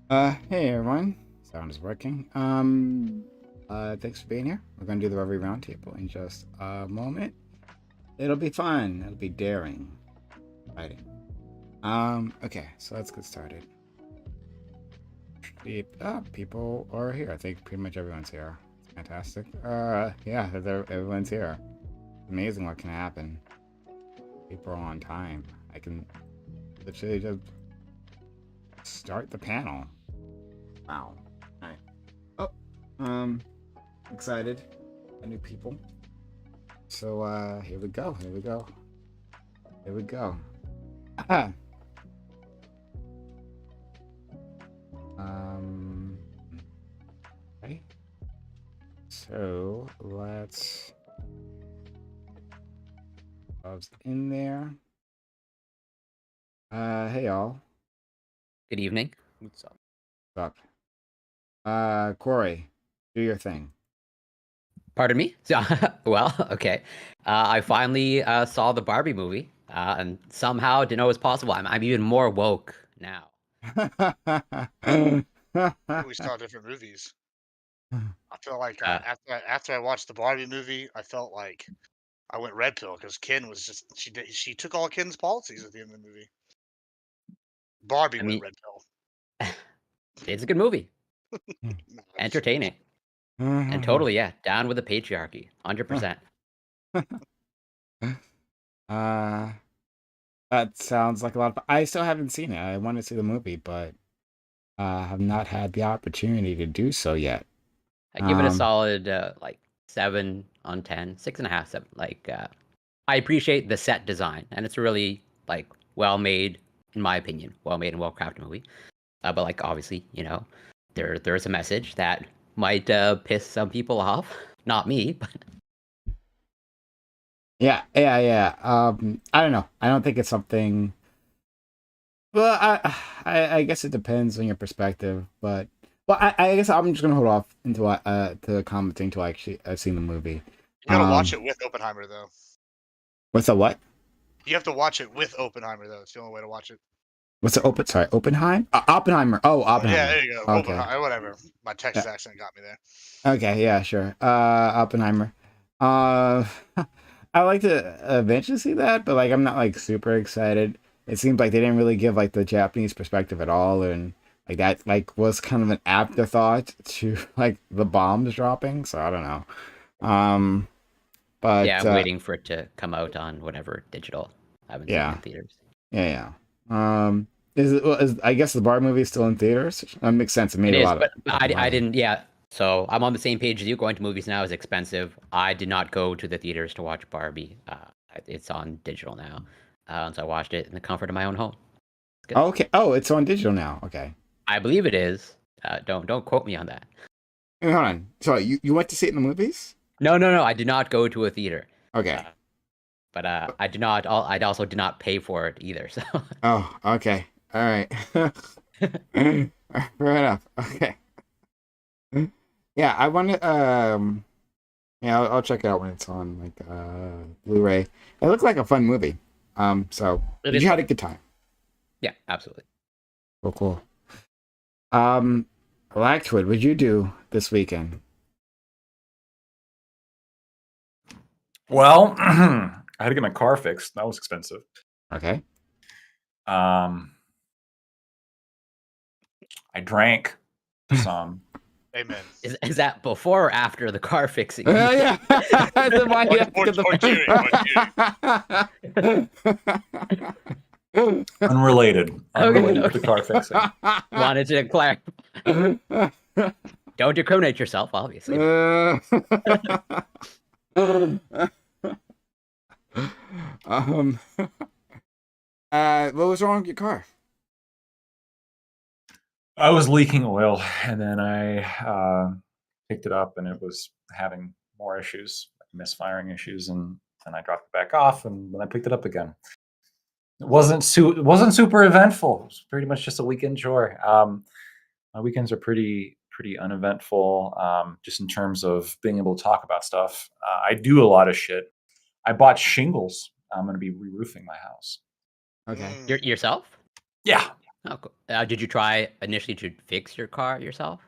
Hey everyone. Sound is working. Thanks for being here. We're gonna do the Reverie Roundtable in just a moment. It'll be fun. It'll be daring, fighting. Okay, so let's get started. People are here. I think pretty much everyone's here. It's fantastic. Yeah, everyone's here. Amazing what can happen. People are on time. I can literally just start the panel. Wow. Alright. Oh, um, excited. New people. So here we go. Here we go. Here we go. um okay. So let's gloves in there. Hey y'all. Good evening. What's up? What's up? Corey, do your thing. Pardon me? Well, okay. I finally saw the Barbie movie, and somehow didn't know it was possible. I'm even more woke now. We saw different movies. I feel like Uh, after I watched the Barbie movie, I felt like I went red pill because Ken was just she took all Ken's policies at the end of the movie. Barbie I went mean, red pill. it's a good movie, No, entertaining, and totally, yeah, down with the patriarchy, 100%. uh that sounds like a lot of I still haven't seen it. I want to see the movie, but have not had the opportunity to do so yet. I give it a Um, solid like 7 on 10, 6.5, 7. Like, I appreciate the set design, and it's really like well made, in my opinion, well made and well crafted movie. But like obviously, there's a message that might piss some people off. Not me, but yeah. I don't know. I don't think it's something. Well, I guess it depends on your perspective, but I guess I'm just gonna hold off until to commenting until I've seen the movie. you gotta watch it with Oppenheimer though. What's the what? You have to watch it with Oppenheimer though. It's the only way to watch it. What's the open? Sorry, Oppenheim. Oppenheimer. Oh, Yeah, Oppenheimer. there you go. Okay. Oppenheimer, whatever. My Yeah. Texas accent got me there. Okay. Yeah. Sure. Oppenheimer. Uh, I like to eventually see that, but like I'm not like super excited. It seems like they didn't really give like the Japanese perspective at all, and like that like was kind of an afterthought to like the bombs dropping. So I don't know. Um, yeah, but I'm waiting for it to come out on whatever digital. I haven't seen it yeah, in theaters. yeah. Is it? Well, I guess the bar movie is still in theaters. That makes sense. It It made a is, lot of but I money. didn't. Yeah, so I'm on the same page as you. Going to movies now is expensive. I did not go to the theaters to watch Barbie. It's on digital now, and so I watched it in the comfort of my own home. It's good. Okay. Oh, it's on digital now. Okay. I believe it is. Don't quote me on that. Hey, hold on. Sorry, you went to see it in the movies? No. I did not go to a theater. Okay. Uh, but I did not. I also did not pay for it either. So Oh, okay. All right. Fair enough. Okay. Yeah, I want to. Yeah, I'll check it out when it's on like Blu-ray. It looked like a fun movie. So it did is you had fun. a good time? Yeah, absolutely. Cool. Um, Blackwood, what'd you do this weekend? Well, I had to get my car fixed. That was expensive. Okay. I drank some. Amen. Is that before or after the car fixing? Yeah. That's why you have to get Unrelated Okay. to the car fixing. Wanted to clarify. Don't incriminate yourself, obviously. um, what was wrong with your car? I was leaking oil, and then I picked it up, and it was having more issues, like misfiring issues, and then I dropped it back off, and then I picked it up again. It wasn't super eventful. It was pretty much just a weekend chore. My weekends are pretty uneventful, just in terms of being able to talk about stuff. I do a lot of shit. I bought shingles. I'm going to be re-roofing my house. Okay. Yourself? Yeah. Oh, cool. Did you try initially to fix your car yourself?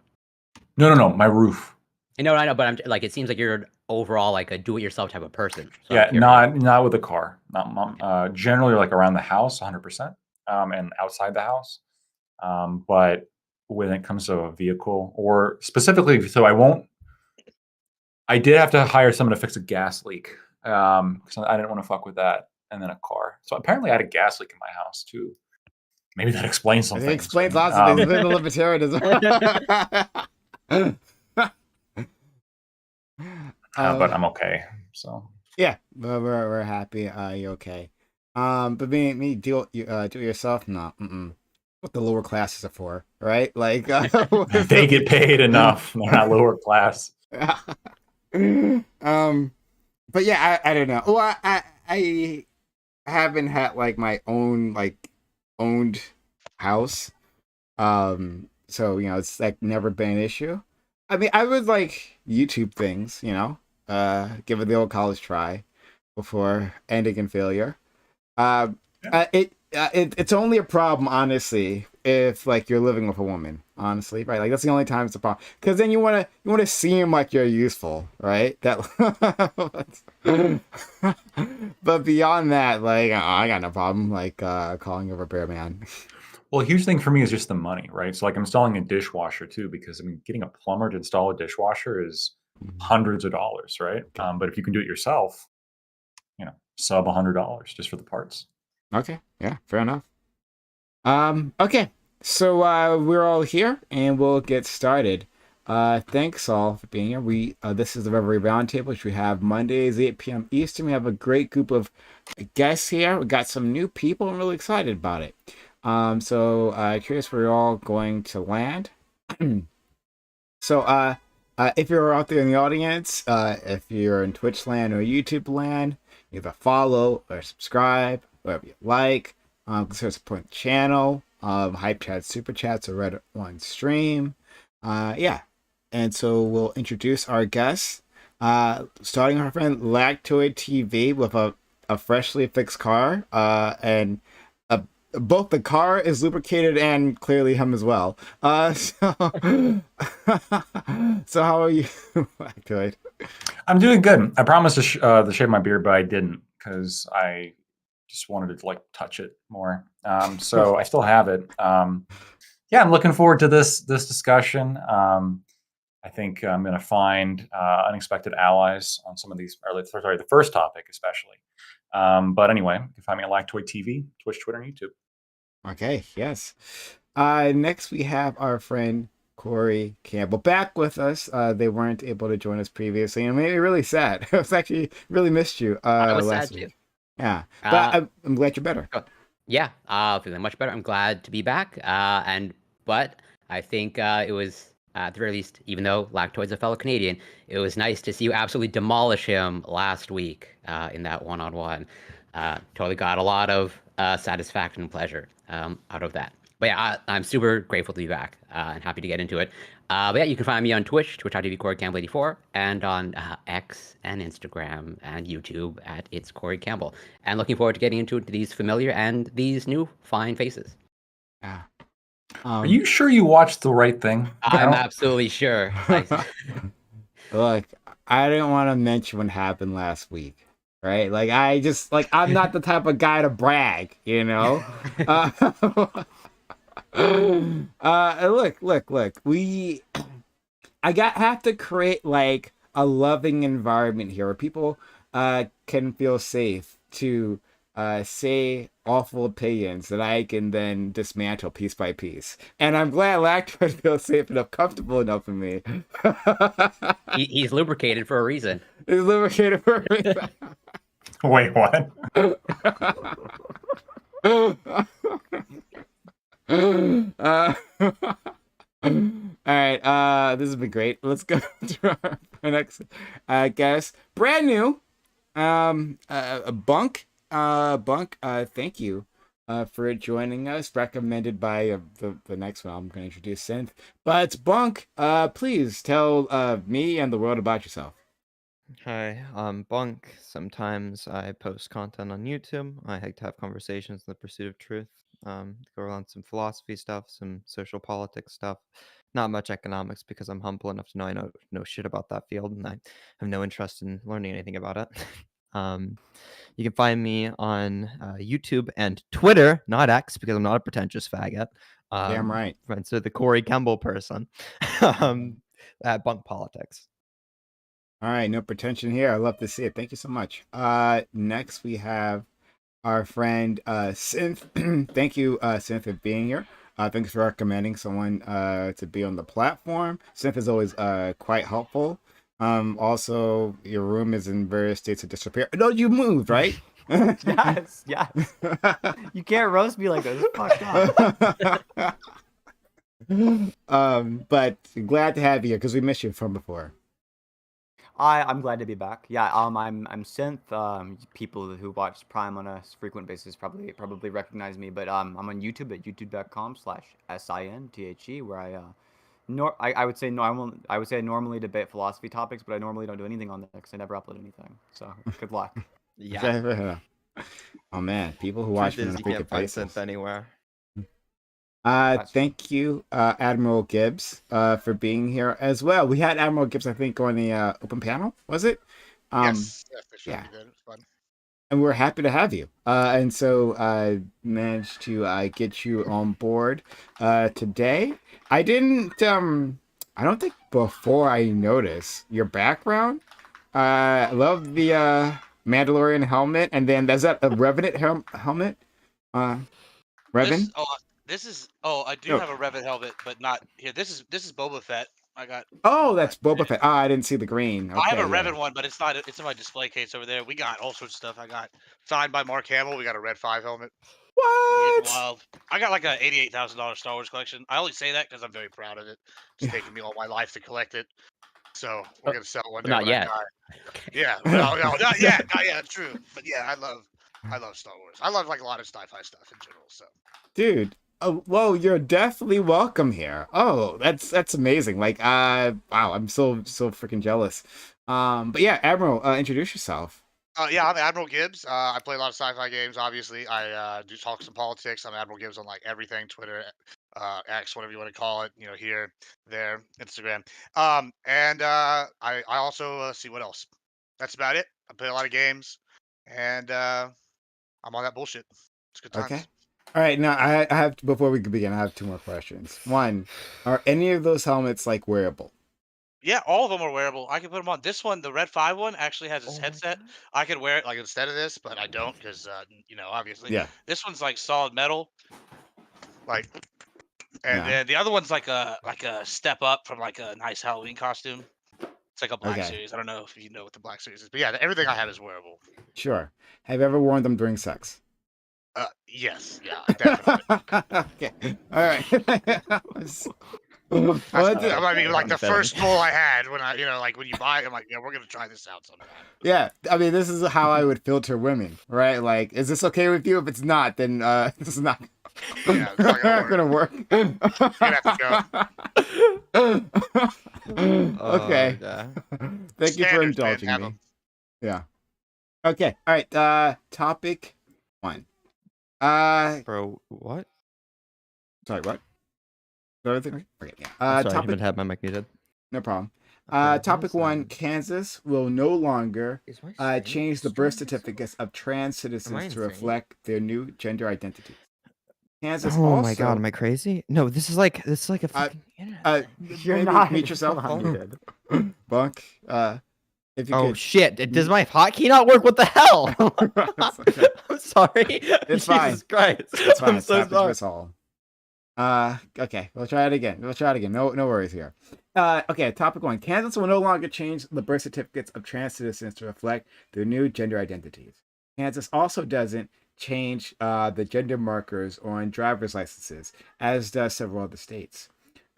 No, my roof. No, I know, but I'm like, it seems like you're overall like a do-it-yourself type of person. So I'm Yeah, curious. not with the car. Not generally like around the house, 100%, and outside the house. But when it comes to a vehicle, or specifically, so I did have to hire someone to fix a gas leak because I didn't want to fuck with that, and then a car. So apparently, I had a gas leak in my house too. Maybe that explains some It things. explains but, lots of things. The libertarianism. but I'm okay. So Yeah, but we're happy. You're okay. But me do it yourself. No, what the lower classes are for, right? Like they get paid enough. They're not lower class. But yeah, I don't know. Well, I haven't had like my own like owned house. So it's like never been an issue. I mean, I would like YouTube things, give it the old college try before ending in failure. It's only a problem, honestly, if like you're living with a woman, honestly, right? Like that's the only time it's a problem, because then you wanna seem like you're useful, right? But beyond that, like I got no problem like calling over Bear Man. Well, a huge thing for me is just the money, right? So like I'm installing a dishwasher too, because I mean, getting a plumber to install a dishwasher is hundreds of dollars, right? But if you can do it yourself, sub $100 just for the parts. Okay, yeah, fair enough. Okay, so we're all here, and we'll get started. Thanks all for being here. This is the Reverie Roundtable, which we have Mondays 8 p.m. Eastern. We have a great group of guests here. We got some new people. I'm really excited about it. So curious where you're all going to land. So if you're out there in the audience, if you're in Twitch land or YouTube land, either follow or subscribe, whatever you like. Consider supporting the channel. Hype chats, super chats, or Reddit one stream. Yeah. And so we'll introduce our guests. Starting our friend Lactoid TV with a freshly fixed car. And both the car is lubricated and clearly him as well. So how are you, Lactoid? I'm doing good. I promised to shave my beard, but I didn't because I just wanted to like touch it more. So I still have it. Yeah, I'm looking forward to this discussion. I think I'm going to find unexpected allies on some of these. Sorry, the first topic especially. But anyway, you can find me at Lactoid TV, Twitch, Twitter, and YouTube. Okay, yes. Next we have our friend Corey Campbell back with us. They weren't able to join us previously, and made me really sad. I was actually really missed you I was last sad week. too. Yeah, but I'm glad you're better. Yeah, feeling much better. I'm glad to be back. But I think it was at the very least, even though Lactoid's a fellow Canadian, it was nice to see you absolutely demolish him last week in that one-on-one. Totally got a lot of satisfaction and pleasure out of that. But yeah, I'm super grateful to be back and happy to get into it. But yeah, you can find me on twitch.tv Corey Campbell 84, and on X and Instagram and YouTube at It's Corey Campbell. And looking forward to getting into these familiar and these new fine faces. Yeah. Are you sure you watched the right thing? I'm absolutely sure. Look, I didn't want to mention what happened last week, right? Like I'm not the type of guy to brag, Look. Have to create like a loving environment here where people can feel safe to say awful opinions that I can then dismantle piece by piece. And I'm glad Lactoid feels safe enough, comfortable enough for me. He's lubricated for a reason. He's lubricated for a reason. Wait, what? All right, this has been great. Let's go to our next guest. Brand new, Bunk. Thank you for joining us. Recommended by the next one I'm going to introduce, Synth. But Bunk, please tell me and the world about yourself. Hi, I'm Bunk. Sometimes I post content on YouTube. I like to have conversations in the pursuit of truth. Go around some philosophy stuff, some social politics stuff. Not much economics because I'm humble enough to know I know shit about that field, and I have no interest in learning anything about it. You can find me on YouTube and Twitter, not X, because I'm not a pretentious faggot. Damn right. Friends with the Corey Kemble person at Bunk Politics. All right, no pretension here. I love to see it. Thank you so much. Next we have our friend Synth. Thank you, Synth, for being here. Thanks for recommending someone to be on the platform. Synth is always quite helpful. Also, your room is in various states of disrepair. No, you moved, right? Yes. You can't roast me like this. Fuck off. But glad to have you here because we missed you from before. I'm glad to be back. Yeah, I'm Synth. People who watch Prime on a frequent basis probably recognize me, but I'm on YouTube at youtube.com/SINTHE, where I would say I normally debate philosophy topics, but I normally don't do anything on there because I never upload anything. So good luck. Yeah. Oh man, people who watch me on a You frequent can't find basis. Synth anywhere. Thank you, Admiral Gibbs, for being here as well. We had Admiral Gibbs, I think, on the open panel, was it? Yes, for sure. yeah. We did. It was fun. And we're happy to have you. And so I managed to get you on board today. I didn't, I don't think before I noticed your background. I love the Mandalorian helmet, and then there's that a Revenant helmet. Revan? I do Oh. have a Revan helmet, but not here. This is Boba Fett. I got. Oh, that's Boba Fett. I didn't see the green. Okay, I have a yeah. Revan one, but it's not. It's in my display case over there. We got all sorts of stuff. I got signed by Mark Hamill. We got a Red 5 helmet. What? Wild. I got like a $88,000 Star Wars collection. I only say that because I'm very proud of it. It's taken me all my life to collect it. So we're gonna sell it one day. Not when yet. I die. Yeah, no, not yet. Not yet. True, but yeah, I love Star Wars. I love like a lot of sci-fi stuff in general. So, Dude, well, you're definitely welcome here. Oh, that's amazing. Like, wow, I'm so freaking jealous. But yeah, Admiral, introduce yourself. yeah, I'm Admiral Gibbs. I play a lot of sci-fi games. Obviously, I do talk some politics. I'm Admiral Gibbs on like everything: Twitter, X, whatever you want to call it. You know, here, there, Instagram. And I also see what else. That's about it. I play a lot of games, and I'm on that bullshit. It's good times. Okay. All right. Now, I have before we begin, I have two more questions. One, are any of those helmets like wearable? Yeah, all of them are wearable. I can put them on. This one, the Red 5 one, actually has this Oh my headset. God. I could wear it like instead of this, but I don't because obviously. Yeah. This one's like solid metal, like, and Yeah. then the other one's like a step up from like a nice Halloween costume. It's like a Black Okay. Series. I don't know if you know what the Black Series is, but yeah, everything I have is wearable. Sure. Have you ever worn them during sex? Yes, yeah, definitely. Okay. All right. I mean, like the first goal I had when like when you buy it, I'm like, yeah, we're gonna try this out sometime. Yeah, I mean, this is how I would filter women, right? Like, is this okay with you? If it's not, then this is not. Yeah, it's not gonna work. You're gonna have to Okay. Yeah. Thank you for Standards, man, indulging have me. 'em. Yeah. Okay. All right. Topic 1. Bro, what? Sorry. What? Everything? Okay. Yeah. I'm sorry, I Topic. even had my mic muted. No problem. What Topic is 1. that? Kansas will no longer Is my change the stream birth starting? certificates of trans citizens in to sync? reflect their new gender identity. Kansas Oh also. my God, am I crazy? No, this is like a fucking internet thing. You're maybe not. mute yourself. You're not muted. Bunk. If you Oh could. shit! Does my hotkey not work? What the hell? It's okay. I'm sorry. It's Jesus fine. Christ. It's fine. I'm It's so happened to sorry. us all. Okay. We'll try it again. No worries here. Okay. Topic 1. Kansas will no longer change the birth certificates of trans citizens to reflect their new gender identities. Kansas also doesn't change the gender markers on driver's licenses, as does several other states.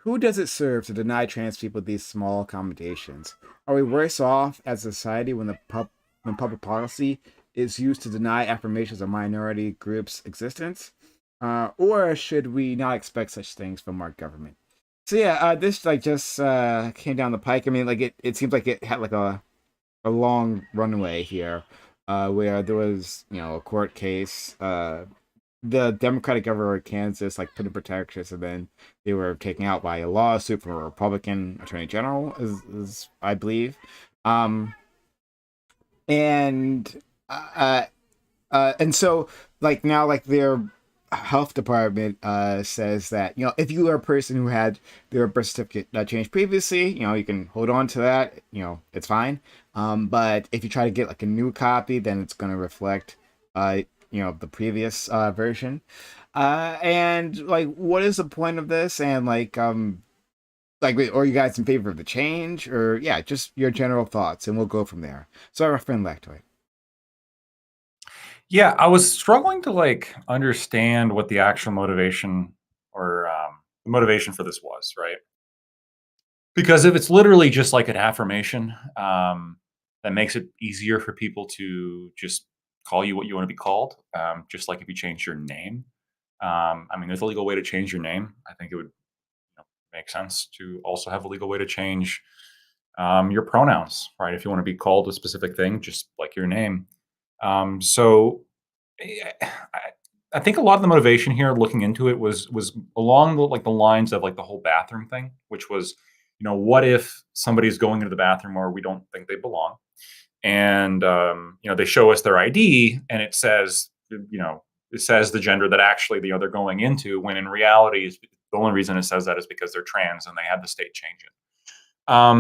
Who does it serve to deny trans people these small accommodations? Are we worse off as a society when public policy is used to deny affirmations of minority groups' existence? Or should we not expect such things from our government? So yeah, this like just came down the pike. I mean, like it seems like it had like a long runway here, where there was a court case the Democratic governor of Kansas like put in protections, and then they were taken out by a lawsuit from a Republican attorney general, is I believe. Um, and and so like now like their health department says that if you are a person who had their birth certificate changed previously, you can hold on to that, it's fine. But if you try to get like a new copy, then it's going to reflect the previous version. And like, what is the point of this? And like, wait, are you guys in favor of the change, or yeah, just your general thoughts, and we'll go from there. So our friend Lactoid. Yeah, I was struggling to like understand what the actual motivation or the motivation for this was, right? Because if it's literally just like an affirmation, that makes it easier for people to just call you what you want to be called, just like if you change your name. I mean, there's a legal way to change your name. I think it would make sense to also have a legal way to change your pronouns, right? If you want to be called a specific thing, just like your name. So I, I think a lot of the motivation here, looking into it, was along the lines of like the whole bathroom thing, which was, what if somebody's going into the bathroom where we don't think they belong, and they show us their ID, and it says the gender that actually they're going into, when in reality, the only reason it says that is because they're trans and they had the state change it. I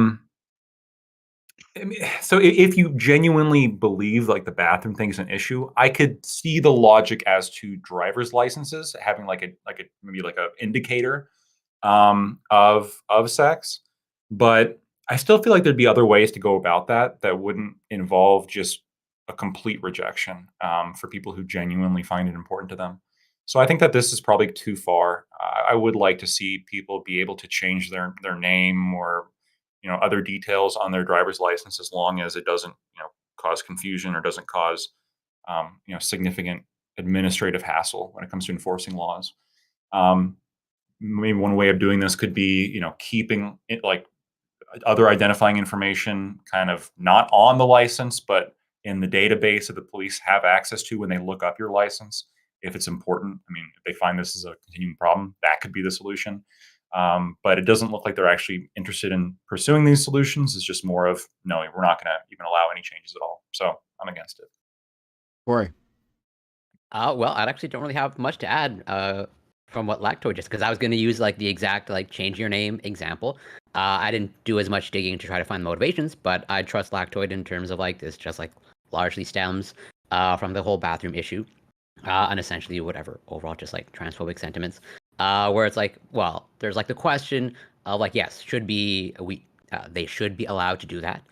mean, so if you genuinely believe like the bathroom thing is an issue, I could see the logic as to driver's licenses having like a maybe like a indicator of sex, but I still feel like there'd be other ways to go about that wouldn't involve just a complete rejection for people who genuinely find it important to them. So I think that this is probably too far. I would like to see people be able to change their name or other details on their driver's license, as long as it doesn't cause confusion or doesn't cause significant administrative hassle when it comes to enforcing laws. um, Maybe one way of doing this could be keeping it like other identifying information kind of not on the license but in the database that the police have access to when they look up your license, if it's important. I mean, if they find this is a continuing problem, that could be the solution. But it doesn't look like they're actually interested in pursuing these solutions. It's just more of, no, we're not going to even allow any changes at all. So I'm against it. Corey. Well, I actually don't really have much to add from what Lactoid just, because I was going to use like the exact like change your name example. I didn't do as much digging to try to find motivations, but I trust Lactoid in terms of like this just like largely stems from the whole bathroom issue and essentially whatever overall just like transphobic sentiments. Where it's like, well, there's like the question of like, yes, they should be allowed to do that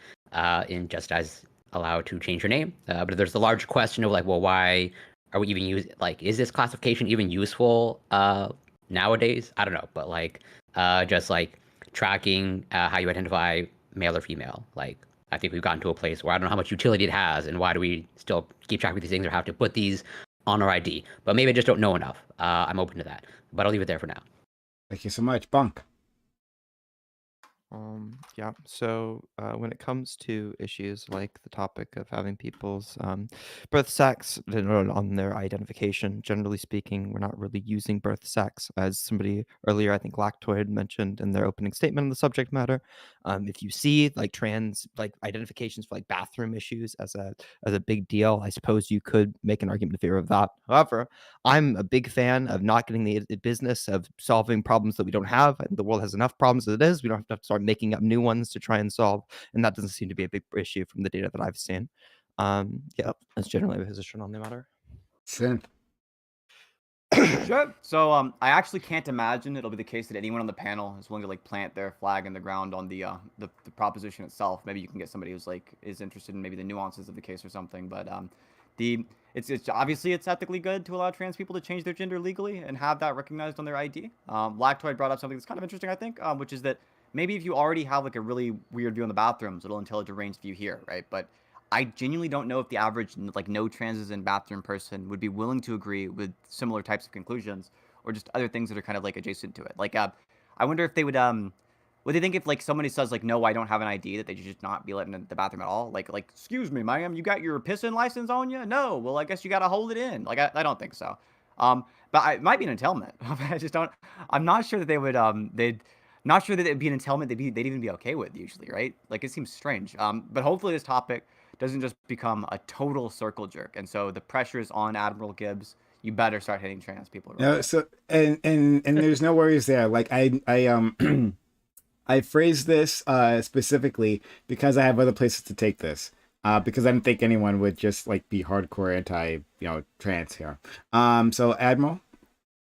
in just as allowed to change your name. But there's the larger question of like, well, why are we even is this classification even useful nowadays? I don't know, but like just like tracking how you identify male or female, like I think we've gotten to a place where I don't know how much utility it has, and why do we still keep track of these things or have to put these on our ID? But maybe I just don't know enough. I'm open to that, but I'll leave it there for now. Thank you so much, Bunk. Yeah. So when it comes to issues like the topic of having people's birth sex on their identification, generally speaking, we're not really using birth sex. As somebody earlier, I think Lactoid mentioned in their opening statement on the subject matter, if you see like trans like identifications for like bathroom issues as a big deal, I suppose you could make an argument in favor of that. However, I'm a big fan of not getting the business of solving problems that we don't have. And the world has enough problems as it is. We don't have to start making up new ones to try and solve. And that doesn't seem to be a big issue from the data that I've seen. Yeah, that's generally my position on the matter. Synth. Sure. So I actually can't imagine it'll be the case that anyone on the panel is willing to like plant their flag in the ground on the proposition itself. Maybe you can get somebody who's like is interested in maybe the nuances of the case or something. But it's obviously it's ethically good to allow trans people to change their gender legally and have that recognized on their ID. Lactoid brought up something that's kind of interesting, I think, which is that maybe if you already have like a really weird view on the bathrooms, it'll entail a deranged view here, right? But I genuinely don't know if the average like no transes in bathroom person would be willing to agree with similar types of conclusions or just other things that are kind of like adjacent to it. Like I wonder if they would they think if like somebody says like no, I don't have an ID, that they should just not be let in the bathroom at all? Like excuse me, ma'am, you got your pissing license on you? No, well I guess you got to hold it in. Like I don't think so. But it might be an entailment. I just don't. I'm not sure that they would. They'd not sure that it'd be an entailment. They'd even be okay with usually, right? Like it seems strange. But hopefully this topic doesn't just become a total circle jerk. And so the pressure is on Admiral Gibbs. You better start hitting trans people. Real No, quick. so and there's no worries there. Like I I phrased this specifically because I have other places to take this. Because I didn't think anyone would just like be hardcore anti, trans here. So Admiral.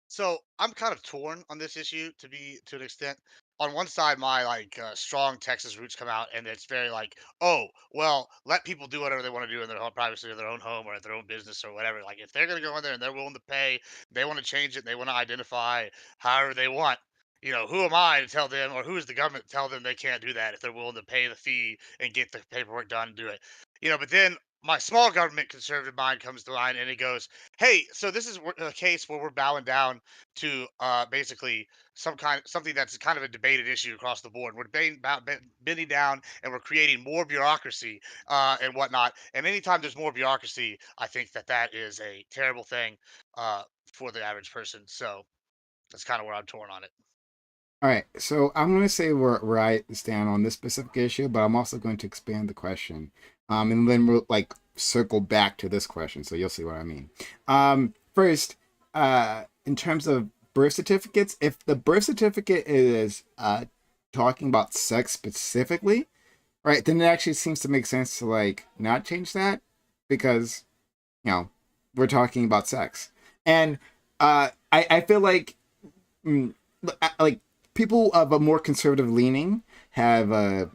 So I'm kind of torn on this issue to an extent. On one side, my strong Texas roots come out, and it's very like, oh, well, let people do whatever they want to do in their own privacy, in their own home, or at their own business, or whatever. Like, if they're gonna go in there and they're willing to pay, they want to change it, they want to identify however they want. Who am I to tell them, or who is the government to tell them they can't do that if they're willing to pay the fee and get the paperwork done and do it? But then my small government conservative mind comes to mind, and it goes, hey, so this is a case where we're bowing down to basically something that's kind of a debated issue across the board. We're bending down, and we're creating more bureaucracy and whatnot. And anytime there's more bureaucracy, I think that is a terrible thing for the average person. So that's kind of where I'm torn on it. All right, so I'm going to say where I stand on this specific issue, but I'm also going to expand the question, and then we'll like circle back to this question, so you'll see what I mean. First, in terms of birth certificates, if the birth certificate is talking about sex specifically, right, then it actually seems to make sense to like not change that because we're talking about sex, and I feel like like people of a more conservative leaning have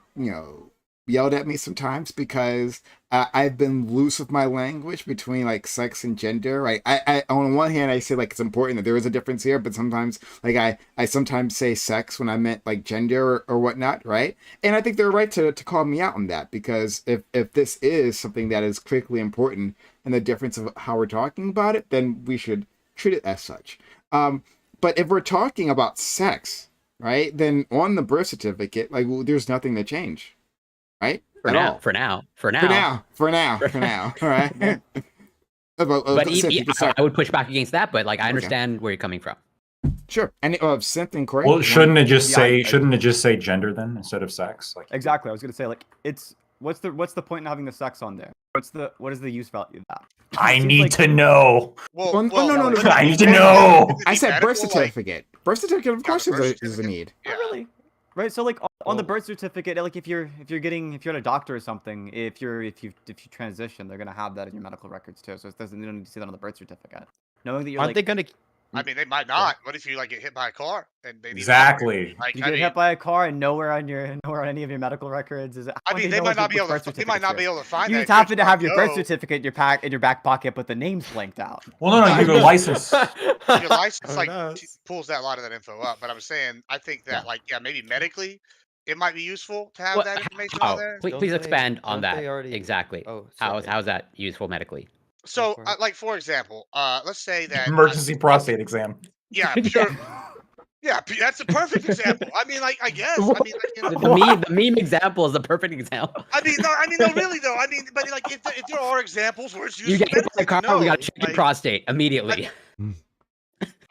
yelled at me sometimes because I've been loose with my language between like sex and gender, right? I on one hand I say like it's important that there is a difference here, but sometimes like I sometimes say sex when I meant like gender or whatnot, right? And I think they're right to call me out on that, because if this is something that is critically important and the difference of how we're talking about it, then we should treat it as such. But if we're talking about sex, right, then on the birth certificate, like there's nothing to change, right? For now. All right. But Seth, I would push back against that, but like I understand where you're coming from. Sure. And Seth and Corey. Well, shouldn't it just say gender then instead of sex? Like Exactly. I was gonna say like it's what's the point in having the sex on there? What is the use value of that? I need to know. Well, no. I need to know. I said birth certificate. Birth certificate, of course, is a need. Yeah. Oh, really? Right. So like on the birth certificate, like if you're at a doctor or something, if you transition, they're gonna have that in your medical records too. So you don't need to see that on the birth certificate. Knowing that you're Aren't they gonna? I mean, they might not. What if you like get hit by a car and they need Exactly. Like, you get hit by a car and nowhere on any of your medical records is it? I mean, they might not be able to. They might not be able to find. You that. just happen to have your birth certificate in your back pocket, but the name's blanked out. Well, no, you have a license. Your license pulls that a lot of that info up. But I'm saying, I think that maybe medically, it might be useful to have that information on there. Please expand on that. Exactly. Oh, how's that useful medically? So, like for example, let's say that emergency prostate exam. Yeah, yeah, that's a perfect example. I mean, like I guess. I mean, like, the meme example is the perfect example. I mean, no, really though. I mean, but like, if there are examples where it's useful, you get hit by a car, we gotta check your prostate immediately.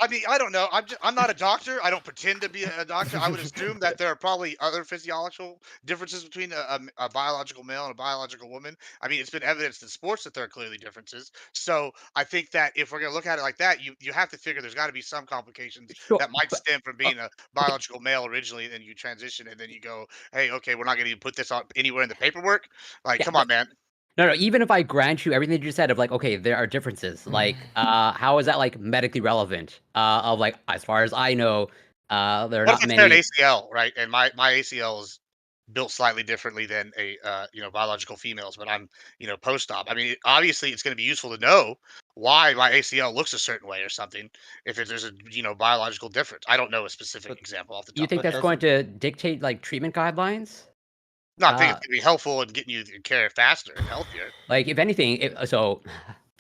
I mean, I don't know. I'm not a doctor. I don't pretend to be a doctor. I would assume that there are probably other physiological differences between a biological male and a biological woman. I mean, it's been evidenced in sports that there are clearly differences. So I think that if we're going to look at it like that, you have to figure there's got to be some complications that might stem from being a biological male originally, and then you transition, and then you go, hey, okay, we're not going to even put this on anywhere in the paperwork. Like, come on, man. No, even if I grant you everything that you said of like, okay, there are differences. Like, how is that like medically relevant? Of like, as far as I know, there are not many. An ACL, right? And my ACL is built slightly differently than a biological female's, but I'm post-op. I mean, obviously, it's going to be useful to know why my ACL looks a certain way or something. If there's a biological difference, I don't know a specific example off the top. You think that's going to dictate like treatment guidelines? No, I think it's going to be helpful in getting you care faster and healthier. Like, if anything,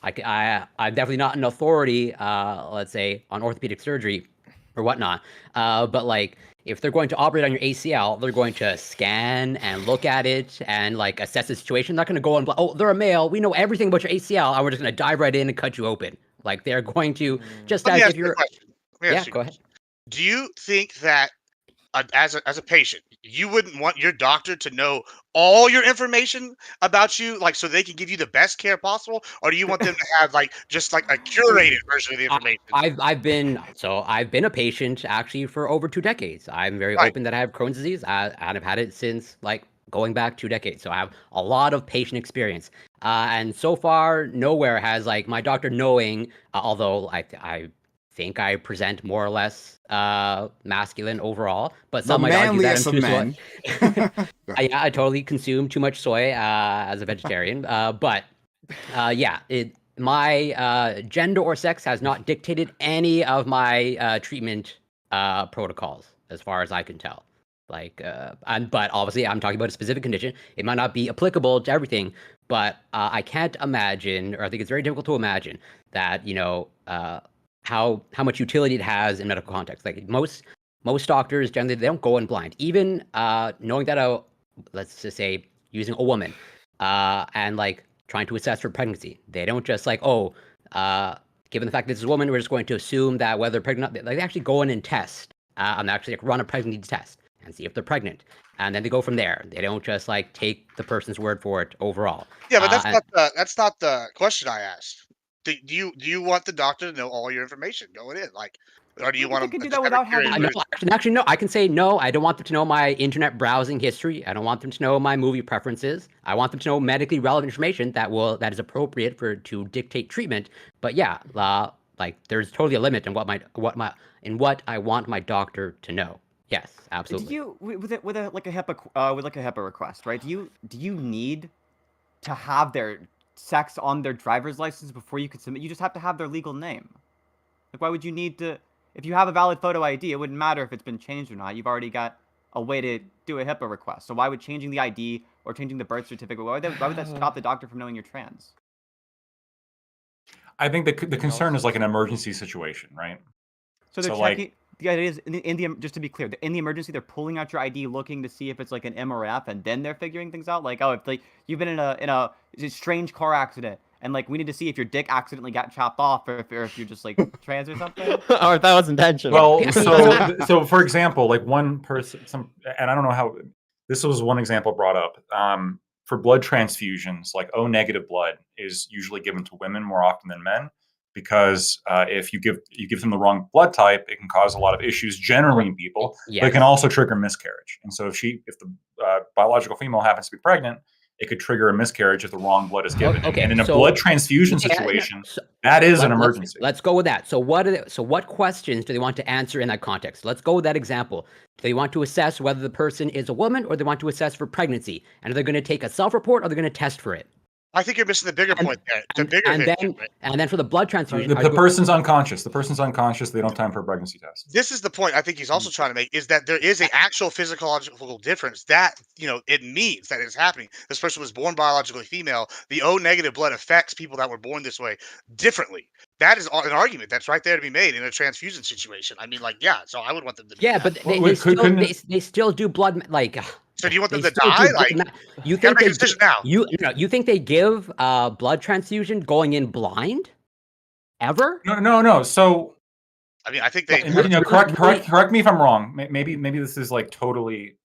I'm definitely not an authority, let's say, on orthopedic surgery or whatnot. But like, if they're going to operate on your ACL, they're going to scan and look at it and like assess the situation. They're not going to go and they're a male. We know everything about your ACL, and we're just going to dive right in and cut you open. Like they're going to just Let me as ask if you a you're question. Let me yeah, ask you a go ahead. question. Do you think that as a patient, you wouldn't want your doctor to know all your information about you, like so they can give you the best care possible, or do you want them to have like just like a curated version of the I, information? I've been a patient actually for over 2 decades. I'm very Right. open that I have Crohn's disease, and I've had it since like going back 2 decades. So I have a lot of patient experience. And so far, nowhere has like my doctor knowing. Although I think I present more or less masculine overall, but The some might argue that I'm manliest of too soy. men. I totally consume too much soy as a vegetarian. But yeah, my gender or sex has not dictated any of my treatment protocols, as far as I can tell. Like, but obviously, I'm talking about a specific condition. It might not be applicable to everything, but I can't imagine, or I think it's very difficult to imagine that how much utility it has in medical context. Like most doctors generally they don't go in blind, even knowing that let's just say using a woman and like trying to assess for pregnancy. They don't just like, oh, given the fact that this is a woman, we're just going to assume that whether they're pregnant, like they actually go in and test and actually like, run a pregnancy test and see if they're pregnant. And then they go from there. They don't just like take the person's word for it overall. Yeah, but And that's not the question I asked. Do you want the doctor to know all your information going in, like, or do you But want they them can to do just that have a without curated having no, version? actually, no. I can say no. I don't want them to know my internet browsing history. I don't want them to know my movie preferences. I want them to know medically relevant information that is appropriate to dictate treatment. But yeah, like there's totally a limit in what I want my doctor to know. Yes, Do absolutely. you with a like a HIPAA request, right? Do you need to have their sex on their driver's license before you could submit? You just have to have their legal name. Like, why would you need to? If you have a valid photo ID, it wouldn't matter if it's been changed or not. You've already got a way to do a HIPAA request. So why would changing the ID or changing the birth certificate? Why would that stop the doctor from knowing you're trans? I think the Anything concern else? is like an emergency situation, right? So they're So like, checking. The idea is in the just to be clear, in the emergency, they're pulling out your ID, looking to see if it's like an M or F, and then they're figuring things out. Like, oh, if like you've been in a strange car accident, and like we need to see if your dick accidentally got chopped off, or if you're just like trans or something. Or if that was intentional. well, so for example, like one person, and I don't know how this was one example brought up. For blood transfusions, like O negative blood is usually given to women more often than men because if you give them the wrong blood type, it can cause a lot of issues generally in people, but it can Yes. also trigger miscarriage. And so if the biological female happens to be pregnant, it could trigger a miscarriage if the wrong blood is given. Okay, And in a so blood transfusion yeah, situation, that is an emergency. Let's go with that. So what questions do they want to answer in that context? Let's go with that example. Do they want to assess whether the person is a woman or they want to assess for pregnancy? And are they going to take a self-report or they're going to test for it? I think you're missing the bigger And point there. The bigger and issue, then right? and then for the blood transfusion, The person's unconscious. The person's unconscious. They don't have time for a pregnancy test. This is the point I think he's also trying to make is that there is an actual physiological difference that it means that it's happening. This person was born biologically female. The O negative blood affects people that were born this way differently. That is an argument that's right there to be made in a transfusion situation. I mean, like, yeah. So I would want them to. yeah, That. but they still do blood like So do you want them they to still die? do Like, blood. You you gotta think make a they decision now. you think they give blood transfusion going in blind ever? No. So I mean, I think they. correct me if I'm wrong. Maybe this is like totally.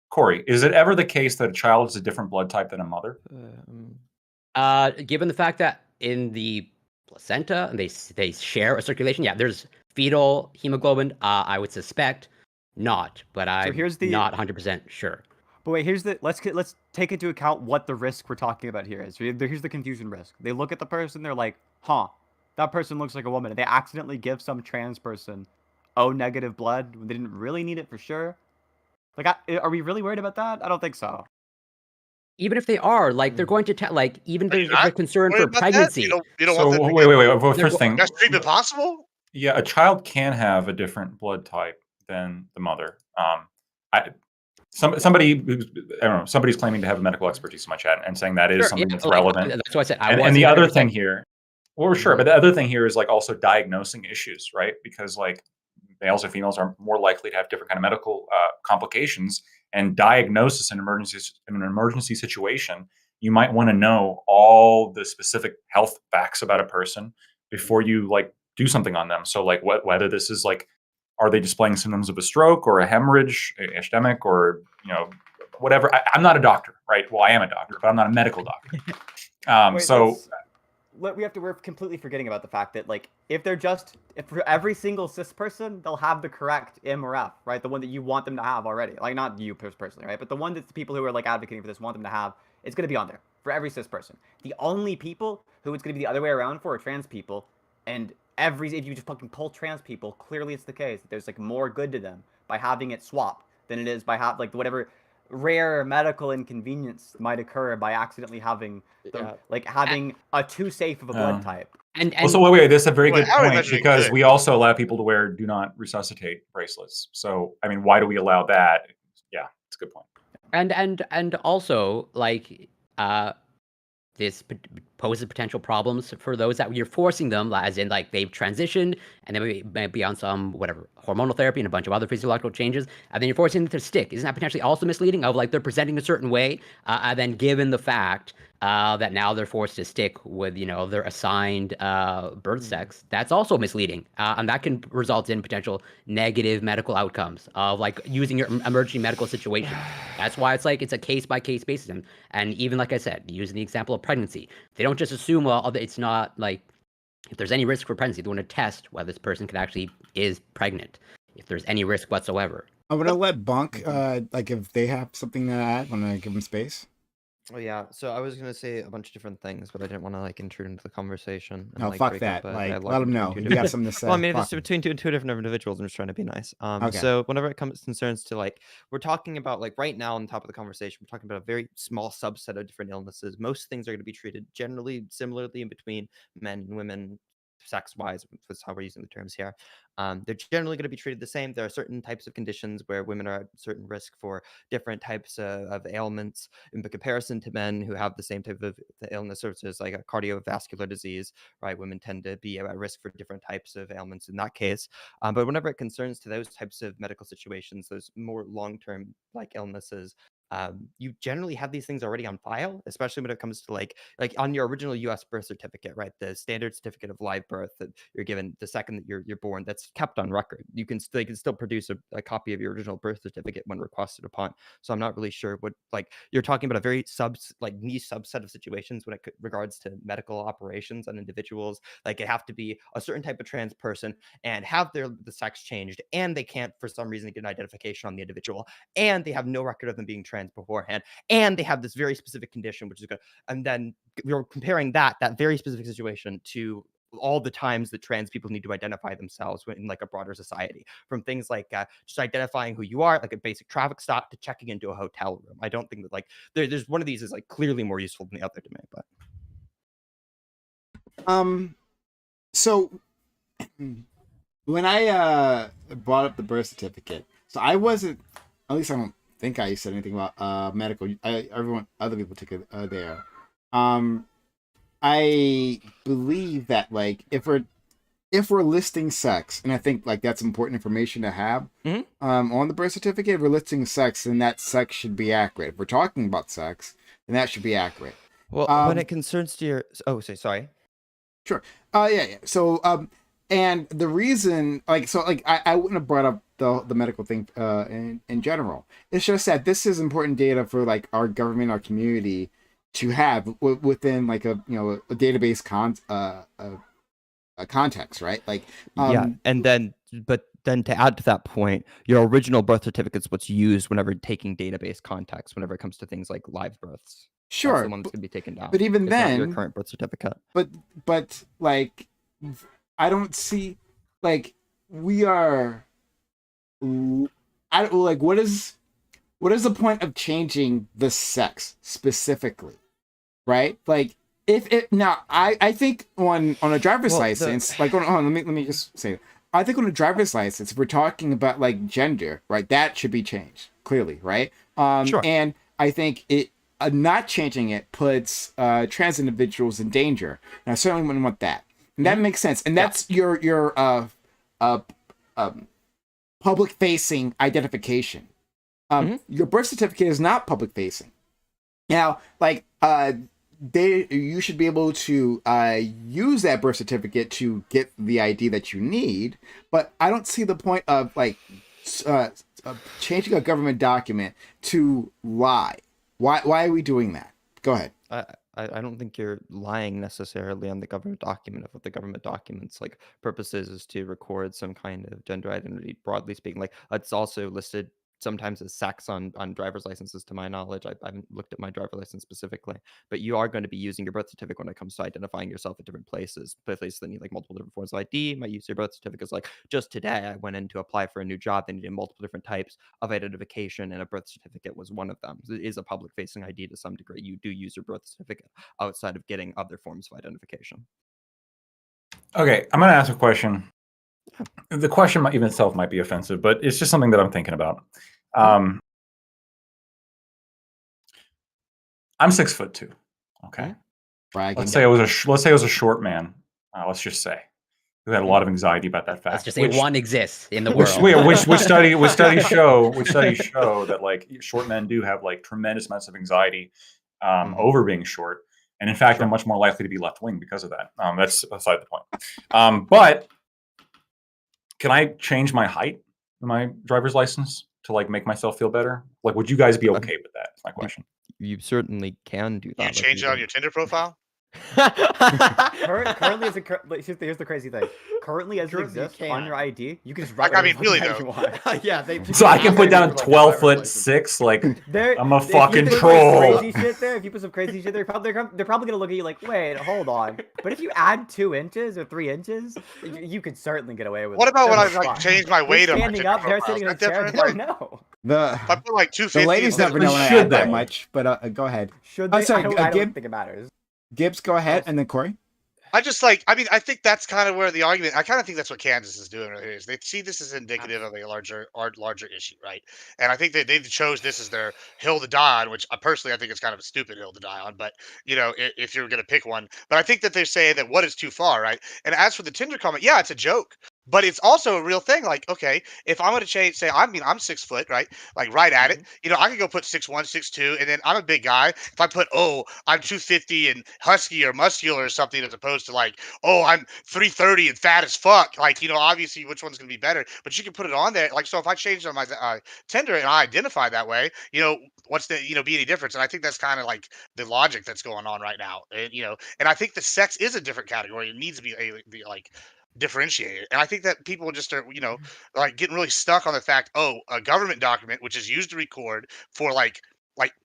Corey, is it ever the case that a child is a different blood type than a mother? Given the fact that in the placenta they share a circulation, yeah, there's fetal hemoglobin. I would suspect not, but I'm here's the- not 100% sure. But wait, let's take into account what the risk we're talking about here is. Here's the confusion risk. They look at the person, they're like, huh, that person looks like a woman. And they accidentally give some trans person O negative blood when they didn't really need it for sure. Like, are we really worried about that? I don't think so. Even if they are, like, they're going to tell, like, even Are you if they're not concerned worried for about that? pregnancy. You don't So want them to wait. get Well, first thing, best treatment possible. yeah, a child can have a different blood type than the mother. Somebody's claiming to have medical expertise in my chat and saying that is Sure, something yeah, that's like, relevant. that's what I said. And the other thing 100%. here, well, sure, but the other thing here is like also diagnosing issues, right? Because like males and females are more likely to have different kind of medical complications, and diagnosis in an emergency situation, you might want to know all the specific health facts about a person before you like do something on them. So like whether this is like, are they displaying symptoms of a stroke or a hemorrhage, ischemic, or whatever. I'm not a doctor, right? Well, I am a doctor, but I'm not a medical doctor. We're completely forgetting about the fact that like if for every single cis person, they'll have the correct M or F, right? The one that you want them to have already. Like not you personally, right? But the one that the people who are like advocating for this want them to have, it's going to be on there for every cis person. The only people who it's going to be the other way around for are trans people. And if you just fucking pull trans people, clearly it's the case that there's like more good to them by having it swapped than it is by whatever rare medical inconvenience might occur by accidentally having having a too safe of a blood type. And so wait, that's a very good how are we point, measuring because good? we also allow people to wear do not resuscitate bracelets. So I mean, why do we allow that? Yeah, it's a good point. And also like this poses potential problems for those that you're forcing them, as in like they've transitioned and then maybe on some whatever hormonal therapy and a bunch of other physiological changes, and then you're forcing them to stick. Isn't that potentially also misleading? Of like they're presenting a certain way, and then given the fact that now they're forced to stick with their assigned birth sex, that's also misleading, and that can result in potential negative medical outcomes of like using your emerging medical situation. That's why it's like it's a case by case basis, and even like I said, using the example of pregnancy, they don't just assume it's not like if there's any risk for pregnancy, they want to test whether this person is pregnant, if there's any risk whatsoever. I'm gonna let Bunk like if they have something to add, I'm gonna give them space. Oh yeah, so I was gonna say a bunch of different things, but I didn't want to like intrude into the conversation. And, No, like, fuck break that. up a Like, dialogue let them between know. two If you different- have something to say. Well, I mean, fuck it's 'em. between two different individuals. I'm just trying to be nice. Okay. So whenever it concerns to like, we're talking about like right now on the top of the conversation, we're talking about a very small subset of different illnesses. Most things are going to be treated generally similarly in between men and women, sex-wise. That's how we're using the terms here. They're generally going to be treated the same. There are certain types of conditions where women are at certain risk for different types of ailments in comparison to men who have the same type of illness, such as like a cardiovascular disease, right? Women tend to be at risk for different types of ailments in that case. But whenever it concerns to those types of medical situations, those more long-term like illnesses, you generally have these things already on file, especially when it comes to like on your original U.S. birth certificate, right? The standard certificate of live birth that you're given the second that you're born, that's kept on record. They can still produce a copy of your original birth certificate when requested upon. So I'm not really sure what like you're talking about a very niche subset of situations when it regards to medical operations on individuals. Like it have to be a certain type of trans person and have the sex changed, and they can't for some reason get an identification on the individual, and they have no record of them being trans beforehand, and they have this very specific condition, which is good. And then we're comparing that very specific situation to all the times that trans people need to identify themselves in like a broader society, from things like just identifying who you are, like a basic traffic stop, to checking into a hotel room. I don't think that like there's one of these is like clearly more useful than the other to me. But So when I brought up the birth certificate, so I wasn't, at least I don't think I said anything about medical. Other people took it there. I believe that like if we're listing sex, and I think like that's important information to have on the birth certificate. If we're listing sex, then that sex should be accurate. If we're talking about sex, then that should be accurate. well, when it concerns to your sorry. Sure. Yeah. So and the reason I wouldn't have brought up the medical thing in general. It's just that this is important data for like our government, our community to have within like a database context, right? Like yeah, and then to add to that point, your original birth certificate is what's used whenever taking database context, whenever it comes to things like live births. Sure, that's the one that's going to be taken down. But even it's then, not your current birth certificate. But like, I don't see like we are. Like what is the point of changing the sex specifically, right? Like if it now I think on a driver's license, like let me just say, I think on a driver's license, if we're talking about like gender, right, that should be changed clearly, right? Sure. And I think it not changing it puts trans individuals in danger, and I certainly wouldn't want that. And that makes sense, and that's your public facing identification. Your birth certificate is not public facing. Now, like you should be able to use that birth certificate to get the ID that you need. But I don't see the point of like changing a government document to lie. Why are we doing that? Go ahead. I don't think you're lying necessarily on the government document. If what the government document's like purposes is to record some kind of gender identity, broadly speaking, like it's also listed sometimes as sex on driver's licenses. To my knowledge, I haven't looked at my driver's license specifically, but you are going to be using your birth certificate when it comes to identifying yourself at different places. Places that need like multiple different forms of ID might use your birth certificates. Like just today, I went in to apply for a new job. They needed multiple different types of identification, and a birth certificate was one of them. It is a public-facing ID to some degree. You do use your birth certificate outside of getting other forms of identification. Okay, I'm going to ask a question. The question might, even itself might be offensive, but it's just something that I'm thinking about. I'm 6'2". Okay, Bragging. let's say I was a short man. Let's just say who had a lot of anxiety about that fact. Let's just say one exists in the Which world. studies show that like short men do have like tremendous amounts of anxiety over being short, and in fact, I'm much more likely to be left wing because of that. That's beside the point. But can I change my height in my driver's license to like make myself feel better? Like, would you guys be okay with that? That's my question. You certainly can do that. You change it on your Tinder profile? Currently, here's the crazy thing. Currently, as it exists on your ID, you can just write. Like, I mean, really whatever though. you want. Yeah, they. So I can put down 12'6", like I'm a fucking troll. Crazy shit there. If you put some crazy shit there, they're probably gonna look at you like, wait, hold on. But if you add 2 inches or 3 inches, you could certainly get away with it. What about when I They're like fine. change my weight They're on my standing Tinder up, they're profile? sitting Is in a that chair. different? They don't know. If I put like 250, The ladies never know when I should add that they? much, but go ahead. Should they? sorry, I don't think it matters. Gibbs, go ahead, and then Corey. I just like, I mean, I think that's kind of where the argument, I kind of think that's what Kansas is doing right here, is they see this as indicative of a larger issue, right? And I think that they chose this as their hill to die on, which personally I think it's kind of a stupid hill to die on, but you know, if you're going to pick one. But I think that they're saying that what is too far, right? And as for the Tinder comment, yeah, it's a joke. But it's also a real thing. Like, okay, if I'm going to change, say, I'm 6 foot, right? Like right at it. You know, I could go put 6'1", 6'2", and then I'm a big guy. If I put, I'm 250 and husky or muscular or something, as opposed to like, I'm 330 and fat as fuck. Like, you know, obviously which one's going to be better, but you can put it on there. Like, so if I change on my Tinder and I identify that way, you know, what's the, you know, be any difference? And I think that's kind of like the logic that's going on right now. And, you know, and I think the sex is a different category. It needs to be like differentiated. And I think that people just are, you know, like getting really stuck on the fact, a government document, which is used to record for like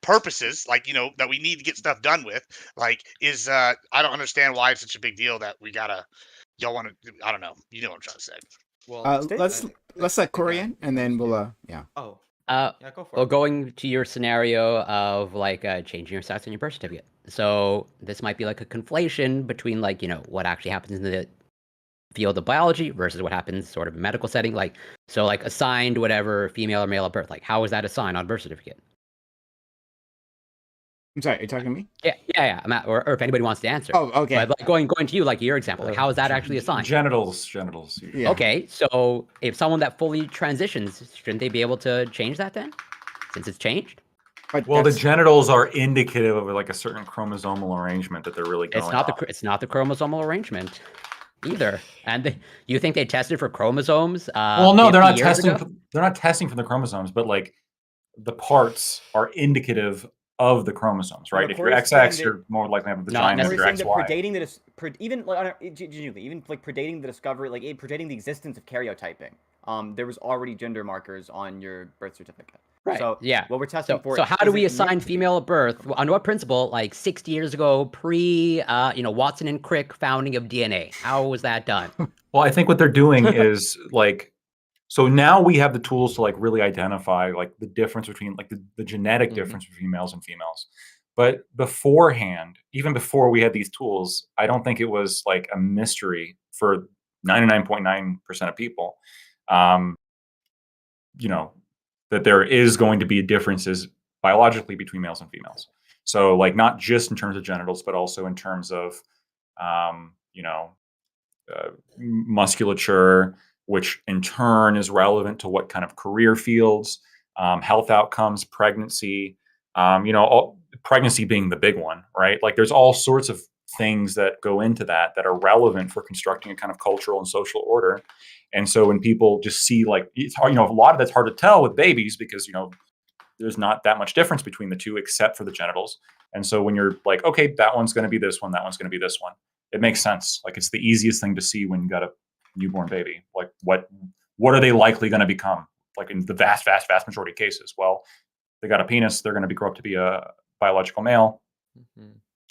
purposes, like, you know, that we need to get stuff done with, like, is I don't understand why it's such a big deal that we gotta, y'all want to, I don't know, you know what I'm trying to say. Well, let's let Corey in, and then we'll yeah. Oh. Yeah, go for well, it. going to your scenario of like changing your sex on your birth certificate. So this might be like a conflation between like, you know, what actually happens in the field of biology versus what happens sort of in medical setting. Like, so like assigned whatever female or male at birth. Like, how is that assigned on birth certificate? I'm sorry, are you talking to me? Yeah. Or if anybody wants to answer. Oh, okay. But like going to you, like your example, like how is that actually assigned? Genitals. Yeah. Okay, so if someone that fully transitions, shouldn't they be able to change that then, since it's changed? But Well, the genitals are indicative of like a certain chromosomal arrangement that they're really going on. It's not the chromosomal arrangement either. And you think they tested for chromosomes? Well, no, they're 50 not years testing. ago? They're not testing for the chromosomes, but like the parts are indicative of the chromosomes, right? If you're XX, you're more likely to have a vagina. If you're saying that XY. even like predating the discovery, like predating the existence of karyotyping, there was already gender markers on your birth certificate. Right. So yeah. what we're testing for. So how do we assign female at birth? On what principle? Like 60 years ago, pre, Watson and Crick founding of DNA. How was that done? Well, I think what they're doing is like, so now we have the tools to like really identify like the difference between like the genetic difference between males and females. But beforehand, even before we had these tools, I don't think it was like a mystery for 99.9% of people. That there is going to be differences biologically between males and females. So like not just in terms of genitals, but also in terms of, musculature, which in turn is relevant to what kind of career fields, health outcomes, pregnancy, pregnancy being the big one, right? Like there's all sorts of things that go into that are relevant for constructing a kind of cultural and social order. And so when people just see like, it's hard, a lot of that's hard to tell with babies because, there's not that much difference between the two except for the genitals. And so when you're like, okay, that one's going to be this one, that one's going to be this one, it makes sense. Like it's the easiest thing to see when you got a newborn baby. Like what are they likely going to become? Like in the vast majority of cases, well, they got a penis, they're going to grow up to be a biological male.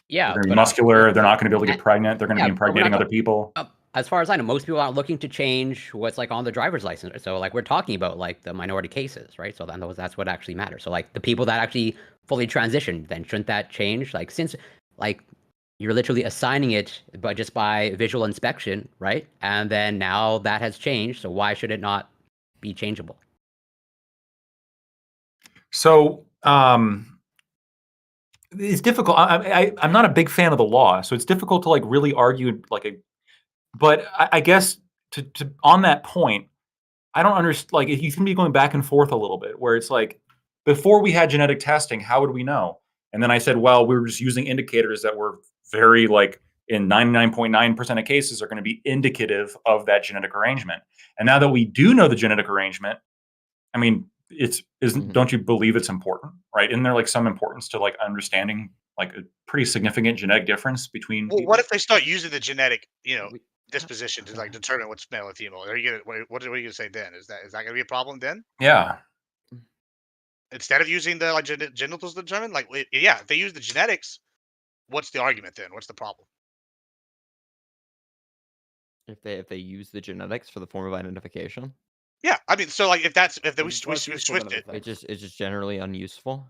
Yeah, they're going to be muscular. They're not going to be able to get pregnant. They're going to be yeah, but we're impregnating not other people. As far as I know, most people aren't looking to change what's like on the driver's license. So like we're talking about like the minority cases, right? So then that's what actually matters. So like the people that actually fully transition, then shouldn't that change? Like since like you're literally assigning it just by visual inspection, right? And then now that has changed. So why should it not be changeable? So it's difficult. I'm not a big fan of the law, so it's difficult to like really argue but I guess to on that point, I don't understand. Like, you can be going back and forth a little bit, where it's like, before we had genetic testing, how would we know? And then I said, well, we were just using indicators that were very like in 99.9% of cases are going to be indicative of that genetic arrangement. And now that we do know the genetic arrangement, I mean, don't you believe it's important, right? Isn't there like some importance to like understanding like a pretty significant genetic difference between Well, people? what if they start using the genetic, disposition to like determine what's male and female? Are you gonna what are you gonna say then? Is that gonna be a problem then? Yeah. Instead of using the like genitals to determine, like, yeah, if they use the genetics, what's the argument then? What's the problem? If they use the genetics for the form of identification, Yeah, I mean, so like if we What's we useful switched it, benefit? it's just generally unuseful.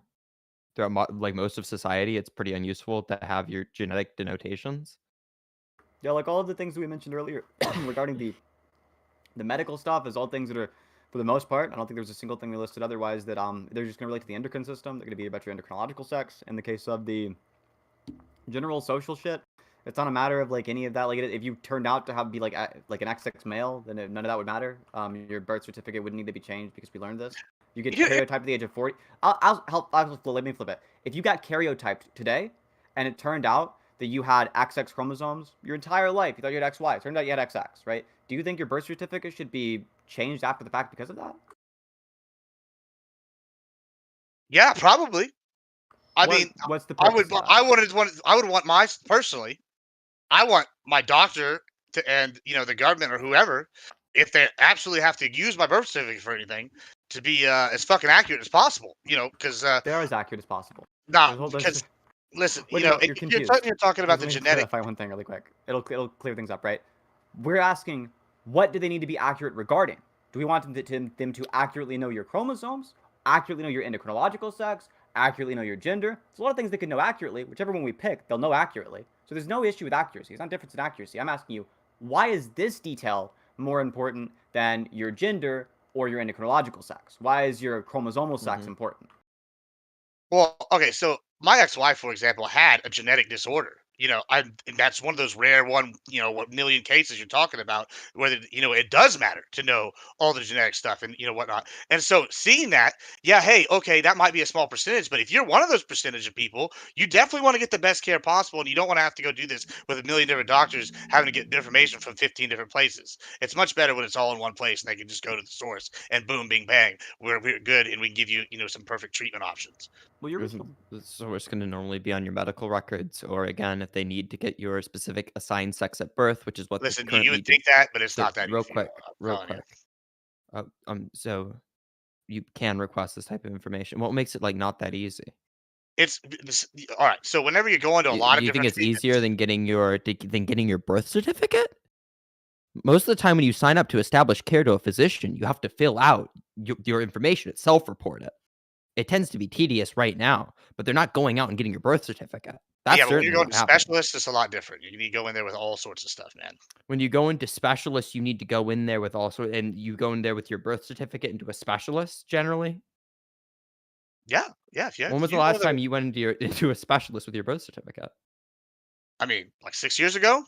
Throughout like most of society, it's pretty unuseful to have your genetic denotations. Yeah, like all of the things that we mentioned earlier regarding the medical stuff is all things that are, for the most part, I don't think there's a single thing we listed otherwise that they're just going to relate to the endocrine system. They're going to be about your endocrinological sex. In the case of the general social shit, it's not a matter of like any of that. Like if you turned out to be like an XX male, then none of that would matter. Your birth certificate wouldn't need to be changed because we learned this. You get karyotyped at the age of 40. Let me flip it. If you got karyotyped today, and it turned out that you had XX chromosomes your entire life, you thought you had XY. It turned out you had XX, right? Do you think your birth certificate should be changed after the fact because of that? yeah, probably. I mean, what's the I purpose would of that? I would want my personally. I want my doctor to, and the government or whoever, if they absolutely have to use my birth certificate for anything, to be as fucking accurate as possible. Because They're as accurate as possible. because listen, Wait, no, you're if confused. you're talking about the Let me genetic. clarify one thing really quick. It'll clear things up, right? We're asking, what do they need to be accurate regarding? Do we want them to accurately know your chromosomes, accurately know your endocrinological sex, accurately know your gender? There's a lot of things they can know accurately. Whichever one we pick, they'll know accurately. So there's no issue with accuracy. It's not a difference in accuracy. I'm asking you, why is this detail more important than your gender or your endocrinological sex? Why is your chromosomal sex important? Well, okay, so my ex-wife, for example, had a genetic disorder. And that's one of those rare what million cases you're talking about, where it does matter to know all the genetic stuff and whatnot. And so seeing that, yeah, hey, okay, that might be a small percentage, but if you're one of those percentage of people, you definitely want to get the best care possible, and you don't want to have to go do this with a million different doctors having to get information from 15 different places. It's much better when it's all in one place and they can just go to the source and boom, bing, bang, we're good, and we can give you some perfect treatment options. Well, you're Isn't the source going to normally be on your medical records, or again, if they need to get your specific assigned sex at birth, which is what they Listen, you currently would do. think that, but it's So not that real easy. quick, I'm real telling you. quick. So you can request this type of information. What makes it like not that easy? All right. So whenever you go into a Do lot of you think different it's easier treatments, than getting your birth certificate? Most of the time, when you sign up to establish care to a physician, you have to fill out your information. It's self-report it. It tends to be tedious right now, but they're not going out and getting your birth certificate. That's yeah, but when you're certainly going not to happening. specialists, it's a lot different. You need to go in there with all sorts of stuff, man. When you go into specialists, you need to go in there with and you go in there with your birth certificate into a specialist generally. Yeah. When was If the you go last there, time you went into a specialist with your birth certificate? I mean, like 6 years ago.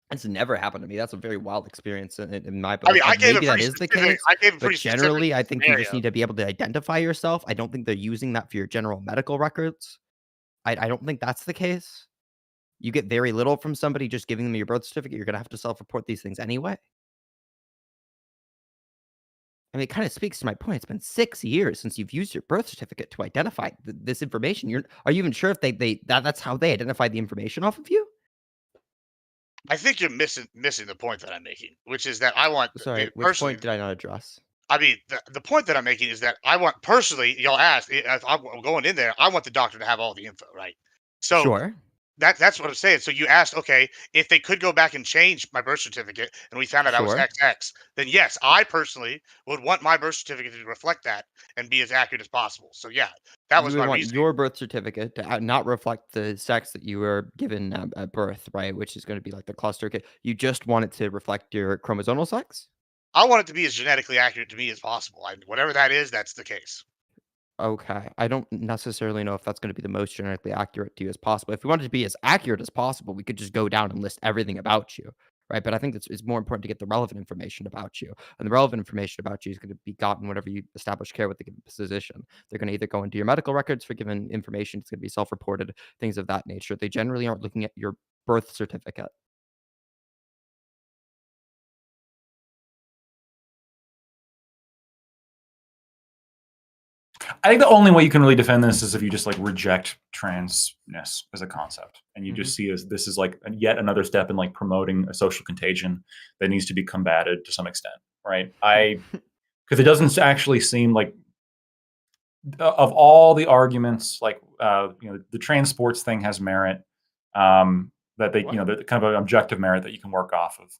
It's never happened to me. That's a very wild experience in my book. I mean, I gave a Maybe that pretty is the specific. case, I gave a but pretty specific generally, I think you just scenario. need to be able to identify yourself. I don't think they're using that for your general medical records. I don't think that's the case. You get very little from somebody just giving them your birth certificate. You're gonna have to self-report these things anyway. I mean, it kind of speaks to my point. It's been 6 years since you've used your birth certificate to identify this information. Are you even sure if that's how they identify the information off of you? I think you're missing the point that I'm making, which is that I want Sorry, which personally. point did I not address? I mean, the point that I'm making is that I want personally. Y'all asked if I'm going in there. I want the doctor to have all the info, right? So Sure. that's what I'm saying. So you asked, okay, if they could go back and change my birth certificate, and we found out I was Sure. XX, then yes, I personally would want my birth certificate to reflect that and be as accurate as possible. So yeah, that You was would my want reasoning. your birth certificate to not reflect the sex that you were given at birth, right? Which is going to be like the cluster kit. You just want it to reflect your chromosomal sex? I want it to be as genetically accurate to me as possible. Whatever that is, that's the case. Okay. I don't necessarily know if that's going to be the most genetically accurate to you as possible. If we wanted to be as accurate as possible, we could just go down and list everything about you, right? But I think it's more important to get the relevant information about you. And the relevant information about you is going to be gotten whenever you establish care with the given physician. They're going to either go into your medical records for given information, it's going to be self-reported, things of that nature. They generally aren't looking at your birth certificate. I think the only way you can really defend this is if you just like reject transness as a concept, and you just see as this is like yet another step in like promoting a social contagion that needs to be combated to some extent, right? Because it doesn't actually seem like of all the arguments, like the trans sports thing has merit, that they the kind of an objective merit that you can work off of.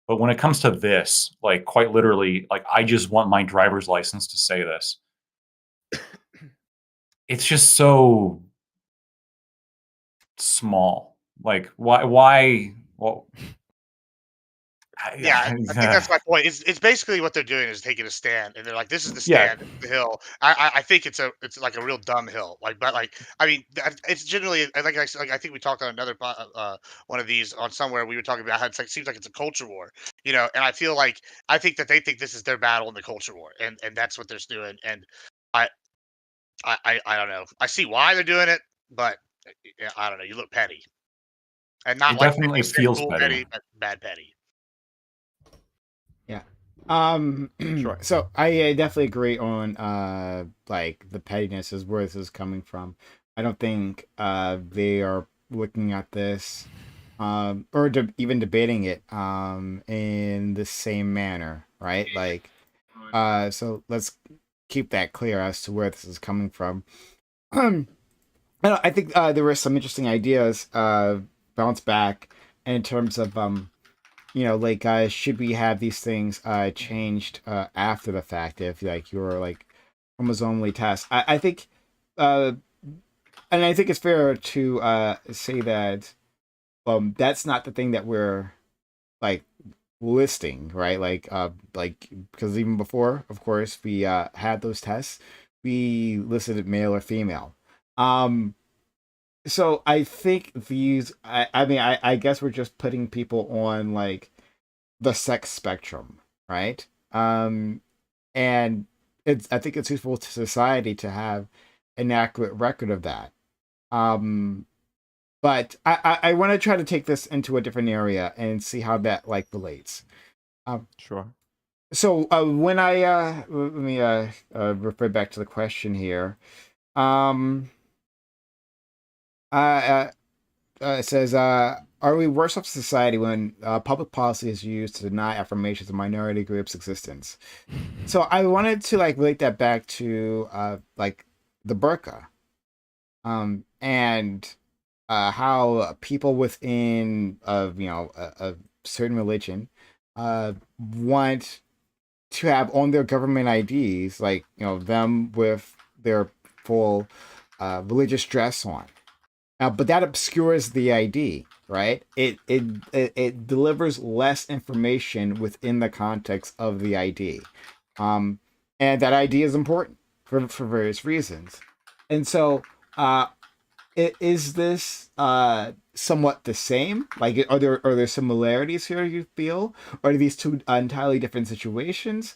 But when it comes to this, like quite literally, like I just want my driver's license to say this. It's just so small. Like why well Yeah, I think that's my point. It's basically what they're doing is taking a stand, and they're like, "This is the Yeah. stand, this is the hill." I think it's like a real dumb hill. Like, but like, I mean, it's generally like I think we talked on another one of these on somewhere we were talking about how it's like seems like it's a culture war, And I think that they think this is their battle in the culture war, and that's what they're doing. And I I don't know. I see why they're doing it, but I don't know. You look petty, and not It like definitely 50% feels cool petty. petty, but bad petty. Yeah. Sure. So I definitely agree on like the pettiness is where this is coming from. I don't think they are looking at this or even debating it in the same manner, right? Like so let's keep that clear as to where this is coming from. I think there were some interesting ideas bounce back in terms of like should we have these things changed after the fact if like you're like chromosomally test. I think and I think it's fair to say that that's not the thing that we're like listing, right? Like because even before, of course, we had those tests, we listed male or female. So I think these I mean I guess we're just putting people on like the sex spectrum, right? And I think it's useful to society to have an accurate record of that. But I want to try to take this into a different area and see how that like relates. Sure. So when I let me refer back to the question here. It says, are we worse off society when public policy is used to deny affirmations of minority groups' existence? So I wanted to like relate that back to like the burqa, and how people within a certain religion want to have on their government IDs like them with their full religious dress on. But that obscures the ID, right? It delivers less information within the context of the ID, and that ID is important for various reasons. And so is this somewhat the same? Like, are there similarities here you feel, or are these two entirely different situations?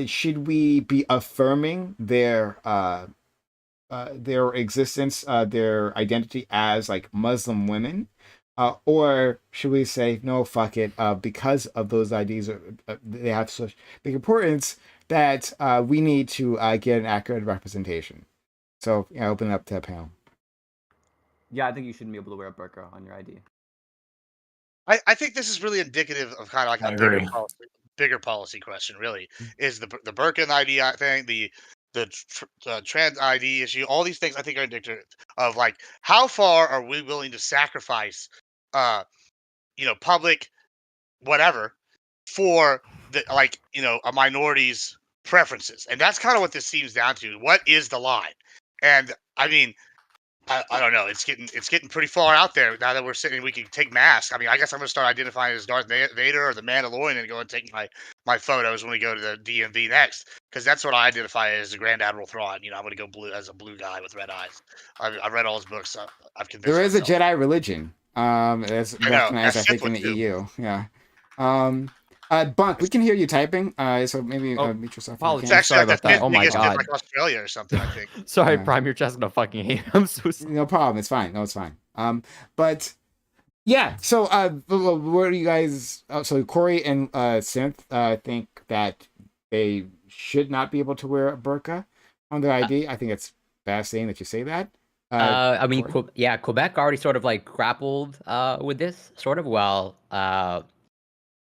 Should we be affirming their existence, their identity as like Muslim women, or should we say no, fuck it, because of those IDs, they have such big importance that we need to get an accurate representation. So yeah, open it up to a panel. Yeah, I think you shouldn't be able to wear a burqa on your ID. I think this is really indicative of kind of like I a agree. bigger policy question. Really, is the burqa and ID thing, the trans ID issue, all these things I think are indicative of like how far are we willing to sacrifice, uh, public whatever for the a minority's preferences, and that's kind of what this seems down to. What is the line? And I mean, I don't know. It's getting pretty far out there now that we're sitting. We can take masks. I mean, I guess I'm gonna start identifying as Darth Vader or the Mandalorian and go and take my photos when we go to the DMV next, because that's what I identify as the Grand Admiral Thrawn. I'm gonna go blue as a blue guy with red eyes. I've read all his books. I've There convinced is a myself. Jedi religion, that's I know, recognized, as I Sith think, in would the too. EU. Yeah. Bunk, we can hear you typing. So maybe Oh, mute yourself. If you apologies. It's can. actually Sorry like the about that. fifth Oh my biggest in god. like Australia or something. I think. Sorry, Yeah. Prime, you're just gonna fucking hate. I'm so sorry. No problem. It's fine. No, it's fine. But yeah. So, what do you guys? So Corey and Synth think that they should not be able to wear a burqa on their ID. I think it's fascinating that you say that. I mean, Corey? Quebec already sort of like grappled with this sort of well.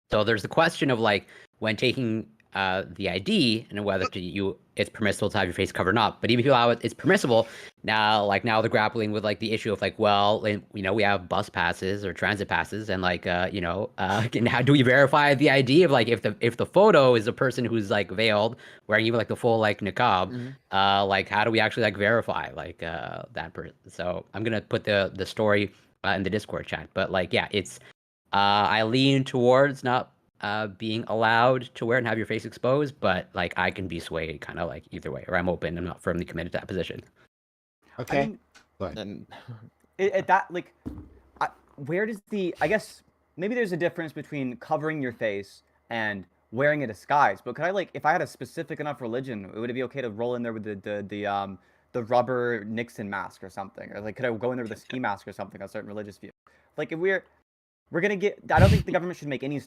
So there's the question of like when taking the ID and whether it's permissible to have your face covered or not. But even if you allow it, it's permissible. Now they're grappling with like the issue of like, well, we have bus passes or transit passes, and like how do we verify the ID of like if the photo is a person who's like veiled, wearing even like the full like niqab, like how do we actually like verify like that person? So I'm gonna put the story in the Discord chat, but like yeah, it's. I lean towards not being allowed to wear and have your face exposed, but like I can be swayed kind of like either way, or I'm open. I'm not firmly committed to that position. Okay. I mean, Go ahead. And that like, where does I guess maybe there's a difference between covering your face and wearing a disguise. But could I like, if I had a specific enough religion, would it be okay to roll in there with the rubber Nixon mask or something, or like could I go in there with a ski mask or something on certain religious views? Like if we're gonna get. I don't think the government should make any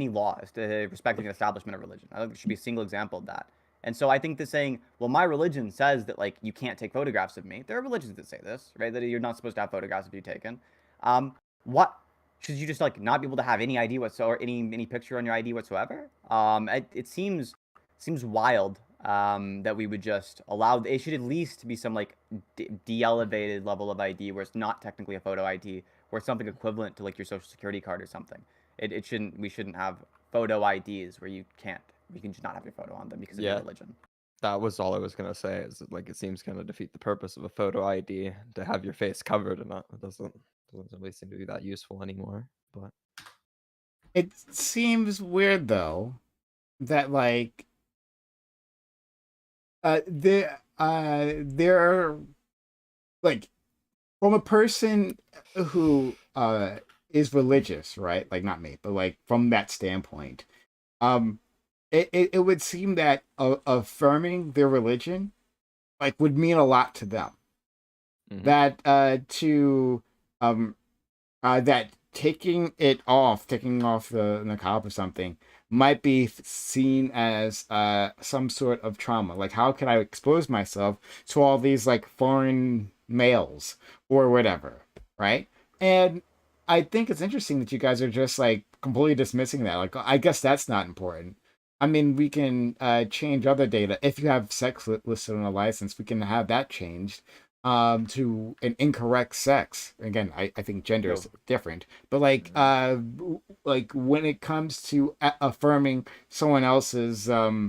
laws to respecting the establishment of religion. I think there should be a single example of that. And so I think that saying, well, my religion says that like you can't take photographs of me. There are religions that say this, right? That you're not supposed to have photographs of you taken. What should you just like not be able to have any ID whatsoever, any picture on your ID whatsoever? It seems wild that we would just allow. It should at least be some like de-elevated level of ID where it's not technically a photo ID, or something equivalent to like your social security card or something. It shouldn't. We shouldn't have photo IDs where you can just not have your photo on them because of your religion. that was all I was gonna say. Is that, like it seems kind of defeat the purpose of a photo ID to have your face covered, and it doesn't really seem to be that useful anymore. But It seems weird though that like there are like from a person who is religious, right? Like not me, but like from that standpoint, it would seem that affirming their religion like would mean a lot to them. That that taking off the niqab or something might be seen as some sort of trauma. Like, how can I expose myself to all these like foreign males or whatever, right? And I think it's interesting that you guys are just like completely dismissing that. Like, I guess that's not important. I mean, we can change other data. If you have sex listed on a license, we can have that changed to an incorrect sex. Again, I think gender is different, but like when it comes to affirming someone else's another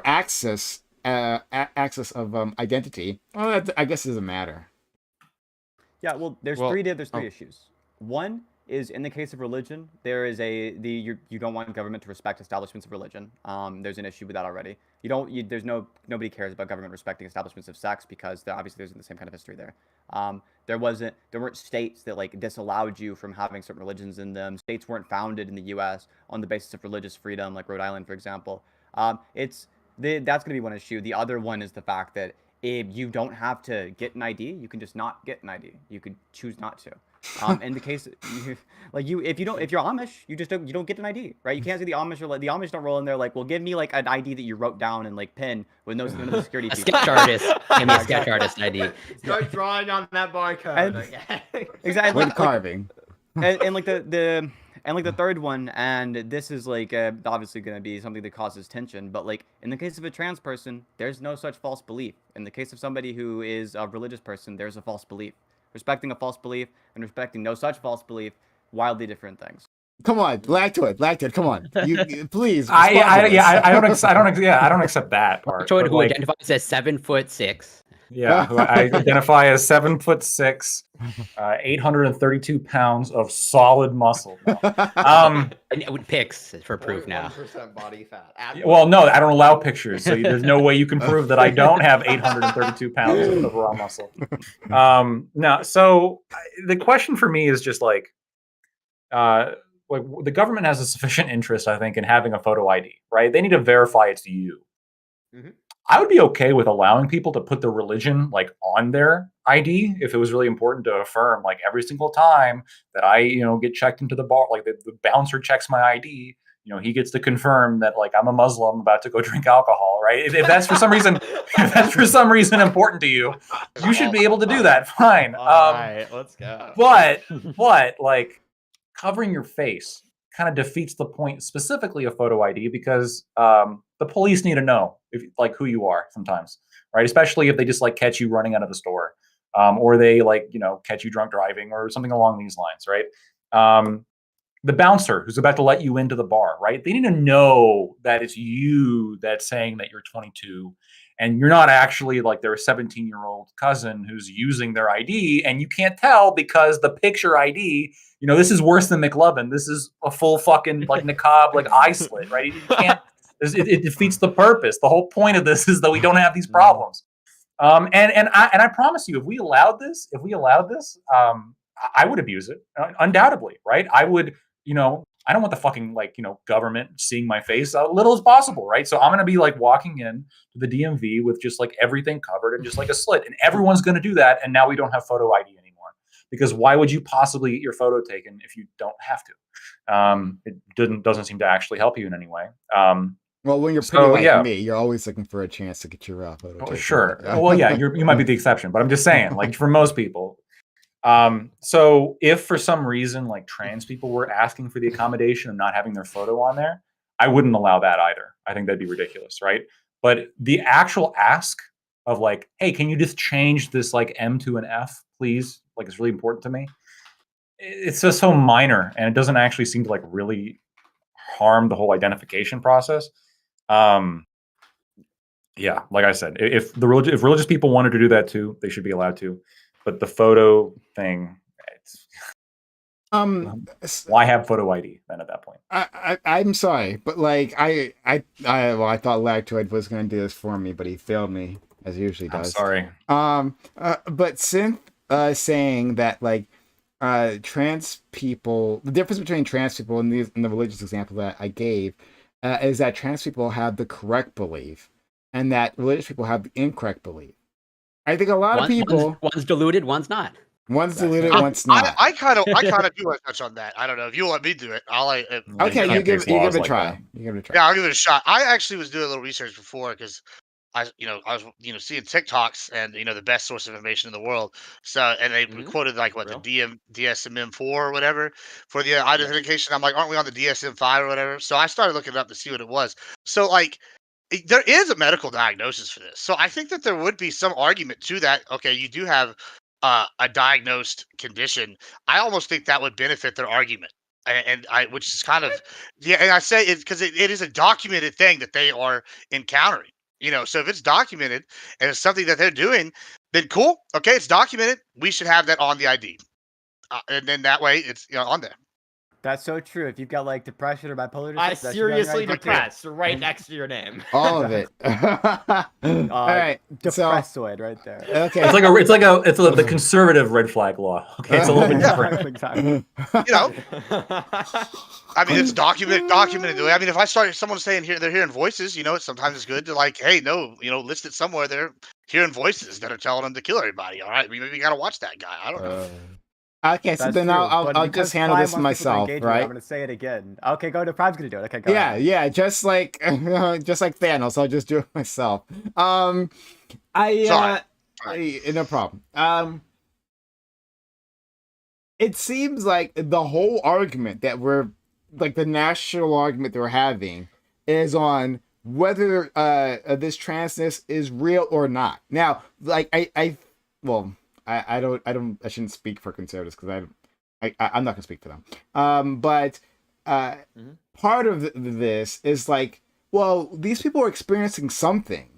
axis of identity, well, that, I guess doesn't matter. Yeah, well, there's three issues. One, is in the case of religion, there is you don't want government to respect establishments of religion. There's an issue with that already. Nobody cares about government respecting establishments of sex because obviously there's the same kind of history there. There weren't states that like disallowed you from having certain religions in them. States weren't founded in the U.S. on the basis of religious freedom, like Rhode Island, for example. That's going to be one issue. The other one is the fact that if you don't have to get an ID, you can just not get an ID. You could choose not to. In the case, if you're Amish, you don't get an ID, right? You can't say the Amish the Amish don't roll in there like, well, give me like an ID that you wrote down and like pin with none of the security A features. sketch artist. Give me a sketch artist ID. Start drawing on that barcode. Exactly. Wood carving. And like the third one, and this is like obviously going to be something that causes tension, but like in the case of a trans person, there's no such false belief. In the case of somebody who is a religious person, there's a false belief. Respecting a false belief and respecting no such false belief, wildly different things. Come on, Lactoid, come on. You please. I don't accept that part. Lactoid, but, who like, identifies as 7'6". yeah, who I identify as 7'6", 832 pounds of solid muscle. And it would pics for proof now. 1% body fat. Well, no, I don't allow pictures, so there's no way you can prove that I don't have 832 pounds of raw muscle. No, so the question for me is just like the government has a sufficient interest, I think, in having a photo ID, right? They need to verify it's you. Mhm. I would be okay with allowing people to put their religion like on their ID if it was really important to affirm like every single time that I, get checked into the bar, like the bouncer checks my ID, he gets to confirm that like I'm a Muslim about to go drink alcohol, right? If that's for some reason, important to you, you should be able to do that. Fine. All right, let's go. But like covering your face kind of defeats the point specifically of photo ID because the police need to know who you are sometimes, right? Especially if they just like catch you running out of the store, or they catch you drunk driving or something along these lines, right? The bouncer who's about to let you into the bar, right? They need to know that it's you that's saying that you're 22 and you're not actually like their 17-year-old cousin who's using their ID, and you can't tell because the picture ID, this is worse than McLovin. This is a full fucking like niqab, like eye slit, right? You can't. It defeats the purpose. The whole point of this is that we don't have these problems. And I promise you, if we allowed this, I would abuse it undoubtedly, right? I would, I don't want the fucking government seeing my face as little as possible, right? So I'm gonna be like walking in to the DMV with just like everything covered and just like a slit, and everyone's gonna do that. And now we don't have photo ID anymore because why would you possibly get your photo taken if you don't have to? It doesn't seem to actually help you in any way. Well, when you're pretty like me, you're always looking for a chance to get your photo taken. Sure. Well, yeah, you might be the exception, but I'm just saying, like for most people. So if for some reason like trans people were asking for the accommodation of not having their photo on there, I wouldn't allow that either. I think that'd be ridiculous, right? But the actual ask of like, hey, can you just change this like M to an F, please? Like it's really important to me. It's just so minor, and it doesn't actually seem to like really harm the whole identification process. Yeah, like I said, if religious people wanted to do that too, they should be allowed to. But the photo thing, why have photo ID then at that point? I'm sorry, but like I thought Lactoid was going to do this for me, but he failed me as he usually does. I'm sorry. But Synth saying that like trans people, the difference between trans people in the religious example that I gave is that trans people have the correct belief and that religious people have the incorrect belief. I think a lot of people one's diluted, one's not. One's diluted, one's not. I kind of do a touch on that. I don't know if you let me do it. Okay, you give it a try. Yeah, I'll give it a shot. I actually was doing a little research before because I was seeing TikToks and the best source of information in the world. So and they quoted like what the DSM-4 or whatever for the identification. I'm like, aren't we on the DSM-5 or whatever? So I started looking it up to see what it was. So like there is a medical diagnosis for this. So I think that there would be some argument to that. Okay, you do have a diagnosed condition. I almost think that would benefit their argument. Which is kind of, and I say it because it is a documented thing that they are encountering. So if it's documented and it's something that they're doing, then cool. Okay, it's documented. We should have that on the ID. and then that way it's on there. That's so true. If you've got like depression or bipolar disorder, I that should be on your seriously ID too. depressed right next to your name. All of it. All right. So Depressoid right there. okay. It's the conservative red flag law. Okay, it's a little bit different. Exactly. I mean, it's documented. I mean, if I start someone saying they're hearing voices, sometimes it's good to like, hey, no, list it somewhere. They're hearing voices that are telling them to kill everybody. All right, maybe we gotta watch that guy. I don't know. Okay, so That's then true, I'll but because just handle Prime this wants people to myself, engage with it, right? I'm gonna say it again. Okay, go to Prime's gonna do it. Okay, go ahead. Yeah, just like Thanos, I'll just do it myself. Sorry. No problem. It seems like the whole argument that we're like the national argument that we're having is on whether this transness is real or not. Now, like I shouldn't speak for conservatives because I'm not gonna speak for them. But part of this is like, well, these people are experiencing something,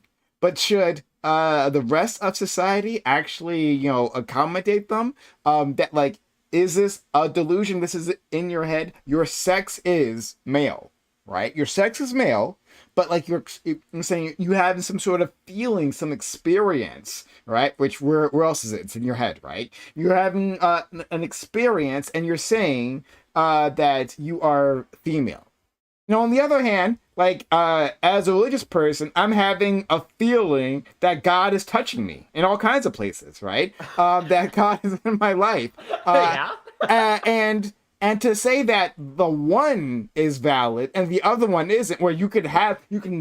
but should the rest of society actually, accommodate them? That like, is this a delusion? This is in your head. Your sex is male, right? Your sex is male, but like I'm saying, you have some sort of feeling, some experience, right? Which where else is it? It's in your head, right? You're having an experience, and you're saying that you are female. On the other hand, like as a religious person, I'm having a feeling that God is touching me in all kinds of places, right? That God is in my life, and to say that the one is valid and the other one isn't, where you can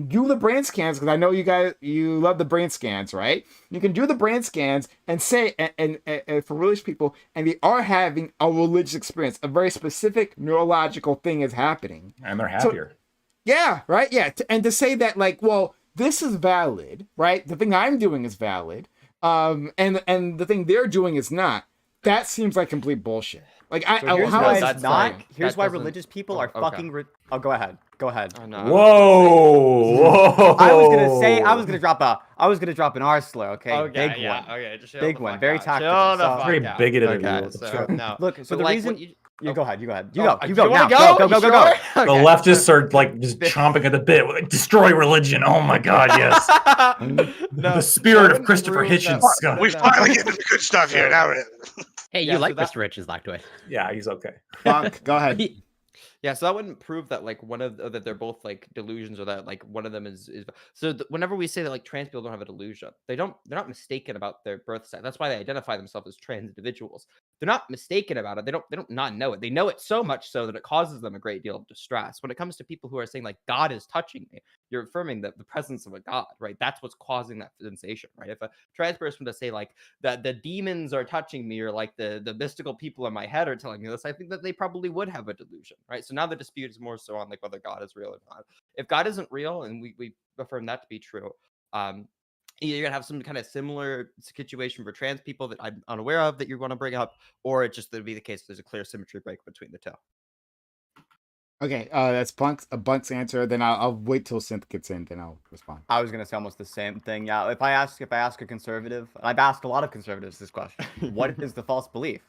do the brain scans, because I know you love the brain scans, right? You can do the brain scans and say, and for religious people, and they are having a religious experience, a very specific neurological thing is happening. And they're happier. Yeah, right? Yeah. And to say that, like, well, this is valid, right? The thing I'm doing is valid, and the thing they're doing is not. That seems like complete bullshit. Like, Here's how why is it's that not. saying- Here's that why doesn't- religious people oh, are okay. fucking. Go ahead. Go ahead. Oh, no, Whoa! I was gonna say. I was gonna drop an R slur. Okay, Okay, big yeah, one. okay, just chill Big the one, fuck very out. tactical, Chill the so- fuck Very out. bigoted of Okay, you. so no. Look, so But the like, reason. what you You oh, go ahead. You go ahead. You oh, go. You do go wanna now. Go. You Go. sure? The Okay. leftists are like just chomping at the bit. Like, destroy religion. Oh my god, yes. No, The spirit so of Christopher prove that- Hitchens. God. We no. finally get into the good stuff here. So- Now we're Hey, Yeah, you so like that- Mr. Rich's Lactoid. Yeah, he's okay. Bonk, go ahead. Yeah, so that wouldn't prove that like that they're both like delusions, or that like one of them is so whenever we say that like trans people don't have a delusion, they're not mistaken about their birth sex. That's why they identify themselves as trans individuals. They're not mistaken about it. They don't not know it. They know it so much so that it causes them a great deal of distress. When it comes to people who are saying like God is touching me, you're affirming that the presence of a God, right? That's what's causing that sensation, right? If a trans person to say like that the demons are touching me, or like the mystical people in my head are telling me this, I think that they probably would have a delusion, right? So now the dispute is more so on like whether God is real or not. If God isn't real, and we affirm that to be true, you're gonna have some kind of similar situation for trans people that I'm unaware of that you're going to bring up, or it just would be the case there's a clear symmetry break between the two. Okay, that's Bunk's answer. Then I'll wait till Synth gets in, then I'll respond. I was gonna say almost the same thing. Yeah, if I ask a conservative, and I've asked a lot of conservatives this question, what is the false belief?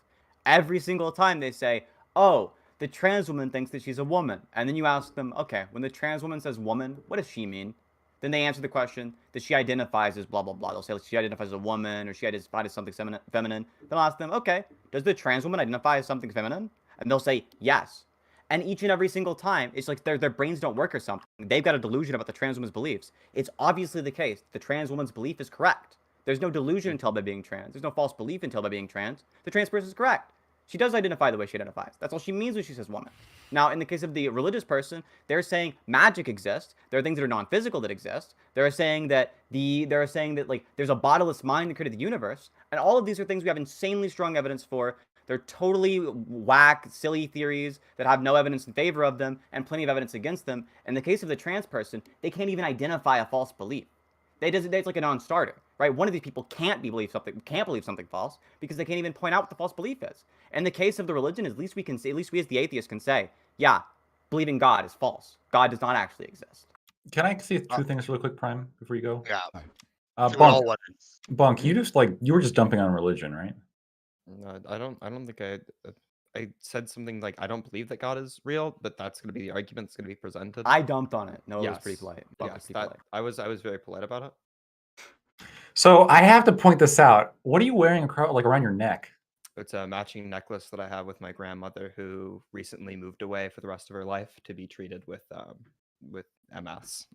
Every single time they say, "Oh, the trans woman thinks that she's a woman," and then you ask them, "Okay, when the trans woman says woman, what does she mean?" Then they answer the question that she identifies as blah blah blah. They'll say she identifies as a woman, or she identifies as something feminine. They'll ask them, "Okay, does the trans woman identify as something feminine?" And they'll say yes. And each and every single time, it's like their brains don't work or something. They've got a delusion about the trans woman's beliefs. It's obviously the case. The trans woman's belief is correct. There's no delusion until by being trans. There's no false belief until by being trans. The trans person is correct. She does identify the way she identifies. That's all she means when she says woman. Now, in the case of the religious person, they're saying magic exists. There are things that are non-physical that exist. They're saying that like there's a bodiless mind that created the universe, and all of these are things we have insanely strong evidence for. They're totally whack, silly theories that have no evidence in favor of them and plenty of evidence against them. In the case of the trans person, they can't even identify a false belief. It's like a non-starter, right? One of these people can't believe something false because they can't even point out what the false belief is. In the case of the religion, at least we as the atheists can say, yeah, believing God is false. God does not actually exist. Can I say two things really quick, Prime, before you go? Yeah. Bunk, wondering. Bunk, you were just dumping on religion, right? No, I don't think I said something like I don't believe that God is real, but that's going to be the argument that's going to be presented. I dumped on it. No, it was pretty Yes. polite. Buck was Yes, pretty polite. I was very polite about it. So I have to point this out. What are you wearing like around your neck? It's a matching necklace that I have with my grandmother, who recently moved away for the rest of her life to be treated with MS.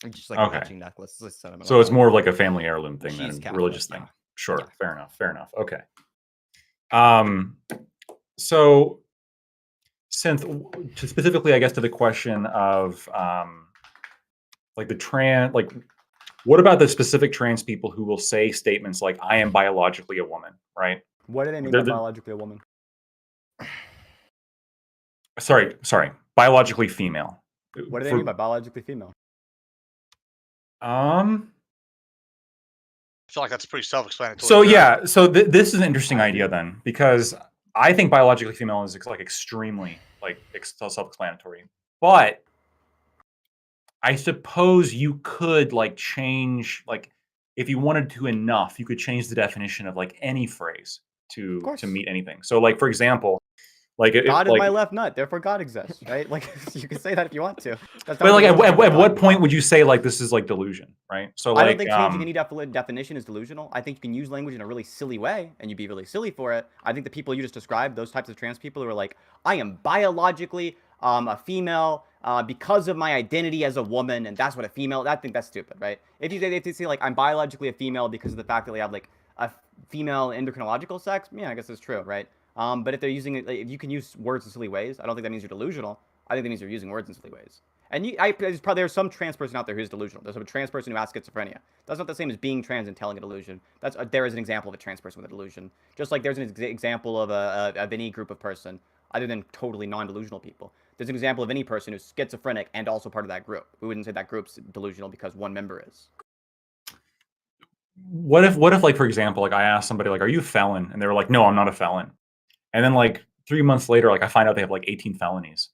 It's just like a Okay. matching necklace. It's a sentimental So it's value. more of like a family heirloom thing than She's a Catholic, religious yeah. thing. Sure. Yeah. Fair enough. Fair enough. Okay. So specifically, I guess, to the question of like what about the specific trans people who will say statements like "I am biologically a woman," right? What do they mean They're by the- biologically a woman? Sorry, biologically female. What do they mean by biologically female? Um. I feel like that's pretty self-explanatory. So too. yeah, so this is an interesting idea then, because I think biologically female is like extremely like self-explanatory, but I suppose you could like change, like if you wanted to enough, you could change the definition of like any phrase to course. meet anything. So like for example, like God is like, my left nut, therefore God exists, right? Like you can say that if you want to. That's but not like the at definition of what God. point would you say like this is like delusion, right? So like I don't think changing any definition is delusional. I think you can use language in a really silly way, and you'd be really silly for it. I think the people you just described, those types of trans people who are like, I am biologically a female because of my identity as a woman, and that's what a female. I think that's stupid, right? If you say like I'm biologically a female because of the fact that we have like a female endocrinological sex, yeah, I guess that's true, right? But if they're using it, like, if you can use words in silly ways, I don't think that means you're delusional. I think that means you're using words in silly ways. And there's some trans person out there who's delusional. There's a trans person who has schizophrenia. That's not the same as being trans and telling a delusion. There is an example of a trans person with a delusion. Just like there's an example of any group of person, other than totally non-delusional people. There's an example of any person who's schizophrenic and also part of that group. We wouldn't say that group's delusional because one member is. what if like for example, like I asked somebody like, "Are you a felon?" and they were like, "No, I'm not a felon." And then like 3 months later, like I find out they have like 18 felonies.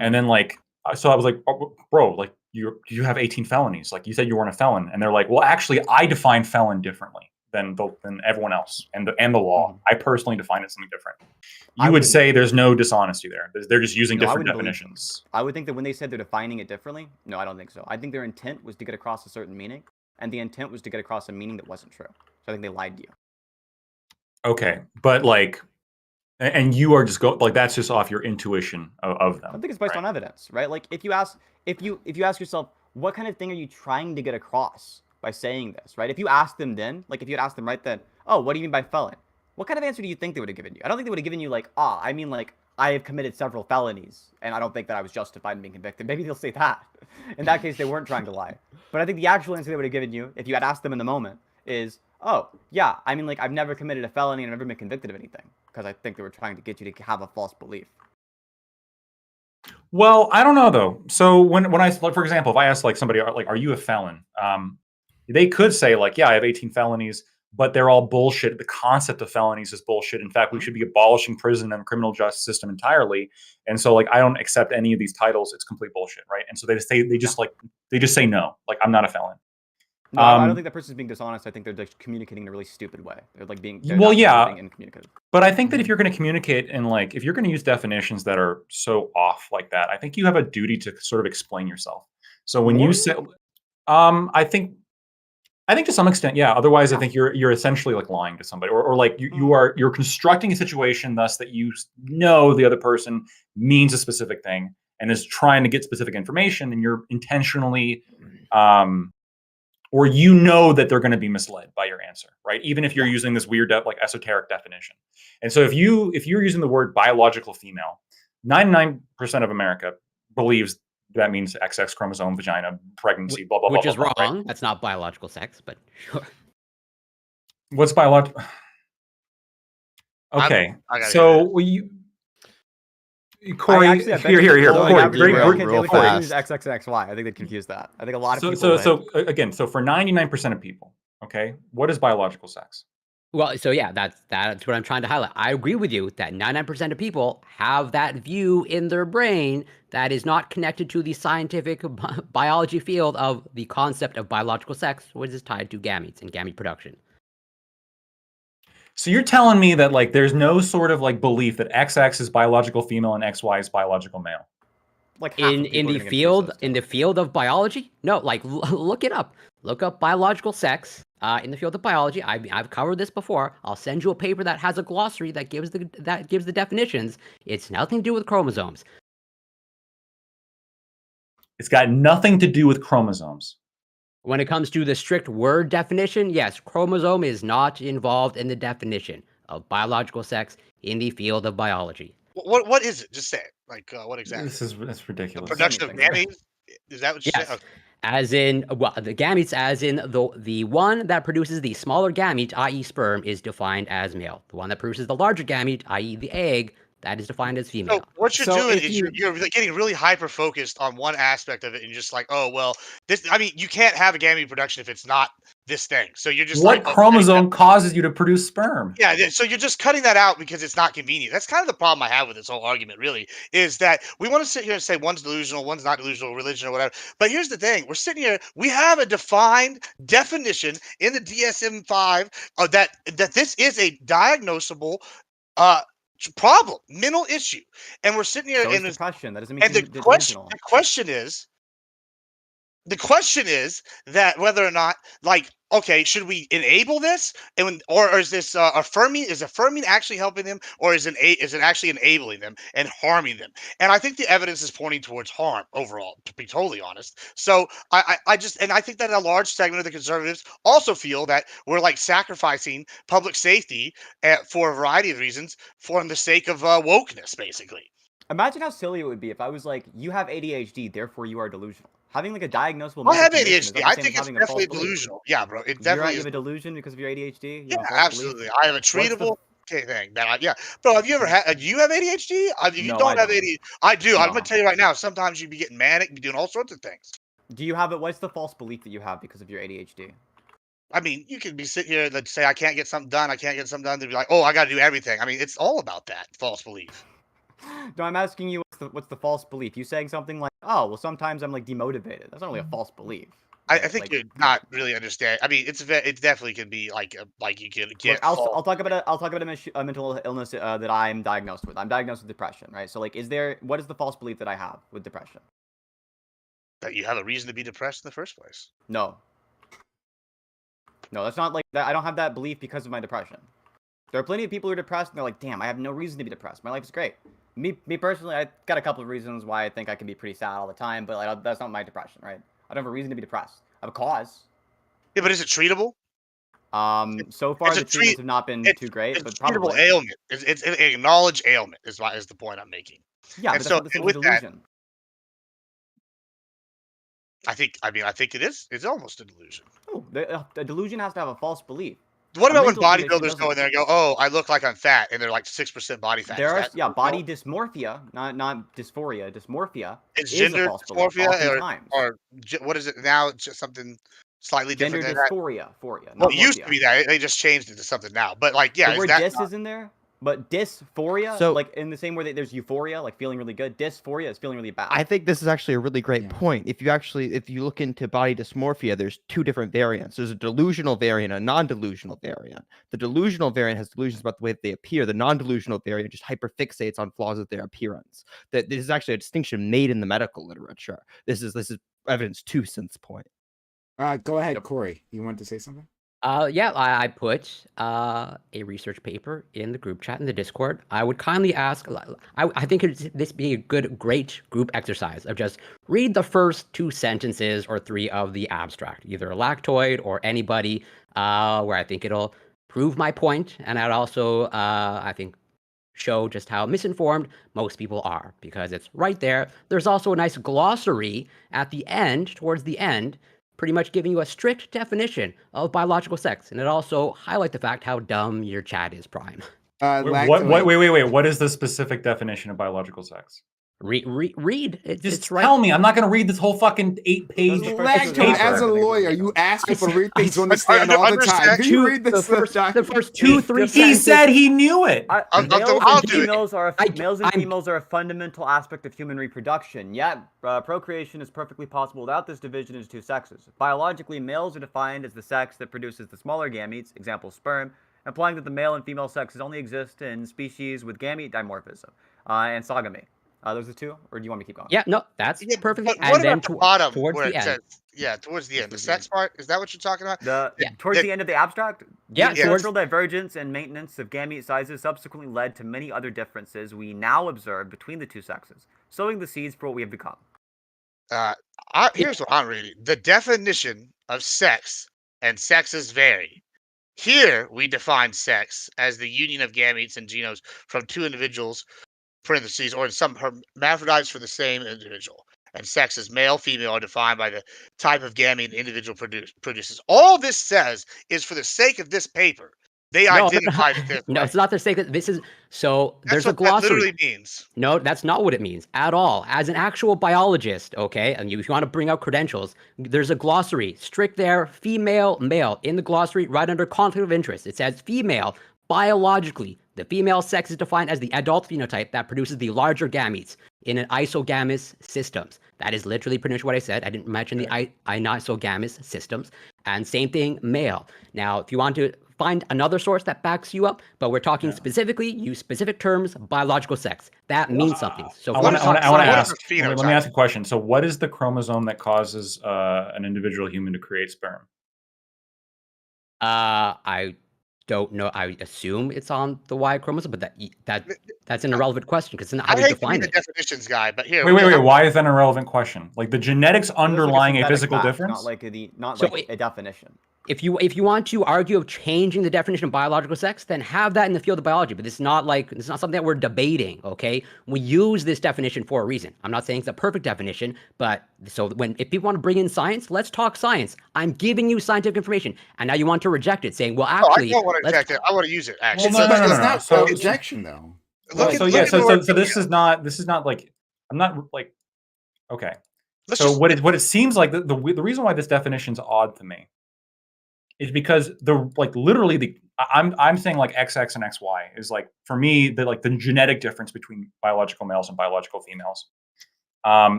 And then like so I was like, oh, "Bro, like you have 18 felonies. Like you said you weren't a felon." And they're like, "Well, actually, I define felon differently than everyone else and the law. I personally define it something different." You would say there's no dishonesty there. They're just using different definitions. I would think that when they said they're defining it differently, no, I don't think so. I think their intent was to get across a certain meaning, and the intent was to get across a meaning that wasn't true. So I think they lied to you. Okay, but like, and you are just like that's just off your intuition of them. I think it's based on evidence, right? Like if you ask yourself, what kind of thing are you trying to get across by saying this, right? If you asked them then, like if you had asked them right then, oh, what do you mean by felon? What kind of answer do you think they would have given you? I don't think they would have given you like, I mean like I have committed several felonies and I don't think that I was justified in being convicted. Maybe they'll say that. In that case, they weren't trying to lie. But I think the actual answer they would have given you, if you had asked them in the moment, is, oh, yeah, I mean like I've never committed a felony and I've never been convicted of anything. Because I think they were trying to get you to have a false belief. Well, I don't know though. So when I like, for example, if I ask like somebody like, "Are you a felon?" They could say like, "Yeah, I have 18 felonies," but they're all bullshit. The concept of felonies is bullshit. In fact, we should be abolishing prison and the criminal justice system entirely. And so like, I don't accept any of these titles. It's complete bullshit, right? And so they just say no. Like, I'm not a felon. No, I don't think that person's being dishonest. I think they're like communicating in a really stupid way. They're like being being incommunicative. But I think that if you're going to communicate and like if you're going to use definitions that are so off like that, I think you have a duty to sort of explain yourself. So when you say, I think to some extent, yeah. Otherwise, I think you're essentially like lying to somebody, or like you're constructing a situation thus that you know the other person means a specific thing and is trying to get specific information, and you're intentionally or you know that they're going to be misled by your answer, right? Even if you're using this weird like esoteric definition. And so if you're using the word biological female, 99% of America believes that means XX chromosome, vagina, pregnancy, blah blah blah. Which is blah, wrong. Right? That's not biological sex, but sure. What's biological? Okay, so Corey, here. Corey, real fast. XXXY. I think they'd confuse that. I think a lot of people. So again, so for 99% of people, okay, what is biological sex? Well, so yeah, that's what I'm trying to highlight. I agree with you that 99% of people have that view in their brain that is not connected to the scientific biology field of the concept of biological sex, which is tied to gametes and gamete production. So you're telling me that like there's no sort of like belief that XX is biological female and XY is biological male? Like half in of people are the gonna confuse those in two. the field of biology, no, like look it up. Look up biological sex in the field of biology. I've covered this before. I'll send you a paper that has a glossary that gives the definitions. It's nothing to do with chromosomes. It's got nothing to do with chromosomes. When it comes to the strict word definition, yes, chromosome is not involved in the definition of biological sex in the field of biology. What is it? Just say it. Like what exactly? That's The ridiculous. production of Anything. gametes? Is that what you said? Yes. As in, well, the gametes, as in the one that produces the smaller gamete, i.e., sperm, is defined as male. The one that produces the larger gamete, i.e., the egg, that is defined as So female. what you're So doing if is you- you're getting really hyper focused on one aspect of it, and you're just like, oh well, this. I mean, you can't have a gamete production if it's not this thing. So you're just What like, oh, cutting that. chromosome causes you to produce sperm? Yeah, so you're just cutting that out because it's not convenient. That's kind of the problem I have with this whole argument, really, is that we want to sit here and say one's delusional, one's not delusional, religion or whatever. But here's the thing: we're sitting here, we have a defined definition in the DSM-5 that this is a diagnosable uh problem, mental issue, and we're sitting here So is and depression. That doesn't make and you delusional. the question is that whether or not, like, okay, should we enable this, or is this affirming? Is affirming actually helping them, or is it actually enabling them and harming them? And I think the evidence is pointing towards harm overall, to be totally honest. So I just, and I think that a large segment of the conservatives also feel that we're like sacrificing public safety for a variety of reasons for the sake of wokeness, basically. Imagine how silly it would be if I was like, you have ADHD, therefore you are delusional. Having like a diagnosable I mental have condition is ADHD. not the I same think as it's having a false definitely belief. delusional. Yeah, bro. It You definitely have is. a delusion because of your ADHD? You Yeah, have a false belief? absolutely. I have a What's the treatable thing that yeah. Bro, have you ever had? Do you have ADHD? If you No, don't I have don't. ADHD, I do. I'm gonna No. tell you right now. Sometimes you be getting manic, be doing all sorts of things. Do you have it? What's the false belief that you have because of your ADHD? I mean, you could be sitting here and say, I can't get something done. I can't get something done. To be like, oh, I got to do everything. I mean, it's all about that false belief. No, I'm asking you what's the false belief? You saying something like, oh, well, sometimes I'm like demotivated. That's not really a false belief. I Right? think Like, you're not really understand. I mean, it definitely could be like you can look, get I'll false. talk about a mental illness that I'm diagnosed with. I'm diagnosed with depression, right? So like, what is the false belief that I have with depression? That you have a reason to be depressed in the first place. No. No, that's not like that. I don't have that belief because of my depression. There are plenty of people who are depressed and they're like, damn, I have no reason to be depressed. My life is great. Me personally, I got a couple of reasons why I think I can be pretty sad all the time, but like, that's not my depression, right? I don't have a reason to be depressed. I have a cause. Yeah, but is it treatable? So far It's a the treatments have not been too great, It's but a treatable probably. ailment. It's an acknowledged ailment is the point I'm making. Yeah, And but that's so not the same as with that, delusion. I think it is. It's almost a delusion. Oh, the delusion has to have a false belief. What A about when mental condition bodybuilders go doesn't. in there and go, "Oh, I look like I'm fat," and they're like 6% body fat? There Is are that body dysmorphia, not dysphoria. Dysmorphia It's is a gender false belief. dysmorphia Oftentimes, or what is it now? It's just something slightly gender different than that. dysphoria, Well, not it used to morphia. be that they just changed it to something now. But like, yeah, The is word that dis is in there, but dysphoria, So- like in the same way that there's euphoria, like feeling really good, dysphoria is feeling really bad. I think this is actually a really great Yeah. point. If you look into body dysmorphia, there's two different variants. There's a delusional variant, and a non-delusional variant. The delusional variant has delusions about the way that they appear. The non-delusional variant just hyperfixates on flaws of their appearance. That this is actually a distinction made in the medical literature. This is evidence to Synth's point. Go ahead, Yep. Corey. You want to say something? Yeah, I put a research paper in the group chat in the Discord. I would kindly ask. I think this be a great group exercise of just read the first 2 sentences or 3 of the abstract, either a lactoid or anybody, where I think it'll prove my point, and I'd also I think show just how misinformed most people are, because it's right there. There's also a nice glossary at the end, towards the end, pretty much giving you a strict definition of biological sex, and it also highlights the fact how dumb your chat is, Prime. Wait. What is the specific definition of biological sex? Read. It's Just right. tell me. I'm not going to read this whole fucking 8-page Lactone, paper. as a lawyer, you ask people to read things on the stand I all the time. understand Can you read this? The first 2-3 He sentences. said he knew it. I'll Males do and it. females are males and I'm- females are a fundamental aspect of human reproduction. Yet, procreation is perfectly possible without this division into 2 sexes. Biologically, males are defined as the sex that produces the smaller gametes, example sperm, implying that the male and female sexes only exist in species with gamete dimorphism and sogamy. Those are two, or do you want me to keep going? Yeah, no, that's Yeah, perfectly. but what And then about the bottom towards where the it end. says, towards the end, the Towards the sex part? Is that what you're talking about? Yeah. Towards There- the end of the abstract, Yeah, the towards- ancestral divergence and maintenance of gamete sizes subsequently led to many other differences we now observe between the two sexes, sowing the seeds for what we have become. Here's what I'm reading. The definition of sex and sexes vary. Here, we define sex as the union of gametes and genomes from two individuals, parentheses, or in some hermaphrodites for the same individual. And sex as male, female are defined by the type of gamete an individual produces. All this says is for the sake of this paper, they No, identified it this no, way. it's not the sake of this is so That's there's a what that glossary. literally means. No, that's not what it means at all. As an actual biologist, okay, and if you want to bring out credentials, there's a glossary, strict there, female, male, in the glossary, right under conflict of interest. It says female, biologically, the female sex is defined as the adult phenotype that produces the larger gametes in an isogamous systems. That is literally pretty much what I said. I didn't mention the anisogamous systems. And same thing, male. Now, if you want to find another source that backs you up, but we're talking specifically, use specific terms, biological sex. That means something. So I if want we're to talking science- ask. phenotype? Let me ask a question. So, what is the chromosome that causes an individual human to create sperm? I don't know. I assume it's on the Y chromosome, but that's an irrelevant question because it's not how I we hate to be define the it. definitions guy, but here. Wait. Why is that an irrelevant question? Like the genetics It looks like underlying a synthetic physical fact, difference? not like a definition. If you want to argue of changing the definition of biological sex, then have that in the field of biology. But it's not something that we're debating. Okay, we use this definition for a reason. I'm not saying it's a perfect definition, but if people want to bring in science, let's talk science. I'm giving you scientific information, and now you want to reject it, saying, "Well, actually, I don't want to reject it. I want to use it. Actually, Well, no. It's not So- rejection though. Look at so the word this is not like I'm not like okay. Let's So just- what it seems like the reason why this definition's odd to me is because I'm saying like XX and XY is like for me the genetic difference between biological males and biological females.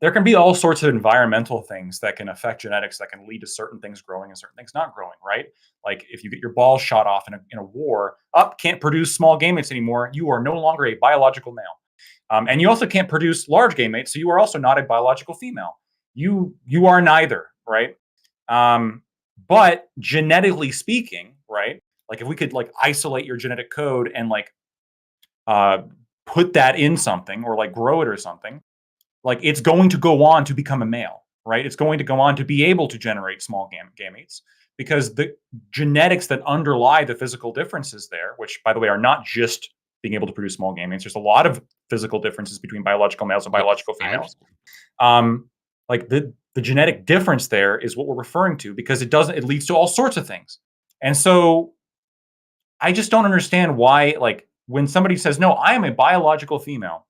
There can be all sorts of environmental things that can affect genetics that can lead to certain things growing and certain things not growing, right? Like if you get your balls shot off in a war, can't produce small gametes anymore, you are no longer a biological male. And you also can't produce large gametes, so you are also not a biological female. You are neither, right? But genetically speaking, right? Like if we could like isolate your genetic code and like put that in something or like grow it or something, like it's going to go on to become a male, right? It's going to go on to be able to generate small gametes because the genetics that underlie the physical differences there, which by the way are not just being able to produce small gametes. There's a lot of physical differences between biological males and biological females. Like the genetic difference there is what we're referring to because it leads to all sorts of things. And so I just don't understand why, like when somebody says, no, I am a biological female,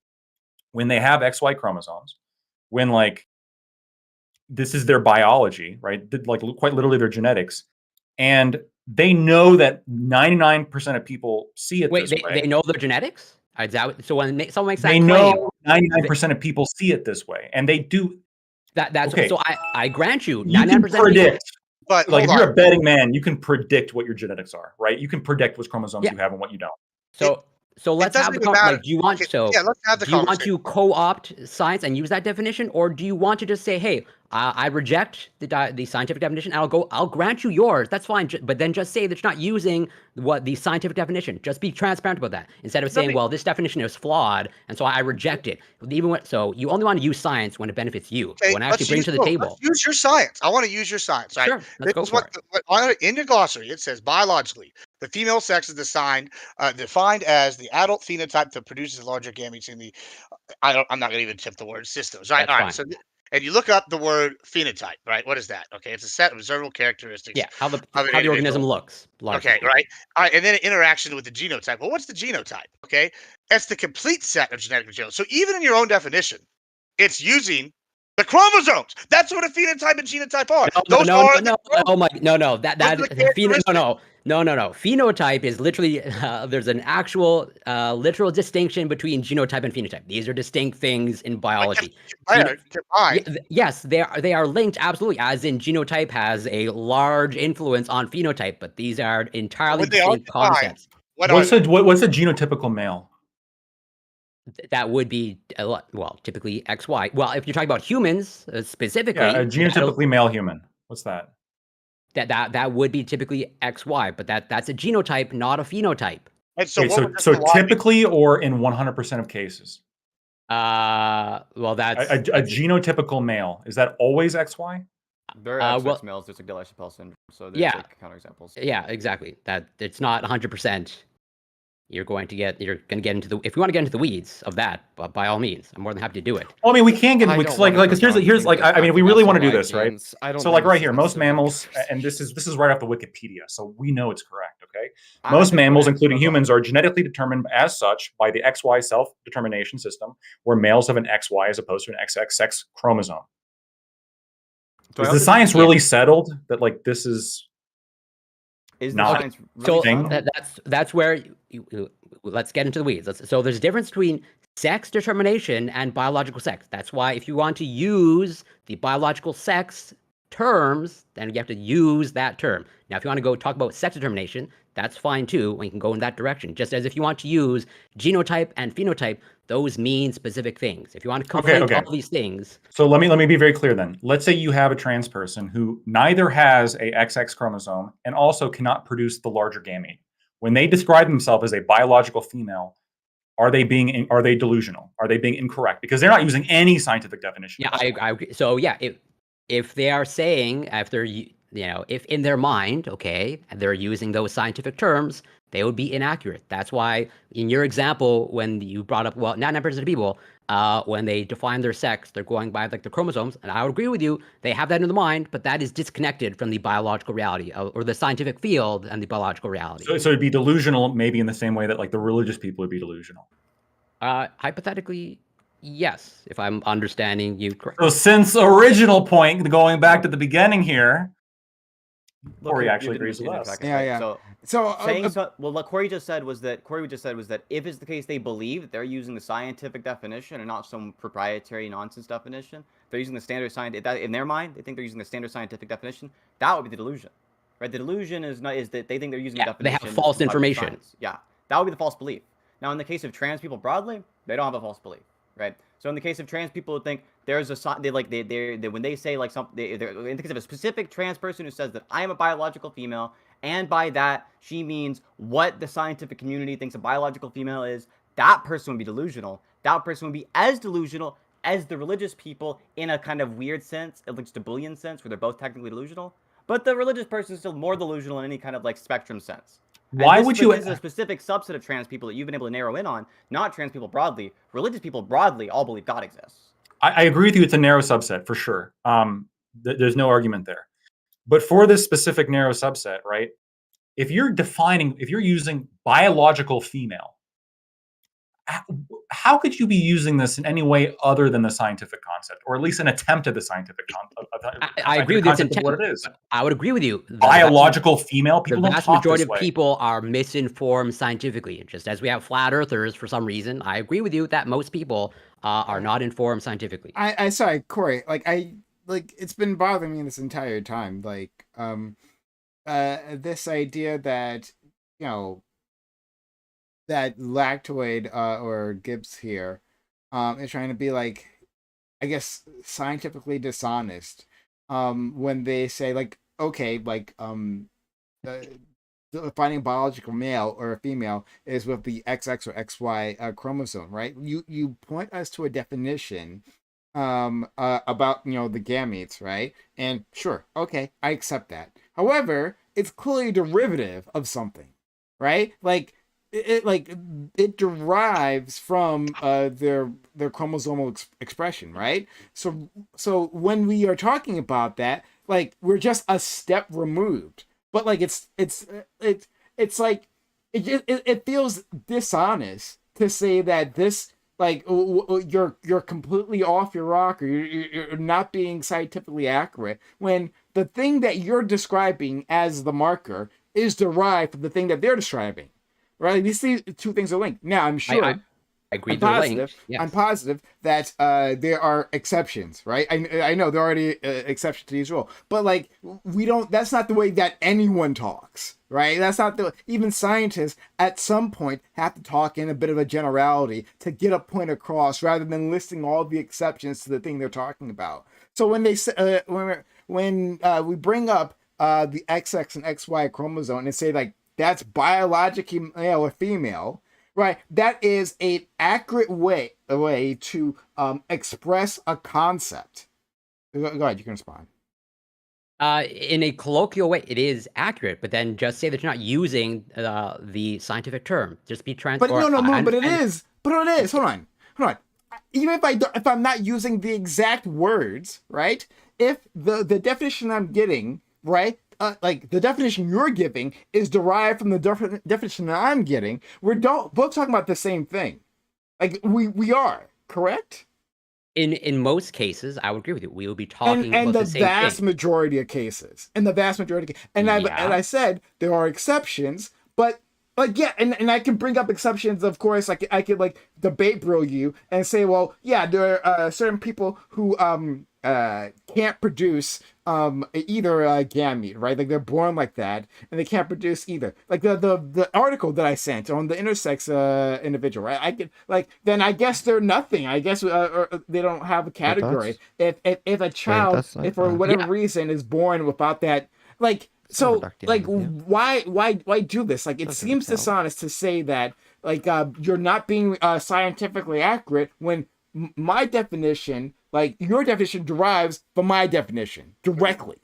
when they have XY chromosomes, when like this is their biology, right? Like quite literally their genetics. And they know that 99% of people see it this way. They know their genetics? Is that, so when someone makes that they claim, know 99% of people see it this way. And they do. That's okay. So I grant you, 99% you can predict. But like if you're a betting man, you can predict what your genetics are, right? You can predict which chromosomes Yeah. you have and what you don't. So let's have the conversation. Do you want let's have the do you want to co-opt science and use that definition, or do you want to just say, hey, I reject the scientific definition, and I'll grant you yours. That's fine, but then just say that you're not using the scientific definition. Just be transparent about that instead of saying, well, this definition is flawed, and so I reject it. So you only want to use science when it benefits you. Okay, when it actually brings to the table. Let's use your science. I want to use your science. Right? Sure, let's go for it. In your glossary, it says biologically, the female sex is defined as the adult phenotype that produces larger gametes in the. I'm not going to even attempt the word systems. Right. That's All fine. right. So. And you look up the word phenotype, right? What is that? Okay, it's a set of observable characteristics. Yeah, how the individual. organism looks. Okay, right. All right, and then interaction with the genotype. Well, what's the genotype? Okay, that's the complete set of genetic material. So even in your own definition, it's using the chromosomes. That's what a phenotype and genotype are. No. That No. Phenotype is literally there's an actual literal distinction between genotype and phenotype. These are distinct things in biology. Combined. Yes, they are linked absolutely. As in, genotype has a large influence on phenotype, but these are entirely When they are distinct combined, concepts. what are they? What's a genotypical male? That would be typically XY. Well, if you're talking about humans specifically, Yeah, a genotypically male human. What's that? that would be typically XY, but that's a genotype, not a phenotype. And so Okay, what would this so lie be? typically or in 100% of cases? Well, that's A genotypical male, is that always XY? There are XX well- males. There's like Delay-Chappelle syndrome. So there's Yeah. like counterexamples. Yeah, exactly. That it's not 100%. You're going to get into the if you want to get into the weeds of that, by all means, I'm more than happy to do it. Well, I mean, we can get I because don't wanna go here's down here's like things I mean, if we about really the want to do this, right? Vikings. I don't So, think like right this here, is most necessarily mammals, good. and this is right off the Wikipedia, so we know it's correct. Okay, I most think mammals, we're- including go on. humans, are genetically determined as such by the XY self-determination system, where males have an XY as opposed to an XX sex chromosome. So I Is also the science yeah. really settled that like this is Is the not- science So really thing. settled? that's where let's get into the weeds. So there's a difference between sex determination and biological sex. That's why if you want to use the biological sex terms, then you have to use that term. Now, if you want to go talk about sex determination, that's fine too. We can go in that direction. Just as if you want to use genotype and phenotype, those mean specific things. If you want to conflate okay. all these things, So let me be very clear then. Let's say you have a trans person who neither has a XX chromosome and also cannot produce the larger gamete. When they describe themselves as a biological female, are they delusional? Are they being incorrect? Because they're not using any scientific definition. yeah, I agree. So yeah, if they are saying if in their mind, okay, and they're using those scientific terms, they would be inaccurate. That's why in your example, when you brought up, well, 99% of people, when they define their sex, they're going by like the chromosomes, and I would agree with you. They have that in the mind, but that is disconnected from the biological reality or the scientific field and the biological reality. So it'd be delusional, maybe in the same way that like the religious people would be delusional. Hypothetically, yes, if I'm understanding you correctly. So since original point, going back to the beginning here, Look, Corey you're actually gonna agrees with get us. back, Yeah, right? yeah. So So saying what Corey just said was that if it's the case they believe that they're using the scientific definition and not some proprietary nonsense definition, they're using the standard scientific. That in their mind, they think they're using the standard scientific definition. That would be the delusion, right? The delusion is that they think they're using Yeah, the they definition. have false from popular information. science. Yeah, that would be the false belief. Now, in the case of trans people broadly, they don't have a false belief, right? So in the case of trans people who think there's they when they say like something, in the case of a specific trans person who says that I am a biological female, and by that she means what the scientific community thinks a biological female is, that person would be delusional. That person would be as delusional as the religious people in a kind of weird sense, at least a Boolean sense, where they're both technically delusional. But the religious person is still more delusional in any kind of like spectrum sense. Why would you? This is a specific subset of trans people that you've been able to narrow in on, not trans people broadly. Religious people broadly all believe God exists. I agree with you. It's a narrow subset for sure. There's no argument there. But for this specific narrow subset, right? If you're using biological female, how could you be using this in any way other than the scientific concept, or at least an attempt at the scientific concept? I agree with you. It's Of what intent, it is. but I would agree with you. Biological female. The People don't vast talk majority this of way. people are misinformed scientifically. Just as we have flat earthers for some reason, I agree with you that most people are not informed scientifically. I sorry, Corey. Like it's been bothering me this entire time. Like this idea that that lactoid or Gibbs here is trying to be like, I guess, scientifically dishonest when they say like, okay, like finding a biological male or a female is with the XX or XY chromosome, right? You point us to a definition about the gametes, right? And sure, okay, I accept that. However, it's clearly derivative of something, right? Like it derives from their chromosomal expression, right? So when we are talking about that, like we're just a step removed, but like it's like it feels dishonest to say that this, like, you're completely off your rock, or you're not being scientifically accurate when the thing that you're describing as the marker is derived from the thing that they're describing, right? These two things are linked. Now, I'm sure. I agree. I'm They're positive. linked. Yes. I'm positive that there are exceptions, right? I know there are already exceptions to these rules, but like we don't. That's not the way that anyone talks, right? That's not the. Even scientists at some point have to talk in a bit of a generality to get a point across, rather than listing all the exceptions to the thing they're talking about. So when they say when we bring up the XX and XY chromosome and say like that's biologically male or female. Right, that is an accurate way to express a concept. Go ahead, you can respond. In a colloquial way, it is accurate, but then just say that you're not using the scientific term. Just be But no, but it is. But it is. Hold on. Even if I'm not using the exact words, right? If the definition I'm getting, right? Like the definition you're giving is derived from the definition that I'm getting. We're both talking about the same thing. Like we are, correct? In most cases, I would agree with you. We will be talking about the same vast thing. majority of cases. In the vast majority, and I said there are exceptions, but like yeah, and I can bring up exceptions. Of course, I could like debate bro you and say, well, yeah, there are certain people who can't produce either gamete, right? Like they're born like that and they can't produce either. Like the article that I sent on the intersex individual, right? I could like then I guess they're nothing. I guess or they don't have a category. If a child, if for whatever reason is born without that, like so like why do this? Like it seems dishonest to say that like you're not being scientifically accurate when my definition, like your definition, derives from my definition directly.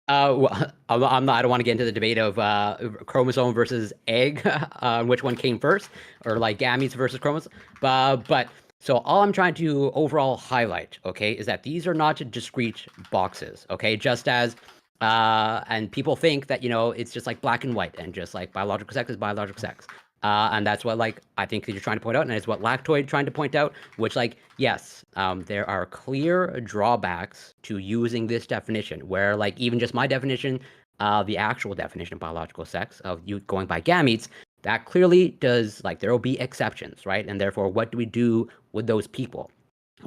Well, I'm not. I don't want to get into the debate of chromosome versus egg, which one came first, or like gametes versus chromosomes. But so all I'm trying to overall highlight, okay, is that these are not discrete boxes, okay. Just as and people think that it's just like black and white, and just like biological sex is biological sex. And that's what like I think that you're trying to point out, and it's what Lactoid trying to point out, which like yes, there are clear drawbacks to using this definition, where like even just my definition, the actual definition of biological sex of you going by gametes, that clearly does like there will be exceptions, right? And therefore, what do we do with those people?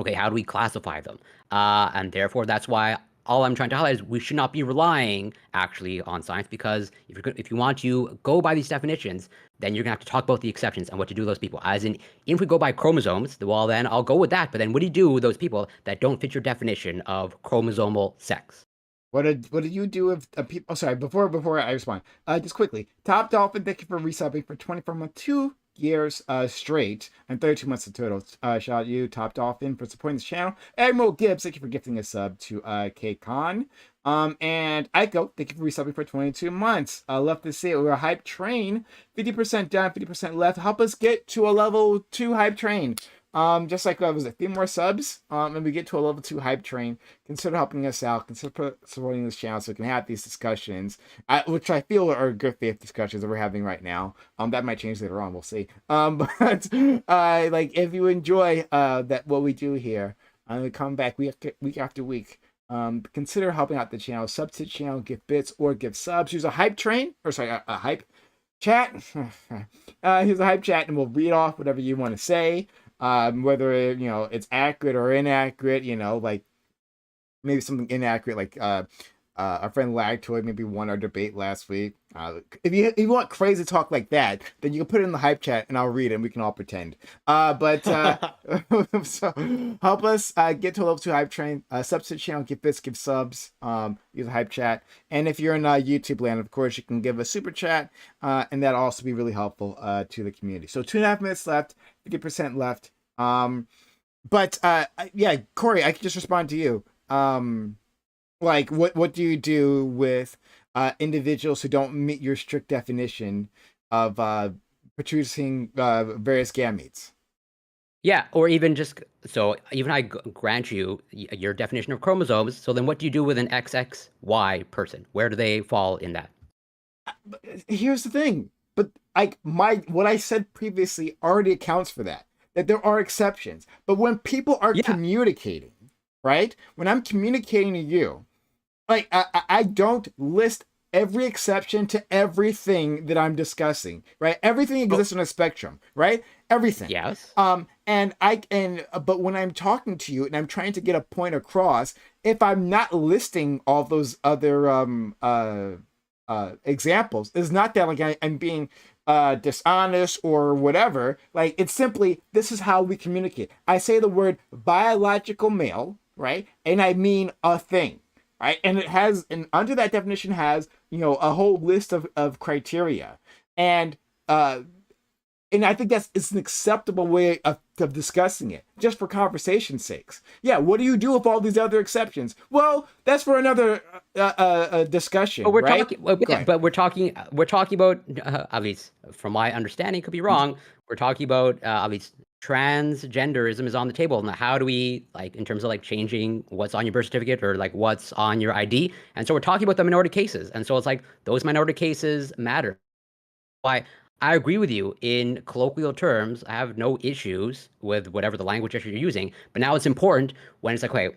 Okay, how do we classify them? And therefore, that's why all I'm trying to highlight is we should not be relying actually on science, because if you want to go by these definitions, then you're gonna have to talk about the exceptions and what to do with those people. As in, if we go by chromosomes, well then I'll go with that. But then what do you do with those people that don't fit your definition of chromosomal sex? What did you do with people? Oh, sorry. Before I respond, just quickly, Top Dolphin, thank you for resubbing for 24 months, 2 years straight, and 32 months in total. Shout out you, Top Dolphin, for supporting this channel. Admiral Gibbs, thank you for gifting a sub to K-Con. And Aiko, thank you for resubbing for 22 months. Love to see it. We're a hype train. 50% down, 50% left. Help us get to a level 2 hype train. Just like was it 3 more subs, and we get to a level 2 hype train. Consider helping us out. Consider supporting this channel so we can have these discussions, which I feel are good faith discussions that we're having right now. That might change later on. We'll see. But like if you enjoy that what we do here, we come back week after week. Consider helping out the channel. Sub to the channel, give bits or give subs. Use a hype train, or sorry, a hype chat. Here's a hype chat, and we'll read off whatever you want to say. Whether it's accurate or inaccurate, like maybe something inaccurate, like our friend Lactoid maybe won our debate last week. If you want crazy talk like that, then you can put it in the hype chat and I'll read it and we can all pretend. But so help us get to a level 2 hype train. Sub to the channel, give bits, give subs, use the hype chat. And if you're in YouTube land, of course, you can give a super chat, and that'll also be really helpful to the community. So 2.5 minutes left, 50% left. But yeah, Corey, I can just respond to you. Like what do you do with individuals who don't meet your strict definition of producing various gametes? Yeah, or even just so even I grant you your definition of chromosomes. So then what do you do with an XXY person? Where do they fall in that? Here's the thing. But what I said previously already accounts for that there are exceptions. But when people are communicating, right? When I'm communicating to you, like I don't list every exception to everything that I'm discussing, right? Everything exists on a spectrum, right? Everything. Yes. But when I'm talking to you and I'm trying to get a point across, if I'm not listing all those other examples, it's not that like I'm being dishonest or whatever. Like, it's simply, this is how we communicate. I say the word biological male, right? And I mean a thing, right? And it has, and under that definition has, a whole list of criteria. And I think it's an acceptable way of discussing it, just for conversation's sakes. Yeah, what do you do with all these other exceptions? Well, that's for another discussion, But we're right? talking, well, yeah, but we're talking about, at least from my understanding, could be wrong. We're talking about at least transgenderism is on the table. Now, how do we, like, in terms of like changing what's on your birth certificate or like what's on your ID? And so we're talking about the minority cases, and so it's like those minority cases matter. Why? I agree with you in colloquial terms. I have no issues with whatever the language that you're using, but now it's important when it's like, okay,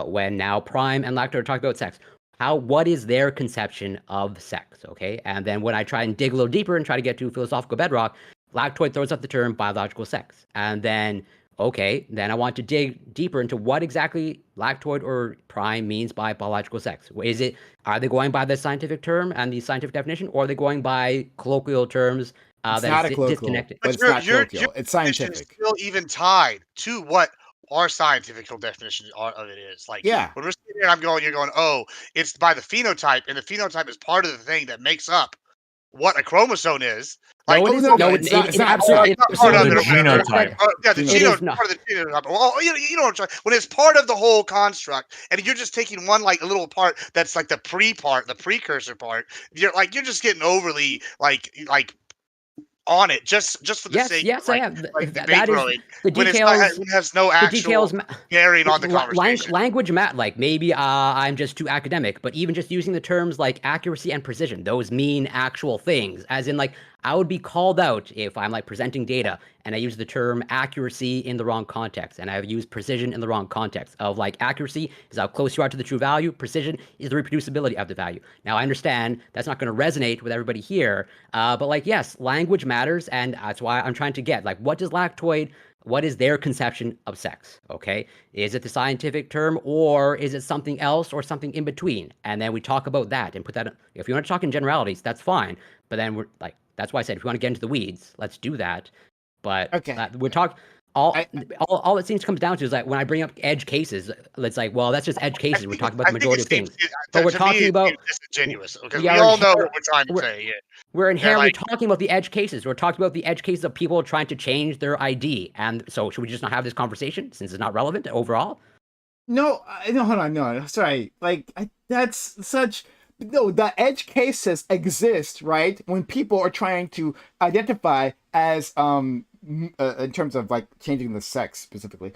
when now Prime and Lacto are talking about sex, what is their conception of sex, okay? And then when I try and dig a little deeper and try to get to philosophical bedrock, Lactoid throws up the term biological sex, and then okay, then I want to dig deeper into what exactly lactoid or prime means by biological sex. Are they going by the scientific term and the scientific definition, or are they going by colloquial terms It's not a colloquial, disconnected? but it's not colloquial. It's scientific. Still even tied to what our scientific definition of it is. Like, Yeah. when we're sitting here, you're going, oh, it's by the phenotype, and the phenotype is part of the thing that makes up what a chromosome is. Like, No, it isn't. No, it's not absolutely part of the it. genotype. Yeah, the It is genotype, part of the genotype. Well, you know what I'm trying. When it's part of the whole construct, and you're just taking one like a little part that's like the precursor part. You're just getting overly like on it just for the sake of I am. like That debate is throwing the when details. it has no actual bearing on the conversation. Language, like maybe I'm just too academic, but even just using the terms like accuracy and precision, those mean actual things. As in, like, I would be called out if I'm like presenting data and I use the term accuracy in the wrong context, and I've used precision in the wrong context. Of like, accuracy is how close you are to the true value, precision is the reproducibility of the value. Now, I understand that's not going to resonate with everybody here, but like, yes, language matters, and that's why I'm trying to get like, what is their conception of sex? Okay, is it the scientific term, or is it something else, or something in between? And then we talk about that and put that. If you want to talk in generalities, that's fine. But then we're like, that's why I said if you want to get into the weeds, let's do that. But okay, we're talking. All it seems comes down to is like when I bring up edge cases, it's like, well, that's just edge cases. We're talking about the majority of things. But we're talking about disingenuous, because we all know what we're trying to say. Yeah. We're inherently talking about the edge cases. We're talking about the edge cases of people trying to change their ID. And so should we just not have this conversation since it's not relevant overall? No, hold on, no, sorry. Like, that's such. No, the edge cases exist, right? When people are trying to identify as in terms of like changing the sex specifically,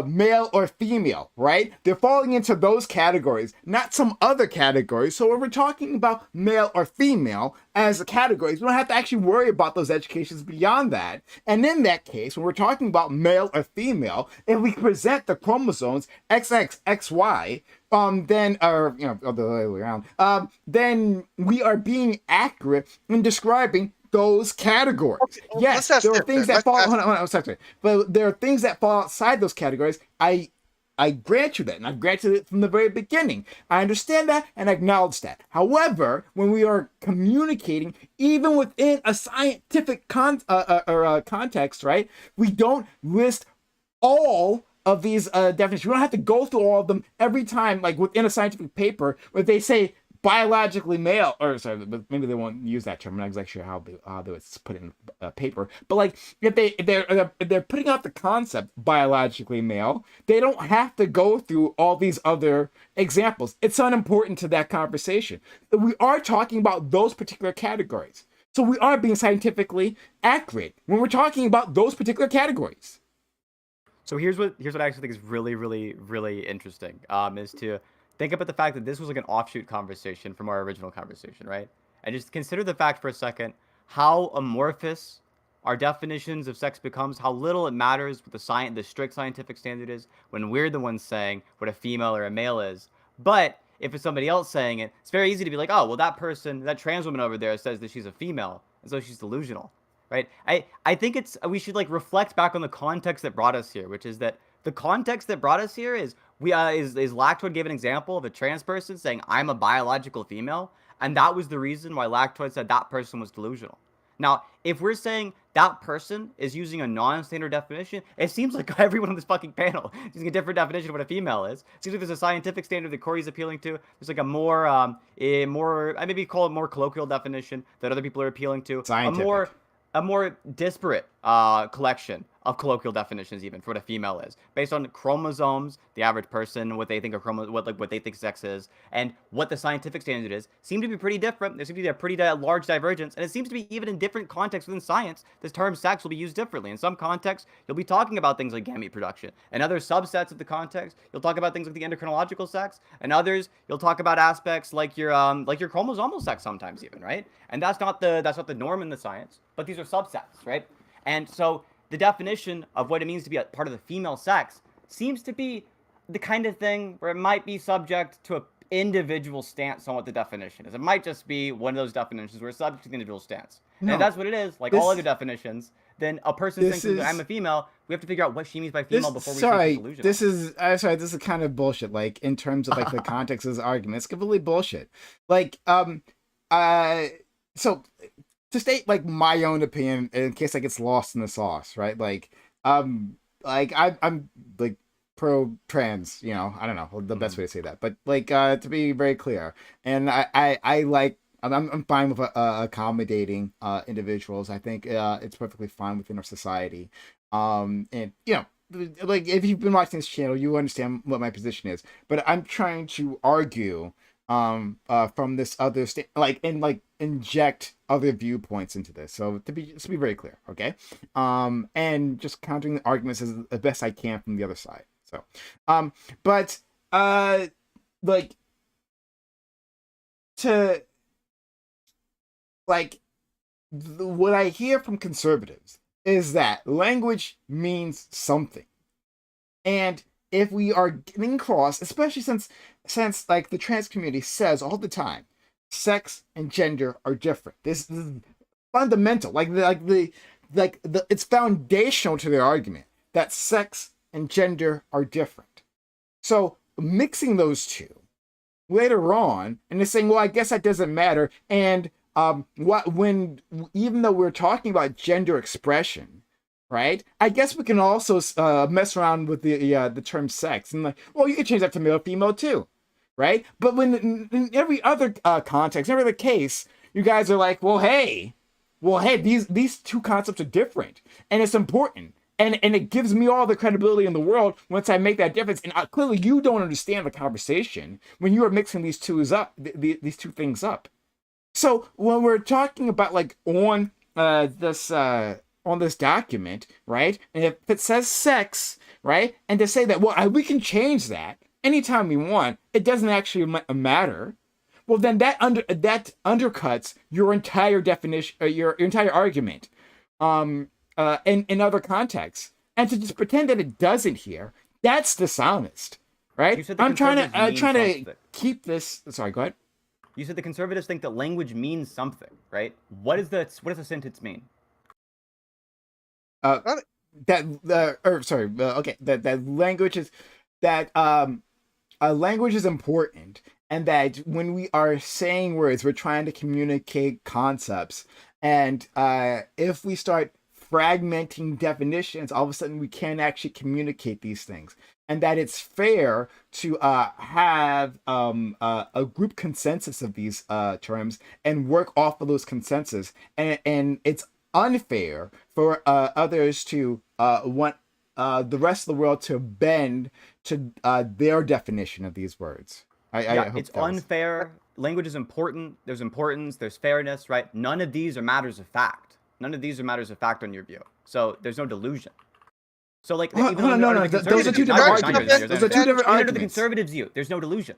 male or female, right? They're falling into those categories, not some other categories. So when we're talking about male or female as categories, we don't have to actually worry about those educations beyond that. And in that case, when we're talking about male or female, if we present the chromosomes XX, XY, then the other way around, then we are being accurate in describing those categories. Okay, well, yes, there are things that fall. Hold on, sorry, but there are things that fall outside those categories. I grant you that, and I've granted it from the very beginning. I understand that and I acknowledge that. However, when we are communicating, even within a scientific context, right, we don't list all of these definitions. We don't have to go through all of them every time, like within a scientific paper, where they say biologically male, or sorry, but maybe they won't use that term. I'm not exactly sure how they would put it in paper. But like, if they're putting out the concept biologically male, they don't have to go through all these other examples. It's unimportant to that conversation. We are talking about those particular categories, so we are being scientifically accurate when we're talking about those particular categories. So here's what I actually think is really, really, really interesting. Is to think about the fact that this was like an offshoot conversation from our original conversation, right? And just consider the fact for a second how amorphous our definitions of sex becomes, how little it matters what the strict scientific standard is when we're the ones saying what a female or a male is. But if it's somebody else saying it, it's very easy to be like, oh, well, that person, that trans woman over there says that she's a female, and so she's delusional, right? I think we should like reflect back on the context that brought us here, which is that the context that brought us here is Lactoid gave an example of a trans person saying, I'm a biological female, and that was the reason why Lactoid said that person was delusional. Now, if we're saying that person is using a non-standard definition, it seems like everyone on this fucking panel is using a different definition of what a female is. It seems like there's a scientific standard that Corey's appealing to. There's like I maybe call it more colloquial definition that other people are appealing to. Scientific. A more disparate collection of colloquial definitions, even for what a female is, based on chromosomes, the average person, what they think what they think sex is, and what the scientific standard is, seem to be pretty different. There seems to be a pretty large divergence, and it seems to be even in different contexts within science. This term sex will be used differently. In some contexts, you'll be talking about things like gamete production. In other subsets of the context, you'll talk about things like the endocrinological sex. And others, you'll talk about aspects like your chromosomal sex sometimes even, right? And that's not the norm in the science, but these are subsets, right? And so the definition of what it means to be a part of the female sex seems to be the kind of thing where it might be subject to an individual stance on what the definition is. It might just be one of those definitions where it's subject to the individual stance. No, and if that's what it is, like all other definitions, then a person thinking that I'm a female, we have to figure out what she means by female before we say she's delusional. This is kind of bullshit. Like, in terms of like the context of this argument, it's completely bullshit. Like, so to state like my own opinion in case I gets lost in the sauce, right? Like I'm like pro trans, you know, I don't know the best way to say that, but like to be very clear, and I like I'm fine with accommodating individuals. I think it's perfectly fine within our society, and you know, like if you've been watching this channel, you understand what my position is. But I'm trying to argue from this other inject other viewpoints into this. So to be very clear, okay? And just countering the arguments as best I can from the other side. So, but like to like what I hear from conservatives is that language means something, and if we are getting across, especially since like the trans community says all the time, sex and gender are different. This is fundamental, it's foundational to their argument that sex and gender are different. So mixing those two later on, and they're saying, well, I guess that doesn't matter. And even though we're talking about gender expression, right? I guess we can also mess around with the term sex, and like, well, you can change that to male, female too, right? But when in every other context, every other case, you guys are like, well, hey, these two concepts are different, and it's important, and it gives me all the credibility in the world once I make that difference. And clearly, you don't understand the conversation when you are mixing these two things up. So when we're talking about like on this document, right? And if it says sex, right? And to say that, well, we can change that anytime we want, it doesn't actually matter. Well, then that undercuts your entire definition, your entire argument, in other contexts. And to just pretend that it doesn't here, that's dishonest, right? I'm trying to keep this. Sorry, go ahead. You said the conservatives think that language means something, right? What does the sentence mean? That language is important, and that when we are saying words, we're trying to communicate concepts, and if we start fragmenting definitions, all of a sudden we can't actually communicate these things, and that it's fair to have a group consensus of these terms and work off of those consensus, and it's unfair for others to want the rest of the world to bend to their definition of these words. I hope it's unfair. Language is important. There's importance. There's fairness, right? None of these are matters of fact. None of these are matters of fact on your view. So there's no delusion. So like, no. Those are two different arguments. Those are two different arguments. Under the conservatives' view, there's no delusion.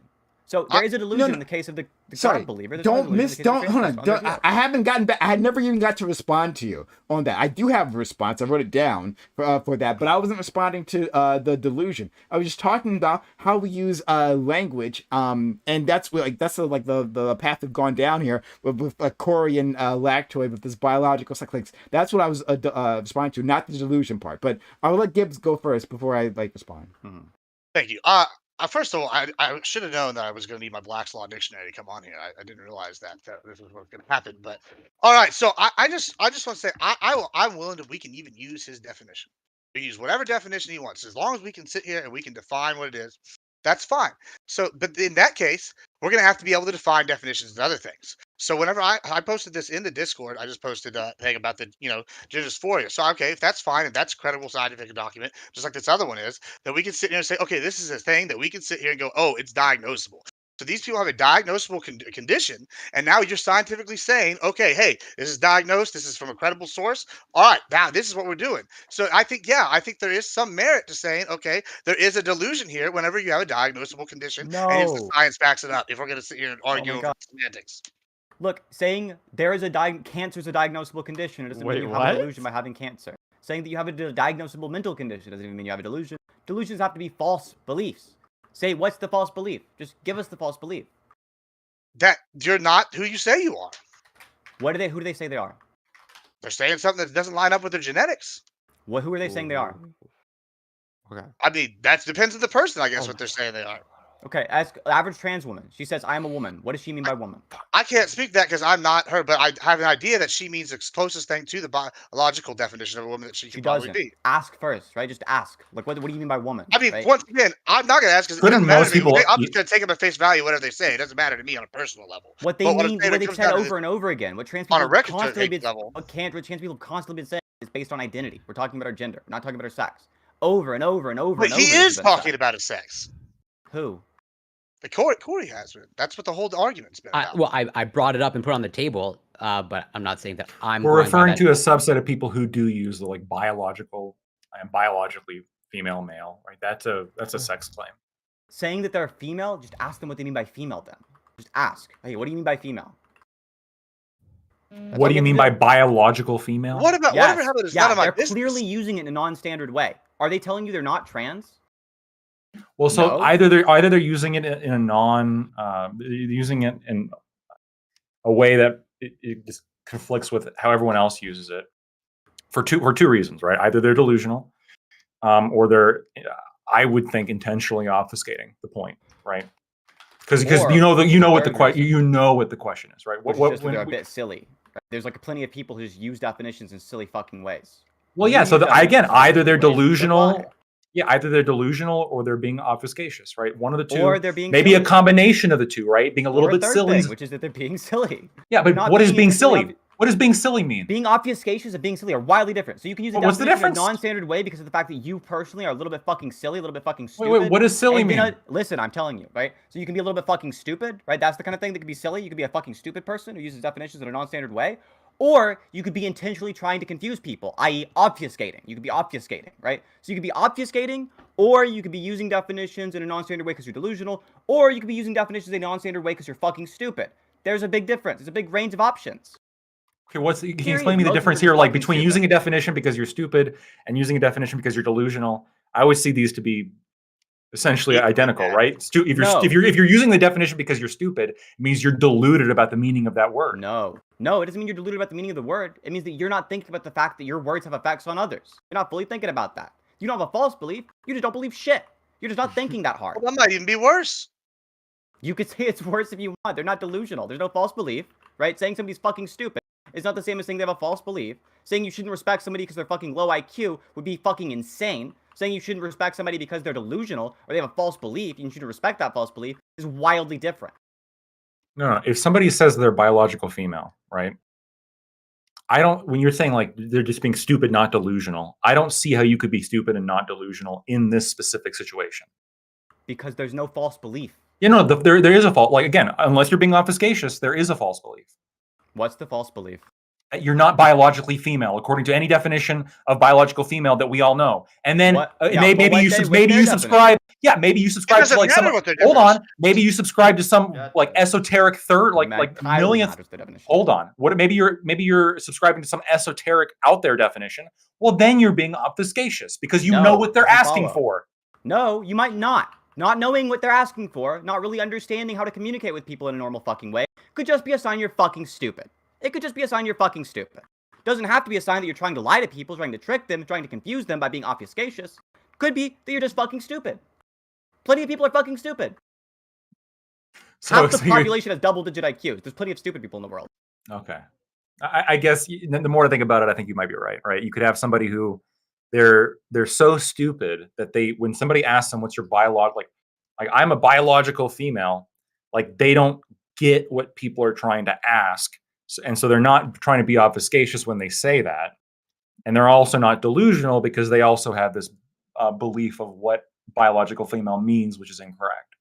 So there is a delusion no. in the case of the Sorry, God believer. There's no don't delusion in miss. the case of the Don't hold trans on. person on Don't, their I haven't gotten back. I had never even got to respond to you on that. I do have a response. I wrote it down for that, but I wasn't responding to the delusion. I was just talking about how we use language. And that's like the path we've gone down here with Corey and Lactoid with this biological psychology. That's what I was responding to, not the delusion part. But I'll let Gibbs go first before I respond. Thank you. First of all, I should have known that I was going to need my Black's Law Dictionary to come on here. I didn't realize that this was what's going to happen. But all right, so I just want to say I'm willing to. We can even use his definition. We use whatever definition he wants, as long as we can sit here and we can define what it is. That's fine. So, but in that case, we're going to have to be able to define definitions and other things. So whenever I posted this in the Discord, I just posted a thing about the gender dysphoria. So okay, if that's fine, if that's a credible scientific document, just like this other one is, then we can sit here and say, okay, this is a thing that we can sit here and go, oh, it's diagnosable. So these people have a diagnosable condition, and now you're scientifically saying, okay, hey, this is diagnosed. This is from a credible source. All right, now this is what we're doing. So I think there is some merit to saying, okay, there is a delusion here whenever you have a diagnosable condition, and if the No. science backs it up. If we're going to sit here and argue my over God. semantics. Look, saying there is a cancer is a diagnosable condition, it doesn't Wait, mean you have what? a delusion by having cancer. Saying that you have a diagnosable mental condition doesn't even mean you have a delusion. Delusions have to be false beliefs. Say, what's the false belief? Just give us the false belief. That you're not who you say you are. Who do they say they are? They're saying something that doesn't line up with their genetics. Who are they saying they are? Okay. I mean, that depends on the person, I guess, what they're saying they are. Okay, ask average trans woman. She says, I am a woman. What does she mean by woman? I can't speak that because I'm not her, but I have an idea that she means the closest thing to the biological definition of a woman that she She can probably doesn't. be. Ask first, right? Just ask. Like, what do you mean by woman? I mean, right? once again, I'm not going to ask because it Couldn't doesn't matter most to me. people I'm just going to take them at face value, whatever they say. It doesn't matter to me on a personal level. What they But what I'm mean, saying, what it they've comes said down to over and over again, what trans on a people record constantly been, level. what trans people have constantly been saying is based on identity. We're talking about our gender. We're not talking about our sex. Over and over and over But and he over. this is has been talking said. about his sex. Who? The Corey has been. That's what the whole argument's been about. I brought it up and put it on the table, but I'm not saying that I'm. We're going by referring that. to a subset of people who do use the like biologically female male, right? That's a sex claim. Saying that they're female, just ask them what they mean by female then. Just ask. Hey, what do you mean by female? What do you mean by biological female? What about Yes. whatever happened is Yeah, none of my they're business. clearly using it in a non-standard way. Are they telling you they're not trans? Well, so No. either they're using it in a non using it in a way that it just conflicts with how everyone else uses it for two reasons, right? Either they're delusional, or they're I would think intentionally obfuscating the point, right? Because Or you know what the third question reason. you know what the question is, right? Which is just that they're a bit silly. Right? There's like plenty of people who just use definitions in silly fucking ways. Well, You yeah. use So again, definitions in either they're silly ways, but delusional. why? Yeah, either they're delusional or they're being obfuscatious, right? One of the two. Or they're being maybe silly. a combination of the two, right? Being a little Or bit third silly. thing, which is that they're being silly. Yeah, They're but not what does being intentionally silly? What does being silly mean? Being obfuscatious and being silly are wildly different. So you can use a Well, what's the definition in a difference? non-standard way because of the fact that you personally are a little bit fucking silly, a little bit fucking stupid. Wait, what does silly and mean? Listen, I'm telling you, right? So you can be a little bit fucking stupid, right? That's the kind of thing that can be silly. You could be a fucking stupid person who uses definitions in a non-standard way. Or you could be intentionally trying to confuse people, i.e. obfuscating. You could be obfuscating, right? So you could be obfuscating, or you could be using definitions in a non-standard way because you're delusional, or you could be using definitions in a non-standard way because you're fucking stupid. There's a big difference. There's a big range of options. Okay, can you Period. explain me the Most difference people here, just like fucking between stupid. using a definition because you're stupid and using a definition because you're delusional? I always see these to be essentially identical, right? If you're using the definition because you're stupid, it means you're deluded about the meaning of that word. No, it doesn't mean you're deluded about the meaning of the word. It means that you're not thinking about the fact that your words have effects on others. You're not fully thinking about that. You don't have a false belief. You just don't believe shit. You're just not thinking that hard. Well, that might even be worse. You could say it's worse if you want. They're not delusional. There's no false belief, right? Saying somebody's fucking stupid is not the same as saying they have a false belief. Saying you shouldn't respect somebody because they're fucking low IQ would be fucking insane. Saying you shouldn't respect somebody because they're delusional or they have a false belief and you shouldn't respect that false belief is wildly different. No. If somebody says they're biological female, right? When you're saying like they're just being stupid, not delusional, I don't see how you could be stupid and not delusional in this specific situation. Because there's no false belief. You know, there is a fault. Like again, unless you're being obfuscatious, there is a false belief. What's the false belief? You're not biologically female, according to any definition of biological female that we all know. And then maybe you subscribe. Yeah, maybe you subscribe to like some. Hold on, maybe you subscribe to some like esoteric third, like millionth. Hold on, what? Maybe you're subscribing to some esoteric out there definition. Well, then you're being obfuscatious because you know what they're asking for. No, you might not. Not knowing what they're asking for, not really understanding how to communicate with people in a normal fucking way, could just be a sign you're fucking stupid. It could just be a sign you're fucking stupid. Doesn't have to be a sign that you're trying to lie to people, trying to trick them, trying to confuse them by being obfuscatious. Could be that you're just fucking stupid. Plenty of people are fucking stupid. Half the population has double-digit IQs. There's plenty of stupid people in the world. Okay. I guess the more I think about it, I think you might be right. You could have somebody who they're so stupid that when somebody asks them what's your like I'm a biological female, like they don't get what people are trying to ask. And so they're not trying to be obfuscatious when they say that. And they're also not delusional because they also have this belief of what biological female means, which is incorrect.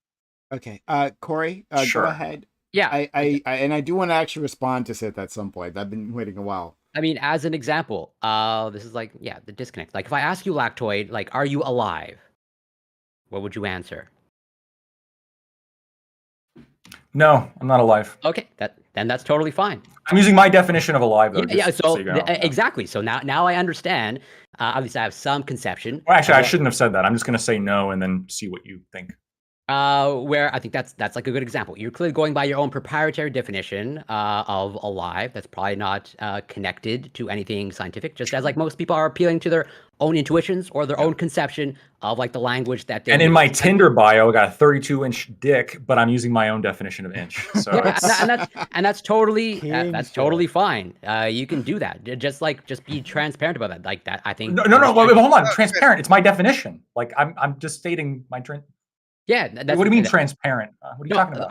Okay. Corey, sure. Go ahead. Yeah. I do want to actually respond to Sith at some point. I've been waiting a while. I mean, as an example, this is like, the disconnect. Like if I ask you, Lactoid, like, are you alive? What would you answer? No, I'm not alive. Okay, then that's totally fine. I'm using my definition of alive, though. Exactly. So now I understand. At least I have some conception. Well, actually, I shouldn't have said that. I'm just going to say no and then see what you think. Where I think that's like a good example. You're clearly going by your own proprietary definition of alive. That's probably not connected to anything scientific. Just as like most people are appealing to their own intuitions or their own conception of like the language that they. And in my Tinder bio, I got a 32-inch dick, but I'm using my own definition of inch. So that's totally totally fine. You can do that. Just be transparent about that. Like that, I think. No. Hold on. Transparent. It's my definition. Like I'm just stating my. Yeah, what do you mean transparent? What are you talking about?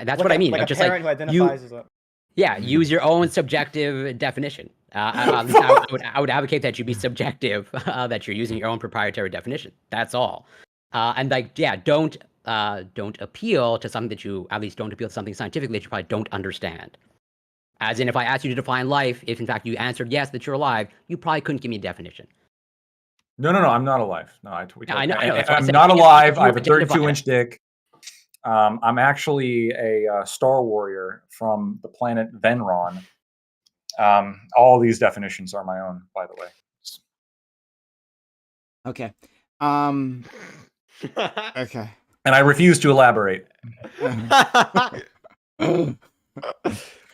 That's what I mean. Like just a parent who identifies as a... Yeah, use your own subjective definition. I would advocate that you be subjective, that you're using your own proprietary definition. That's all. And don't appeal to something that you at least don't appeal to something scientifically that you probably don't understand. As in, if I asked you to define life, if in fact you answered yes that you're alive, you probably couldn't give me a definition. No, I'm not alive. No, I know. I'm not alive. I have a 32-inch dick. I'm actually a Star Warrior from the planet Venron. All these definitions are my own, by the way. Okay. Okay. And I refuse to elaborate.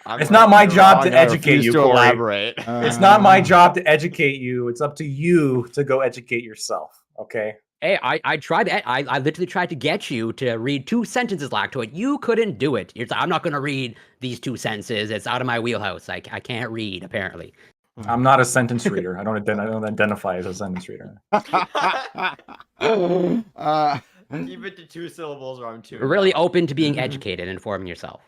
It's not my job to educate you, Corey. It's not my job to educate you. It's up to you to go educate yourself. Okay. Hey, I tried. I literally tried to get you to read 2 sentences, Lactoid. You couldn't do it. I'm not going to read these 2 sentences. It's out of my wheelhouse. I can't read, apparently. I'm not a sentence reader. I don't identify as a sentence reader. Keep it to 2 syllables or I'm 2. We're really open to being educated and informing yourself.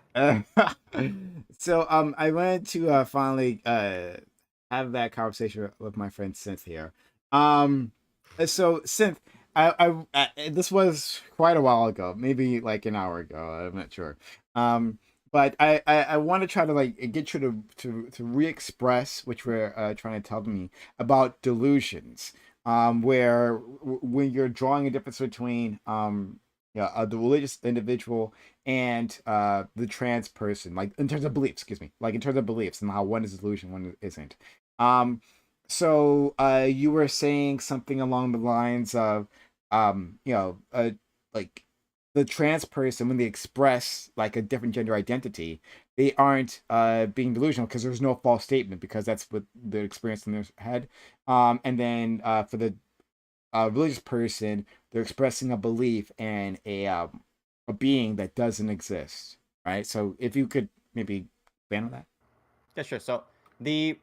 So I wanted to finally have that conversation with my friend Synth here. So Synth, I this was quite a while ago, maybe like an hour ago. I'm not sure. But I want to try to like get you to re-express what you're trying to tell me about delusions. Where when you're drawing a difference between the religious individual and the trans person, like in terms of beliefs, and how one is a delusion, one isn't. So you were saying something along the lines of, like the trans person, when they express like a different gender identity, they aren't being delusional because there's no false statement, because that's what the experience in their head. And then for the religious person, they're expressing a belief and a being that doesn't exist, right? So if you could maybe expand on that. Yeah, sure. So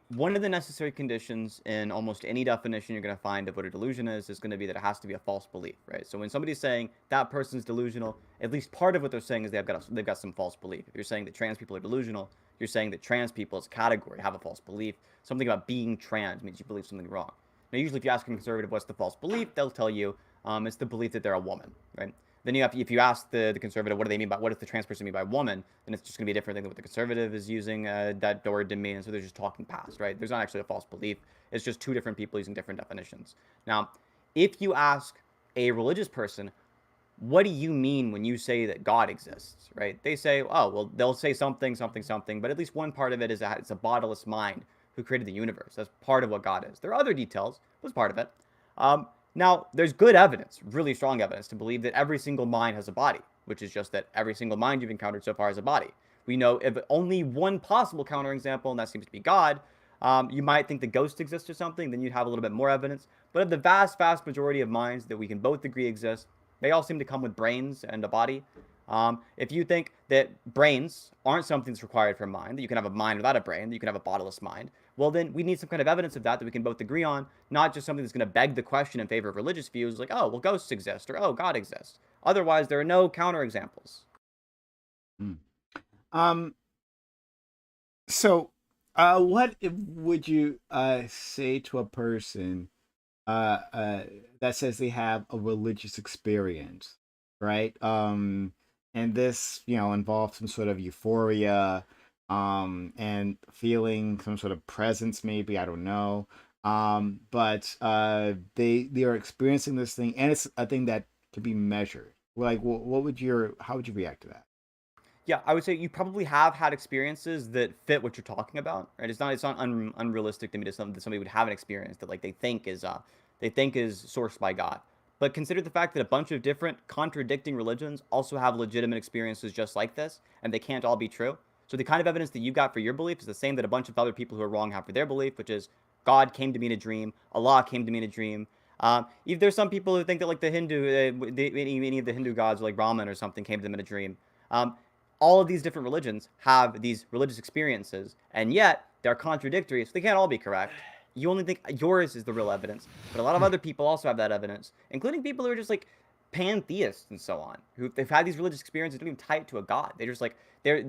one of the necessary conditions in almost any definition you're going to find of what a delusion is going to be that it has to be a false belief, right? So when somebody's saying that person's delusional, at least part of what they're saying is they've got some false belief. If you're saying that trans people are delusional, you're saying that trans people as a category have a false belief. Something about being trans means you believe something wrong. Now, usually if you ask a conservative what's the false belief, they'll tell you it's the belief that they're a woman, right? Then you have if you ask the conservative, what do they mean by what does the trans person mean by woman? Then it's just going to be a different thing than what the conservative is using that word to mean. And so they're just talking past, right? There's not actually a false belief. It's just two different people using different definitions. Now, if you ask a religious person, what do you mean when you say that God exists, right? They say, oh, well, they'll say something, something, something, but at least one part of it is that it's a bodiless mind who created the universe. That's part of what God is. There are other details, but it's part of it. Now, there's good evidence, really strong evidence, to believe that every single mind has a body, which is just that every single mind you've encountered so far has a body. We know if only one possible counterexample, and that seems to be God. You might think the ghost exists or something, then you'd have a little bit more evidence. But of the vast, vast majority of minds that we can both agree exist, they all seem to come with brains and a body. If you think that brains aren't something that's required for a mind, that you can have a mind without a brain, that you can have a bodiless mind, well, then we need some kind of evidence of that we can both agree on, not just something that's going to beg the question in favor of religious views, like, oh, well, ghosts exist, or oh, God exists. Otherwise, there are no counterexamples. So, what would you say to a person that says they have a religious experience, right? And this, involves some sort of euphoria, and feeling some sort of presence, maybe, I don't know. But they are experiencing this thing, and it's a thing that can be measured. Like, how would you react to that? Yeah, I would say you probably have had experiences that fit what you're talking about, right? It's not unrealistic to me to something that somebody would have an experience that like they think is sourced by God. But consider the fact that a bunch of different contradicting religions also have legitimate experiences just like this, and they can't all be true. So the kind of evidence that you've got for your belief is the same that a bunch of other people who are wrong have for their belief, which is God came to me in a dream, Allah came to me in a dream. If there's some people who think that like the Hindu, any of the Hindu gods, like Brahman or something, came to them in a dream. All of these different religions have these religious experiences, and yet they're contradictory, so they can't all be correct. You only think yours is the real evidence, but a lot of other people also have that evidence, including people who are just like pantheists and so on, who they've had these religious experiences that don't even tie it to a god. They're just like there's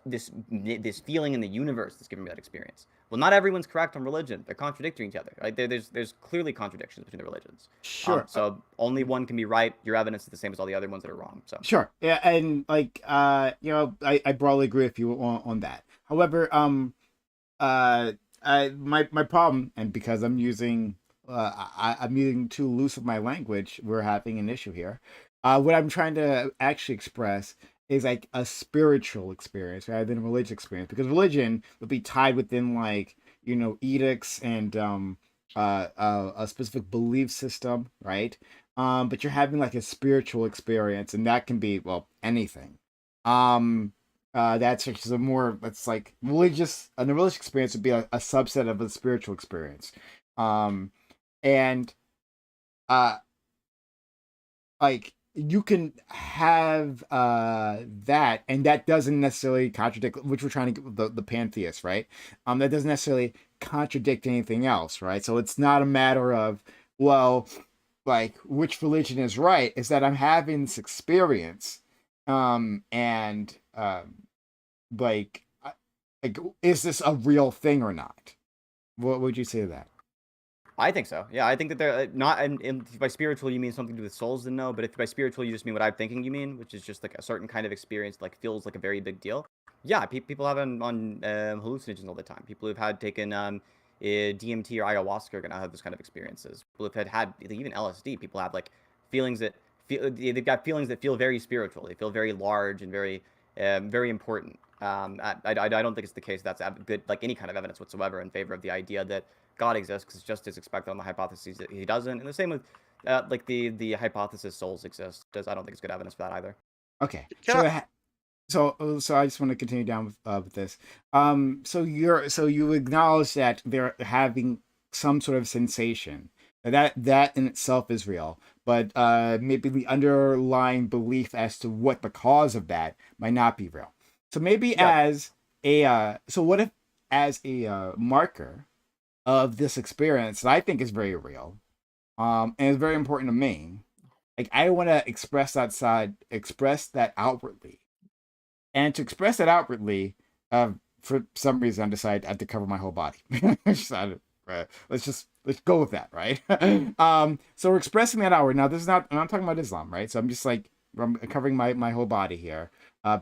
this feeling in the universe that's giving me that experience. Well, not everyone's correct on religion. They're contradicting each other. Right? There's clearly contradictions between the religions. Sure. So only one can be right. Your evidence is the same as all the other ones that are wrong. So Sure. Yeah, and like I broadly agree with you on that. However, my problem, and because I'm using I'm using too loose of my language, we're having an issue here. What I'm trying to actually express is like a spiritual experience rather than a religious experience, because religion would be tied within like edicts and a specific belief system, right? But you're having like a spiritual experience, and that can be, well, anything. That's just that's like religious. A religious experience would be a subset of a spiritual experience. And like you can have that, and that doesn't necessarily contradict, which we're trying to get the pantheists, right? That doesn't necessarily contradict anything else, right? So it's not a matter of, well, like which religion is right. Is that I'm having this experience, and like is this a real thing or not? What would you say to that? I think so. Yeah, I think that they're not. And if by spiritual you mean something to do with souls, then no. But if by spiritual you just mean what I'm thinking you mean, which is just like a certain kind of experience, like feels like a very big deal. Yeah, people have on hallucinogens all the time. People who've had taken DMT or ayahuasca are gonna have those kind of experiences. People who've had even LSD. People have like feelings that they've got feelings that feel very spiritual. They feel very large and very very important. I don't think it's the case that's good, like any kind of evidence whatsoever in favor of the idea that God exists, because it's just as expected on the hypothesis that he doesn't. And the same with like the hypothesis souls exist. I don't think it's good evidence for that either. Okay. Can So I just want to continue down with this. So you acknowledge that they're having some sort of sensation. That in itself is real, but maybe the underlying belief as to what the cause of that might not be real. So maybe as a what if as a marker of this experience that I think is very real, and it's very important to me. Like I want to express that outwardly, and to express that outwardly, for some reason I decided I had to cover my whole body. Right. Let's go with that, right? So we're expressing that outward. Now, this is not. I'm not talking about Islam, right? So I'm just like I'm covering my whole body here,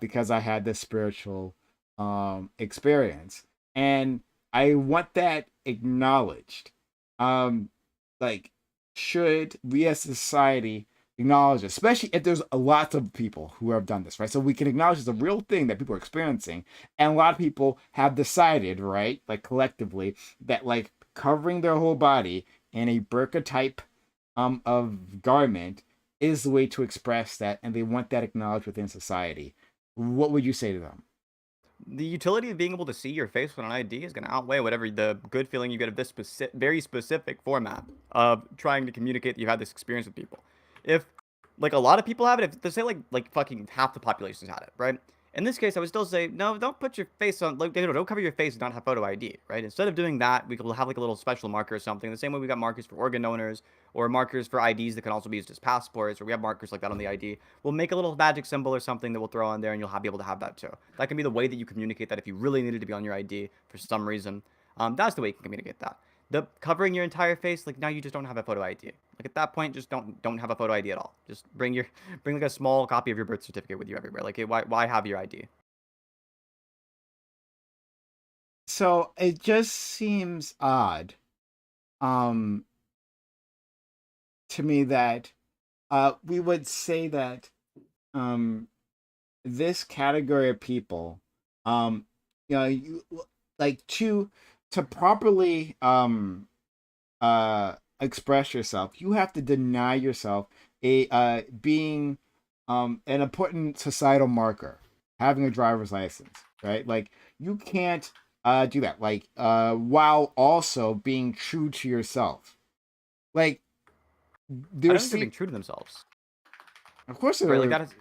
because I had this spiritual experience, and I want that acknowledged. Like, should we as a society acknowledge it, especially if there's a lot of people who have done this, right? So we can acknowledge it's a real thing that people are experiencing, and a lot of people have decided, right, like collectively, that like covering their whole body in a burqa type of garment is the way to express that, and they want that acknowledged within society. What would you say to them? The utility of being able to see your face with an ID is going to outweigh whatever the good feeling you get of this very specific format of trying to communicate that you've had this experience with people. If like a lot of people have it, if they say like fucking half the population's had it, right? In this case, I would still say no. Don't put your face on. Like, don't cover your face and not have photo ID, right? Instead of doing that, we could have like a little special marker or something. The same way we got markers for organ donors or markers for IDs that can also be used as passports, or we have markers like that on the ID. We'll make a little magic symbol or something that we'll throw on there, and you'll be able to have that too. That can be the way that you communicate that if you really needed to be on your ID for some reason. That's the way you can communicate that. The covering your entire face, like now you just don't have a photo ID. Like at that point, just don't have a photo ID at all. Just bring like a small copy of your birth certificate with you everywhere. Like why have your ID? So it just seems odd, um, to me that we would say that um this category of people, um you like to properly express yourself, you have to deny yourself a being an important societal marker, having a driver's license, right? Like you can't do that, like while also being true to yourself. Like I don't there's think they're being true to themselves. of course Right? Like that is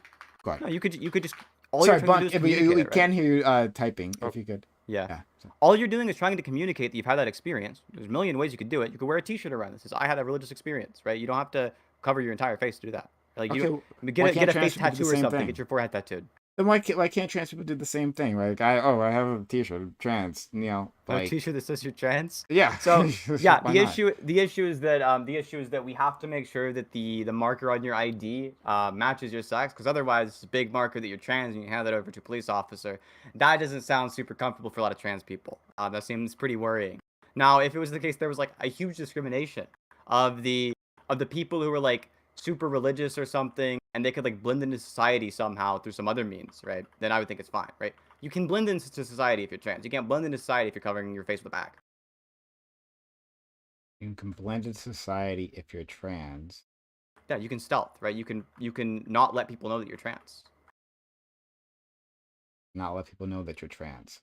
go ahead. no. You could just all Sorry, you're trying to do Bunk, is if communicate we it, right? can hear you typing, Oh, if you could. yeah. Yeah. So. All you're doing is trying to communicate that you've had that experience. There's a million ways you could do it. You could wear a T-shirt around that says "I had a religious experience," right? You don't have to cover your entire face to do that. Like you Okay, don't why get can't a face trans people do tattoo the or same something. thing? Get your forehead tattooed. Then why can't trans people do the same thing? Like I have a T-shirt, I'm trans, you know, A like T-shirt that says you're trans. yeah. So yeah, Why the not? issue is that we have to make sure that the marker on your ID matches your sex, because otherwise it's a big marker that you're trans and you hand that over to a police officer. That doesn't sound super comfortable for a lot of trans people. That seems pretty worrying. Now, if it was the case there was like a huge discrimination of the people who were like super religious or something, and they could like blend into society somehow through some other means, right? Then I would think it's fine, right? You can blend into society if you're trans. You can't blend into society if you're covering your face with a bag. You can blend into society if you're trans. Yeah, you can stealth, right? You can not let people know that you're trans. Not let people know that you're trans.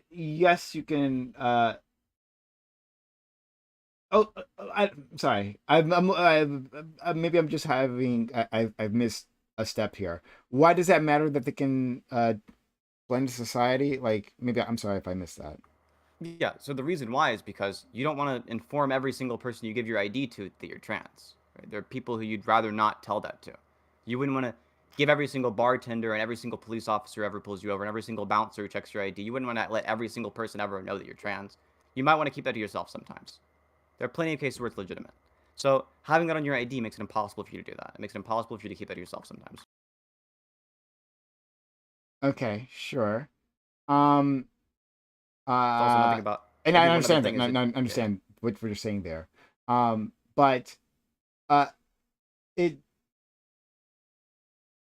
Yes, you can. I'm sorry. Maybe I'm just having. I've missed a step here. Why does that matter that they can blend into society? Like maybe I'm sorry if I missed that. Yeah, so the reason why is because you don't want to inform every single person you give your ID to that you're trans. Right? There are people who you'd rather not tell that to. You wouldn't want to give every single bartender and every single police officer who ever pulls you over and every single bouncer who checks your ID. You wouldn't want to let every single person ever know that you're trans. You might want to keep that to yourself sometimes. There are plenty of cases where it's legitimate. So having that on your ID makes it impossible for you to do that. It makes it impossible for you to keep that to yourself sometimes. Okay, sure. Um. It's also nothing about. And maybe I one other understand that. thing is I understand what you're saying there. But it.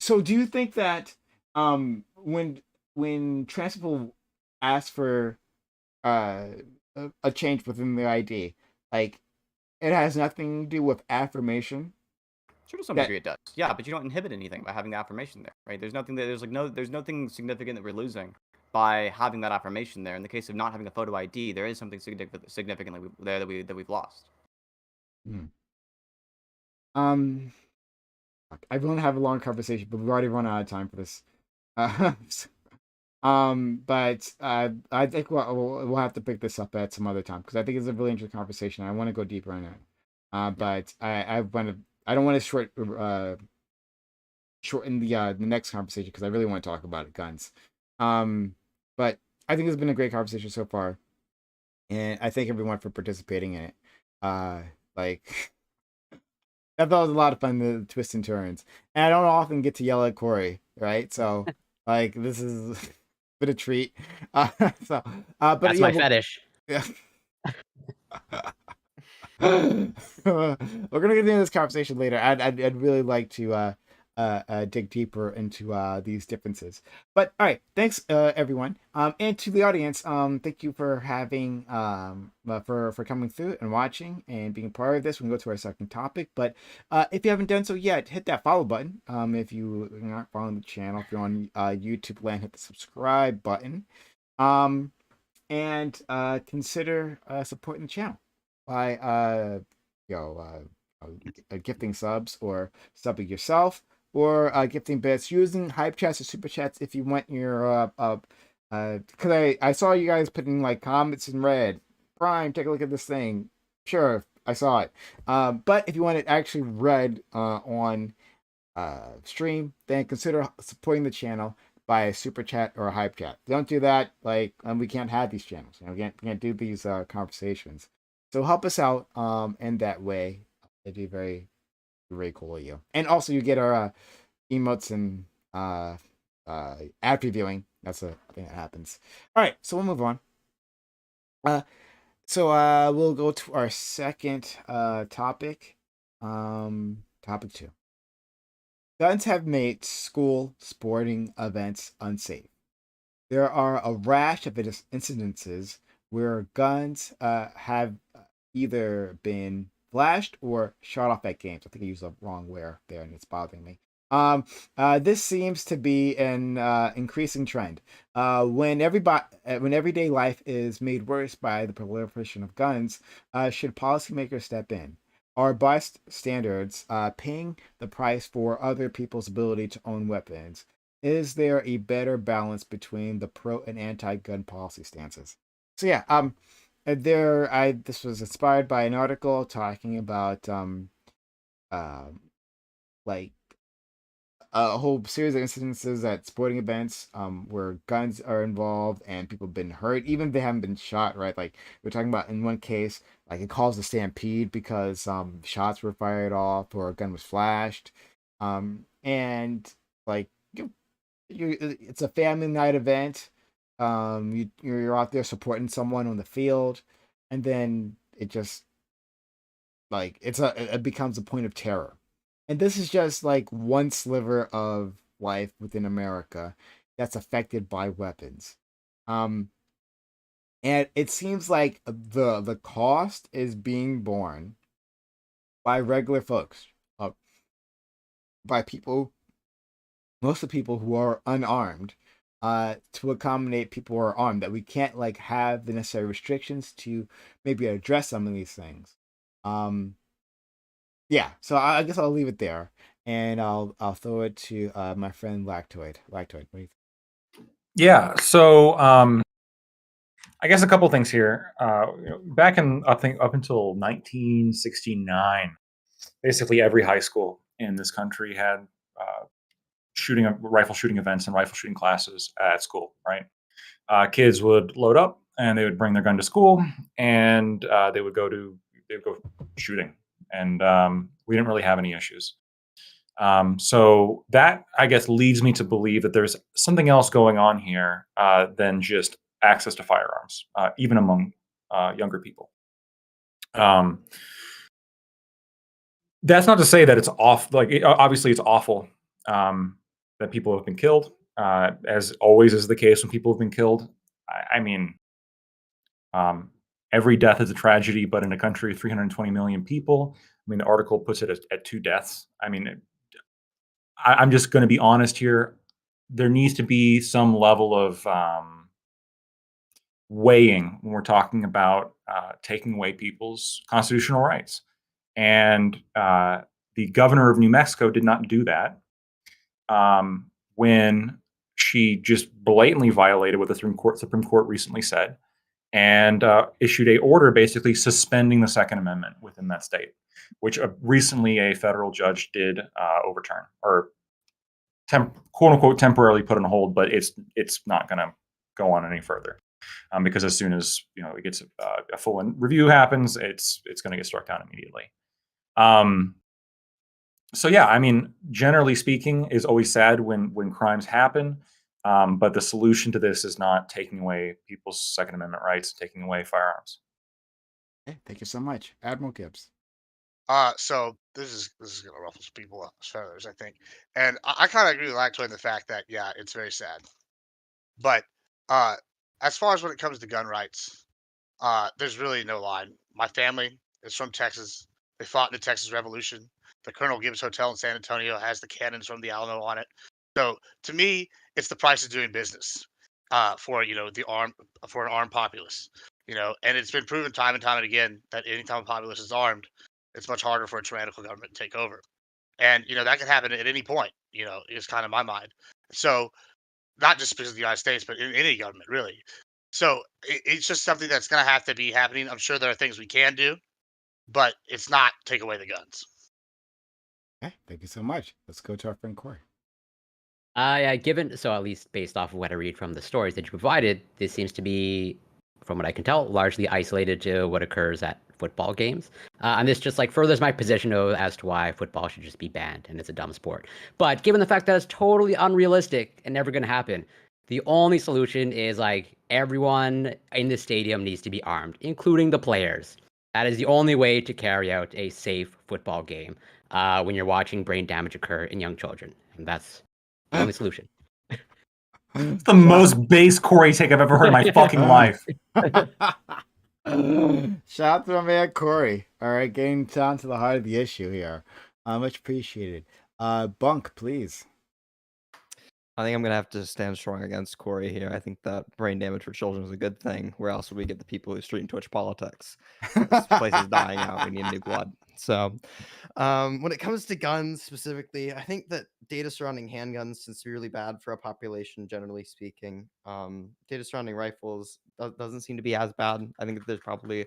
So do you think that when trans people ask for a change within their ID, like it has nothing to do with affirmation? Sure, to some That- degree it does. Yeah, but you don't inhibit anything by having the affirmation there, right? There's nothing that there's nothing significant that we're losing by having that affirmation there. In the case of not having a photo ID, there is something significantly there that we've lost. Hmm. I want to have a long conversation, but we've already run out of time for this. But I think we'll have to pick this up at some other time because I think it's a really interesting conversation. I want to go deeper in it. But I don't want to shorten the next conversation because I really want to talk about it, guns. But I think it's been a great conversation so far, and I thank everyone for participating in it. Like I thought it was a lot of fun, the twists and turns, and I don't often get to yell at Corey, right? So like this is been a treat. So, but That's yeah, my fetish. yeah. We're gonna continue this conversation later. I'd really like to dig deeper into these differences. But all right, thanks everyone. And to the audience, thank you for having for coming through and watching and being part of this. We can go to our second topic, but if you haven't done so yet, hit that follow button. If you are not following the channel, if you're on YouTube land, hit the subscribe button. And consider supporting the channel by you know gifting subs or subbing yourself or gifting bits using hype chats or super chats if you want your because I saw you guys putting like comments in red. Brian, take a look at this thing. Sure, I saw it. But if you want it actually read on stream, then consider supporting the channel by a super chat or a hype chat. Don't do that, like we can't have these channels. You know, we can't do these conversations. So help us out in that way. It'd be very, very cool of you. And also you get our emotes and ad previewing. That's a thing that happens. All right, so we'll move on. So we'll go to our second topic. Topic 2. Guns have made school sporting events unsafe. There are a rash of incidences where guns have either been flashed or shot off at games. I think I used the wrong word there, and it's bothering me. This seems to be an increasing trend. When everyday life is made worse by the proliferation of guns, should policymakers step in? Are bystanders paying the price for other people's ability to own weapons? Is there a better balance between the pro and anti-gun policy stances? So yeah, this was inspired by an article talking about like a whole series of incidences at sporting events where guns are involved and people have been hurt, even if they haven't been shot, right? Like we're talking about in one case, like it caused a stampede because shots were fired off or a gun was flashed. And like it's a family night event. You're out there supporting someone on the field, and then it just like it becomes a point of terror. And this is just like one sliver of life within America that's affected by weapons. Um, and it seems like the cost is being borne by regular folks, uh, by people, most of the people who are unarmed, to accommodate people who are armed. That we can't like have the necessary restrictions to maybe address some of these things. Yeah, so I guess I'll leave it there, and I'll throw it to my friend Lactoid. Lactoid, what do you think? Yeah. So I guess a couple things here. Back in I think up until 1969, basically every high school in this country had rifle shooting events and rifle shooting classes at school. Right. Kids would load up and they would bring their gun to school, and they would go shooting, and we didn't really have any issues. So that, I guess, leads me to believe that there's something else going on here than just access to firearms, even among younger people. That's not to say that it's off. Like, obviously, it's awful that people have been killed, as always is the case when people have been killed. I mean, every death is a tragedy, but in a country of 320 million people, I mean, the article puts it at 2 deaths. I mean, I'm just going to be honest here. There needs to be some level of weighing when we're talking about taking away people's constitutional rights. And the governor of New Mexico did not do that when she just blatantly violated what the Supreme Court recently said, and issued a order basically suspending the Second Amendment within that state, which recently a federal judge did overturn, or quote unquote temporarily put on hold, but it's not going to go on any further, because as soon as it gets a full review happens, it's going to get struck down immediately. So yeah, I mean, generally speaking, is always sad when crimes happen. But the solution to this is not taking away people's Second Amendment rights, taking away firearms. Okay, thank you so much, Admiral Gibbs. So this is gonna ruffle some people's feathers, I think, and I kind of agree with Lactoid in the fact that yeah, it's very sad. But uh, as far as when it comes to gun rights, there's really no line. My family is from Texas. They fought in the Texas Revolution. The Colonel Gibbs Hotel in San Antonio has the cannons from the Alamo on it. So to me, it's the price of doing business for for an armed populace. And it's been proven time and time and again that anytime a populace is armed, it's much harder for a tyrannical government to take over. And that can happen at any point. Is kind of my mind. So not just because of the United States, but in any government, really. So it's just something that's going to have to be happening. I'm sure there are things we can do, but it's not take away the guns. Okay, thank you so much. Let's go to our friend Corey. Yeah, so at least based off of what I read from the stories that you provided, this seems to be, from what I can tell, largely isolated to what occurs at football games. And this just furthers my position as to why football should just be banned and it's a dumb sport. But given the fact that it's totally unrealistic and never going to happen, the only solution is everyone in the stadium needs to be armed, including the players. That is the only way to carry out a safe football game when you're watching brain damage occur in young children. And that's the only solution. It's the most base Corey take I've ever heard in my fucking life. Shout out to my man Corey. All right, getting down to the heart of the issue here. Much appreciated. Bunk, please. I think I'm gonna have to stand strong against Corey here. I think that brain damage for children is a good thing. Where else would we get the people who stream Twitch politics? This place is dying out. We need new blood. So, when it comes to guns specifically, I think that data surrounding handguns is really bad for a population, generally speaking. Data surrounding rifles doesn't seem to be as bad. I think that there's probably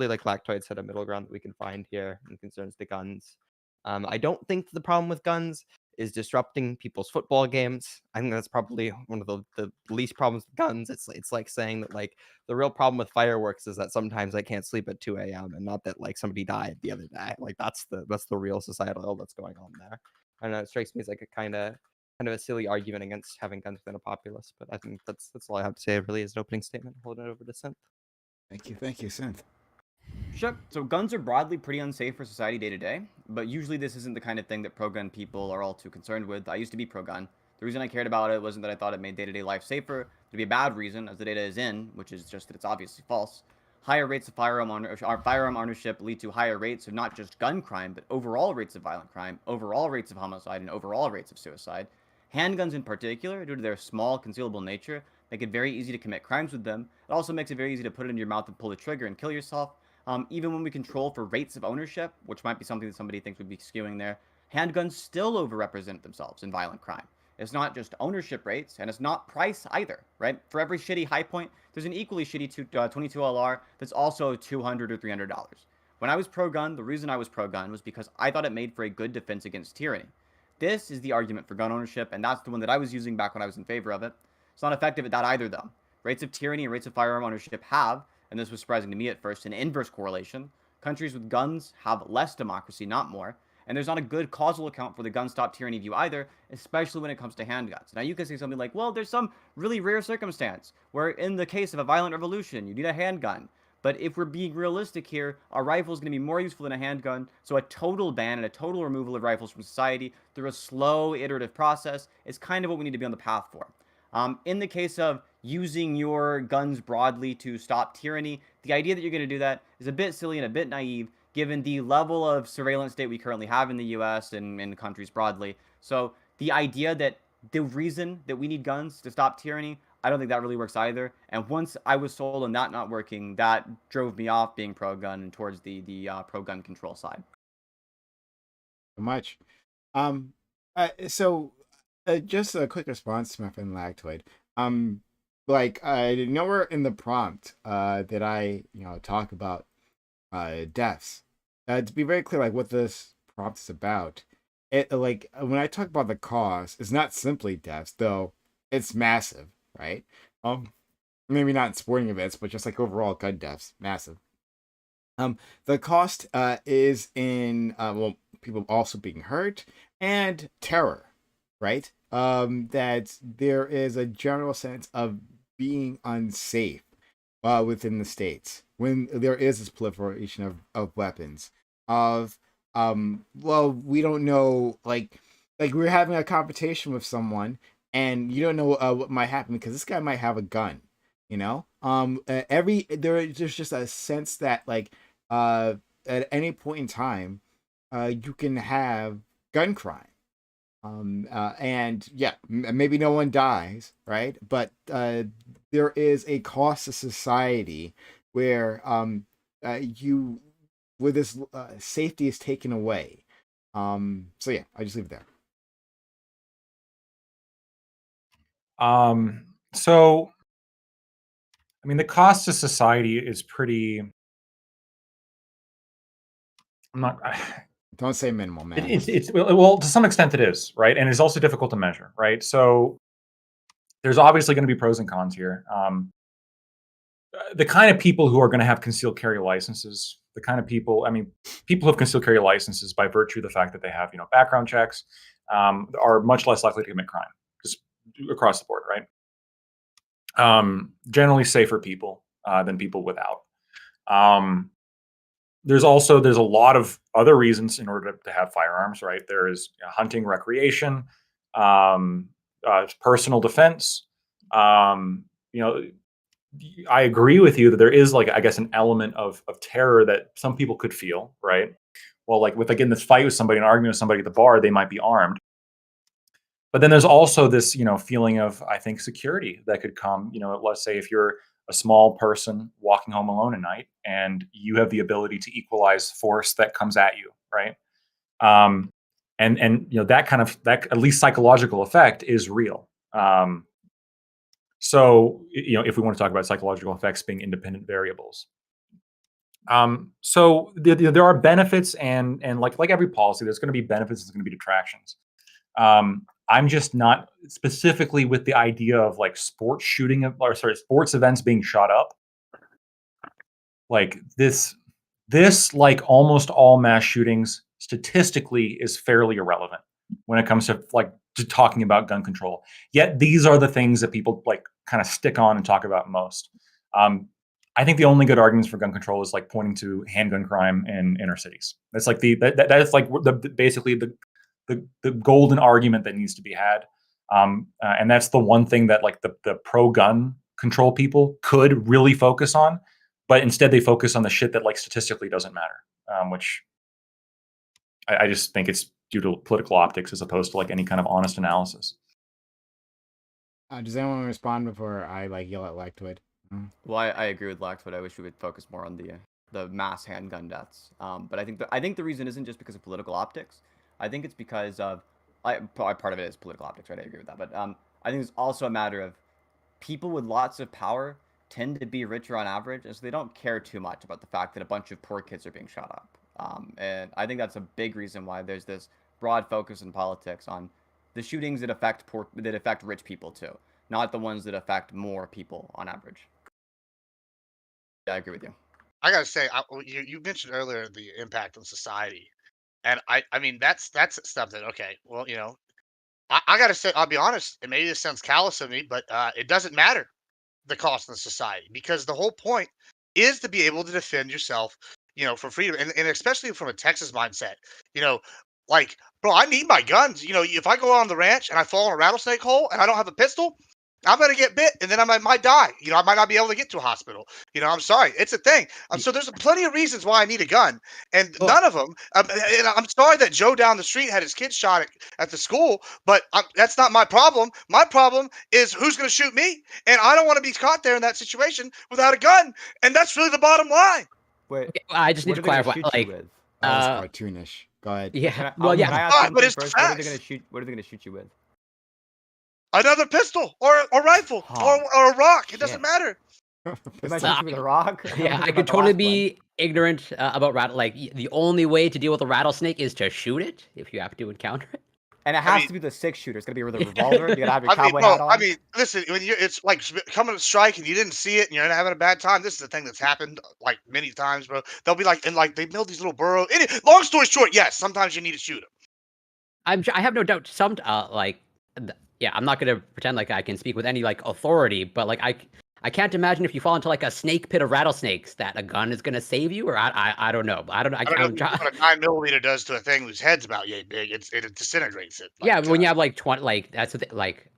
like Lactoid said, a middle ground that we can find here in concerns to guns. I don't think the problem with guns is disrupting people's football games. I think that's probably one of the least problems with guns. It's like saying that the real problem with fireworks is that sometimes I can't sleep at 2 a.m. and not that somebody died the other day. That's the real societal ill that's going on there. I don't know, it strikes me as a kind of a silly argument against having guns within a populace, but I think that's all I have to say really as an opening statement. Holding it over to Synth. Thank you, Synth. Sure. So guns are broadly pretty unsafe for society day to day, but usually this isn't the kind of thing that pro-gun people are all too concerned with. I used to be pro-gun. The reason I cared about it wasn't that I thought it made day-to-day life safer. There'd be a bad reason, as the data is in, which is just that it's obviously false. Higher rates of firearm ownership lead to higher rates of not just gun crime, but overall rates of violent crime, overall rates of homicide, and overall rates of suicide. Handguns in particular, due to their small, concealable nature, make it very easy to commit crimes with them. It also makes it very easy to put it in your mouth and pull the trigger and kill yourself. Even when we control for rates of ownership, which might be something that somebody thinks would be skewing there, handguns still overrepresent themselves in violent crime. It's not just ownership rates, and it's not price either, right? For every shitty high point, there's an equally shitty 22 LR that's also $200 or $300. When I was pro-gun, the reason I was pro-gun was because I thought it made for a good defense against tyranny. This is the argument for gun ownership, and that's the one that I was using back when I was in favor of it. It's not effective at that either, though. Rates of tyranny and rates of firearm ownership have, and this was surprising to me at first, an inverse correlation. Countries with guns have less democracy, not more, and there's not a good causal account for the gun stop tyranny view either, especially when it comes to handguns. Now you can say something like, well, there's some really rare circumstance where in the case of a violent revolution, you need a handgun. But if we're being realistic here, a rifle is going to be more useful than a handgun, so a total ban and a total removal of rifles from society through a slow, iterative process is kind of what we need to be on the path for. In the case of using your guns broadly to stop tyranny, the idea that you're going to do that is a bit silly and a bit naive given the level of surveillance state we currently have in the US and in countries broadly. So the idea that the reason that we need guns to stop tyranny, I don't think that really works either. And once I was sold on that not working, that drove me off being pro-gun and towards the pro-gun control side. So much. Just a quick response to my friend Lactoid. Nowhere in the prompt that I talk about deaths. To be very clear, what this prompt is about, it when I talk about the cause, it's not simply deaths, though it's massive, right? maybe not in sporting events, but just like overall gun deaths, massive. The cost is in well, people also being hurt and terror, right? That there is a general sense of being unsafe within the states when there is this proliferation of weapons. Of well, we don't know, like we're having a competition with someone, and you don't know what might happen because this guy might have a gun. There's just a sense that like at any point in time, you can have gun crime. And yeah, maybe no one dies, right? But there is a cost to society where you where this safety is taken away. So yeah, I just leave it there. So, I mean, the cost to society is pretty. I'm not. Don't say minimal, man. It's well, to some extent it is, right? And it's also difficult to measure, right? So there's obviously going to be pros and cons here. The kind of people who are going to have concealed carry licenses, the kind of people, I mean, people who have concealed carry licenses by virtue of the fact that they have, background checks, are much less likely to commit crime, just across the board, right? Generally safer people than people without. There's a lot of other reasons in order to have firearms, right? There is hunting, recreation, personal defense. I agree with you that there is, like, I guess, an element of terror that some people could feel, right? Well, like with this fight with somebody, an argument with somebody at the bar, they might be armed. But then there's also this, feeling of, I think, security that could come. Let's say if you're a small person walking home alone at night and you have the ability to equalize force that comes at you, right? And that at least psychological effect is real. So, if we want to talk about psychological effects being independent variables. So there are benefits and like every policy, there's going to be benefits, there's going to be detractions. I'm just not specifically with the idea of like sports events being shot up. Like this, like almost all mass shootings statistically is fairly irrelevant when it comes to talking about gun control. Yet these are the things that people like kind of stick on and talk about most. I think the only good arguments for gun control is like pointing to handgun crime in inner cities. That's like that's like basically the golden argument that needs to be had. And that's the one thing that like the pro gun control people could really focus on, but instead they focus on the shit that like statistically doesn't matter, which I just think it's due to political optics as opposed to like any kind of honest analysis. Does anyone respond before I yell at Lactoid? Well, I agree with Lactoid. I wish we would focus more on the mass handgun deaths. But I think the reason isn't just because of political optics. I think it's because of part of it is political optics, right? I agree with that. But I think it's also a matter of people with lots of power tend to be richer on average, and so they don't care too much about the fact that a bunch of poor kids are being shot up. And I think that's a big reason why there's this broad focus in politics on the shootings that affect rich people too, not the ones that affect more people on average. Yeah, I agree with you. I gotta say, you mentioned earlier the impact on society, and I mean that's stuff that okay, well I gotta say, I'll be honest, and maybe this sounds callous of me, but it doesn't matter the cost of society because the whole point is to be able to defend yourself, for freedom, and especially from a Texas mindset, you know, like bro, I need my guns. If I go on the ranch and I fall in a rattlesnake hole and I don't have a pistol, I'm gonna get bit, and then I might die. I might not be able to get to a hospital. I'm sorry, it's a thing. So there's plenty of reasons why I need a gun, and none of them. And I'm sorry that Joe down the street had his kid shot at the school, but that's not my problem. My problem is who's gonna shoot me, and I don't want to be caught there in that situation without a gun, and that's really the bottom line. Wait, Okay, I just need to clarify. Shoot you with? That was cartoonish. Go ahead. Yeah. Well, Well, can I yeah. ask But something it's the first? What are they facts. gonna shoot? What are they gonna shoot you with? Another pistol or rifle or a rock. It doesn't matter. They might shoot you with a rock. Yeah, I could totally be ignorant about the only way to deal with a rattlesnake is to shoot it if you have to encounter it. And it I has mean- to be the 6-shooter. It's gonna be with a revolver. You gotta have your I mean, cowboy bro, hat on. I mean, listen, when it's like coming to strike and you didn't see it and you're having a bad time, this is the thing that's happened like many times, bro. They'll be like, and like they build these little burrows. Long story short, yes, sometimes you need to shoot them. I have no doubt some yeah, I'm not gonna pretend like I can speak with any like authority, but like I can't imagine if you fall into like a snake pit of rattlesnakes that a gun is gonna save you, or I don't know. I don't know. I don't know what a 9mm does to a thing whose head's about yay big. It disintegrates it. Yeah, Like, but when you have like 20, like that's the like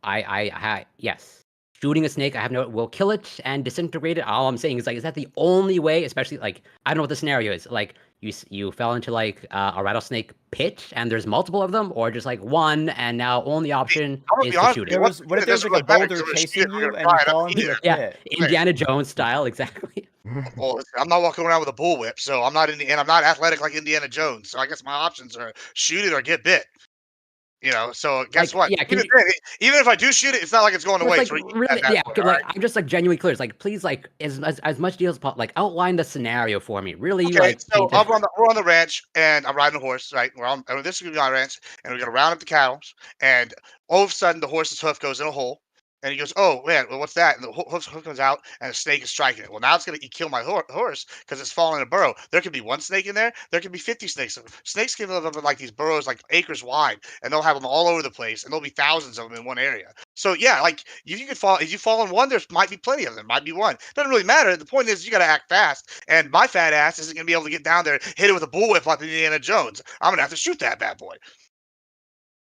yes, shooting a snake, I have no will kill it and disintegrate it. All I'm saying is like, is that the only way? Especially like I don't know what the scenario is. Like you fell into like a rattlesnake pit and there's multiple of them, or just like one, and now only option I'm gonna is be to honest shoot with it. you, What if there's like a boulder chasing you and you fall into the Yeah, pit? Indiana Jones style, exactly. Well, listen, I'm not walking around with a bullwhip, so I'm not and I'm not athletic like Indiana Jones. So I guess my options are shoot it or get bit. You know, so guess Like, what? yeah, can Even, you? then, even if I do shoot it, it's not like it's going to Just waste. like We're eating really, that yeah. boy, Like all right? I'm just like genuinely clear. It's like please, like as much deal as possible. Like outline the scenario for me. Really, Okay, like so paint it. we're on the ranch, and I'm riding a horse, right? This is gonna be my ranch, and we're gonna round up the cattle, and all of a sudden the horse's hoof goes in a hole, and he goes, "Oh man, well, what's that?" And the hoof comes out, and a snake is striking it. Well, now it's gonna kill my horse because it's falling in a burrow. There could be one snake in there. There could be 50 snakes. Snakes can live up in like these burrows, like acres wide, and they'll have them all over the place, and there'll be thousands of them in one area. So yeah, like if you fall in one, there might be plenty of them. Might be one. Doesn't really matter. The point is you got to act fast. And my fat ass isn't gonna be able to get down there, hit it with a bullwhip like Indiana Jones. I'm gonna have to shoot that bad boy.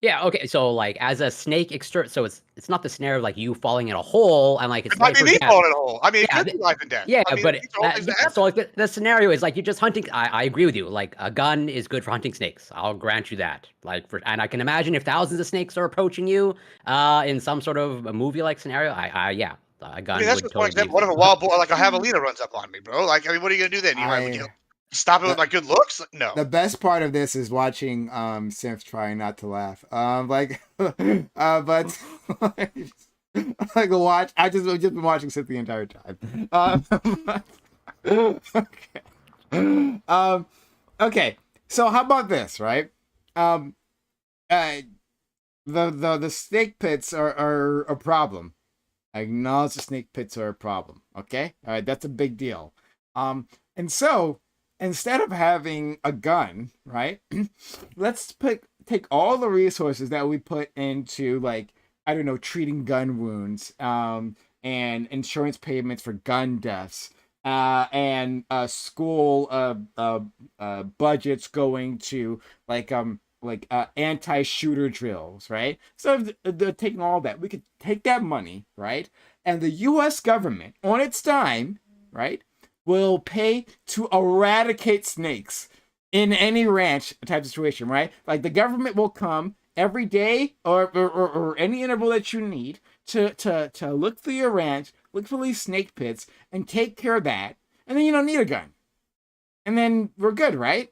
Yeah. Okay. So like as a snake so it's not the scenario of like you falling in a hole and like It it's might life be or me death. falling in a hole. I mean, it Yeah, could be life and death. Yeah, I mean, but these are all things that yeah, happen. so like the scenario is like you're just hunting. I agree with you. Like a gun is good for hunting snakes. I'll grant you that. Like and I can imagine if thousands of snakes are approaching you, in some sort of a movie like scenario. Yeah, a I gun mean, that's would just one totally example. What if a wild boar, like a javelina, runs up on me, bro? Like, I mean, what are you gonna do then? You stop it with my good looks? Like, no. The best part of this is watching Synth trying not to laugh. But like watch. I've just been watching Synth the entire time. Okay. Okay. So how about this, right? The snake pits are a problem. I acknowledge the snake pits are a problem. Okay, all right, that's a big deal. And so instead of having a gun, right, let's take all the resources that we put into, like, I don't know, treating gun wounds, and insurance payments for gun deaths, and school budgets going to like anti-shooter drills, right? So they're taking all that. We could take that money, right? And the US government on its dime, right, will pay to eradicate snakes in any ranch type situation, right? Like the government will come every day or any interval that you need to look through your ranch, look for these snake pits, and take care of that. And then you don't need a gun. And then we're good, right?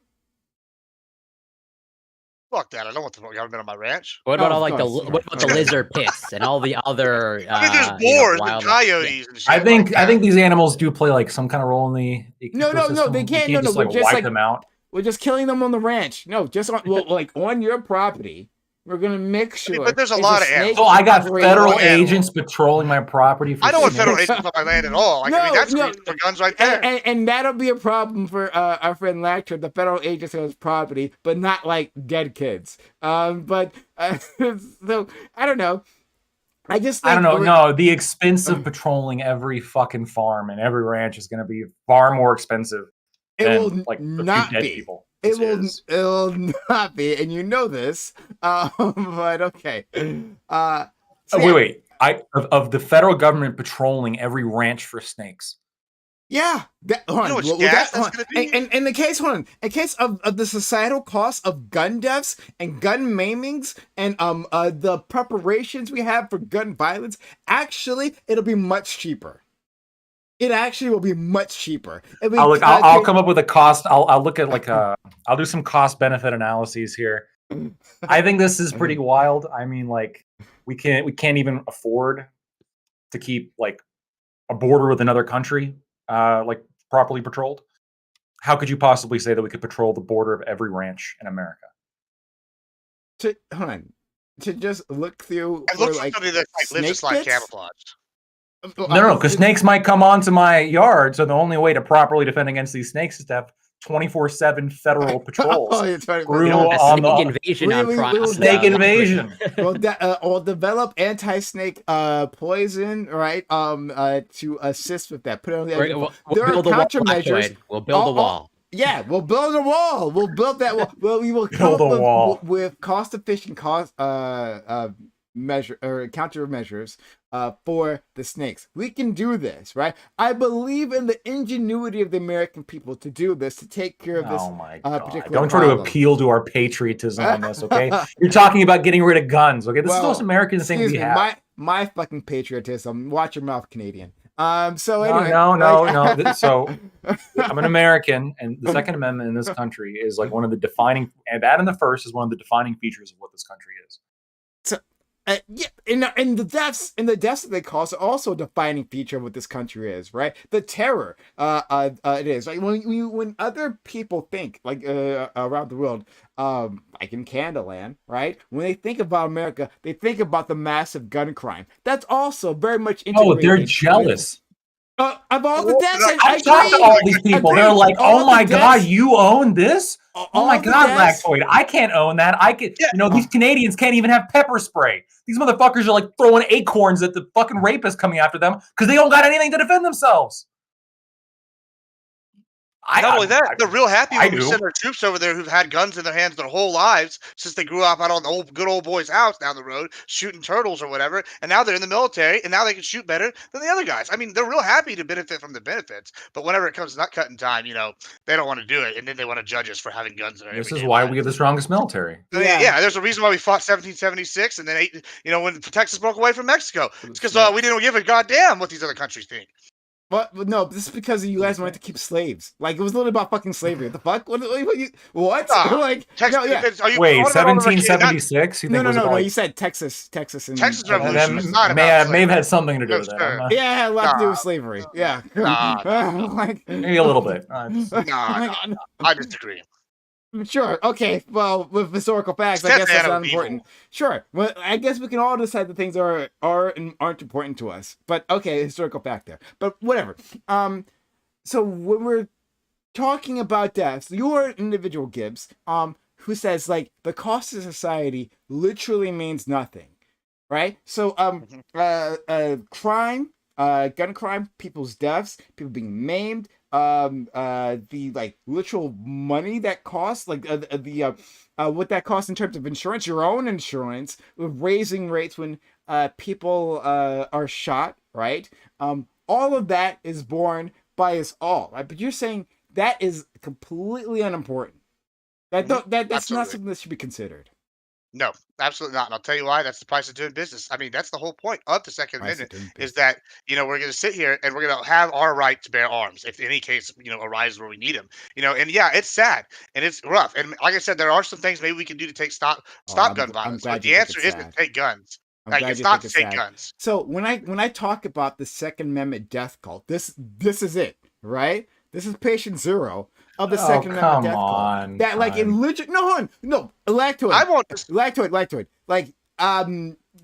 Fuck that. I don't want the government on my ranch. What about Oh, all of like course, what about the yeah. lizard pits and all the other I mean, there's boars and wildlife? coyotes and shit. I think these animals do play like some kind of role in the No, ecosystem. they can't. You No, just we're like just wipe like them out. we're just killing them on the ranch. No, just on like on your property. We're gonna make sure. but there's a it's lot of snake animals. So I got operating federal land. agents patrolling my property for I don't want federal snakes. agents on my land at all. Like, I mean, that's No, reason for guns right there. And that'll be a problem for our friend Lactor, the federal agents on his property, but not like dead kids. But so I don't know. I just think I don't know. No, the expense of patrolling every fucking farm and every ranch is going to be far more expensive it than will like a not few dead be. people. It will not be, and you know this. But okay. So Wait. Of the federal government patrolling every ranch for snakes. Yeah, hold on. You know what's gas that's gonna be? In the case, hold on. In case of the societal cost of gun deaths and gun maimings and the preparations we have for gun violence, actually, it'll be much cheaper. It actually will be much cheaper. I'll come up with a cost. I'll look at like I'll do some cost benefit analyses here. I think this is pretty wild. I mean, like we can't even afford to keep like a border with another country like properly patrolled. How could you possibly say that we could patrol the border of every ranch in America? Hold on. to just look through It for looks like like something that like lives snake just like bits? camouflaged. No, because snakes might come onto my yard. So the only way to properly defend against these snakes is to have 24/7 federal patrols. Oh, it's right. Screw You know, a on snake the invasion we on will snake invasion. We'll develop anti-snake poison, right? To assist with that. Put it on the edge. We'll There are build a wall, countermeasures. We'll build a wall. Yeah, we'll build a wall. We'll build that wall. Well, we will come Build a up wall. with cost-efficient measure or countermeasures for the snakes. We can do this, right? I believe in the ingenuity of the American people to do this, to take care of this. Oh my God. Particular Don't try to problem. appeal to our patriotism on this, okay? You're talking about getting rid of guns, okay? This is the most American thing we have. My fucking patriotism. Watch your mouth, Canadian. So anyway, no. So I'm an American, and the Second Amendment in this country is like one of the defining, and that and the First is one of the defining features of what this country is. So, yeah, and the deaths that they cause are also a defining feature of what this country is, right? The terror, it is like when other people think like around the world, like in Canadaland, right? When they think about America, they think about the massive gun crime. That's also very much integrated. Oh, they're jealous. Of all the deaths, I've talked to all these people. They're like, "Oh my God, you own this? Oh my God, Lactoid, I can't own that. I can, these Canadians can't even have pepper spray. These motherfuckers are like throwing acorns at the fucking rapists coming after them because they don't got anything to defend themselves." Not only that, they're real happy when we send our troops over there who've had guns in their hands their whole lives since they grew up out on the good old boy's house down the road shooting turtles or whatever, and now they're in the military and now they can shoot better than the other guys. I mean, they're real happy to benefit from the benefits, but whenever it comes to nut cutting time, they don't want to do it, and then they want to judge us for having guns in our This is why we have the strongest military. Yeah, there's a reason why we fought 1776 and then when Texas broke away from Mexico. It's because we didn't give a goddamn what these other countries think. But no, this is because you guys wanted to keep slaves. Like, it was literally about fucking slavery. What the fuck? What? Like, wait, 1776? No. You said Texas, and Texas Revolution was not may have had something to do with that. Yeah, it had a lot to do with slavery. Yeah, maybe a little bit. I disagree. Sure. Okay. Well, with historical facts, I guess that's not important. Sure. Well, I guess we can all decide that things are and aren't important to us. But okay, historical fact there. But whatever. So when we're talking about deaths, you're an individual, Gibbs, who says like the cost to society literally means nothing, right? So crime, gun crime, people's deaths, people being maimed, the like literal money that costs, like what that costs in terms of insurance, your own insurance, with raising rates when people are shot, right? All of that is borne by us all, right? But you're saying that is completely unimportant. That's not something that should be considered. No, absolutely not. And I'll tell you why. That's the price of doing business. I mean, that's the whole point of the Second Amendment is that, we're going to sit here and we're going to have our right to bear arms if any case, arises where we need them, and yeah, it's sad and it's rough. And like I said, there are some things maybe we can do to stop gun violence. But the answer isn't take guns. Like, it's not to take guns. So when I talk about the Second Amendment death cult, this is it, right? This is patient zero of the Second Amendment death cult. That like in legit no, Lactoid. I won't Lactoid. Like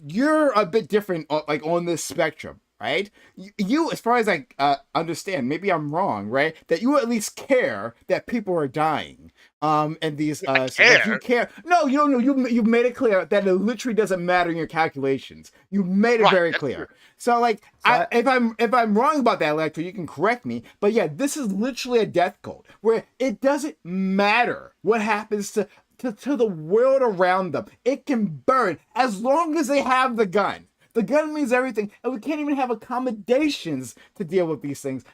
you're a bit different like on this spectrum, right? You as far as I understand, maybe I'm wrong, right? That you at least care that people are dying. And these so like you care. No, you don't know. You've made it clear that it literally doesn't matter in your calculations. You made it very clear. So like, if I'm wrong about that, Electro, you can correct me. But yeah, this is literally a death cult where it doesn't matter what happens to the world around them. It can burn as long as they have the gun. The gun means everything, and we can't even have accommodations to deal with these things.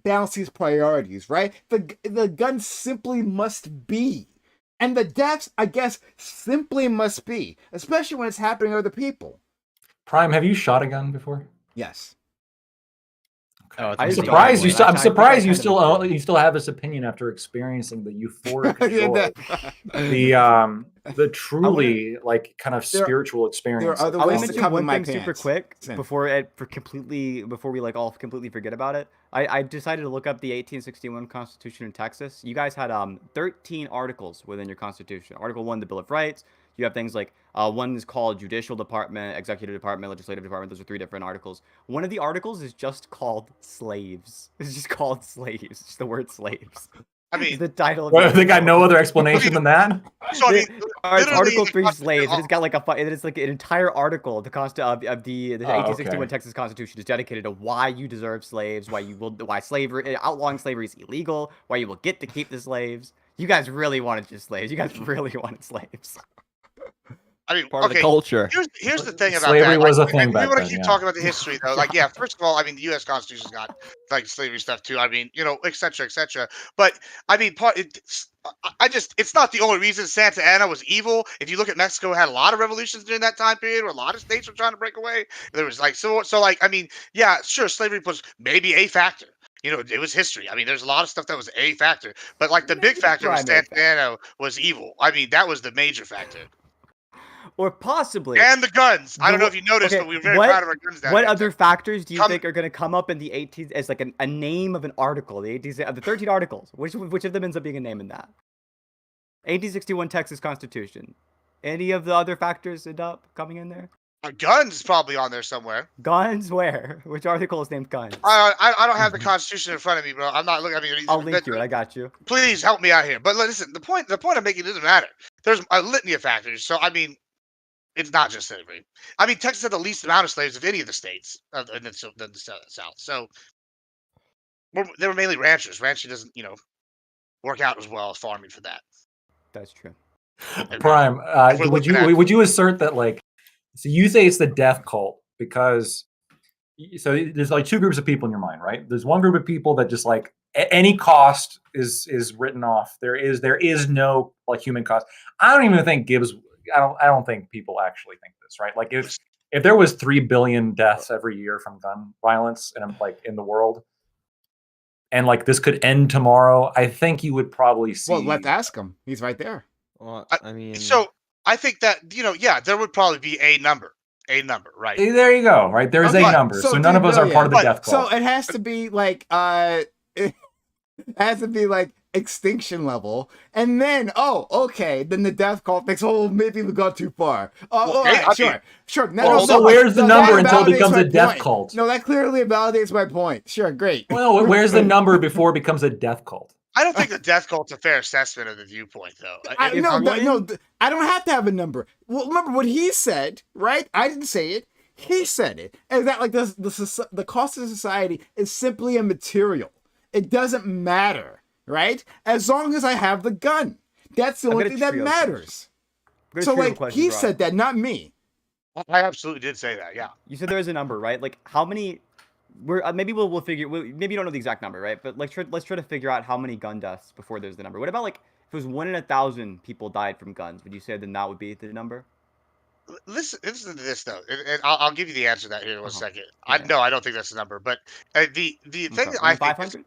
Balance these priorities, right? The gun simply must be. And the deaths, I guess, simply must be, especially when it's happening to other people. Prime, have you shot a gun before? Yes. Oh, it's I I'm just really don't surprised know. you still. I'm I think I surprised you kind of still agree. you still have this opinion after experiencing the euphoric Yeah, joy, the I truly like kind of There- spiritual there experience. are other I want ways to to mention cover one my thing super pants. quick Sin. before we like all completely forget about it. I decided to look up the 1861 Constitution in Texas. You guys had 13 articles within your Constitution. Article 1, the Bill of Rights. You have things like one is called Judicial Department, Executive Department, Legislative Department. Those are 3 different articles. One of the articles is just called slaves. It's just called slaves. Just the word slaves. I It's mean, the title of Well, the they got article. no other explanation than that. so I mean, It's literally, Article the 3 Constitution- slaves. It has got like it is like an entire article. The of the 1861 okay. Texas Constitution is dedicated to why you deserve slaves, why slavery, outlawing slavery is illegal, why you will get to keep the slaves. You guys really wanted just slaves. You guys really wanted slaves. I mean, Part of the okay. culture. Here's the thing about Slavery that. was like, a thing we back want to then, keep yeah. talking about the history, though. Like, yeah, first of all, I mean, the U.S. Constitution's got like slavery stuff too. I mean, et cetera, et cetera. But I mean, it's not the only reason Santa Anna was evil. If you look at Mexico, it had a lot of revolutions during that time period, where a lot of states were trying to break away. There was like so like I mean, yeah, sure, slavery was maybe a factor. It was history. I mean, there's a lot of stuff that was a factor, but like the big Maybe the factor was primary Santa Anna was evil. I mean, that was the major factor. Or possibly. And the guns. I don't know if you noticed, Okay, but we were very proud of our guns down What here. other factors do you Come- think are going to come up in the 18th as like a name of an article? The 18th, the 13 articles. Which of them ends up being a name in that? 1861 Texas Constitution. Any of the other factors end up coming in there? Guns probably on there somewhere. Guns where? Which article is named guns? I don't have the Constitution in front of me, bro. I'm not looking. I mean, I'll link you it. I got you. Please help me out here. But listen, the point I'm making doesn't matter. There's a litany of factors. So I mean, it's not just slavery. I mean, Texas had the least amount of slaves of any of the states in the South. So they were mainly ranchers. Ranching doesn't, work out as well as farming for that. That's true. Prime, we're would looking at- you assert that like, so you say it's the death cult because so there's like 2 groups of people in your mind, right? There's one group of people that just like at any cost is written off. There is no like human cost. I don't even think Gibbs. I don't think people actually think this, right? Like if there was 3 billion deaths every year from gun violence in the world, and like this could end tomorrow, I think you would probably see. Well, let's ask him. He's right there. Well, I mean, So I think that there would probably be a number, right? There you go, right? There's Okay, a number. so So none of 3 us are part of the billion. death cult. So it has to be like it has to be like extinction level, and then then the death cult thinks, maybe we got too far. All Okay, right, I sure, mean- sure. So where's the number that until it validates becomes my a death point. cult? No, that clearly validates my point. Sure, great. Well, where's the number before it becomes a death cult? I don't think the death cult's a fair assessment of the viewpoint, though. I don't have to have a number. Well, remember what he said, right? I didn't say it. He said it. And that like the cost of society is simply a material. It doesn't matter, right? As long as I have the gun. That's the I've only got a thing that trio matters. Good So trio of like questions, he Rob. said that, not me. I absolutely did say that. Yeah. You said there is a number, right? Like how many? Maybe we'll figure. Maybe you don't know the exact number, right? But like let's try to figure out how many gun deaths before there's the number. What about like if it was 1 in 1,000 people died from guns? Would you say then that would be the number? Listen to this though, and I'll give you the answer to that here in a second. Yeah. I don't think that's the number, but the thing that I think. 500.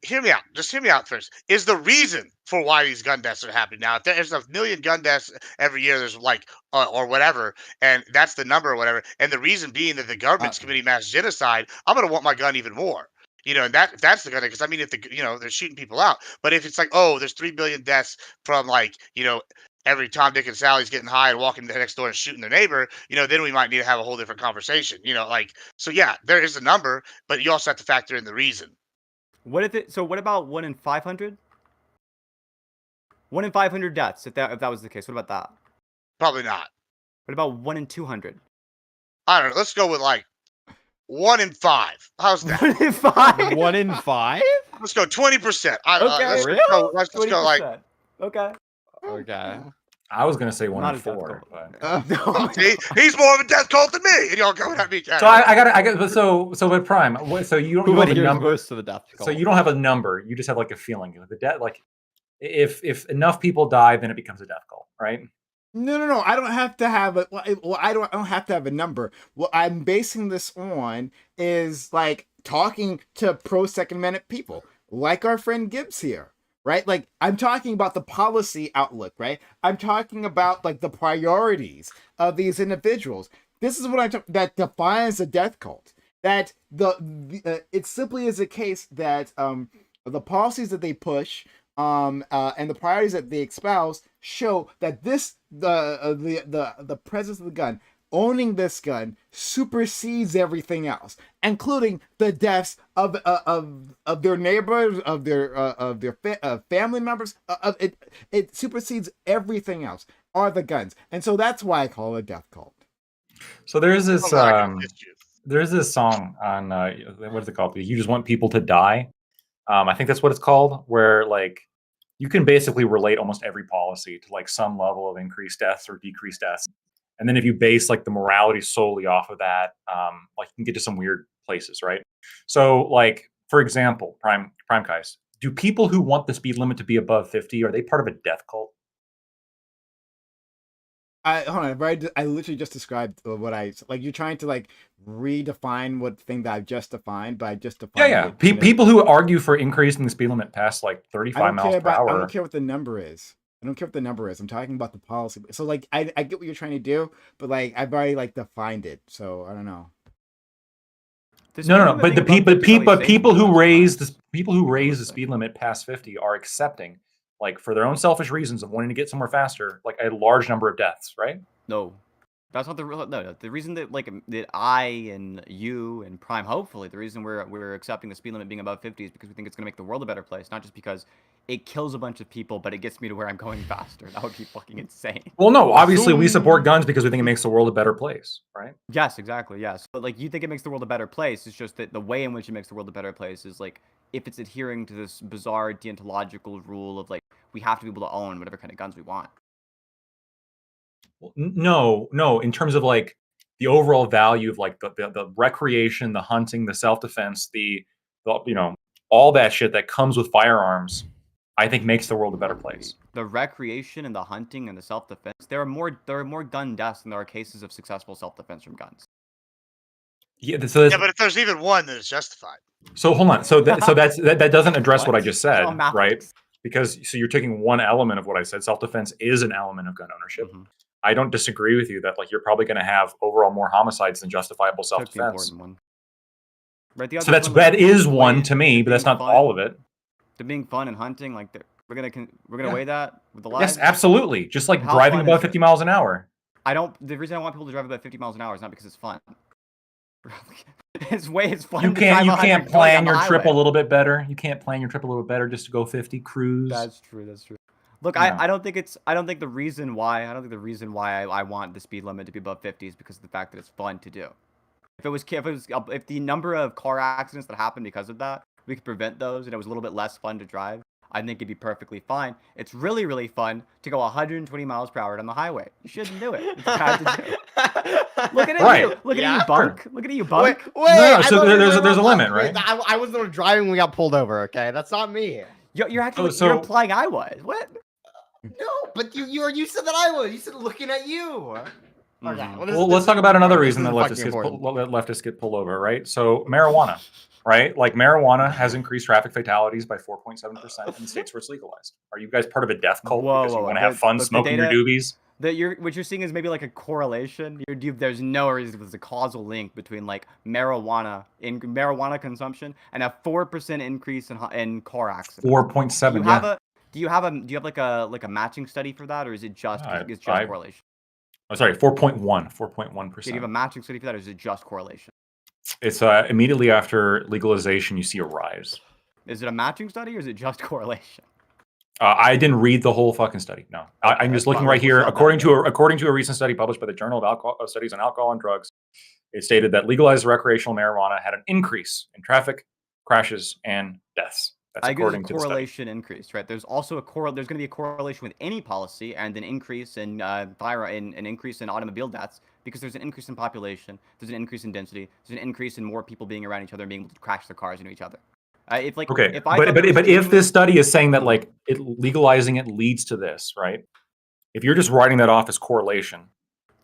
Hear me out. Just hear me out first. Is the reason for why these gun deaths are happening now? If there's a million gun deaths every year, there's like or whatever, and that's the number or whatever, and the reason being that the government's committing mass genocide, I'm gonna want my gun even more. And that's the gun, because I mean, if they're shooting people out, but if it's like, there's 3 billion deaths from like every Tom, Dick, and Sally's getting high and walking next door and shooting their neighbor, then we might need to have a whole different conversation. So yeah, there is a number, but you also have to factor in the reason. What about 1 in 500? 1 in 500 deaths, if that was the case. What about that? Probably not. What about 1 in 200? I don't know. Let's go with like 1 in 5. How's that? 1 in 5? 1 in 5? Let's go 20%. Okay, Let's go like. 20%. Okay. Okay. I was gonna say 1 Not in a death 4. cult. But... See, he's more of a death cult than me, and y'all going at me. So I got so with Prime. So you don't have a number. Most of the death cult. So you don't have a number. You just have like a feeling. The death, like if enough people die, then it becomes a death cult, right? No. I don't have to have a. I don't have to have a number. What I'm basing this on is like talking to pro Second Amendment people, like our friend Gibbs here, right? Like I'm talking about the policy outlook, right? I'm talking about like the priorities of these individuals. This is what that defines a death cult. That it simply is a case that the policies that they push and the priorities that they espouse show that the presence of the gun, owning this gun, supersedes everything else, including the deaths of their neighbors, of their family members. It supersedes everything else. Are the guns, and so that's why I call it a death cult. So there's this Oh, I can assist you. there's this song on what is it called? You Just Want People to Die. I think that's what it's called, where like you can basically relate almost every policy to like some level of increased deaths or decreased deaths. And then if you base like the morality solely off of that, like you can get to some weird places, right? So like, for example, Prime Kais, do people who want the speed limit to be above 50, are they part of a death cult? Hold on, I literally just described what I like. You're trying to like redefine what thing that I've just defined, but I just defined Yeah. it. People who argue for increasing the speed limit past like 35 miles per hour. I don't care what the number is. I don't care what the number is. I'm talking about the policy. So like I get what you're trying to do, but like I've already like defined it. So I don't know. No. But the people who raise the speed limit past 50 are accepting, like for their own selfish reasons of wanting to get somewhere faster, like a large number of deaths, right? No, that's not the real. No. The reason that that I and you and Prime, hopefully, the reason we're accepting the speed limit being above 50 is because we think it's going to make the world a better place, not just because it kills a bunch of people, but it gets me to where I'm going faster. That would be fucking insane. Well, no, obviously we support guns because we think it makes the world a better place, right? Yes, exactly. Yes, but like you think it makes the world a better place. It's just that the way in which it makes the world a better place is like if it's adhering to this bizarre deontological rule of like we have to be able to own whatever kind of guns we want. Well, no. In terms of like the overall value of like the recreation, the hunting, the self defense, the all that shit that comes with firearms, I think makes the world a better place. The recreation and the hunting and the self defense. There are more gun deaths than there are cases of successful self defense from guns. Yeah, But if there's even one, then it's justified. So hold on. So that doesn't address what I just said, Oh, math. right? Because so you're taking one element of what I said. Self defense is an element of gun ownership. Mhm. I don't disagree with you that like you're probably going to have overall more homicides than justifiable self Took the defense. important one. Right. The So other one, that like, is the one way- to me, but that's being not fun- all of it. The being fun and hunting, like we're gonna Yeah. weigh that with the lives. Yes, absolutely. Just like How driving fun above is it? 50 miles an hour. The reason I want people to drive about 50 miles an hour is not because it's fun. It's fun. You to drive can't 100 plan on your the trip a highway. little bit better. You can't plan your trip a little bit better just to go 50 cruise. That's true. Look, No. I don't think the reason why I want the speed limit to be above 50 is because of the fact that it's fun to do. If the number of car accidents that happen because of that, we could prevent those and it was a little bit less fun to drive, I think it'd be perfectly fine. It's really, really fun to go 120 miles per hour down the highway. You shouldn't do it. It's bad to do. Look at Right. you. Look at Yeah. you, Bunk. Look at you, Bunk. Wait, No, I so thought you were there's talking a about limit, Wait, right? I was the one driving when we got pulled over. Okay, that's not me. You're acting like So- you're implying I was. What? No, but you said that I was. You said looking at you. Okay. Mhm. Well, let's talk about another reason that leftists leftists get pulled over, right? So marijuana, right? Like marijuana has increased traffic fatalities by 4.7% in the states where it's legalized. Are you guys part of a death cult because you want to have fun smoking your doobies? What you're seeing is maybe like a correlation. There's no reason there's a causal link between like marijuana consumption and a 4% increase in car accidents. 4.7. Do you have like a matching study for that, or is it just correlation? Oh, sorry, 4.1. Do you have a matching study for that, or is it just correlation? It's immediately after legalization, you see a rise. Is it a matching study, or is it just correlation? I didn't read the whole fucking study. No, I'm just looking right here. According to a recent study published by the Journal of Studies on Alcohol and Drugs, it stated that legalized recreational marijuana had an increase in traffic crashes and deaths. That's I agree. according to the study. Correlation increase, right? There's also there's going to be a correlation with any policy and an increase in an increase in automobile deaths because there's an increase in population, there's an increase in density, there's an increase in more people being around each other and being able to crash their cars into each other. If this study is saying that like legalizing it leads to this, right? If you're just writing that off as correlation,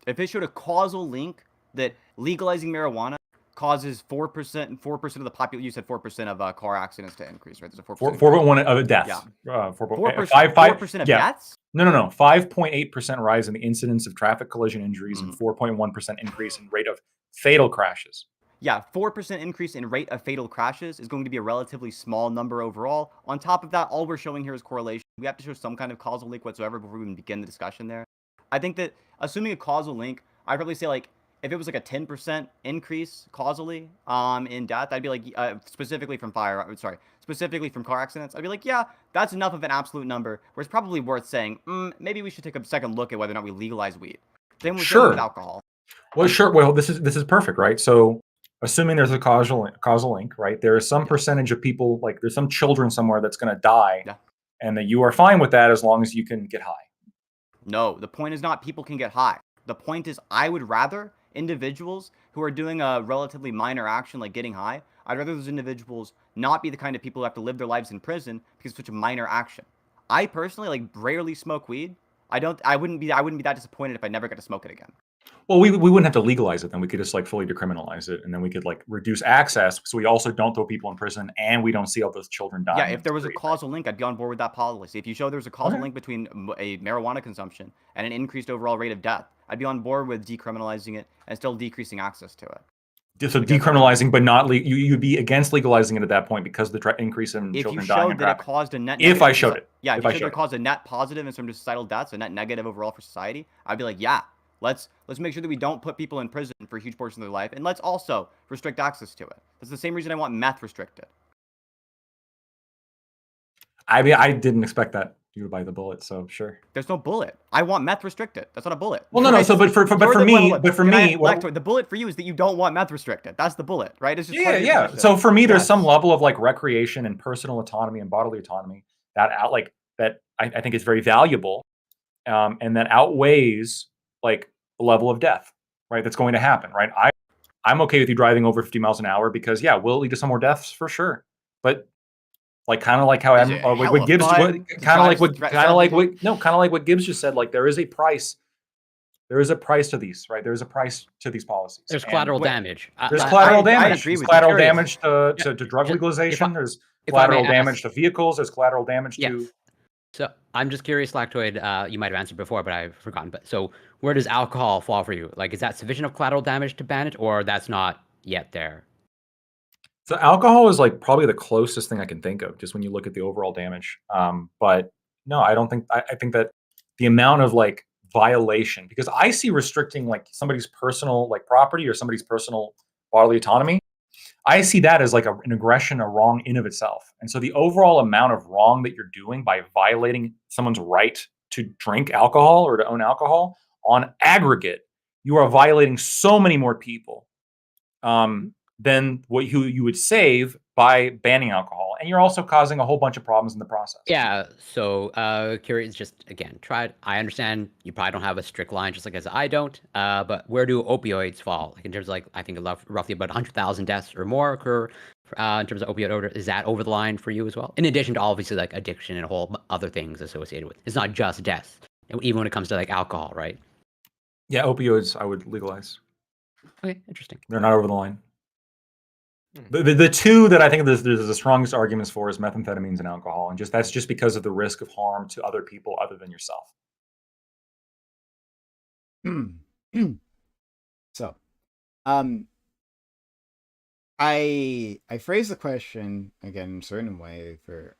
If it showed a causal link that legalizing marijuana causes 4% and 4% of the population, you said 4% of car accidents to increase, right? There's a 4%. 4.1 of deaths. Yeah. 4%, 4% of yeah. deaths? No. 5.8% rise in the incidence of traffic collision injuries and Mhm. 4.1% increase in rate of fatal crashes. Yeah, 4% increase in rate of fatal crashes is going to be a relatively small number overall. On top of that, all we're showing here is correlation. We have to show some kind of causal link whatsoever before we even begin the discussion there. I think that assuming a causal link, I'd probably say like if it was like a 10% increase causally in death, I'd be like specifically from specifically from car accidents, I'd be like, yeah, that's enough of an absolute number where it's probably worth saying, maybe we should take a second look at whether or not we legalize weed. Same with alcohol. Well, sure. Well, this is perfect, right? So assuming there's a causal link, right? There is some percentage of people, like there's some children somewhere that's going to die, and that you are fine with that as long as you can get high. No, the point is not people can get high. The point is I would rather individuals who are doing a relatively minor action like getting high, I'd rather those individuals not be the kind of people who have to live their lives in prison because it's such a minor action. I personally like rarely smoke weed. I wouldn't be that disappointed if I never got to smoke it again. Well, we wouldn't have to legalize it then. We could just like fully decriminalize it, and then we could like reduce access, so we also don't throw people in prison, and we don't see all those children dying. Yeah, if there was a causal link, I'd be on board with that policy. If you show there's a causal link between a marijuana consumption and an increased overall rate of death, I'd be on board with decriminalizing it and still decreasing access to it. So decriminalizing, but not you'd be against legalizing it at that point because of the increase in if children you dying. showed that it caused a net. If I showed it, yeah, if you showed that it caused a net positive in terms of societal deaths, a net negative overall for society, I'd be like, yeah. Let's make sure that we don't put people in prison for a huge portion of their life, and let's also restrict access to it. That's the same reason I want meth restricted. I mean, I didn't expect that you would bite the bullet, so sure. There's no bullet. I want meth restricted. That's not a bullet. Well, no. So, but for me, the bullet for you is that you don't want meth restricted. That's the bullet, right? It's just yeah. So for me, there's some level of like recreation and personal autonomy and bodily autonomy that I think is very valuable, and that outweighs like the level of death, right? That's going to happen, right? I'm okay with you driving over 50 miles an hour because will it lead to some more deaths for sure, but like kind of like how what Gibbs what Gibbs just said, like there is a price to these, right? There's a price to these policies. There's collateral damage. There's collateral damage. I agree There's with collateral damage to drug legalization. There's collateral damage to vehicles. There's collateral damage to. So I'm just curious, Lactoid, you might have answered before, but I've forgotten. But so where does alcohol fall for you? Like, is that sufficient of collateral damage to ban it, or that's not yet there? So alcohol is like probably the closest thing I can think of, just when you look at the overall damage. But no, I don't think. I think that the amount of like violation, because I see restricting like somebody's personal like property or somebody's personal bodily autonomy, I see that as like an aggression, a wrong in of itself. And so the overall amount of wrong that you're doing by violating someone's right to drink alcohol or to own alcohol on aggregate, you are violating so many more people than what you would save by banning alcohol. And you're also causing a whole bunch of problems in the process. Yeah. So curious, just again, I understand you probably don't have a strict line, just like as I don't. But where do opioids fall? Like in terms of like, I think roughly about 100,000 deaths or more occur in terms of opioid overdose. Is that over the line for you as well? In addition to obviously like addiction and a whole other things associated with it. It's not just death, even when it comes to like alcohol, right? Yeah, opioids I would legalize. Okay, interesting. They're not over the line. The two that I think there's the strongest arguments for is methamphetamines and alcohol, and that's just because of the risk of harm to other people other than yourself. So, I phrase the question again in a certain way for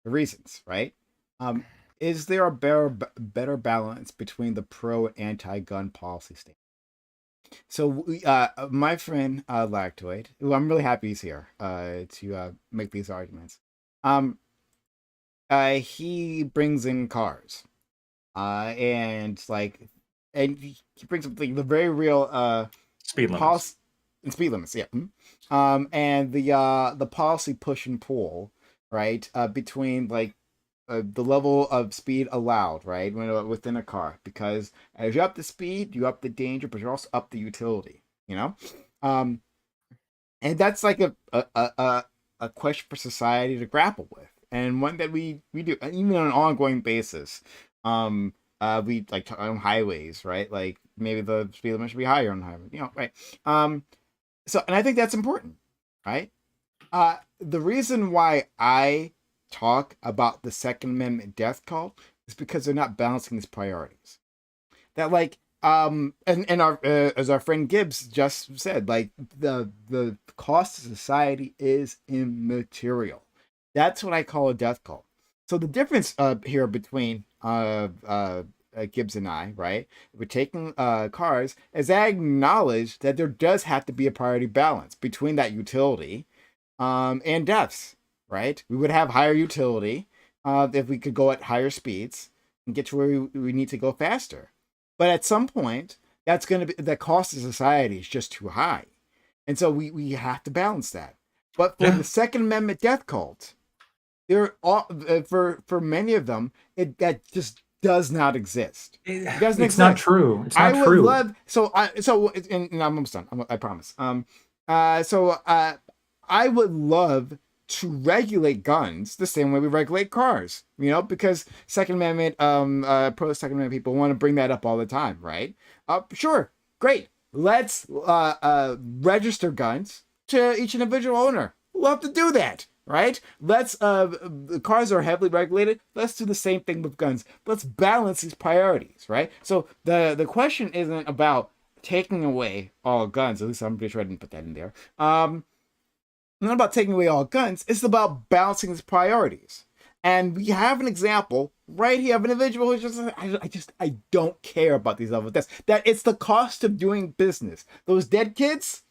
reasons, right? Is there a better balance between the pro and anti-gun policy stance? So, my friend Lactoid, who I'm really happy he's here to make these arguments. He brings in cars, and he brings up the very real speed limits. Speed limits, yeah. And the policy push and pull, right, between like the level of speed allowed, right, within a car, because as you up the speed, you up the danger, but you also up the utility, and that's like a question for society to grapple with, and one that we do even on an ongoing basis. We like on highways, right? Like maybe the speed limit should be higher on the highway, right? So and I think that's important, right? The reason why I talk about the Second Amendment death cult is because they're not balancing these priorities. That like and our as our friend Gibbs just said, like the cost to society is immaterial. That's what I call a death cult. So the difference here between Gibbs and I, right? We're taking cars, as I acknowledge that there does have to be a priority balance between that utility and deaths, right? We would have higher utility if we could go at higher speeds and get to where we need to go faster. But at some point, that's going to be the cost of society is just too high. And so we have to balance that. But for the Second Amendment death cult, there are for many of them, that just does not exist. It doesn't exist. Not true. It's not I true. would love and I'm almost done. I promise. I would love to regulate guns the same way we regulate cars, because Second Amendment, pro Second Amendment people want to bring that up all the time, right? Sure, great. Let's register guns to each individual owner. Love to do that, right? Let's the cars are heavily regulated. Let's do the same thing with guns. Let's balance these priorities, right? So the question isn't about taking away all guns. At least I'm pretty sure I didn't put that in there. Not about taking away all guns. It's about balancing these priorities. And we have an example right here of an individual who's just, I don't care about these level deaths. That it's the cost of doing business. Those dead kids,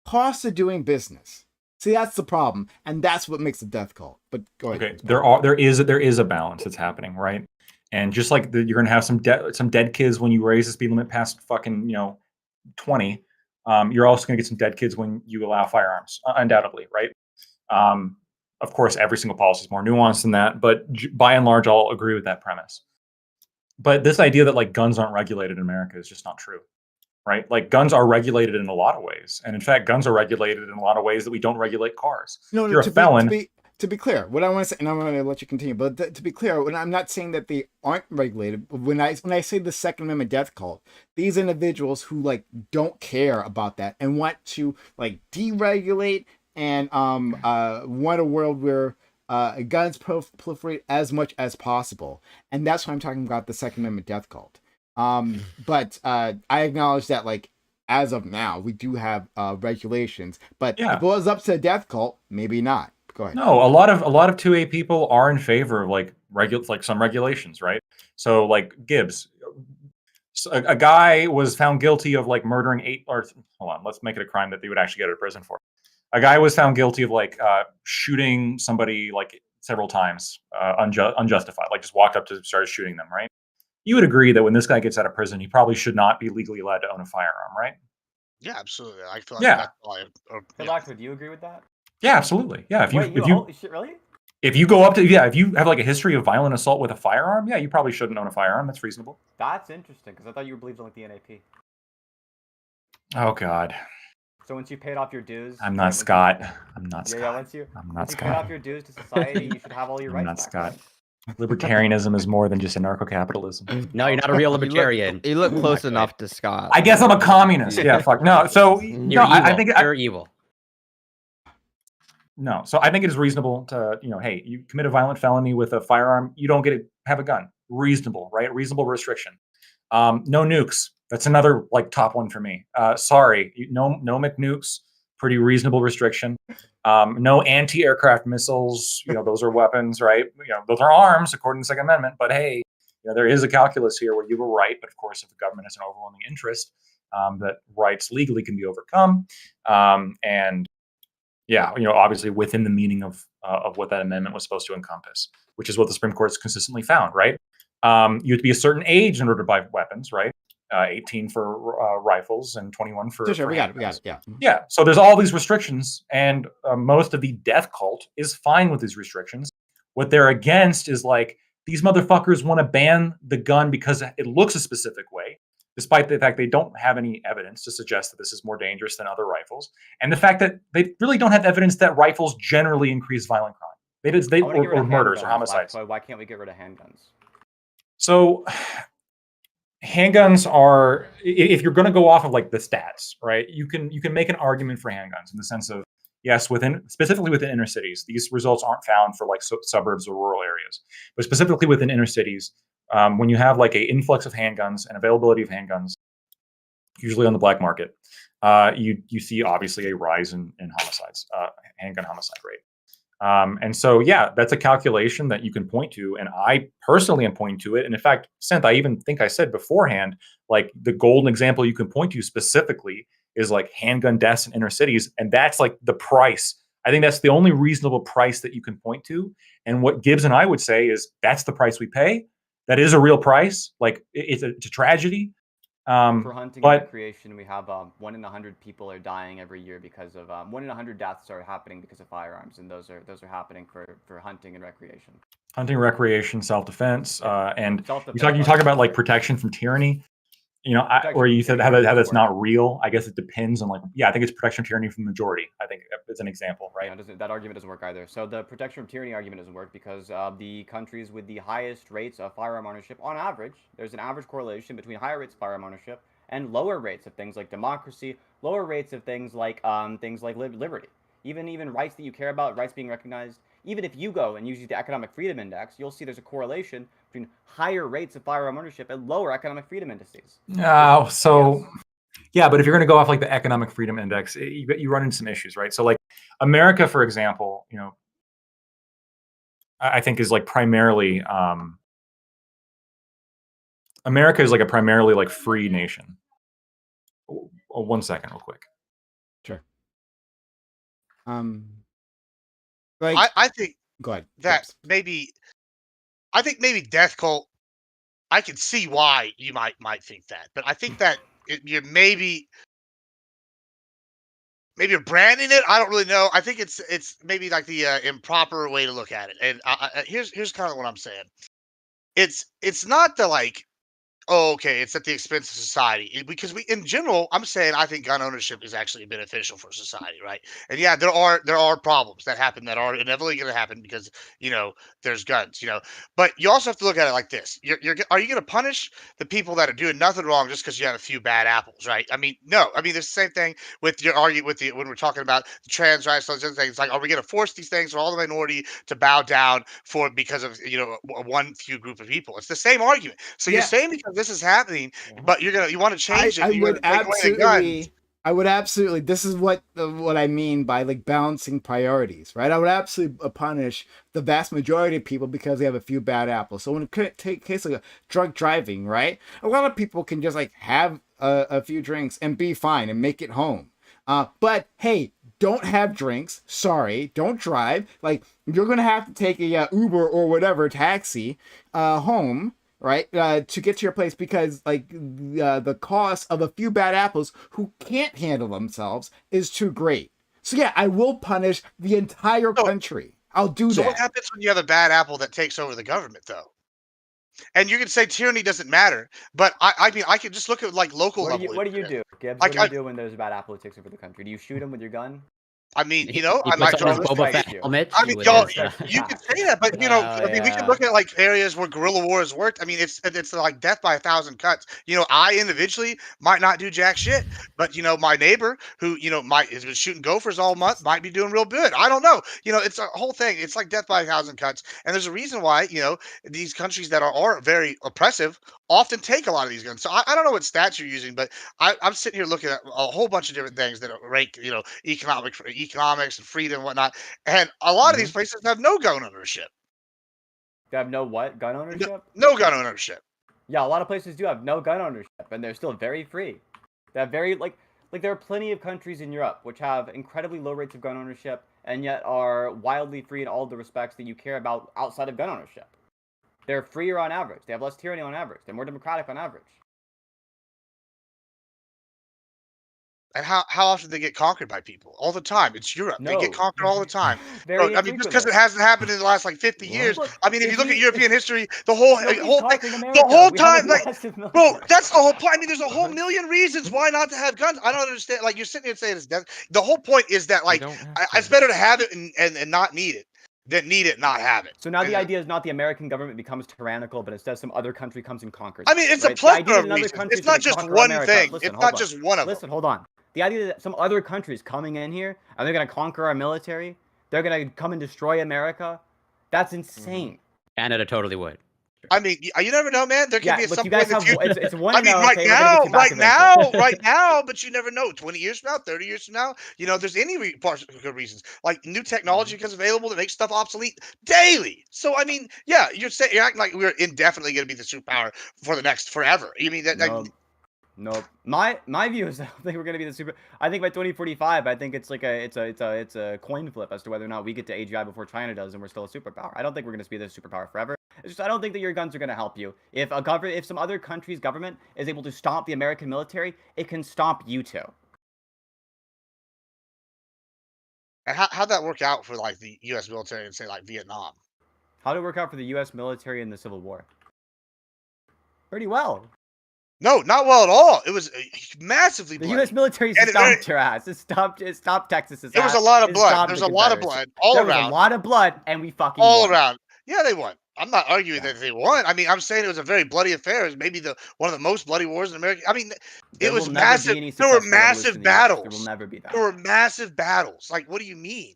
cost of doing business. See, that's the problem, and that's what makes a death cult. But go ahead. Okay, there is a balance that's happening, right? And just like you're gonna have some dead kids when you raise the speed limit past fucking 20. You're also going to get some dead kids when you allow firearms, undoubtedly, right? Of course, every single policy is more nuanced than that, but by and large, I'll agree with that premise. But this idea that like guns aren't regulated in America is just not true, right? Like guns are regulated in a lot of ways, and in fact, guns are regulated in a lot of ways that we don't regulate cars. No, if you're a felon. To be clear, what I want to say, and I'm going to let you continue, but to be clear, when I'm not saying that they aren't regulated, when I say the Second Amendment death cult, these individuals who like don't care about that and want to like deregulate and want a world where guns proliferate as much as possible, and that's what I'm talking about, the Second Amendment death cult. But I acknowledge that like as of now we do have regulations, but if it was up to a death cult, maybe not. Go ahead. No, a lot of 2A people are in favor of like some regulations, right? So like Gibbs, a guy was found guilty of like murdering hold on, let's make it a crime that they would actually go to prison for. A guy was found guilty of like shooting somebody like several times, unjustified, like just walked up to started shooting them, right? You would agree that when this guy gets out of prison, he probably should not be legally allowed to own a firearm, right? Yeah, absolutely. I feel like that's why. Would you agree with that? Yeah, absolutely. Yeah, if you really? If you go up to if you have like a history of violent assault with a firearm, yeah, you probably shouldn't own a firearm. That's reasonable. That's interesting because I thought you believed in like the NAP. Oh God. So once you paid off your dues, I'm not Scott. I'm not Scott. Yeah, once you paid off your dues to society, you should have all your rights. I'm not Scott. Libertarianism is more than just anarcho-capitalism. No, you're not a real libertarian. You look close enough to Scott. I guess I'm a communist. Yeah, fuck. No, so I think you're evil. No, so I think it is reasonable to, hey, you commit a violent felony with a firearm, you don't get to have a gun. Reasonable, right? Reasonable restriction. No nukes. That's another like top one for me. Sorry, no McNukes. Pretty reasonable restriction. No anti-aircraft missiles. Those are weapons, right? Those are arms according to the Second Amendment. But hey, there is a calculus here where you were right. But of course, if the government has an overwhelming interest, that rights legally can be overcome. And yeah, obviously within the meaning of what that amendment was supposed to encompass, which is what the Supreme Court has consistently found, right? You have to be a certain age in order to buy weapons, right? 18 for rifles and 21 for we got it, yeah. Yeah, so there's all these restrictions, and most of the death cult is fine with these restrictions. What they're against is like, these motherfuckers want to ban the gun because it looks a specific way, despite the fact they don't have any evidence to suggest that this is more dangerous than other rifles, and the fact that they really don't have evidence that rifles generally increase violent crime. Or murders or homicides. Why can't we get rid of handguns? So handguns are, if you're going to go off of like the stats, right? You can make an argument for handguns in the sense of yes, specifically within inner cities, these results aren't found for like suburbs or rural areas, but specifically within inner cities, when you have like a influx of handguns and availability of handguns, usually on the black market, you see obviously a rise in homicides, handgun homicide rate. And so, yeah, that's a calculation that you can point to. And I personally am pointing to it. And in fact, Seth, I even think I said beforehand, like the golden example you can point to specifically is like handgun deaths in inner cities. And that's like the price. I think that's the only reasonable price that you can point to. And what Gibbs and I would say is that's the price we pay. That is a real price. Like it's a tragedy. For hunting and recreation, we have 1 in 100 people are dying every year because of 1 in 100 deaths are happening because of firearms, and those are happening for hunting and recreation. Hunting, recreation, self-defense, and Self-defense, you talk about like protection from tyranny. You know, or you said how that's not real. I guess it depends on like, yeah, I think it's protection from tyranny from the majority. I think it's an example, right? Yeah, that argument doesn't work either. So the protection from tyranny argument doesn't work because the countries with the highest rates of firearm ownership, on average, there's an average correlation between higher rates of firearm ownership and lower rates of things like democracy, lower rates of things like liberty, even rights that you care about, rights being recognized. Even if you go and use the Economic Freedom Index, you'll see there's a correlation between higher rates of firearm ownership and lower economic freedom indices. Yeah, but if you're going to go off like the Economic Freedom Index, you run into some issues, right? So like America, for example, you know, I think is like primarily America is like a primarily like free nation. Oh, 1 second, real quick. Sure. I think go ahead. that maybe Death Cult. I can see why you might think that, but I think that you're maybe you're branding it. I don't really know. I think it's maybe like the improper way to look at it. And here's kind of what I'm saying. It's not the like, oh, okay, it's at the expense of society. Because in general, I'm saying I think gun ownership is actually beneficial for society, right? And yeah, there are problems that happen that are inevitably going to happen because there's guns, But you also have to look at it like this: are you going to punish the people that are doing nothing wrong just because you have a few bad apples, right? I mean, no. I mean, it's the same thing with your argument with when we're talking about the trans rights, those other things. Like, are we going to force these things for all the minority to bow down because of one few group of people? It's the same argument. So you're saying because this is happening, but you want to change it. I would absolutely. This is what I mean by like balancing priorities, right? I would absolutely punish the vast majority of people because they have a few bad apples. So when it take case like drunk driving, right? A lot of people can just like have a few drinks and be fine and make it home. But hey, don't have drinks. Sorry, don't drive. Like you're gonna have to take a Uber or whatever taxi home. Right, to get to your place because like the cost of a few bad apples who can't handle themselves is too great. So yeah, I will punish the entire country. I'll do that. So what happens when you have a bad apple that takes over the government, though? And you can say tyranny doesn't matter, but I mean I can just look at like local level. What do you do, Gibbs? What do you do when there's a bad apple that takes over the country? Do you shoot him with your gun? I mean, I might draw this helmet. I mean, y'all, you can say that, but I mean, we can look at like areas where guerrilla wars worked. I mean, it's like death by 1,000 cuts. I individually might not do jack shit, but my neighbor who has been shooting gophers all month might be doing real good. I don't know. It's a whole thing. It's like death by 1,000 cuts, and there's a reason why these countries that are very oppressive often take a lot of these guns. So I don't know what stats you're using, but I'm sitting here looking at a whole bunch of different things that rank economics and freedom and whatnot, and a lot of these places have no gun ownership. They have no what? Gun ownership? No gun ownership. Yeah, a lot of places do have no gun ownership, and they're still very free. They have very like there are plenty of countries in Europe which have incredibly low rates of gun ownership and yet are wildly free in all the respects that you care about outside of gun ownership. They're freer on average. They have less tyranny on average. They're more democratic on average. And how often they get conquered by people? All the time. It's Europe. No. They get conquered all the time. Very I mean, just because it hasn't happened in the last like 50 years. I mean, if you look at European history, the whole thing, the whole time, like, bro, that's the whole point. I mean, there's a whole million reasons why not to have guns. I don't understand. Like, you're sitting here saying it's death. The whole point is that like it's better to have it and not need it that need it not have it. So now the And, idea is not the American government becomes tyrannical, but instead some other country comes and conquers. I mean, it, it's right? a plethora The idea that of another reasons. country's It's not gonna just conquer one America. thing. Listen, It's hold not on. just one of them. Listen, hold on. The idea that some other countries coming in here and they're gonna conquer our military, they're gonna come and destroy America. That's insane. Canada totally would. I mean, you never know, man. There could Yeah, be at but some you point guys in the have future. it's one I and mean, oh, right okay, we're gonna get you back eventually. right now, but you never know. 20 years from now, 30 years from now, there's any good reasons. Like new technology becomes available that makes stuff obsolete daily. So I mean, yeah, you're acting like we're indefinitely going to be the superpower for the next forever. You mean that? No. Nope. My view is I don't think we're gonna be the super. I think by 2045, I think it's like it's a coin flip as to whether or not we get to AGI before China does, and we're still a superpower. I don't think we're gonna be the superpower forever. It's just I don't think that your guns are gonna help you. If some other country's government is able to stop the American military, it can stop you too. And how'd that work out for like the U.S. military in say like Vietnam? How did it work out for the U.S. military in the Civil War? Pretty well. No, not well at all. It was massively The bloody. U.S. military stopped your ass. It stopped Texas's ass. There was a lot of It blood. stopped There's the a lot of Confederacy. blood all There around. was a lot of blood, and we fucking all won. around. Yeah, they won. I'm not arguing Yeah. that they won. I mean, I'm saying it was a very bloody affair. It was maybe one of the most bloody wars in America. I mean, it was massive. There were massive battles. There will never be that. There were massive battles. Like, what do you mean?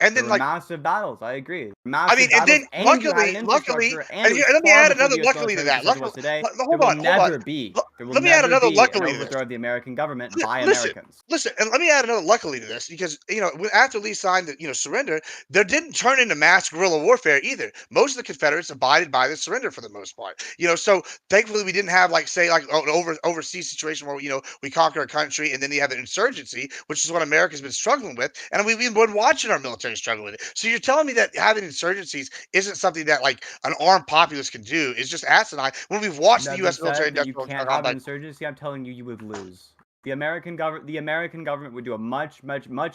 And then, there were like, massive battles. I agree. I mean, and then luckily, and let me add another luckily to that. Hold on. Let me add another luckily to this. Overthrow of the American government by Listen, Americans. Listen, and let me add another luckily to this because after Lee signed the surrender, there didn't turn into mass guerrilla warfare either. Most of the Confederates abided by the surrender for the most part. So thankfully we didn't have like an overseas situation where we conquer a country and then you have an insurgency, which is what America's been struggling with, and we've been watching our military struggle with it. So you're telling me that having insurgencies isn't something that like an armed populace can do? It's just asinine when we've watched the U.S. military you can't have an insurgency. I'm telling you, you would lose. The American government would do a much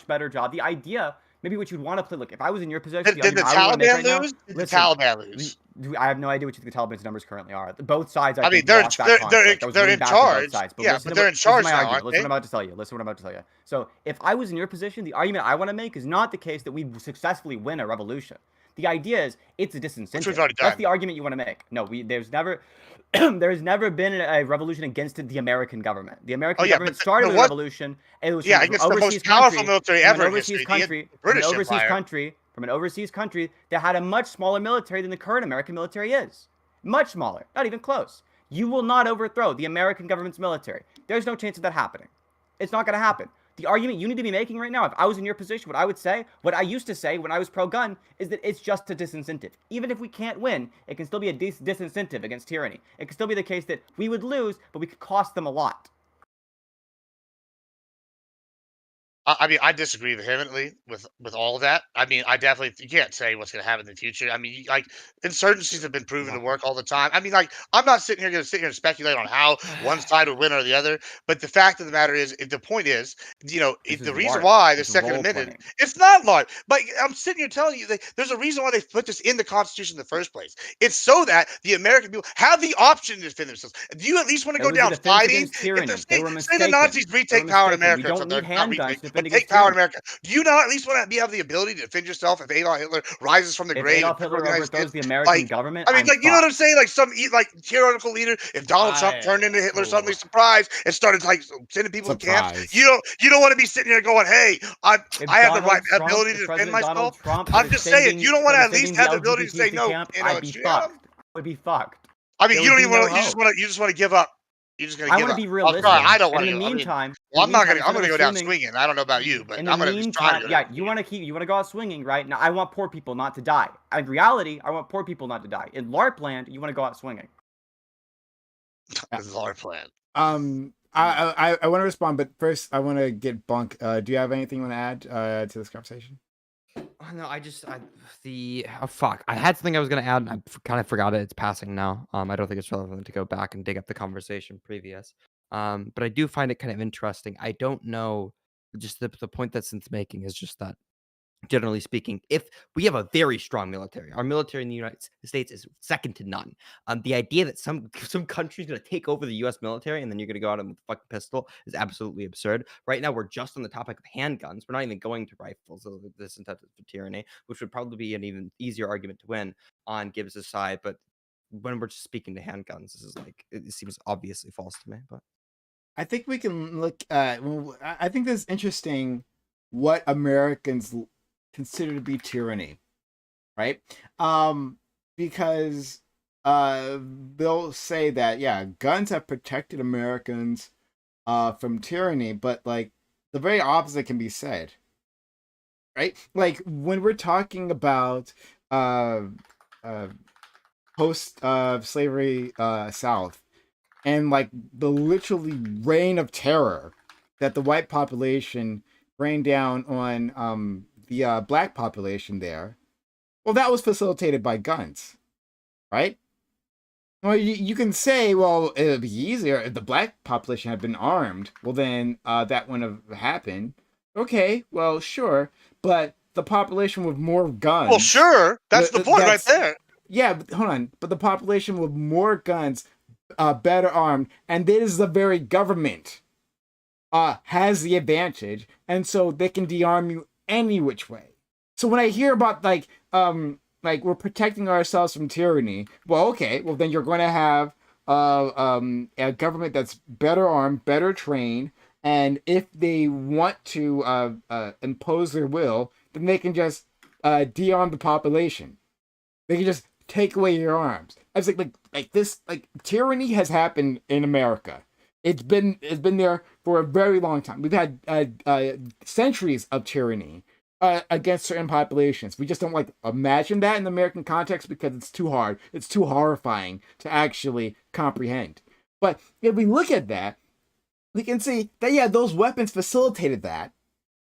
better job. The idea, maybe what you'd want to play. Look, if I was in your position, did the Taliban lose? Did the Taliban lose? I have no idea what you think the Taliban's numbers currently are. Both sides, I mean, they're in charge. But yeah, but they're in charge now. Listen what I'm about to tell you. Listen what I'm about to tell you. So, if I was in your position, the argument I want to make is not the case that we successfully win a revolution. The idea is it's a disincentive. That's the argument you want to make. No, there's never been a revolution against the American government. The American government started a revolution. And it was against the most powerful military ever in history, from an overseas country that had a much smaller military than the current American military is. Much smaller. Not even close. You will not overthrow the American government's military. There's no chance of that happening. It's not going to happen. The argument you need to be making right now, if I was in your position, what I used to say when I was pro-gun, is that it's just a disincentive. Even if we can't win, it can still be a disincentive against tyranny. It can still be the case that we would lose, but we could cost them a lot. I mean, I disagree vehemently with all of that. I mean, you can't say what's going to happen in the future. I mean, like insurgencies have been proven to work all the time. I mean, like I'm not going to sit here and speculate on how one side would win or the other. But the fact of the matter is, the point is, the reason why the Second Amendment, it's not large. But I'm sitting here telling you that there's a reason why they put this in the Constitution in the first place. It's so that the American people have the option to defend themselves. Do you at least want to go down fighting? Say the Nazis retake power in America. We don't need handguns. Take power in America. Do you not at least want to have the ability to defend yourself if Adolf Hitler rises from the grave? Adolf Hitler overthrows the American government. I mean, you know what I'm saying? Like some theoretical leader. If Donald Trump turned into Hitler, suddenly surprised and started like sending people to camps, you don't want to be sitting here going, "Hey, I have the right ability to defend myself." I'm just saying, you don't want to at least have the ability to say no. I'd be fucked. Would be fucked. I mean, you don't even want. You just want to give up. You're just gonna. I want to be realistic. I don't want to. In the meantime, I'm not gonna. I'm gonna go down swinging. I don't know about you, but I'm gonna try to. Yeah, you want to go out swinging, right? Now, I want poor people not to die. In reality, I want poor people not to die. In LARP land, you want to go out swinging. This is LARP land. I want to respond, but first I want to get Bunk. Do you have anything you want to add to this conversation? No, fuck. I had something I was gonna add, and I kind of forgot it. It's passing now. I don't think it's relevant to go back and dig up the conversation previous. But I do find it kind of interesting. I don't know. Just the point that Synth's making is just that generally speaking, if we have a very strong military. Our military in the United States is second to none. The idea that some country's going to take over the U.S. military and then you're going to go out with a fucking pistol is absolutely absurd. Right now, we're just on the topic of handguns. We're not even going to rifles. This incentive for tyranny, which would probably be an even easier argument to win on Gibbs' side. But when we're just speaking to handguns, this is like it seems obviously false to me. But I think we can look. I think this is interesting. What Americans consider to be tyranny, right? Because they'll say that guns have protected Americans from tyranny, but like the very opposite can be said, right? Like when we're talking about post slavery South and like the literally reign of terror that the white population rained down on the black population there. Well, that was facilitated by guns, right? Well, you can say, well, it would be easier if the black population had been armed. Well, then that wouldn't have happened. Okay, well, sure, but the population with more guns. Well, sure, that's the point right there. Yeah, but hold on, but the population with more guns, better armed, and this is the very government has the advantage, and so they can de-arm you any which way. So when I hear about like we're protecting ourselves from tyranny, well, okay, well then you're going to have a government that's better armed, better trained, and if they want to impose their will, then they can just de-arm the population. They can just take away your arms. I was like this, like tyranny has happened in America. It's been there for a very long time. We've had centuries of tyranny against certain populations. We just don't like imagine that in the American context because it's too hard. It's too horrifying to actually comprehend. But if we look at that, we can see that those weapons facilitated that,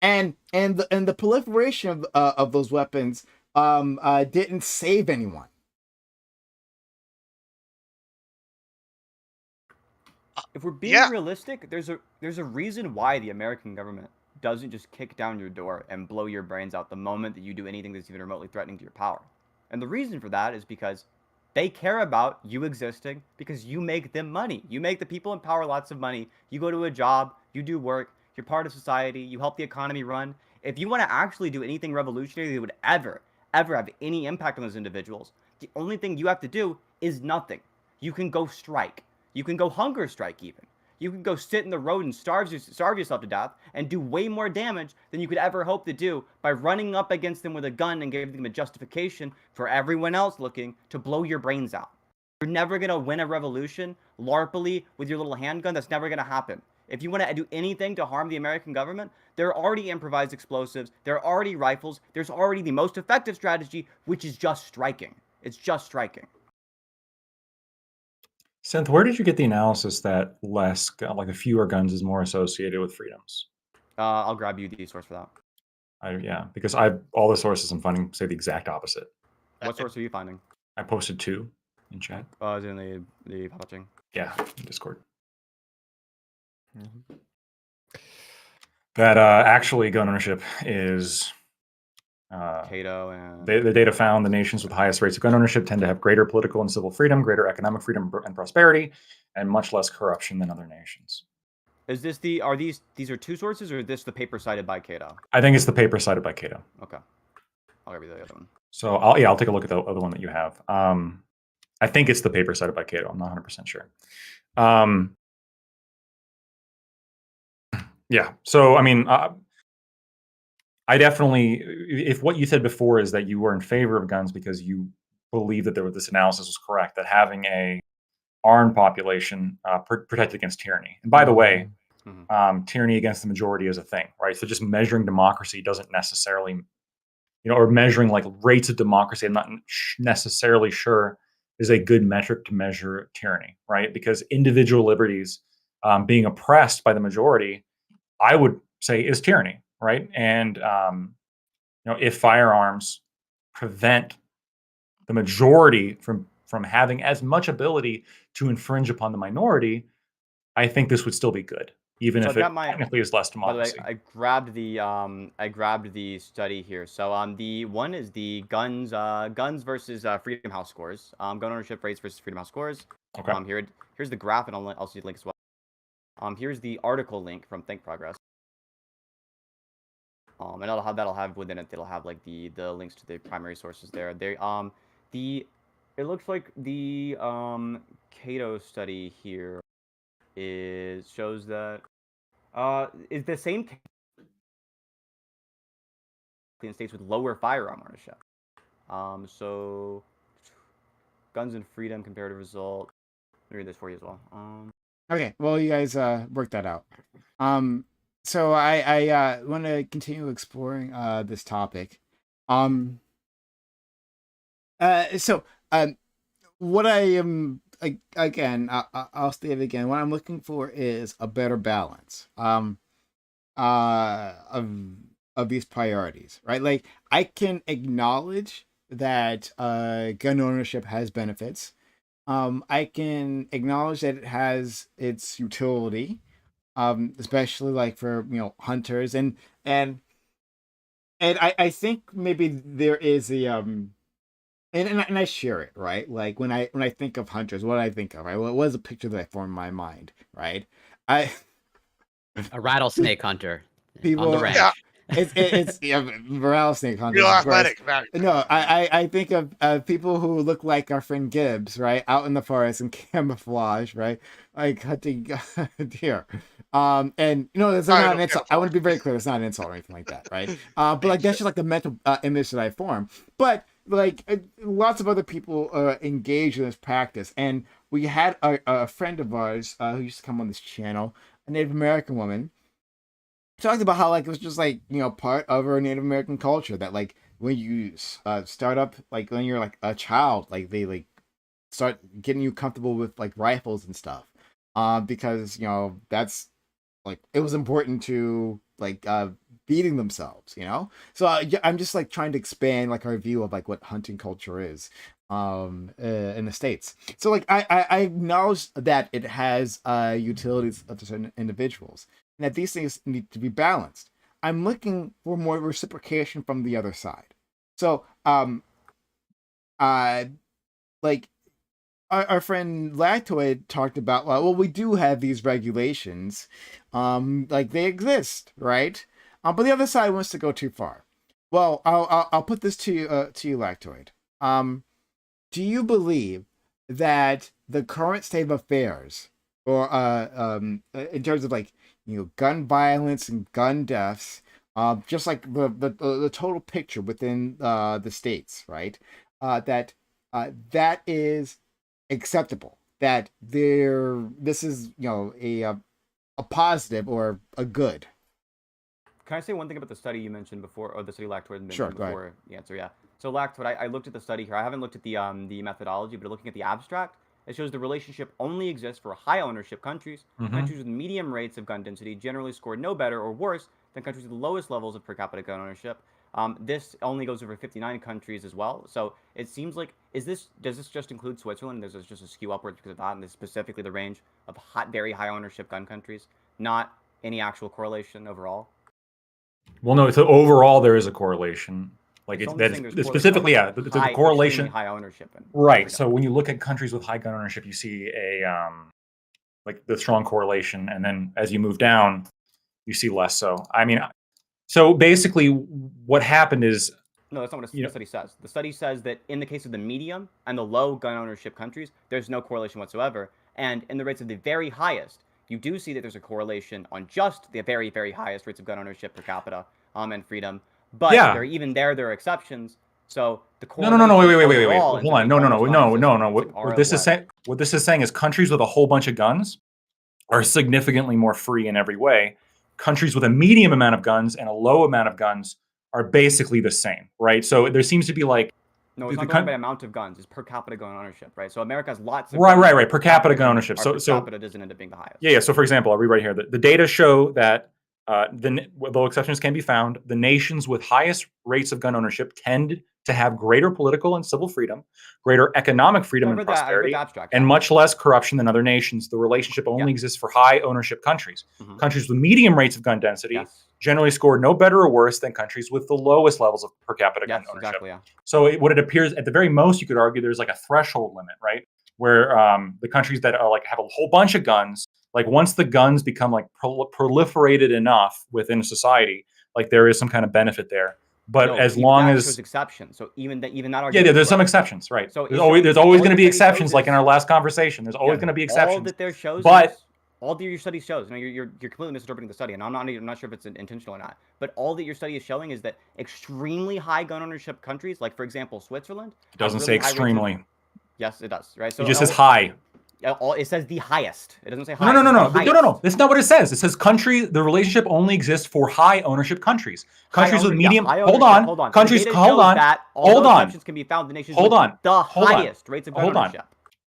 and the proliferation of those weapons didn't save anyone. If we're being realistic, there's a reason why the American government doesn't just kick down your door and blow your brains out the moment that you do anything that's even remotely threatening to your power. And the reason for that is because they care about you existing because you make them money. You make the people in power lots of money. You go to a job, you do work, you're part of society, you help the economy run. If you want to actually do anything revolutionary that would ever have any impact on those individuals, the only thing you have to do is nothing. You can go strike. You can go hunger strike even. You can go sit in the road and starve yourself to death and do way more damage than you could ever hope to do by running up against them with a gun and giving them a justification for everyone else looking to blow your brains out. You're never going to win a revolution larpily with your little handgun. That's never going to happen. If you want to do anything to harm the American government, there are already improvised explosives. There are already rifles. There's already the most effective strategy, which is just striking. It's just striking. Synth, where did you get the analysis that the fewer guns is more associated with freedoms? I'll grab you the source for that. Because all the sources I'm finding say the exact opposite. What source are you finding? I posted 2 in chat. Is it in the publishing? Yeah, in Discord. Mm-hmm. That actually gun ownership is Cato and the data found the nations with the highest rates of gun ownership tend to have greater political and civil freedom, greater economic freedom and prosperity, and much less corruption than other nations. Is this these are 2 sources, or is this the paper cited by Cato? I think it's the paper cited by Cato. Okay, I'll give you the other one. So I'll take a look at the other one that you have. I think it's the paper cited by Cato. I'm not 100% sure. Yeah. So I mean, I definitely, if what you said before is that you were in favor of guns because you believe that this analysis was correct, that having a armed population protected against tyranny. And by the way, tyranny against the majority is a thing, right? So just measuring democracy doesn't necessarily, or measuring like rates of democracy, I'm not necessarily sure is a good metric to measure tyranny, right? Because individual liberties being oppressed by the majority, I would say is tyranny, right? And if firearms prevent the majority from having as much ability to infringe upon the minority, I think this would still be good, even So if I've it got my- technically is less By the way, democracy. I grabbed the study here. So the one is the guns versus Freedom House scores. Gun ownership rates versus Freedom House scores. Okay. Here's the graph, and I'll see the link as well. Here's the article link from Think Progress. And that'll have within it, it'll have like the links to the primary sources there. It looks like the Cato study here shows that is the same in states with lower firearm ownership. So guns and freedom comparative result. Let me read this for you as well. Okay, well, you guys work that out. So I want to continue exploring this topic. What I am again, I'll state it again. What I'm looking for is a better balance. Of these priorities, right? Like I can acknowledge that gun ownership has benefits. I can acknowledge that it has its utility, especially like for hunters and I think maybe there is a and I share it, right? Like when I think of hunters, what I think of, right? What was a picture that I formed in my mind, right? A rattlesnake hunter on People- the ranch. Yeah. it's rattlesnake hunters. Real of course. athletic. Man. No, I think of people who look like our friend Gibbs, right, out in the forest in camouflage, right, like hunting deer. And that's Sorry, not no an insult. I want to be very clear. It's not an insult or anything like that, right? But like that's just like the mental image that I form. But like lots of other people engage in this practice, and we had a friend of ours who used to come on this channel, a Native American woman. Talked about how like it was just like part of our Native American culture that like when you start up like when you're like a child, like they like start getting you comfortable with like rifles and stuff, because that's like it was important to like beating themselves, so I'm just like trying to expand like our view of like what hunting culture is in the States. So like I acknowledge that it has utilities to certain individuals and that these things need to be balanced. I'm looking for more reciprocation from the other side. So like our friend Lactoid talked about, well, we do have these regulations, like they exist, right? But the other side wants to go too far. Well, I'll put this to you, Lactoid. Do you believe that the current state of affairs, or in terms of like gun violence and gun deaths, just like the total picture within the states, right? That is acceptable, that this is a positive or a good. Can I say one thing about the study you mentioned before, or the study Lactoid mentioned Sure, go ahead. before the answer? Yeah. So Lactoid, I looked at the study here. I haven't looked at the methodology, but looking at the abstract, it shows the relationship only exists for high ownership countries. Countries with medium rates of gun density generally score no better or worse than countries with the lowest levels of per capita gun ownership. This only goes over 59 countries as well. So it seems like, does this just include Switzerland? Does this just a skew upwards because of that? And this is specifically the range of very high ownership gun countries, not any actual correlation overall? Well, no. So overall, there is a correlation. Like It's it's only that saying there's specifically, yeah. correlation The high, correlation, extremely high ownership. right? So when you look at countries with high gun ownership, you see a like the strong correlation, and then as you move down, you see less. So I mean, so basically, what happened is No, that's not what the study says. The study says that in the case of the medium and the low gun ownership countries, there's no correlation whatsoever. And in the rates of the very highest, you do see that there's a correlation on just the very, very highest rates of gun ownership per capita and freedom. But there are exceptions. So the correlation no, wait, overall hold on, no. non-existent. What this is saying is countries with a whole bunch of guns are significantly more free in every way. Countries with a medium amount of guns and a low amount of guns are basically the same, right? So there seems to be like no, it's not going by amount of guns. It's per capita gun ownership, right? So America has lots of right, guns, right, per capita gun ownership. So per capita doesn't end up being the highest. Yeah. So for example, I'll read right here. The data show that though exceptions can be found, the nations with highest rates of gun ownership tend to have greater political and civil freedom, greater economic freedom and prosperity, abstract, and much less corruption than other nations. The relationship only exists for high ownership countries. Countries with medium rates of gun density generally score no better or worse than countries with the lowest levels of per capita gun ownership. Exactly, yeah. So what it appears, at the very most, you could argue there's like a threshold limit, right? Where the countries that are like have a whole bunch of guns, like once the guns become like proliferated enough within society, like there is some kind of benefit there. But as long as there's exceptions, so even that there's some exceptions, right? So there's always going to be exceptions, like in our last conversation. There's always going to be exceptions. All that there shows, but all that your study shows. You're completely misinterpreting the study, and I'm not sure if it's intentional or not. But all that your study is showing is that extremely high gun ownership countries, like for example Switzerland, it doesn't say extremely. Yes, it does. Right. So it just says high. It says the highest. It doesn't say high. No. That's not what it says. It says the relationship only exists for high ownership countries. Countries with medium. Hold on. Countries. Hold on. Hold on. Exceptions can be found in nations with the highest rates of gun ownership.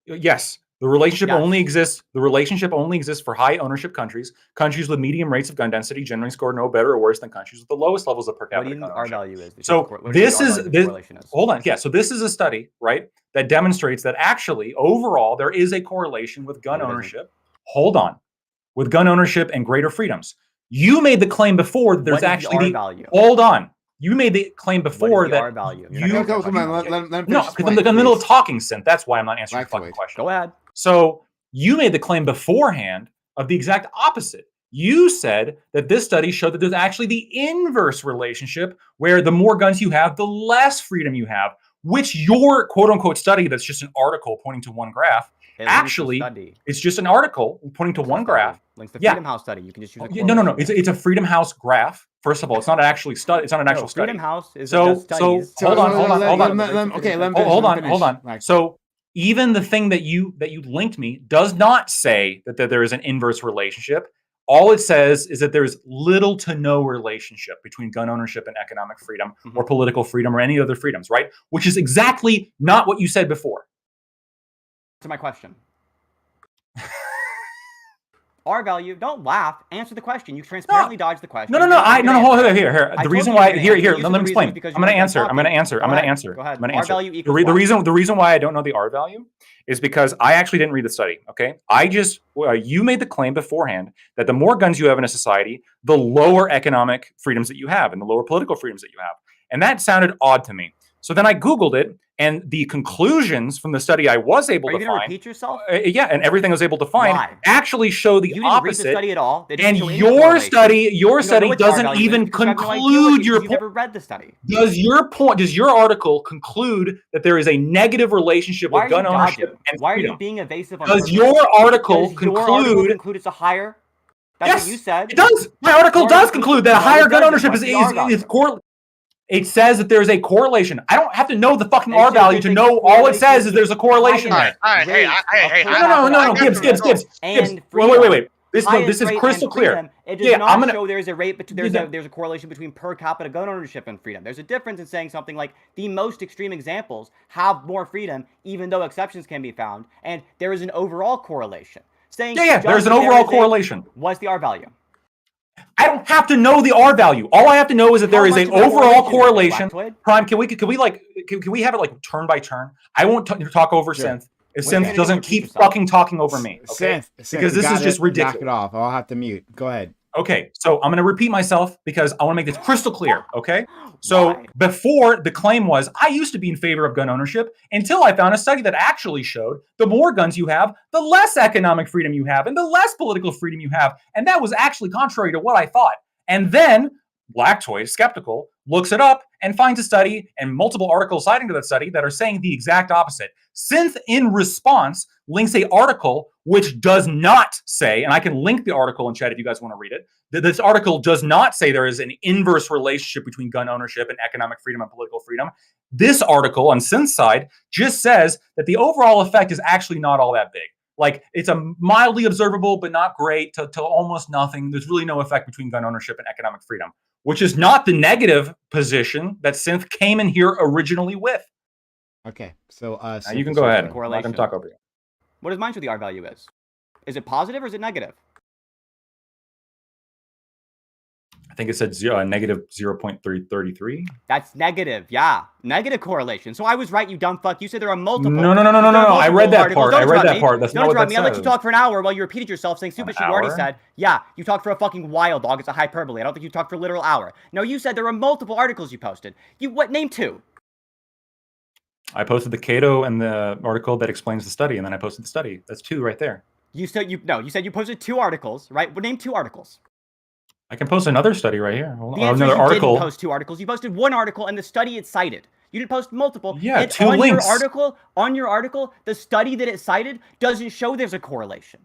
Yes. The relationship only exists. The relationship only exists for high ownership countries. Countries with medium rates of gun density generally score no better or worse than countries with the lowest levels of per capita. What do you think R value is? So this is this. Hold on. Yeah. So this is a study, right, that demonstrates that actually overall there is a correlation with gun ownership. Hold on, with gun ownership and greater freedoms. You made the claim before that there's actually value. Hold on. You made the claim before that R value. No, come on. Let no, because I'm in the middle of talking, Synth. That's why I'm not answering your fucking question. Go ahead. So you made the claim beforehand of the exact opposite. You said that this study showed that there's actually the inverse relationship where the more guns you have, the less freedom you have, which your quote unquote study that's just an article pointing to one graph. Actually, it's just an article pointing to one graph. Links the Freedom House study. You can just use it. No. It's a Freedom House graph. First of all, it's not actually study. It's not an actual study. Freedom House is hold on. So even the thing that you linked me does not say that there is an inverse relationship. All it says is that there is little to no relationship between gun ownership and economic freedom or political freedom or any other freedoms, right? Which is exactly not what you said before. To my question. R value, don't laugh. Answer the question. You transparently dodged the question. No. Here. The reason why let me explain. I'm going to answer. Go ahead. R value equals the reason why I don't know the R value is because I actually didn't read the study. Okay, you made the claim beforehand that the more guns you have in a society, the lower economic freedoms that you have and the lower political freedoms that you have, and that sounded odd to me. So then I Googled it, and the conclusions from the study I was able to find. Are you going to repeat yourself? Yeah, and everything I was able to find actually show the opposite. You didn't read the study at all. And your study doesn't even conclude your point. You never read the study. Does your article conclude that there is a negative relationship with gun ownership and Why are you being evasive? Does your article conclude it's a higher? That's what you said. It does. My article does conclude that higher gun ownership is core. It says that there's a correlation. I don't have to know the fucking R value to know. All it says is there's a correlation there. No. Gibbs. Wait. This is crystal clear. It does not show there's a correlation between per capita gun ownership and freedom. There's a difference in saying something like the most extreme examples have more freedom, even though exceptions can be found, and there is an overall correlation. There's an overall correlation. What's the R value? I don't have to know the R value. All I have to know is that there is an overall correlation. Prime, can we have it like turn by turn? I won't talk over Synth. If Synth doesn't keep fucking talking over me, okay? Because this is just ridiculous. Knock it off. I'll have to mute. Go ahead. Okay, so I'm going to repeat myself because I want to make this crystal clear, okay? So before, the claim was, I used to be in favor of gun ownership until I found a study that actually showed the more guns you have, the less economic freedom you have, and the less political freedom you have. And that was actually contrary to what I thought. And then Blacktoy, skeptical, looks it up and finds a study and multiple articles citing to that study that are saying the exact opposite. Synth, in response, links a article which does not say, and I can link the article in chat if you guys want to read it, that this article does not say there is an inverse relationship between gun ownership and economic freedom and political freedom. This article on Synth's side just says that the overall effect is actually not all that big. Like, it's a mildly observable, but not great, to almost nothing. There's really no effect between gun ownership and economic freedom, which is not the negative position that Synth came in here originally with. Okay, so you can go ahead. I'm not going to talk over you. What does mine show the R value is? Is it positive or is it negative? I think it said negative 0.333. That's negative. Yeah, negative correlation. So I was right, you dumb fuck. You said there are multiple. No. There are I read multiple that articles. part. Don't I read interrupt that me. part. That's Don't not what interrupt that me. I let you says. talk for an hour while you repeated yourself, saying stupid shit you already hour? said. Yeah, you talked for a fucking while, dog. It's a hyperbole. I don't think you talked for a literal hour. No, you said there were multiple articles you posted. Name 2? I posted the Cato and the article that explains the study, and then I posted the study. That's 2 right there. You said you posted 2 articles, right? Name 2 articles. I can post another study right here. The answer is you didn't post 2 articles. You posted 1 article and the study it cited. You didn't post multiple. Yeah, and 2 on links. On your article, the study that it cited doesn't show there's a correlation.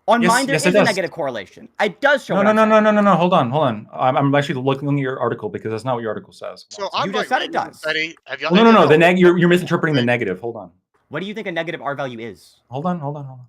On mine, there is a negative correlation. It does show. No. Hold on. I'm actually looking at your article because that's not what your article says. So I'm you just said it does. Study. No. You're misinterpreting the negative. Hold on. What do you think a negative R value is? Hold on. Hold on.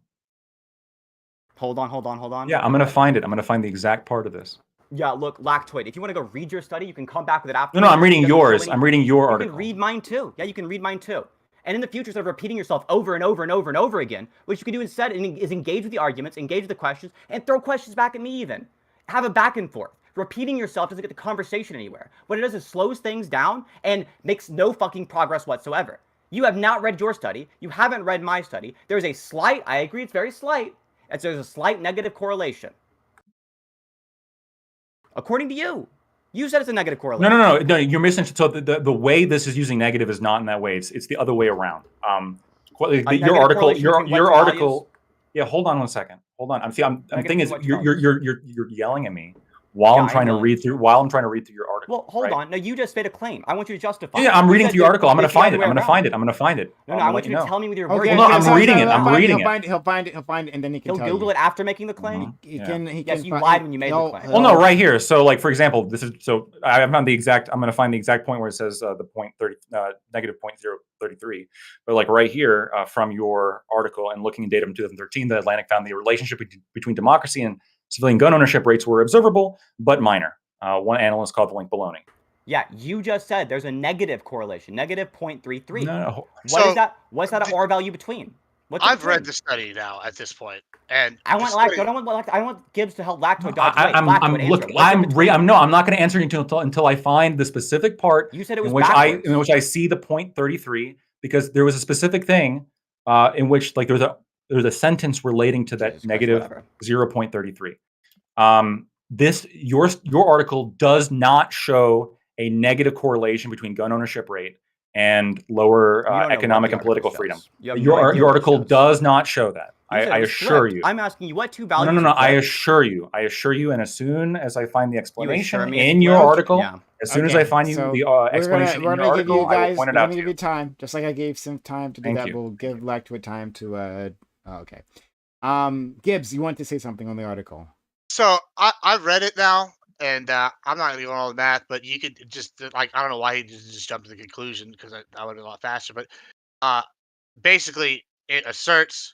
Yeah, I'm gonna find it. I'm gonna find the exact part of this. Yeah, look, Lactoid. If you want to go read your study, you can come back with it after. No, I'm reading yours. I'm reading your article. You can read mine too. Yeah, you can read mine too. And in the future, instead of repeating yourself over and over again, what you can do instead is engage with the arguments, engage with the questions, and throw questions back at me even. Have a back and forth. Repeating yourself doesn't get the conversation anywhere. What it does is slows things down and makes no fucking progress whatsoever. You have not read your study. You haven't read my study. There's a slight, I agree, it's very slight. There's a slight negative correlation. According to you. You said it's a negative correlation. No. You're missing. So the way this is using negative is not in that way. It's the other way around. Your article. Yeah, hold on one second. Hold on. I'm thinking is you're yelling at me while I'm trying to read through your article. Well, hold on. No, you just made a claim. I want you to justify. Yeah, I'm reading through your article. I'm going to find it. I'm going to find it. No, I want you to tell me with your words. Okay, no, I'm reading it. He'll find it, and then he can. He'll Google it after making the claim. Yes, you lied when you made the claim. Well, no, right here. So, like for example, this is so I found the exact. I'm going to find the exact point where it says the negative 0.033. But like right here from your article and looking at data from 2013, the Atlantic found the relationship between democracy and civilian gun ownership rates were observable but minor. One analyst called the link baloney. Yeah, you just said there's a negative correlation, negative 0.33. No. What is that? What's that an R value between? I've read the study now at this point, and I want I want Gibbs to help Lactoid dodge away. I'm not going to answer you until I find the specific part. You said it was in which I see the 0.33 because there was a specific thing in which like there's a sentence relating to that negative 0.33. Your article does not show a negative correlation between gun ownership rate and lower economic and political freedom. Your article does not show that. I assure you. I'm asking you what 2 values. No. I assure you. And as soon as I find the explanation in your article, as soon as I find you the explanation in your article, I will point it out to you. Give you time, just like I gave some time to do that. We'll give Lactoid time to. Okay. Gibbs, you want to say something on the article? So I've read it now, and I'm not going to go on all the math, but you could just like I don't know why he just jumped to the conclusion because I would have been a lot faster. But basically, it asserts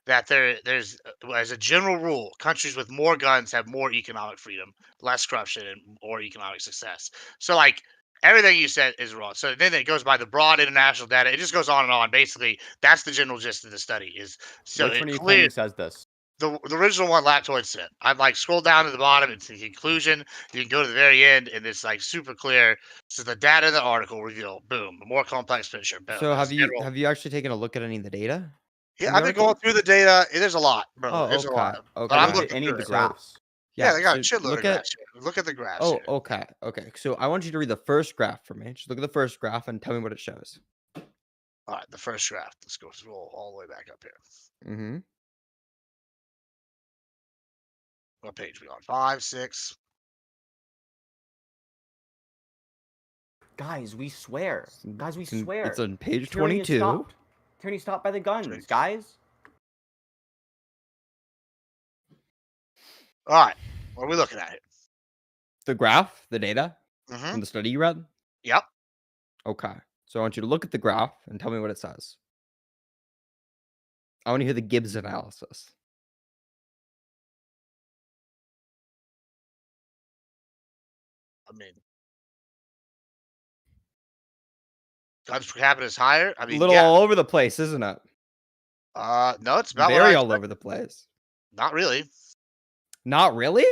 that there's as a general rule, countries with more guns have more economic freedom, less corruption, and more economic success. So like everything you said is wrong. So then it goes by the broad international data. It just goes on and on. Basically, that's the general gist of the study. Is so which one of you claim says this? The original one Lactoid said. I've like scrolled down to the bottom. It's the conclusion. You can go to the very end, and it's like super clear. So the data in the article reveal, boom, a more complex picture. Boom. So have you actually taken a look at any of the data? Yeah, I've been going through the data. There's a lot, bro. Oh, There's a lot. Okay. But I'm looking any of through the it. graphs. Yeah, they got a shitload of graphs here. Look at the graphs. Oh, here. okay. So I want you to read the first graph for me. Just look at the first graph and tell me what it shows. All right, the first graph. Let's go scroll all the way back up here. Mm-hmm. What page are we on? 5, 6. Guys, we swear. It's on page 22. Tyranny stopped by the guns, guys. All right, what are we looking at here? The graph, the data Mm-hmm. from the study you read? Yep. Okay. So I want you to look at the graph and tell me what it says. I want to hear the Gibbs analysis. I mean, guns per capita is higher. I mean, a little all over the place, isn't it? No, it's about very all over the place. Not really. Not really?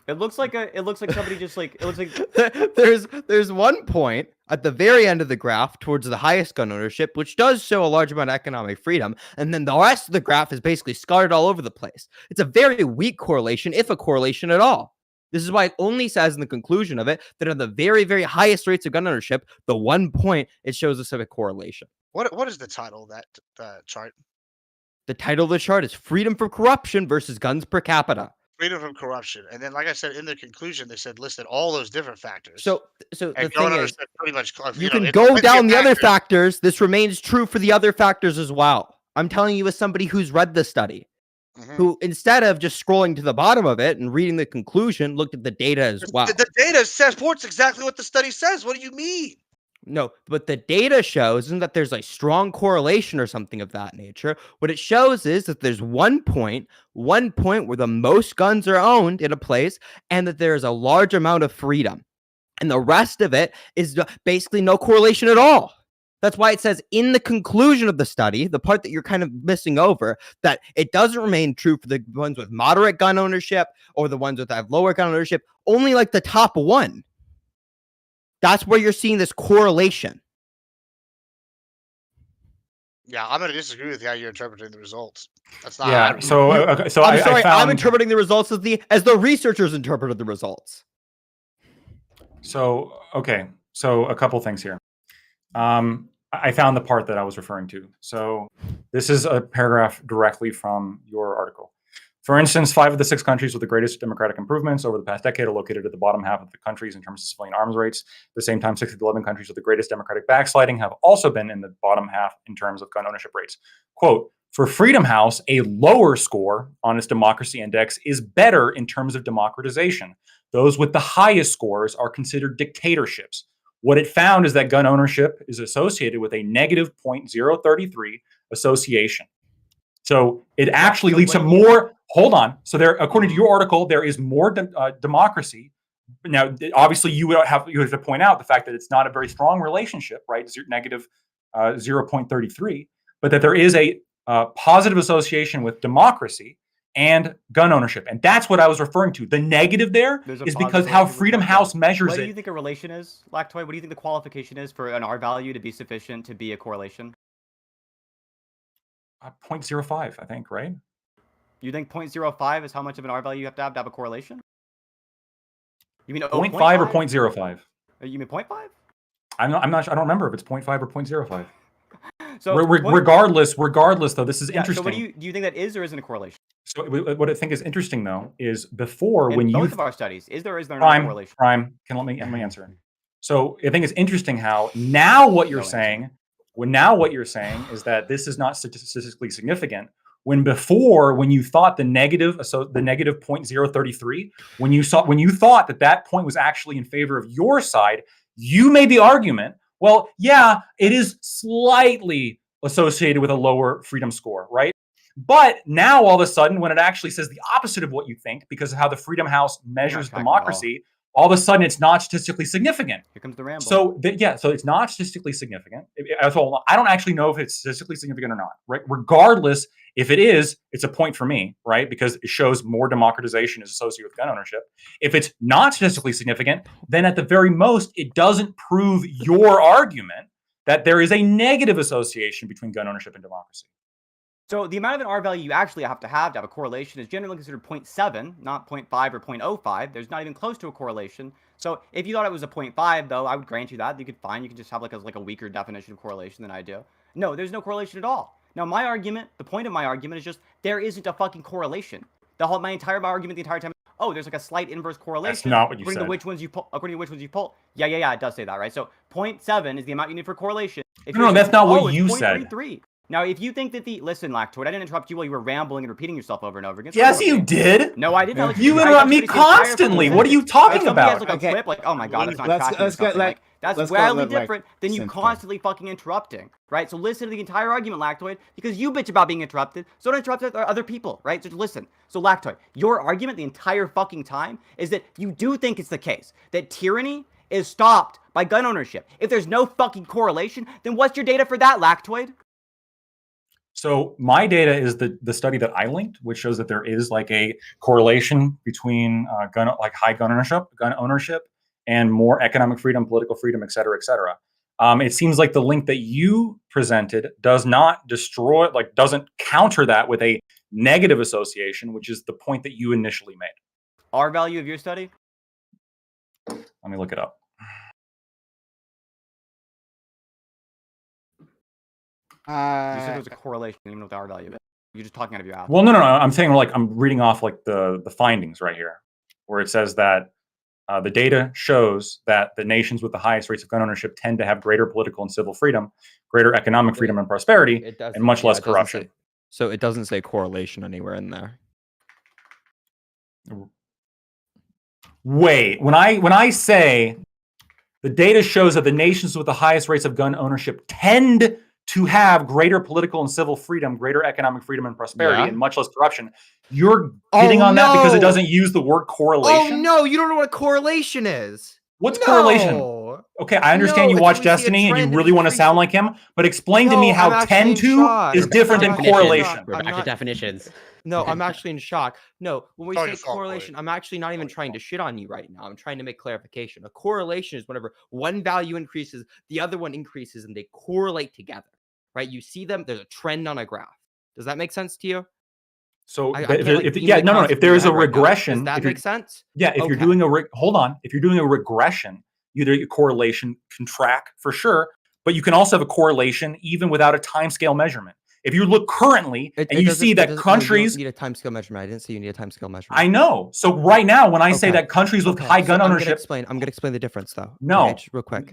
It looks like somebody just like it looks like there's one point at the very end of the graph towards the highest gun ownership, which does show a large amount of economic freedom, and then the rest of the graph is basically scattered all over the place. It's a very weak correlation, if a correlation at all. This is why it only says in the conclusion of it that at the very, very highest rates of gun ownership, the 1 point it shows a civic correlation. What is the title of that chart? The title of the chart is Freedom from Corruption versus Guns Per Capita. Freedom from corruption. And then, like I said, in the conclusion, they said listed all those different factors. So the and thing gun is, ownership pretty much, you know, can it's go plenty of down the other factors. factors. This remains true for the other factors as well. I'm telling you as somebody who's read the study, Mhm. who instead of just scrolling to the bottom of it and reading the conclusion, looked at the data as well. The data supports exactly what the study says. What do you mean? No, but the data shows isn't that there's a strong correlation or something of that nature. What it shows is that there's 1 point where the most guns are owned in a place, and that there's a large amount of freedom. And the rest of it is basically no correlation at all. That's why it says in the conclusion of the study, the part that you're kind of missing over, that it doesn't remain true for the ones with moderate gun ownership or the ones that have lower gun ownership, only like the top one. That's where you're seeing this correlation. Yeah, I'm going to disagree with how you're interpreting the results. That's not. Yeah. So I'm sorry, I I'm found, interpreting the results as the researchers interpreted the results. So okay. So a couple things here. I found the part that I was referring to. So this is a paragraph directly from your article. For instance, 5 of the 6 countries with the greatest democratic improvements over the past decade are located at the bottom half of the countries in terms of civilian arms rates. At the same time, 6 of the 11 countries with the greatest democratic backsliding have also been in the bottom half in terms of gun ownership rates. Quote, for Freedom House, a lower score on its democracy index is better in terms of democratization. Those with the highest scores are considered dictatorships. What it found is that gun ownership is associated with a negative 0.033 association. So it actually leads to more. Hold on. So there, according to your article, there is more democracy. Now, obviously, you have to point out the fact that it's not a very strong relationship, right? Negative 0.33, but that there is a positive association with democracy and gun ownership, and that's what I was referring to. The negative there is because how Freedom House measures it. What do you think a relation is, Lactoid? What do you think the qualification is for an R value to be sufficient to be a correlation? 0.05, I think, right? You think 0.05 is how much of an R value you have to have a correlation? You mean 0.5 or 0.05? You mean 0.5? I'm not. I don't remember if it's 0.5 or 0.05. So regardless, though, this is interesting. So what do you think that is or isn't a correlation? So what I think is interesting though is before in when you both of our studies, is there not a correlation? Prime, can let me answer. So I think it's interesting how now what you're saying is that this is not statistically significant. When before, when you thought the negative 0.033, when you thought that point was actually in favor of your side, you made the argument, well, yeah, it is slightly associated with a lower freedom score, right? But now all of a sudden, when it actually says the opposite of what you think, because of how the Freedom House measures democracy, all of a sudden it's not statistically significant. Here comes the ramble. So it's not statistically significant. I don't actually know if it's statistically significant or not, right? Regardless, if it is, it's a point for me, right? Because it shows more democratization is associated with gun ownership. If it's not statistically significant, then at the very most, it doesn't prove your argument that there is a negative association between gun ownership and democracy. So the amount of an R value you actually have to have a correlation is generally considered 0.7, not 0.5 or 0.05. There's not even close to a correlation. So if you thought it was a 0.5, though, I would grant you that. You could just have like a weaker definition of correlation than I do. No, there's no correlation at all. Now, the point of my argument is just there isn't a fucking correlation. My entire argument the entire time, there's like a slight inverse correlation. That's not what you said. According to which ones you pull. Yeah, it does say that, right? So 0.7 is the amount you need for correlation. No, that's not what you said. 0.33. Now, if you think that listen, Lactoid, I didn't interrupt you while you were rambling and repeating yourself over and over again. So yes, you did. No, I didn't. You interrupt me constantly. What are you talking about? Has, like, a clip, like, oh my god, that's not tracking something. That's wildly different than you constantly fucking interrupting, right? So listen to the entire argument, Lactoid, because you bitch about being interrupted, so don't interrupt other people, right? So listen. So Lactoid, your argument the entire fucking time is that you do think it's the case that tyranny is stopped by gun ownership. If there's no fucking correlation, then what's your data for that, Lactoid? So my data is the study that I linked, which shows that there is like a correlation between high gun ownership, and more economic freedom, political freedom, et cetera, et cetera. It seems like the link that you presented does not doesn't counter that with a negative association, which is the point that you initially made. R value of your study? Let me look it up. You said there was a correlation, even with the R value of it. You're just talking out of your ass. Well, no. I'm saying I'm reading off like the findings right here, where it says that the data shows that the nations with the highest rates of gun ownership tend to have greater political and civil freedom, greater economic freedom and prosperity, and much less corruption. So it doesn't say correlation anywhere in there. Wait, when I say the data shows that the nations with the highest rates of gun ownership tend to have greater political and civil freedom, greater economic freedom and prosperity, and much less corruption. You're getting on that because it doesn't use the word correlation? Oh, no, you don't know what correlation is. What's correlation? Okay, I understand you watch Destiny and you really want to sound like him, but explain to me how tend to is different than correlation. We're back to definitions. No, I'm actually in shock. No, when we say your fault, correlation, I'm actually not even trying to shit on you right now. I'm trying to make clarification. A correlation is whenever one value increases, the other one increases, and they correlate together, right? You see them, there's a trend on a graph. Does that make sense to you? So if there is a regression, does that make sense? Yeah, if you're doing if you're doing a regression, either your correlation can track for sure, but you can also have a correlation even without a timescale measurement. If you look currently and you see that countries need a timescale measurement. I didn't say you need a timescale measurement. I know. So right now, when I say that countries with high gun ownership, I'm gonna explain the difference though. No, okay, just real quick.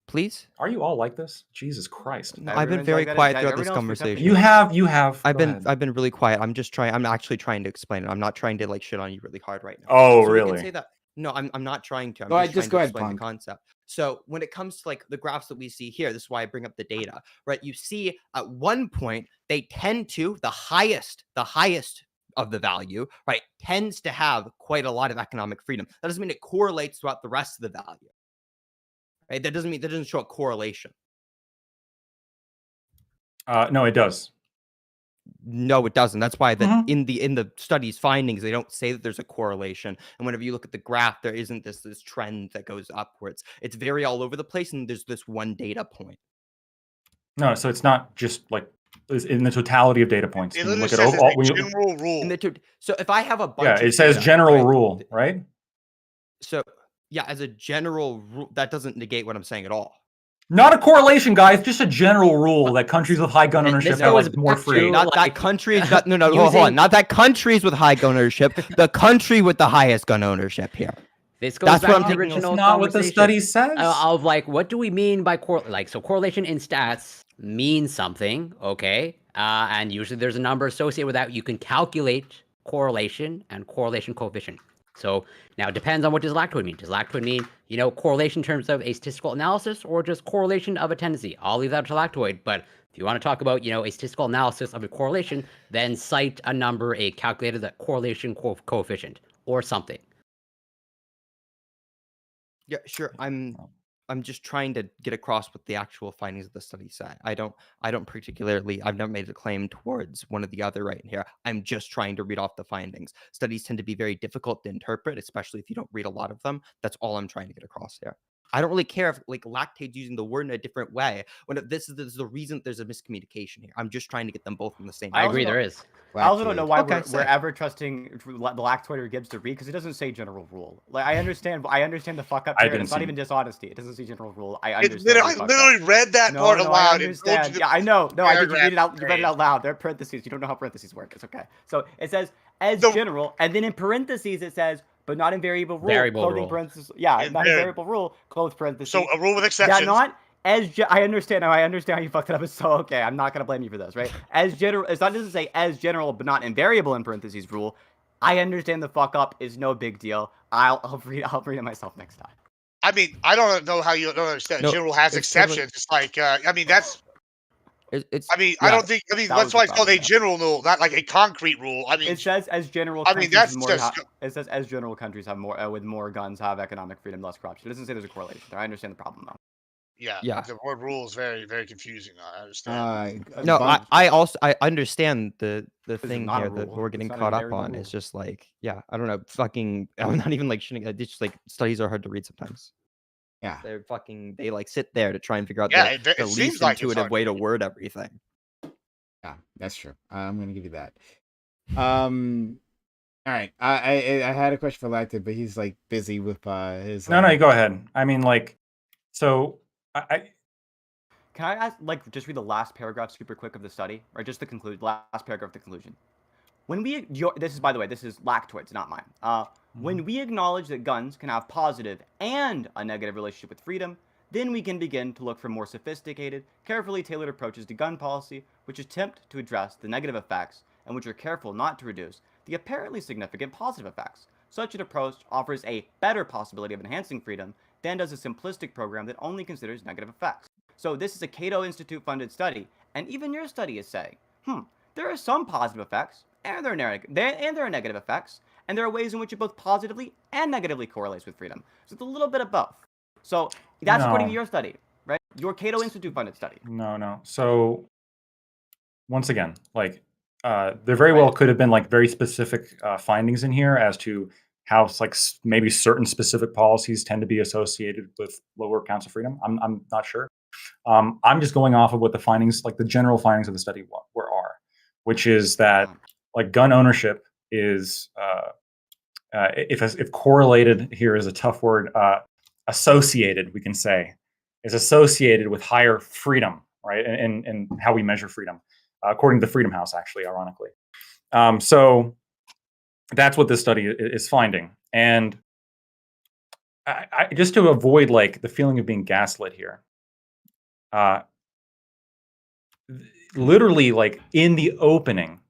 Please? Are you all like this? Jesus Christ! No, I've been very quiet throughout this conversation. You have. I've been really quiet. I'm actually trying to explain it. I'm not trying to like shit on you really hard right now. Oh, so really? We can say that. No, I'm not trying to. Go ahead, just go ahead, explain the concept. So when it comes to like the graphs that we see here, this is why I bring up the data, right? You see at one point they tend to the highest of the value, right, tends to have quite a lot of economic freedom. That doesn't mean it correlates throughout the rest of the value. Right? That doesn't show a correlation. No, it does. No, it doesn't. That's why in the study's findings, they don't say that there's a correlation. And whenever you look at the graph, there isn't this trend that goes upwards. It's very all over the place, and there's this one data point. No, so it's not just like in the totality of data points. It look says at all, general rule. So if I have a bunch it says general rule, right? So yeah, as a general rule, that doesn't negate what I'm saying at all. Not a correlation, guys. Just a general rule that countries with high gun ownership are like more free. Not that countries. No. Hold on. Not that countries with high gun ownership. The country with the highest gun ownership here. This goes back to the That's original not what the study says. Of like, what do we mean by so correlation in stats means something, okay? And usually there's a number associated with that. You can calculate correlation and correlation coefficient. So now it depends on what does lactoid mean. Does lactoid mean, correlation in terms of a statistical analysis or just correlation of a tendency? I'll leave that to lactoid, but if you want to talk about, a statistical analysis of a correlation, then cite a number, a calculated that correlation coefficient or something. Yeah, sure. I'm just trying to get across what the actual findings of the study say. I don't particularly, I've never made a claim towards one or the other right here. I'm just trying to read off the findings. Studies tend to be very difficult to interpret, especially if you don't read a lot of them. That's all I'm trying to get across here. I don't really care if like lactate's using the word in a different way. When this is the reason there's a miscommunication here. I'm just trying to get them both in the same. I agree, there is. I also don't know why we're ever trusting the lactoid or Gibbs to read because it doesn't say general rule. Like I understand the fuck up here. It's not even dishonesty. It doesn't say general rule. I understand. I literally read that part aloud. I understand. Yeah, I know. No, I did. You read it out. You read it out loud. There are parentheses. You don't know how parentheses work. It's okay. So it says as general, and then in parentheses it says, but not in variable rule. Variable rule. Parentheses. Yeah, not in variable rule. Close parentheses. So a rule with exceptions. Yeah, not as. I understand. Now I understand how you fucked it up. It's so okay. I'm not gonna blame you for this, right? As general. It's not just to say as general, but not in variable in parentheses rule. I understand the fuck up is no big deal. I'll read it myself next time. I mean, I don't know how you don't understand. No, general has exceptions. It's like, I mean, that's. I don't think. That's why it's called a general rule, not like a concrete rule. I mean, it says as general. I mean, that's just. It says as general countries have more with more guns have economic freedom, less corruption. It doesn't say there's a correlation there. I understand the problem though. Yeah, Yeah. the word rule is very, very confusing. I understand. No, Bun- I also I understand the is thing not a here that rule. we're It's getting not a caught up invariable on rule. is just like, yeah, I don't know, fucking. I'm not even like shitting. It's just like studies are hard to read sometimes. yeah. They like sit there to try and figure out Yeah, the it seems least like it's intuitive hard way to read. word everything. Yeah, that's true. I'm gonna give you that. All right. I had a question for Lactic, but he's like busy with his. No, you go ahead. I mean, like, so I Can I ask, like, just read the last paragraph super quick of the study, or just the last paragraph of the conclusion? When we, this is, by the way, this is Lactoid's, not mine. When we acknowledge that guns can have positive and a negative relationship with freedom, then we can begin to look for more sophisticated, carefully tailored approaches to gun policy, which attempt to address the negative effects and which are careful not to reduce the apparently significant positive effects. Such an approach offers a better possibility of enhancing freedom than does a simplistic program that only considers negative effects. So this is a Cato Institute funded study, and even your study is saying, there are some positive effects, and there are negative effects, and there are ways in which it both positively and negatively correlates with freedom. So it's a little bit of both. So that's according to your study, right? Your Cato Institute funded study. No. So once again, like, there very well could have been like very specific findings in here as to how like maybe certain specific policies tend to be associated with lower counts of freedom. I'm not sure. I'm just going off of what the findings, like the general findings of the study, are, which is that like gun ownership is, if correlated here is a tough word, associated, we can say, is associated with higher freedom, right? And how we measure freedom, according to the Freedom House, actually, ironically. So that's what this study is finding, and I just to avoid like the feeling of being gaslit here. Literally, like in the opening,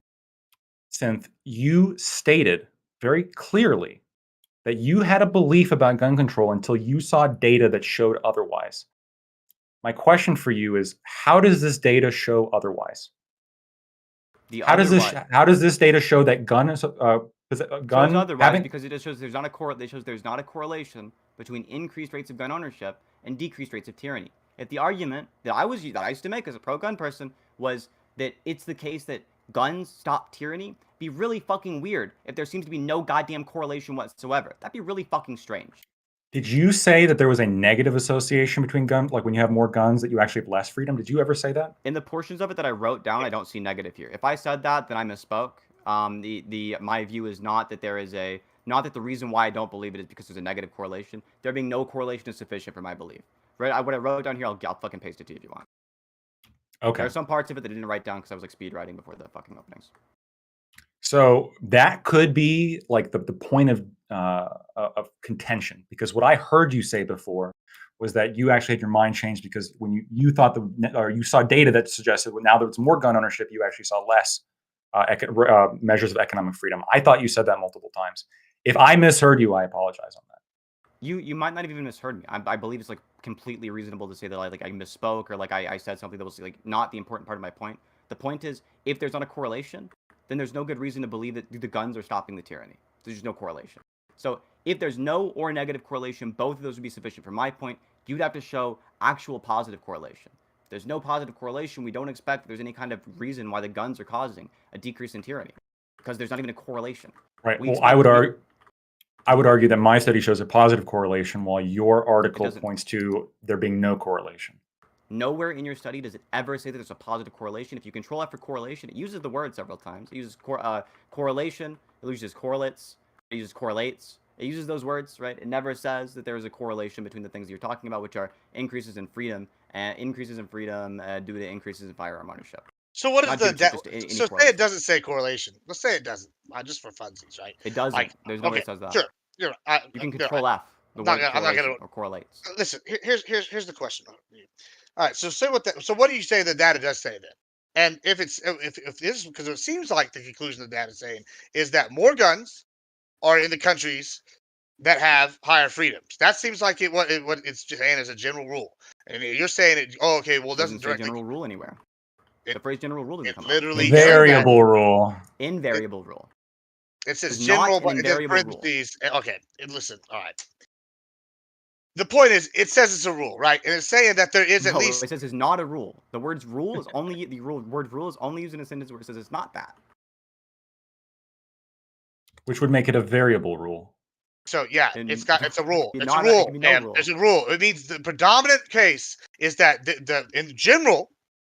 Synth, you stated very clearly that you had a belief about gun control until you saw data that showed otherwise. My question for you is, how does this data show otherwise? How does this data show that gun is gun otherwise having, because it just shows there's not a correlation between increased rates of gun ownership and decreased rates of tyranny. If the argument that I used to make as a pro-gun person was that it's the case that guns stop tyranny, be really fucking weird if there seems to be no goddamn correlation whatsoever. That'd be really fucking strange. Did you say that there was a negative association between guns, like when you have more guns that you actually have less freedom? Did you ever say that? In the portions of it that I wrote down, I don't see negative here. If I said that, then I misspoke. My view is not that the reason why I don't believe it is because there's a negative correlation. There being no correlation is sufficient for my belief. Right? What I wrote down here, I'll fucking paste it to you if you want. Okay. There are some parts of it that I didn't write down because I was like speed writing before the fucking openings. So that could be like the point of contention, because what I heard you say before was that you actually had your mind changed because when you thought you saw data that suggested now that it's more gun ownership, you actually saw less measures of economic freedom. I thought you said that multiple times. If I misheard you, I apologize on that. You might not have even misheard me. I believe it's like completely reasonable to say that I misspoke or like I said something that was like not the important part of my point. The point is, if there's not a correlation, then there's no good reason to believe that the guns are stopping the tyranny. There's just no correlation. So if there's no or negative correlation, both of those would be sufficient for my point. You'd have to show actual positive correlation. If there's no positive correlation, we don't expect that there's any kind of reason why the guns are causing a decrease in tyranny, because there's not even a correlation. Right. Well, I would argue that my study shows a positive correlation, while your article points to there being no correlation. Nowhere in your study does it ever say that there's a positive correlation. If you control F for correlation, it uses the word several times. It uses correlation. It uses correlates. It uses correlates. It uses those words, right? It never says that there is a correlation between the things that you're talking about, which are increases in freedom due to increases in firearm ownership. So what is so say it doesn't say correlation. Let's say it doesn't, just for funsies, right? It doesn't. Like, there's no way it says that. Sure, you're right. You can control F. The word correlation or correlates. Listen, here's the question. All right, so say so what do you say the data does say then? And if this, because it seems like the conclusion the data is saying is that more guns are in the countries that have higher freedoms. That seems like what it's just saying as a general rule. And you're saying it. Oh, okay. Well, it doesn't say general rule anywhere. The phrase general rule doesn't come up. Literally variable rule. Invariable rule. It says general, but it says parentheses. Okay, listen. All right. the point is, it says it's a rule, right? And it's saying that there is at No, least. it says it's not a rule. The word rule is only word rule is only used in a sentence where it says it's not that. Which would make it a variable rule. So yeah, And it's a rule. it It's a not- it rule, can be no man. rule. It's a rule. It means the predominant case is that in general,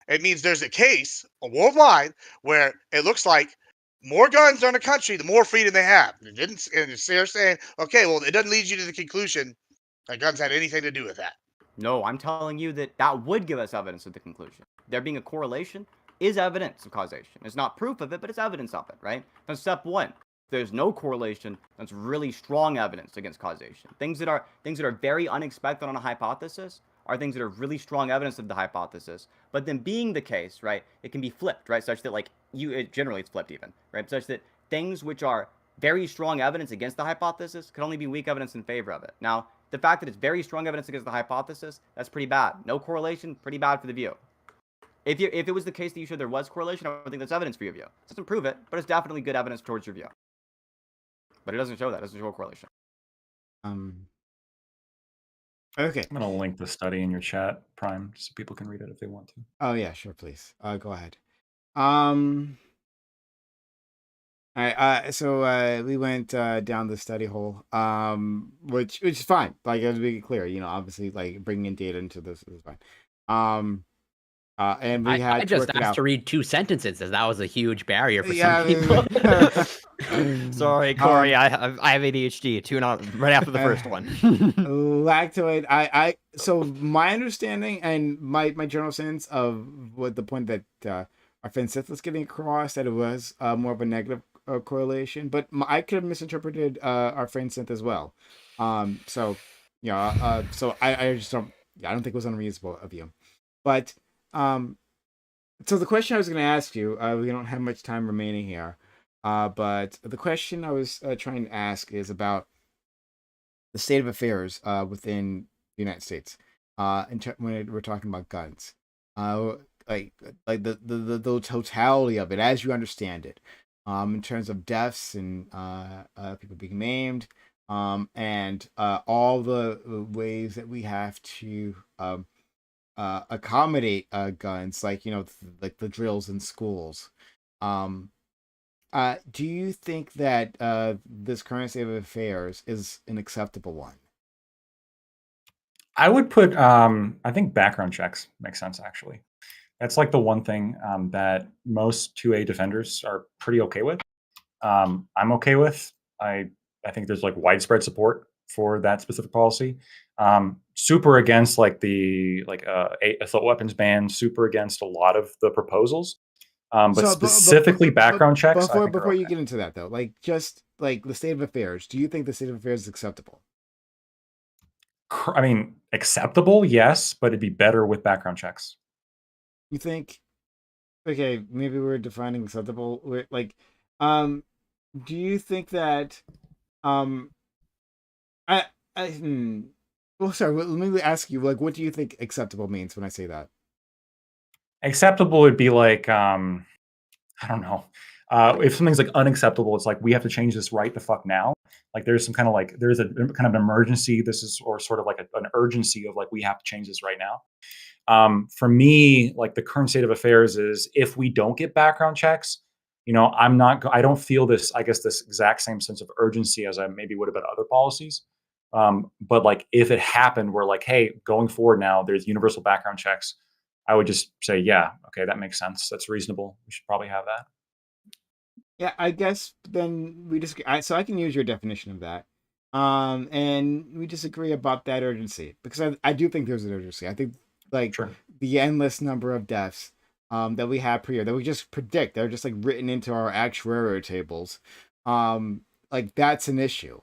it means there's a case worldwide where it looks like more guns are in a country, the more freedom they have. It didn't, and they're saying, okay, well, it doesn't lead you to the conclusion that guns had anything to do with that. No, I'm telling you that would give us evidence of the conclusion. There being a correlation is evidence of causation. It's not proof of it, but it's evidence of it, right? That's step one. If there's no correlation, that's really strong evidence against causation. Things that are very unexpected on a hypothesis are things that are really strong evidence of the hypothesis. But then being the case, right, it can be flipped, right? Such that like generally it's flipped even, right? Such that things which are very strong evidence against the hypothesis could only be weak evidence in favor of it. Now, the fact that it's very strong evidence against the hypothesis, that's pretty bad. No correlation, pretty bad for the view. If it was the case that you showed there was correlation, I would think that's evidence for your view. It doesn't prove it, but it's definitely good evidence towards your view. But it doesn't show that. It doesn't show a correlation. Okay. I'm gonna link the study in your chat, Prime, so people can read it if they want to. Oh yeah, sure, please. Go ahead. All right. So we went down the study hole, which is fine. Like, as we get clear, obviously, like bringing in data into this is fine. And we had I just work it asked out. to read 2 sentences, as that was a huge barrier for Yeah, some people. Sorry, Corey. I have ADHD. Tune out right after the first one. Lactoid. So my understanding and my general sense of what the point that our friend Seth was getting across, that it was more of a negative correlation, but I could have misinterpreted our friend Seth as well. So yeah. So I just don't. Yeah, I don't think it was unreasonable of you, but so the question I was going to ask you, we don't have much time remaining here, but the question I was trying to ask is about the state of affairs within the United States, when we're talking about guns, like the totality of it as you understand it, in terms of deaths and people being named, and all the ways that we have to accommodate guns, like like the drills in schools. Do you think that this current state of affairs is an acceptable one? I would put, I think background checks make sense, actually. That's like the one thing that most 2A defenders are pretty okay with. I'm okay with. I think there's like widespread support for that specific policy. Super against like the assault weapons ban. Super against a lot of the proposals. But specifically background checks. Before you get into that though, like just like the state of affairs, do you think the state of affairs is acceptable? I mean, acceptable, yes, but it'd be better with background checks. You think? Okay, maybe we're defining acceptable. Like, do you think that, well, sorry. Let me ask you. Like, what do you think acceptable means when I say that? Acceptable would be like, I don't know. If something's like unacceptable, it's like we have to change this right the fuck now. Like there's some kind of like there's a kind of an emergency. This is or sort of like an urgency of like we have to change this right now. For me, like the current state of affairs is if we don't get background checks, I don't feel this, I guess, this exact same sense of urgency as I maybe would about other policies. But like if it happened, we're like, hey, going forward now, there's universal background checks. I would just say, yeah, okay, that makes sense. That's reasonable. We should probably have that. Yeah, I guess then we disagree. So I can use your definition of that. And we disagree about that urgency because I do think there's an urgency. I think like Sure. the endless number of deaths that we have per year that we just predict, they're just like written into our actuarial tables. Like that's an issue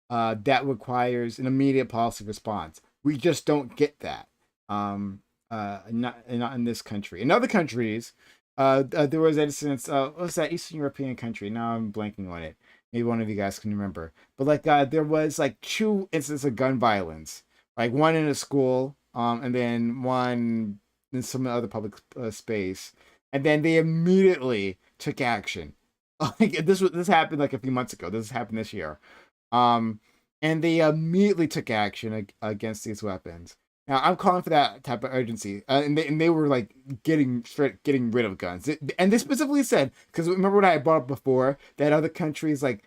that requires an immediate policy response. We just don't get that. Not in this country. In other countries, there was instance. What was that Eastern European country? Now I'm blanking on it. Maybe one of you guys can remember. But like, there was like 2 instances of gun violence. Like one in a school, and then one in some other public space, and then they immediately took action. Like this happened like a few months ago. This happened this year. and they immediately took action against these weapons. Now I'm calling for that type of urgency, and they were like getting rid of guns, and they specifically said, because remember what I brought up before, that other countries like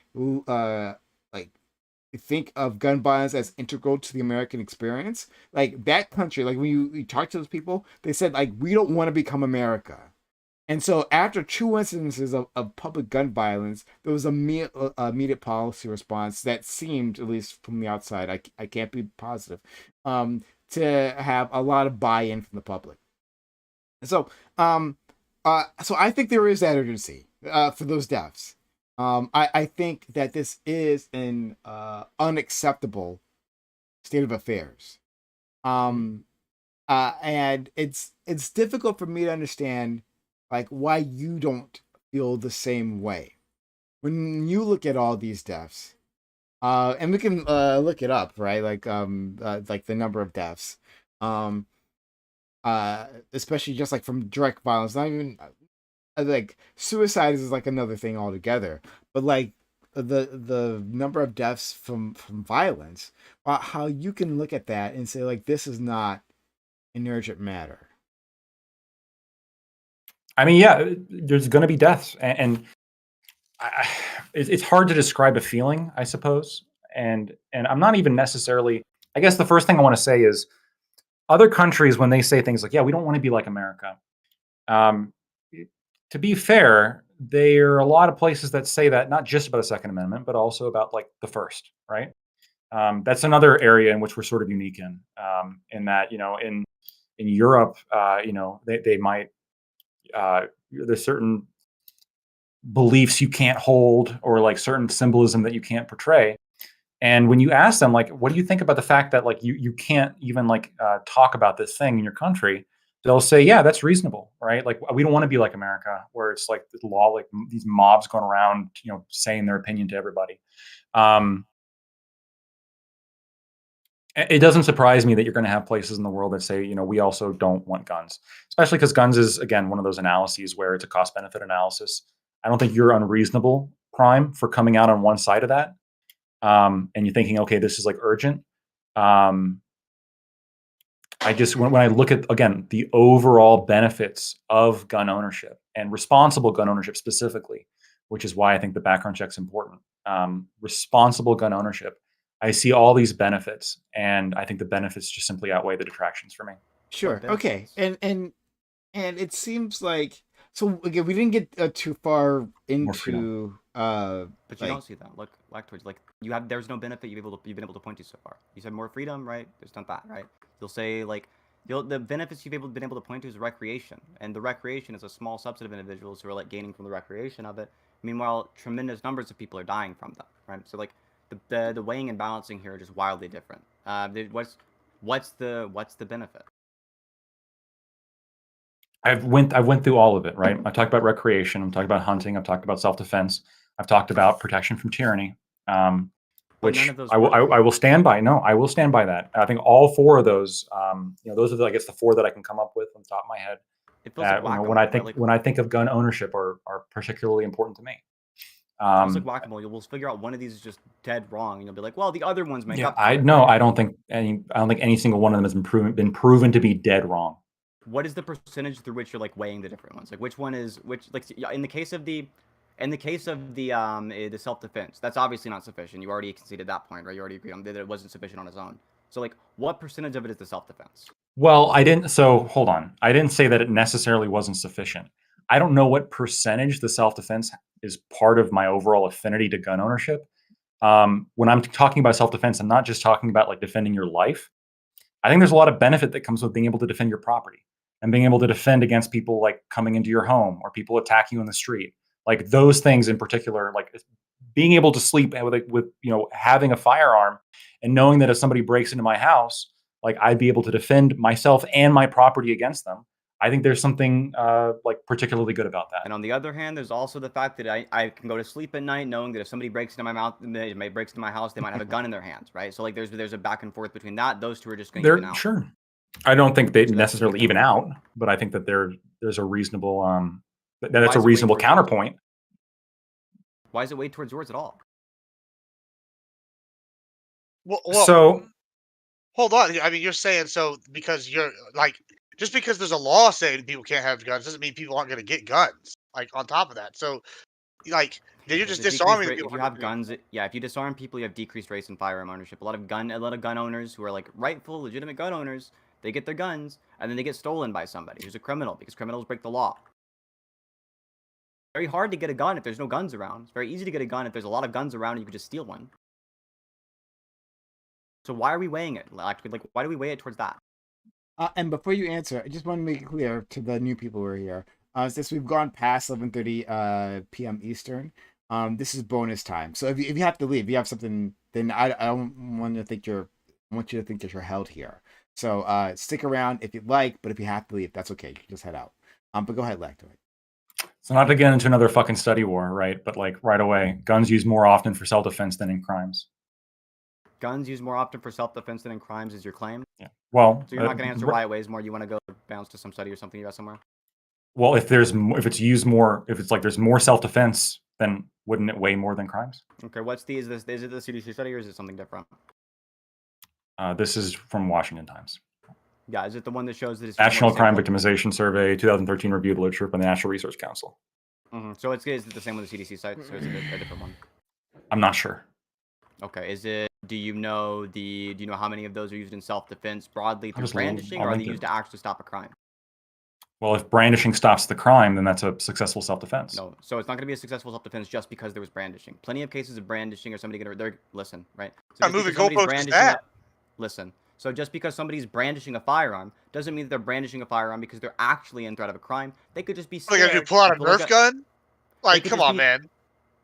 think of gun violence as integral to the American experience. Like that country, like when you talk to those people, they said like we don't want to become America. And so, after two instances of public gun violence, there was a immediate policy response that seemed, at least from the outside, I can't be positive, to have a lot of buy-in from the public. So, so I think there is that urgency for those deaths. I think that this is an unacceptable state of affairs. And it's difficult for me to understand like why you don't feel the same way when you look at all these deaths. And we can look it up, right? Like the number of deaths. Um, Especially just like from direct violence, not even like suicide is like another thing altogether. But like the number of deaths from violence, how you can look at that and say like this is not an urgent matter. I mean, yeah, there's going to be deaths, and it's hard to describe a feeling, I suppose. And I'm not even necessarily. I guess the first thing I want to say is other countries when they say things like, "Yeah, we don't want to be like America." Um, to be fair, there are a lot of places that say that not just about the Second Amendment, but also about like the First, right? That's another area in which we're sort of unique in that in Europe, they might there's certain beliefs you can't hold or like certain symbolism that you can't portray. And when you ask them, like, what do you think about the fact that like you can't even like talk about this thing in your country? They'll say, yeah, that's reasonable, right? Like we don't want to be like America, where it's like the law, like these mobs going around, saying their opinion to everybody. Um, it doesn't surprise me that you're going to have places in the world that say, we also don't want guns, especially because guns is again one of those analyses where it's a cost benefit analysis. I don't think you're unreasonable, Prime, for coming out on one side of that, and you're thinking, okay, this is like urgent. Um, I just when I look at again the overall benefits of gun ownership and responsible gun ownership specifically, which is why I think the background check's important. Responsible gun ownership. I see all these benefits, and I think the benefits just simply outweigh the detractions for me. Sure. Okay. benefits? And it seems like so again we didn't get too far More freedom. into But you don't see that. Look towards like there's no benefit you've been able to point to so far. You said more freedom, right? There's not that, right? You'll say like the benefits been able to point to is recreation, and the recreation is a small subset of individuals who are like gaining from the recreation of it. Meanwhile, tremendous numbers of people are dying from them, right? So like the weighing and balancing here are just wildly different. What's the benefit? I've went through all of it, right? I talked about recreation. I'm talking about hunting. I've talked about self-defense. I've talked about protection from tyranny, But none which of those I will stand by. No, I will stand by that. I think all four of those, those are I guess the four that I can come up with on the top of my head. It feels like That whack-a-mole, when I right? think Like, when I think of gun ownership are particularly important to me. it feels like whack-a-mole. You'll figure out one of these is just dead wrong, and you'll be like, well, the other ones make Yeah, up for I it. no, Right? I don't think any single one of them has been proven to be dead wrong. What is the percentage through which you're like weighing the different ones? Like which one is which? Like in the case of the self-defense, that's obviously not sufficient. You already conceded that point, right? You already agreed on that it wasn't sufficient on its own. So like, what percentage of it is the self-defense? Well, I didn't. So hold on. I didn't say that it necessarily wasn't sufficient. I don't know what percentage the self-defense is part of my overall affinity to gun ownership. When I'm talking about self-defense, I'm not just talking about like defending your life. I think there's a lot of benefit that comes with being able to defend your property and being able to defend against people like coming into your home or people attacking you in the street. Like those things in particular, like being able to sleep with having a firearm and knowing that if somebody breaks into my house, like I'd be able to defend myself and my property against them. I think there's something like particularly good about that. And on the other hand, there's also the fact that I can go to sleep at night knowing that if somebody breaks into my breaks into my house, they might have a gun in their hands, right? So like there's a back and forth between that. Those two are just going to even out. Sure. I don't think they So necessarily even out, but I think that there's a reasonable that's a reasonable counterpoint. Why is it weighed towards yours at all? Well, So hold on. I mean, you're saying so because you're like just because there's a law saying people can't have guns doesn't mean people aren't going to get guns. Like on top of that, so like then you're There's just a decreased disarming the rate people. if you have guns. Yeah, if you disarm people, you have decreased rates in firearm ownership. A lot of gun owners who are like rightful, legitimate gun owners, they get their guns and then they get stolen by somebody who's a criminal because criminals break the law. Very hard to get a gun if there's no guns around. It's very easy to get a gun if there's a lot of guns around and you can just steal one. So why are we weighing it? Actually, like, why do we weigh it towards that? And before you answer, I just want to make it clear to the new people who are here. Since we've gone past 11:30 p.m. Eastern, this is bonus time. So if you have to leave, if you have something, then I don't want to think I want you to think that you're held here. So stick around if you'd like, but if you have to leave, that's okay. You can just head out. But go ahead, Lactoid. So not to get into another fucking study war, right? But like right away, guns used more often for self-defense than in crimes. Guns used more often for self-defense than in crimes is your claim. Yeah. Well, So you're not going to answer why it weighs more. You want to go bounce to some study or something you got somewhere? well, if it's used more, if it's like there's more self-defense, then wouldn't it weigh more than crimes? Okay, is it the CDC study or is it something different? This is from Washington Times. Yeah, is it the one that shows that it's National Crime Victimization Survey, 2013 reviewed literature by the National Research Council. So is it the same with the CDC site, or is it a different one? I'm not sure. Okay, do you know how many of those are used in self-defense broadly through just brandishing, I'll or are they link it. used to actually stop a crime? Well, if brandishing stops the crime, then that's a successful self-defense. No, so it's not going to be a successful self-defense just because there was brandishing. Plenty of cases of brandishing or somebody listen, right? So I'm moving goalposts to that. Listen. So just because somebody's brandishing a firearm doesn't mean that they're brandishing a firearm because they're actually in threat of a crime. They could just be Like, scared. if you pull out a and Nerf gun, like, could come just on, man.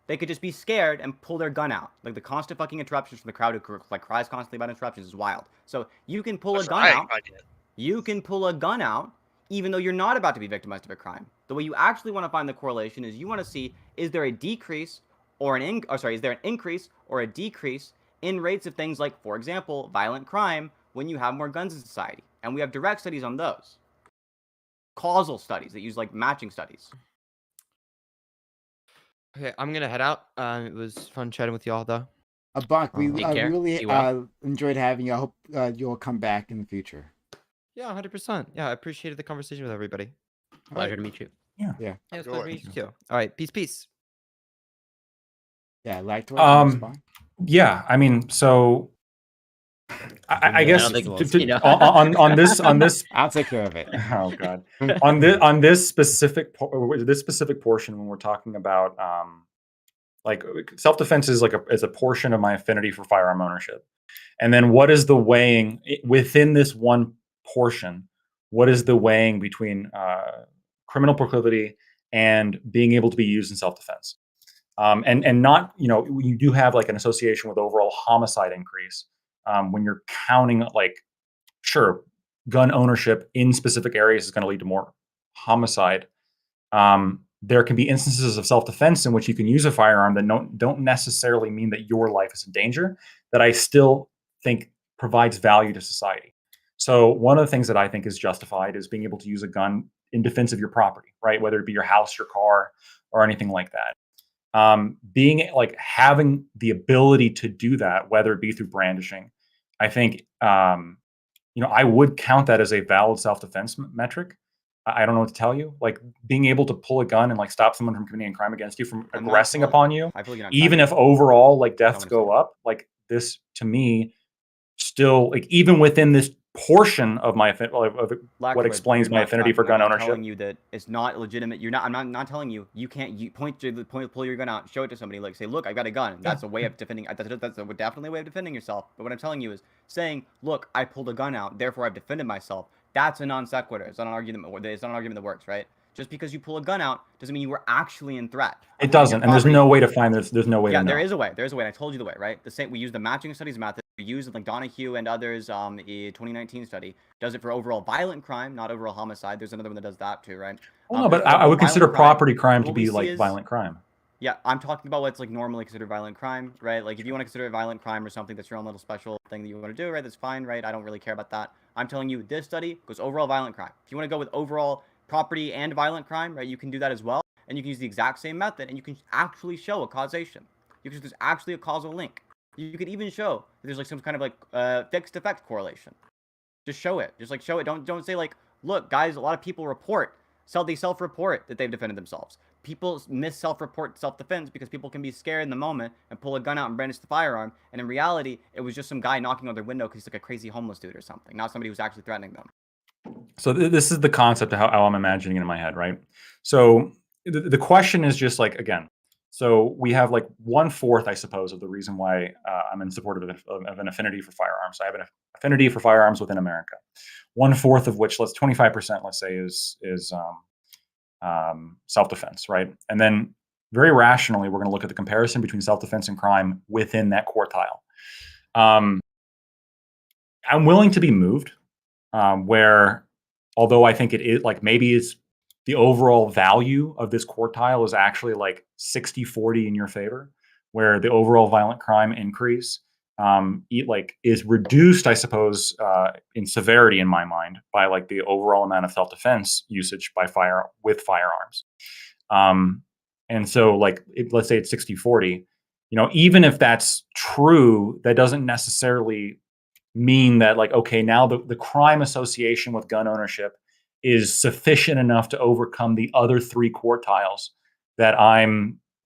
They could just be scared and pull their gun out. Like the constant fucking interruptions from the crowd who like cries constantly about interruptions is wild. So you can pull a gun out. You can pull a gun out even though you're not about to be victimized of a crime. The way you actually want to find the correlation is you want to see is there a decrease or is there an increase or a decrease in rates of things like, for example, violent crime when you have more guns in society. And we have direct studies on those. Causal studies that use like matching studies. Okay, I'm gonna head out. It was fun chatting with y'all, though. Bonk, we Take care. really Be well. enjoyed having you. I hope you'll come back in the future. Yeah, 100%. Yeah, I appreciated the conversation with everybody. Pleasure to meet you. Yeah. Yeah, it's Go pleasure to ahead. meet you too. All right, peace. Yeah, Lactoid. Yeah, I mean, so I guess don't think we'll to- see, no. on this I'll take care of it. oh god on this specific portion when we're talking about like self-defense is is a portion of my affinity for firearm ownership, and then what is the weighing within this one portion, what is the weighing between criminal proclivity and being able to be used in self-defense, and not, you do have like an association with overall homicide increase when you're counting, like, sure, gun ownership in specific areas is going to lead to more homicide. There can be instances of self-defense in which you can use a firearm that don't necessarily mean that your life is in danger, that I still think provides value to society. So one of the things that I think is justified is being able to use a gun in defense of your property, right? Whether it be your house, your car, or anything like that. Being like having the ability to do that, whether it be through brandishing, I think, I would count that as a valid self-defense metric. I don't know what to tell you. Like being able to pull a gun and like stop someone from committing a crime against you, from aggressing upon you, even if overall like deaths go up, like this to me still, like, even within this portion of my what explains my affinity for gun ownership. I'm telling you that it's not legitimate. I'm not telling you you can't pull your gun out, show it to somebody, like say, look, I've got a gun. That's a way of defending. That's definitely a way of defending yourself. But what I'm telling you is saying, look, I pulled a gun out, therefore I've defended myself. That's a non sequitur. It's not an argument. It's not an argument that works, right? Just because you pull a gun out doesn't mean you were actually in threat. It doesn't, and there's no way to find this. There's no way. Yeah, to know. there is a way. There's a way. And I told you the way, right? The same. We use the matching studies method. We use like Donahue and others. A 2019 study does it for overall violent crime, not overall homicide. There's another one that does that too, right? Well, no, but I would consider property crime to be like violent crime. Yeah, I'm talking about what's like normally considered violent crime, right? Like if you want to consider it violent crime or something, that's your own little special thing that you want to do, right? That's fine, right? I don't really care about that. I'm telling you, this study goes overall violent crime. If you want to go with overall property and violent crime, right, you can do that as well. And you can use the exact same method, and you can actually show a causation. There's actually a causal link. You could even show that there's like some kind of like fixed effect correlation. Just show it. Just like show it. Don't say like, look, guys, a lot of people self-report that they've defended themselves. People miss self-report self-defense because people can be scared in the moment and pull a gun out and brandish the firearm. And in reality, it was just some guy knocking on their window because he's like a crazy homeless dude or something, not somebody who's actually threatening them. So this is the concept of how I'm imagining it in my head, right? So the question is just like, again, so we have like 1/4, I suppose, of the reason why I'm in support of an affinity for firearms. I have an affinity for firearms within America. 1/4 of which, 25%, let's say, is self-defense, right? And then very rationally, we're going to look at the comparison between self-defense and crime within that quartile. I'm willing to be moved, where although I think it is like maybe it's the overall value of this quartile is actually like 60-40 in your favor, where the overall violent crime increase is reduced, I suppose, in severity in my mind by like the overall amount of self-defense usage by firearms. And so like let's say it's 60-40, even if that's true, that doesn't necessarily mean that like, okay, now the crime association with gun ownership is sufficient enough to overcome the other 3 quartiles that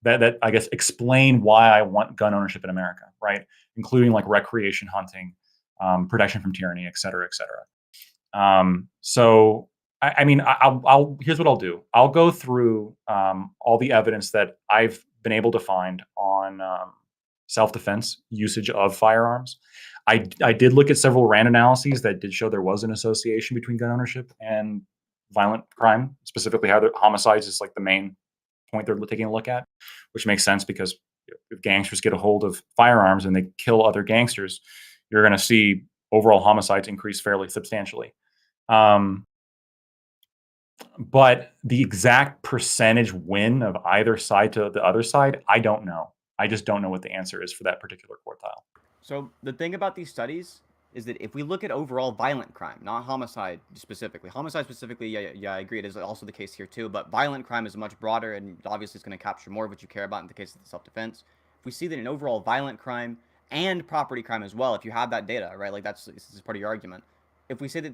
that I guess explain why I want gun ownership in America, right? Including like recreation hunting, protection from tyranny, et cetera, et cetera. So I mean, I'll here's what I'll do. I'll go through all the evidence that I've been able to find on self-defense usage of firearms. I did look at several RAND analyses that did show there was an association between gun ownership and violent crime, specifically how the homicides is like the main point they're taking a look at, which makes sense because if gangsters get a hold of firearms and they kill other gangsters, you're going to see overall homicides increase fairly substantially. But the exact percentage win of either side to the other side, I don't know. I just don't know what the answer is for that particular quartile. So the thing about these studies is that if we look at overall violent crime, not homicide specifically, yeah, I agree, it is also the case here too, but violent crime is much broader and obviously it's going to capture more of what you care about in the case of the self-defense. If we see that in overall violent crime and property crime as well, if you have that data, right, like this is part of your argument. If we say that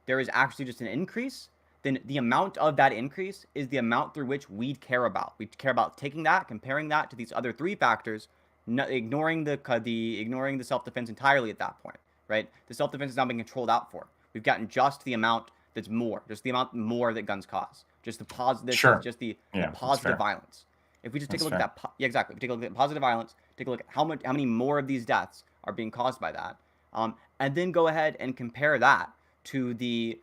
there is actually just an increase, then the amount of that increase is the amount through which we care about. We care about taking that, comparing that to these other 3 factors, ignoring the self-defense entirely at that point, right? The self-defense is now being controlled out for. We've gotten just the amount that's more, just the amount more that guns cause, just the positive, Sure. just the Yeah, positive violence. If we just take a look at that, yeah, exactly. If we take a look at positive violence, take a look at how many more of these deaths are being caused by that, and then go ahead and compare that to the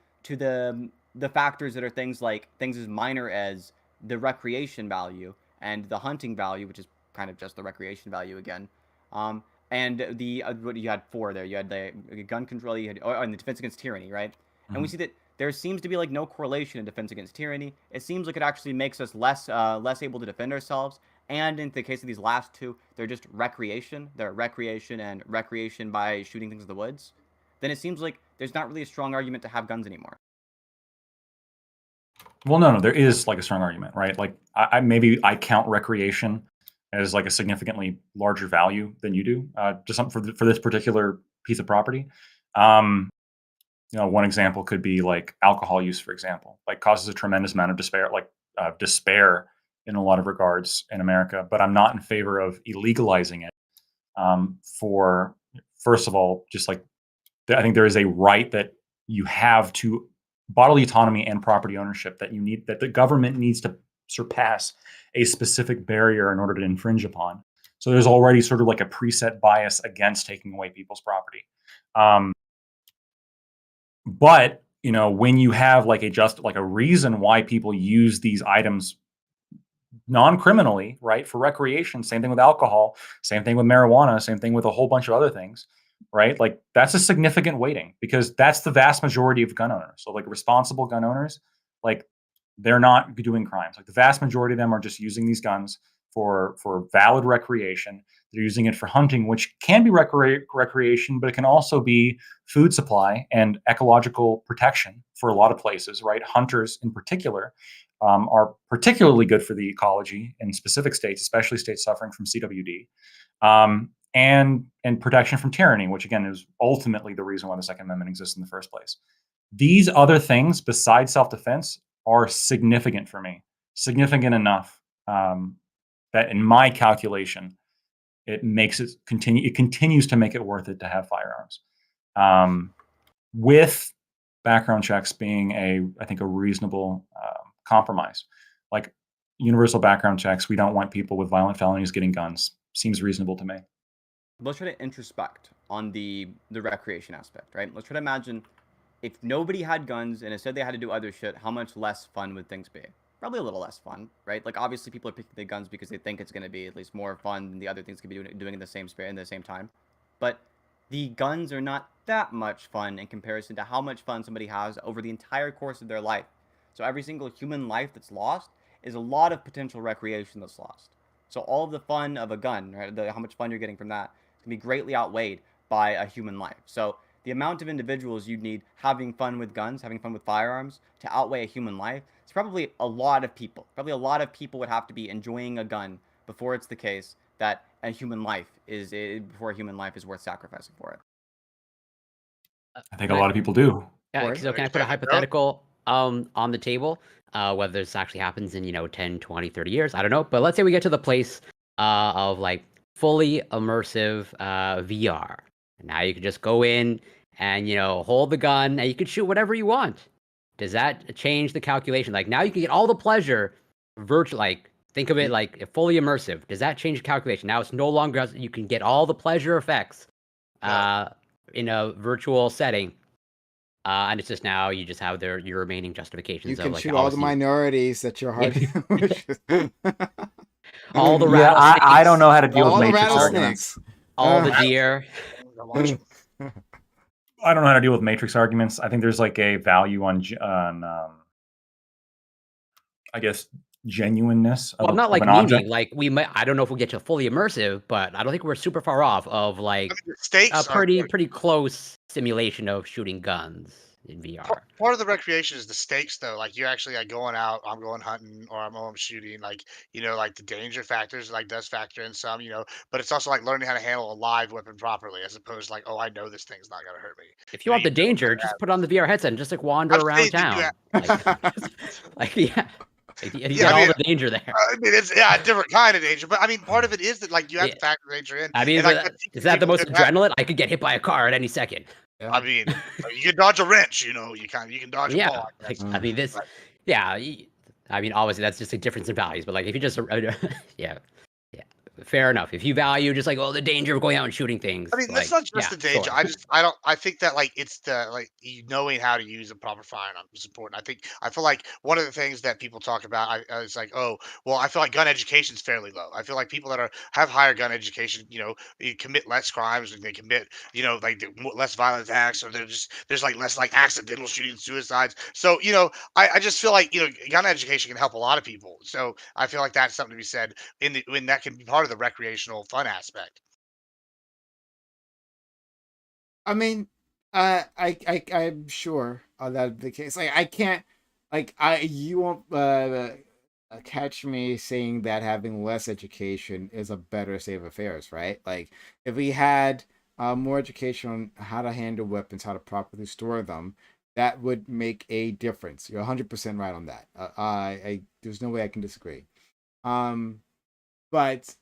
factors that are things as minor as the recreation value and the hunting value, which is kind of just the recreation value again. And the what you had 4 there. You had the gun control, you had and the defense against tyranny, right? Mm-hmm. And we see that there seems to be like no correlation in defense against tyranny. It seems like it actually makes us less able to defend ourselves. And in the case of these last 2, they're just recreation. They're recreation and recreation by shooting things in the woods. Then it seems like there's not really a strong argument to have guns anymore. Well, no, there is like a strong argument, right? Like maybe I count recreation as like a significantly larger value than you do, just something for this particular piece of property. One example could be like alcohol use, for example, like causes a tremendous amount of despair in a lot of regards in America. But I'm not in favor of illegalizing it. For first of all, just like I think there is a right that you have to bodily autonomy and property ownership that the government needs to surpass a specific barrier in order to infringe upon. So there's already sort of like a preset bias against taking away people's property. But when you have like a reason why people use these items non-criminally, right, for recreation, same thing with alcohol, same thing with marijuana, same thing with a whole bunch of other things, right? Like that's a significant weighting because that's the vast majority of gun owners. So like responsible gun owners, like they're not doing crimes. Like the vast majority of them are just using these guns for valid recreation. They're using it for hunting, which can be recreation, but it can also be food supply and ecological protection for a lot of places, right? Hunters in particular are particularly good for the ecology in specific states, especially states suffering from CWD. and protection from tyranny, which again is ultimately the reason why the Second Amendment exists in the first place. These other things besides self-defense are significant for me, significant enough that in my calculation, it makes it continue. It continues to make it worth it to have firearms, with background checks being I think a reasonable compromise. Like universal background checks, we don't want people with violent felonies getting guns. Seems reasonable to me. Let's try to introspect on the recreation aspect, right? Let's try to imagine if nobody had guns and instead they had to do other shit, how much less fun would things be? Probably a little less fun, right? Like obviously people are picking the guns because they think it's going to be at least more fun than the other things could be doing in the same time. But the guns are not that much fun in comparison to how much fun somebody has over the entire course of their life. So every single human life that's lost is a lot of potential recreation that's lost. So all of the fun of a gun, right? How much fun you're getting from that can be greatly outweighed by a human life. So the amount of individuals you'd need having fun with guns, having fun with firearms to outweigh a human life, it's probably a lot of people. Probably a lot of people would have to be enjoying a gun before it's the case that a human life is worth sacrificing for it. I think a lot of people do. Yeah, Corey? so can I put a hypothetical on the table? Whether this actually happens in, 10, 20, 30 years, I don't know. But let's say we get to the place of like fully immersive VR. And now you can just go in and, hold the gun and you can shoot whatever you want. Does that change the calculation? Like now you can get all the pleasure virtual, like think of it like fully immersive. Does that change the calculation? Now it's no longer, you can get all the pleasure effects in a virtual setting. And it's just now you just have your remaining justifications. You can of, like, shoot all the minorities that you're hard. all the Yeah, rattlesnakes. I don't know how to deal all with the matrix arguments. rattlesnakes. All the deer. I don't know how to deal with matrix arguments. I think there's like a value on I guess genuineness Well, of, I'm not of like an memeing. object. Like I don't know if we'll get to fully immersive, but I don't think we're super far off of like the stakes a are pretty close simulation of shooting guns in VR. part of the recreation is the stakes, though. Like you're actually like going out, I'm going hunting, or I'm shooting. Like like the danger factors like does factor in some. But it's also like learning how to handle a live weapon properly, as opposed to like, oh, I know this thing's not gonna hurt me. If you want the danger, just put on the VR headset and just like wander I'm around saying that you town. Like yeah, like, you Yeah, get I all mean, the danger there. I mean, it's a different kind of danger, but I mean, part of it is that like you have to factor danger in. I mean, and, like, is that the people most that have- adrenaline? I could get hit by a car at any second. I mean, you can dodge a wrench. You can dodge a Yeah, ball. I like, guess. I mean this. Yeah, I mean obviously that's just a difference in values, but like if you just yeah, fair enough. If you value just like the danger of going out and shooting things. I mean, that's not just the danger. Sure. I think that like it's the like knowing how to use a proper firearm is important. I feel like one of the things that people talk about is like, oh, well, I feel like gun education is fairly low. I feel like people that have higher gun education, they commit less crimes and they commit, like less violent acts, or there's like less like accidental shooting, suicides. So I just feel like gun education can help a lot of people. So I feel like that's something to be said when that can be part of the recreational fun I mean, I'm sure that'd be the case. Like, I can't, like, you won't catch me saying that having less education is a better state of affairs, right? Like, if we had more education on how to handle weapons, how to properly store them, that would make a difference. You're 100% right on that. There's no way I can disagree. But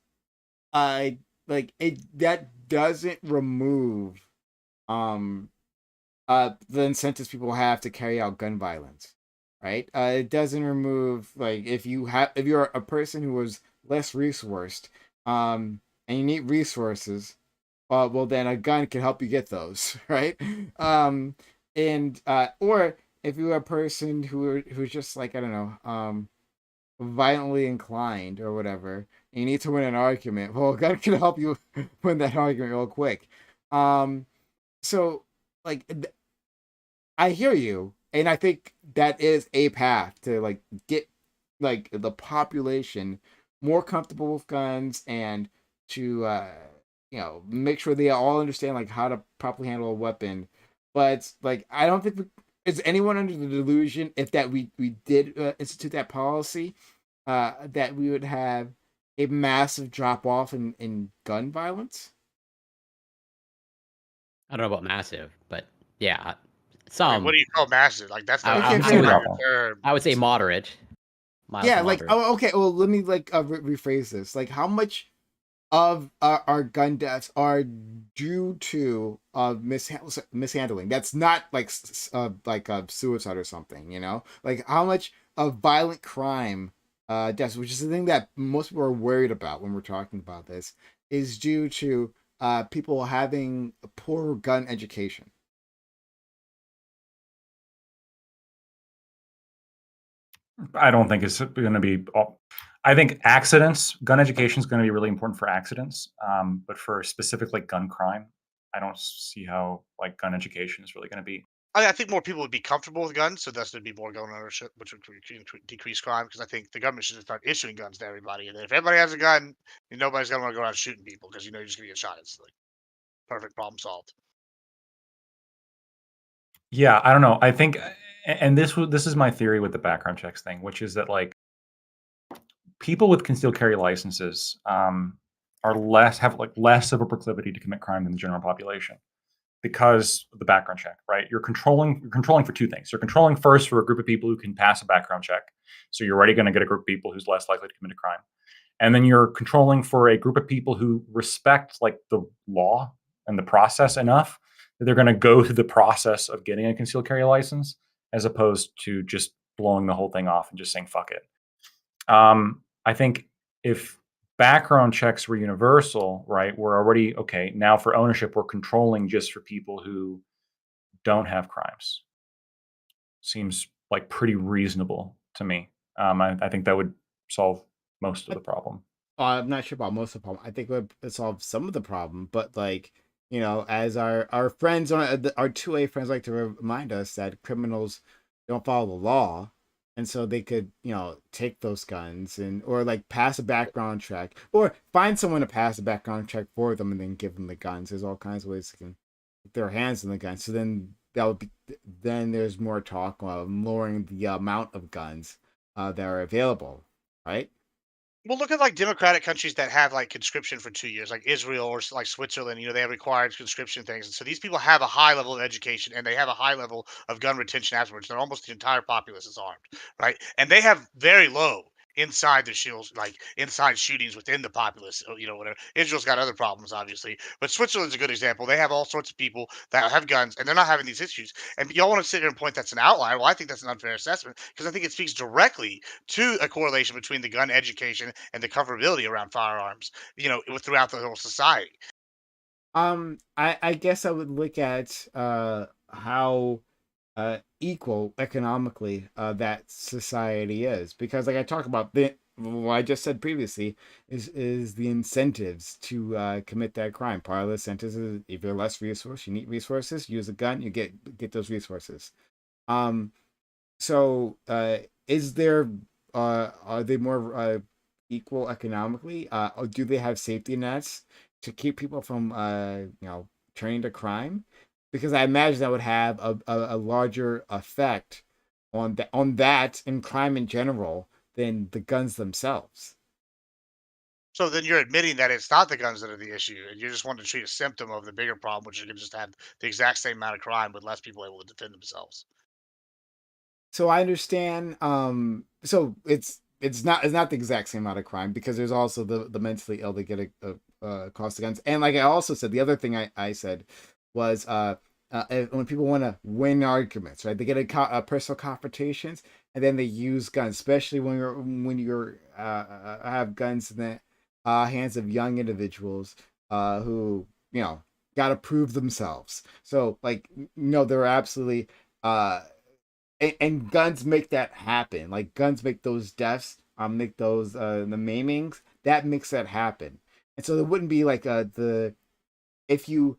I like it. That doesn't remove the incentives people have to carry out gun violence, right? It doesn't remove like if you're a person who was less resourced, and you need resources, well then a gun can help you get those, right? And or if you're a person who's just like, I don't know, violently inclined or whatever, and you need to win an argument, well, a gun can help you win that argument real quick. So like I hear you, and I think that is a path to like get like the population more comfortable with guns and to make sure they all understand like how to properly handle a weapon. But like I don't think is anyone under the delusion if that we did institute that policy that we would have a massive drop off in gun violence. I don't know about massive, but yeah, I mean, some. what do you call massive? Like that's the Okay, I fair would enough. term. I would say moderate, mild Yeah, to like moderate. okay. Well, let me like rephrase this. Like, how much of our gun deaths are due to mishandling? That's not like suicide or something. You know, like how much of violent crime deaths, which is the thing that most people are worried about when we're talking about this, is due to people having a poor gun education. I don't think it's going to be. I think accidents, gun education is going to be really important for accidents, but for specific like gun crime, I don't see how like gun education is really going to be. I think more people would be comfortable with guns, so thus there'd be more gun ownership, which would decrease crime. Because I think the government should just start issuing guns to everybody, and then if everybody has a gun, nobody's gonna want to go around shooting people because you're just gonna get shot. It's like perfect problem solved. Yeah, I don't know. I think, and this is my theory with the background checks thing, which is that like people with concealed carry licenses are less of a proclivity to commit crime than the general population because of the background check, right? You're controlling for two things. You're controlling first for a group of people who can pass a background check, so you're already going to get a group of people who's less likely to commit a crime, and then you're controlling for a group of people who respect like the law and the process enough that they're going to go through the process of getting a concealed carry license as opposed to just blowing the whole thing off and just saying fuck it. I think if background checks were universal, right, we're already okay. Now for ownership, we're controlling just for people who don't have crimes. Seems like pretty reasonable to me. I think that would solve most of the problem. I'm not sure about most of the problem. I think it would solve some of the problem, but like, you know, as our friends on our 2A friends like to remind us that criminals don't follow the law, and so they could, you know, take those guns and or like pass a background check or find someone to pass a background check for them and then give them the guns. There's all kinds of ways they can get their hands on the guns. So then that would be then there's more talk of lowering the amount of guns that are available, right? Well, look at like democratic countries that have like conscription for 2 years, like Israel or like Switzerland. They have required conscription things, and so these people have a high level of education and they have a high level of gun retention afterwards. They're almost the entire populace is armed, right? And they have very low inside the shields, like inside shootings within the populace. Whatever. Israel's got other problems, obviously, but Switzerland's a good example. They have all sorts of people that have guns, and they're not having these issues. And y'all want to sit here and point that's an outlier? Well, I think that's an unfair assessment because I think it speaks directly to a correlation between the gun education and the comfortability around firearms, throughout the whole society. I guess I would look at how equal economically that society is because like I talked about the what I just said previously is the incentives to commit that crime. Part of the incentives is if you're less resource, you need resources, use a gun, you get those resources. Um so is there are they more equal economically? Or do they have safety nets to keep people from turning to crime? Because I imagine that would have a larger effect on that and crime in general than the guns themselves. So then you're admitting that it's not the guns that are the issue, and you just want to treat a symptom of the bigger problem, which you can just have the exact same amount of crime with less people able to defend themselves. So I understand. So it's not the exact same amount of crime because there's also the mentally ill that get across the guns. And like I also said, the other thing I said was when people want to win arguments, right? They get a personal confrontations and then they use guns, especially when you're have guns in the hands of young individuals who got to prove themselves. So like no, they're absolutely and guns make that happen. Like guns make those deaths, make those the maimings. That makes that happen. And so there wouldn't be like the if you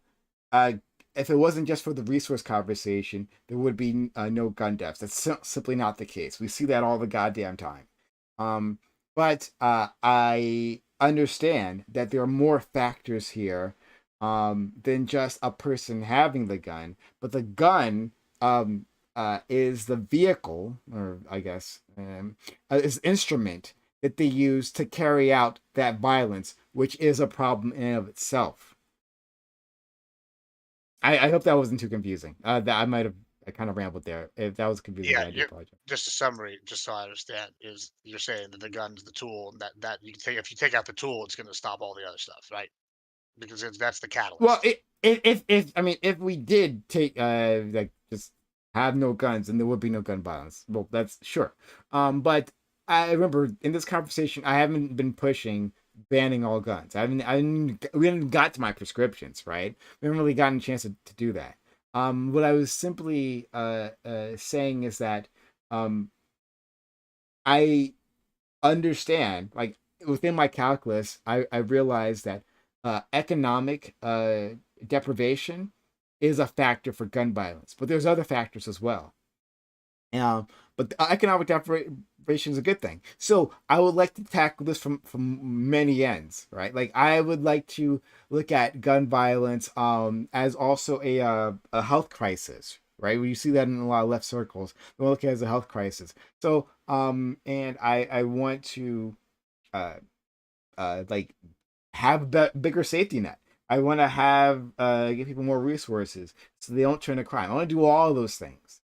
uh if it wasn't just for the resource conversation, there would be no gun deaths. That's simply not the case. We see that all the goddamn time. Um, but I understand that there are more factors here than just a person having the gun, but the gun is the vehicle, or I guess is instrument that they use to carry out that violence, which is a problem in and of itself. I hope that wasn't too confusing. That I kind of rambled there. If that was confusing, Yeah, then I do apologize. just a summary, just so I understand, is you're saying that the gun's the tool, and that you can take if you take out the tool, it's going to stop all the other stuff, right? Because that's the Well, catalyst. if I mean, if we did take like just have no guns, and there would be no gun violence. Well, that's sure. But I remember in this conversation, I haven't been pushing banning all guns. We haven't got to my prescriptions, right? We haven't really gotten a chance to do that. What I was simply saying is that I understand, like within my calculus, I realized that economic deprivation is a factor for gun violence, but there's other factors as well. But the economic deprivation is a good thing. So I would like to tackle this from many ends, right? Like I would like to look at gun violence as also a health crisis, right? You see that in a lot of left circles. They look at it as a health crisis. So and I want to uh like have a bigger safety net. I want to have give people more resources so they don't turn to crime. I want to do all those things.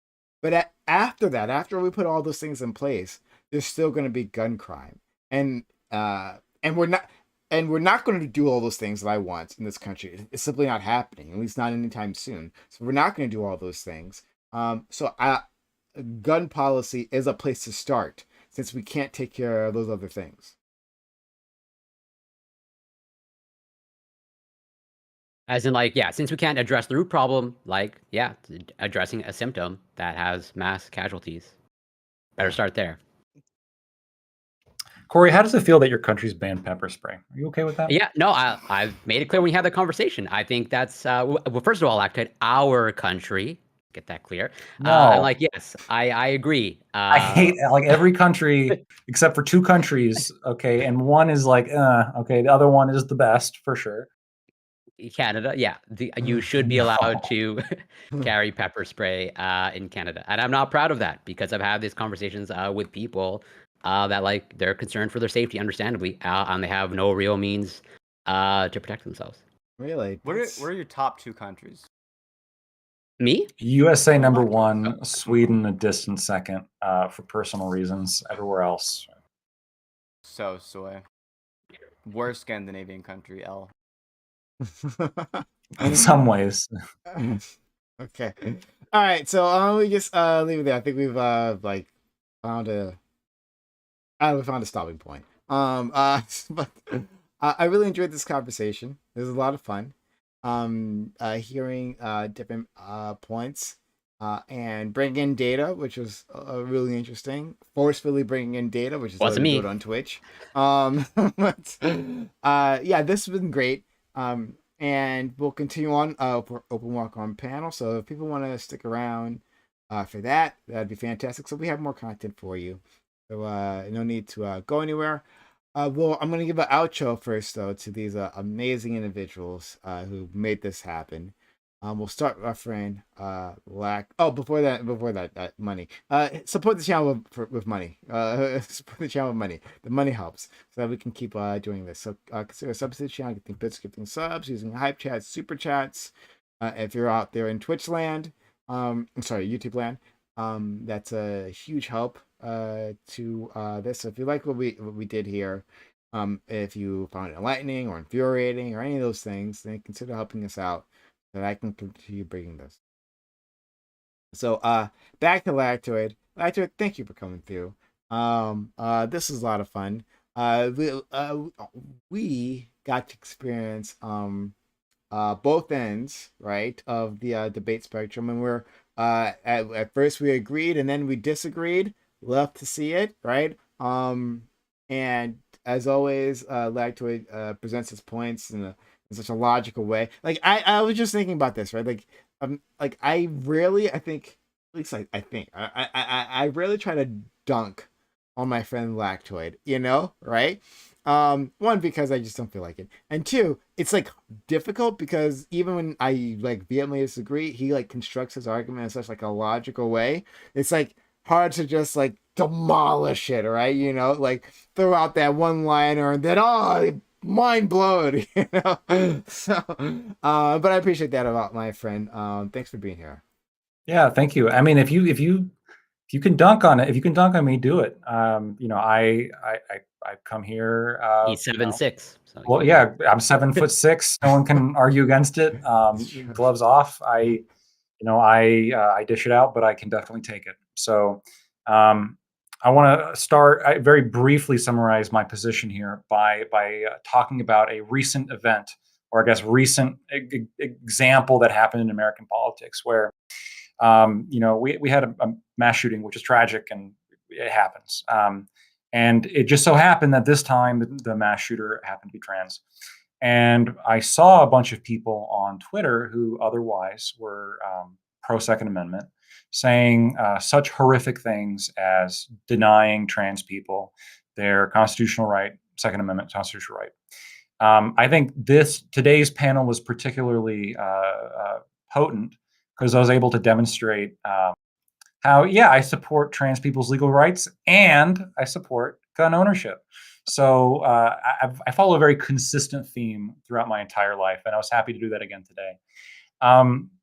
But after that, after we put all those things in place, there's still going to be gun crime, and we're not. And we're not going to do all those things that I want in this country. It's simply not happening, at least not anytime soon. So we're not going to do all those things. Gun policy is a place to start since we can't take care of those other things. As in, like, yeah, since we can't address the root problem, like, yeah, addressing a symptom that has mass casualties. Better start there. Corey, how does it feel that your country's banned pepper spray? Are you okay with that? Yeah, no, I've made it clear when we had the conversation. I think that's, well, first of all, Lactate, our country, get that clear. No. I'm like, yes, I agree. I hate like every country except for 2 countries. Okay, and one is like, okay, the other one is the best for sure. Canada, yeah, you should be allowed to carry pepper spray in Canada, and I'm not proud of that because I've had these conversations with people that like they're concerned for their safety, understandably, and they have no real means to protect themselves. Really? What are your top 2 countries? Me? USA number 1, Sweden a distant second for personal reasons. Everywhere else. So soy. Worst Scandinavian country, L. In some ways. Okay. All right. So we just leave it there. I think we've like found a we found a stopping point. But I really enjoyed this conversation. It was a lot of fun. Hearing different points and bring in data, which was really interesting. Forcefully bringing in data, which is how Wasn't we do me. it on Twitch. But yeah, this has been great. And we'll continue on for Open Walk on panel. So if people want to stick around for that, that'd be fantastic. So we have more content for you. So no need to go anywhere. Well, I'm gonna give an outro first, though, to these amazing individuals who made this happen. We'll start with our friend before that, money. Support the channel with money. Support the channel with money. The money helps, so that we can keep doing this. So consider a sub to the channel, getting bits, gifting subs, using hype chats, super chats. If you're out there in Twitch land, YouTube land, that's a huge help to this. So if you like what we did here, if you found it enlightening or infuriating or any of those things, then consider helping us out so that I can continue bringing this. So back to Lactoid. Lactoid, thank you for coming through. This is a lot of fun. We got to experience both ends, right, of the debate spectrum, and we're at first we agreed and then we disagreed. Love to see it, right? And as always, Lactoid presents his points in such a logical way. Like I was just thinking about this, right? Like I rarely, I think, at least I think I rarely try to dunk on my friend Lactoid, right? One, because I just don't feel like it, and two, it's like difficult because even when I like vehemently disagree, he like constructs his argument in such like a logical way. It's like hard to just like demolish it, right? Like throw out that one liner and then mind blown, you know. So, but I appreciate that about my friend. Thanks for being here. Yeah, thank you. I mean, if you can dunk on it, if you can dunk on me, do it. You know, I come here. He's You know, 7'6". So you well, can do yeah, it. I'm 7'6". No one can argue against it. That's true. Gloves off. I dish it out, but I can definitely take it. So, I want to very briefly summarize my position here by talking about a recent event, or I guess recent example that happened in American politics, where we had a mass shooting, which is tragic, and it happens. And it just so happened that this time the mass shooter happened to be trans. And I saw a bunch of people on Twitter who otherwise were pro Second Amendment saying such horrific things as denying trans people their constitutional right, Second Amendment constitutional right. I think today's panel was particularly potent because I was able to demonstrate how, yeah, I support trans people's legal rights and I support gun ownership. So I follow a very consistent theme throughout my entire life, and I was happy to do that again today.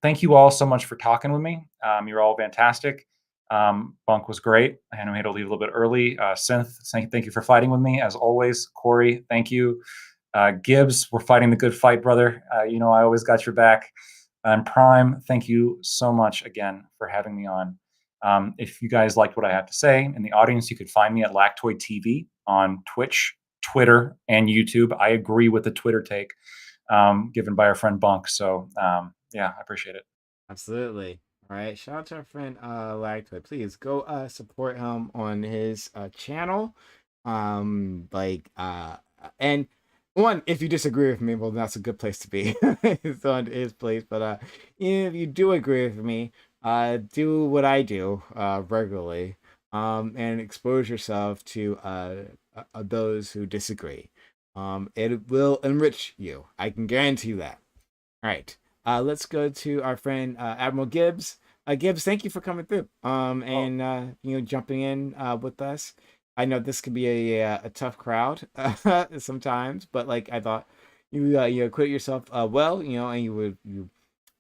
Thank you all so much for talking with me. You're all fantastic. Bunk was great. I know we had to leave a little bit early. Synth, thank you for fighting with me as always. Corey, thank you. Gibbs, we're fighting the good fight, brother. I always got your back. And Prime, thank you so much again for having me on. If you guys liked what I had to say in the audience, you could find me at Lactoid TV on Twitch, Twitter, and YouTube. I agree with the Twitter take given by our friend Bunk. So yeah, I appreciate it. Absolutely. All right. Shout out to our friend Lactoid. Please go support him on his channel. And one, if you disagree with me, well, that's a good place to be. It's on his place. But if you do agree with me, do what I do regularly. And expose yourself to those who disagree. It will enrich you. I can guarantee you that. All right. Let's go to our friend Admiral Gibbs. Gibbs, thank you for coming through. And jumping in with us. I know this could be a tough crowd sometimes, but like I thought you acquitted yourself well, and you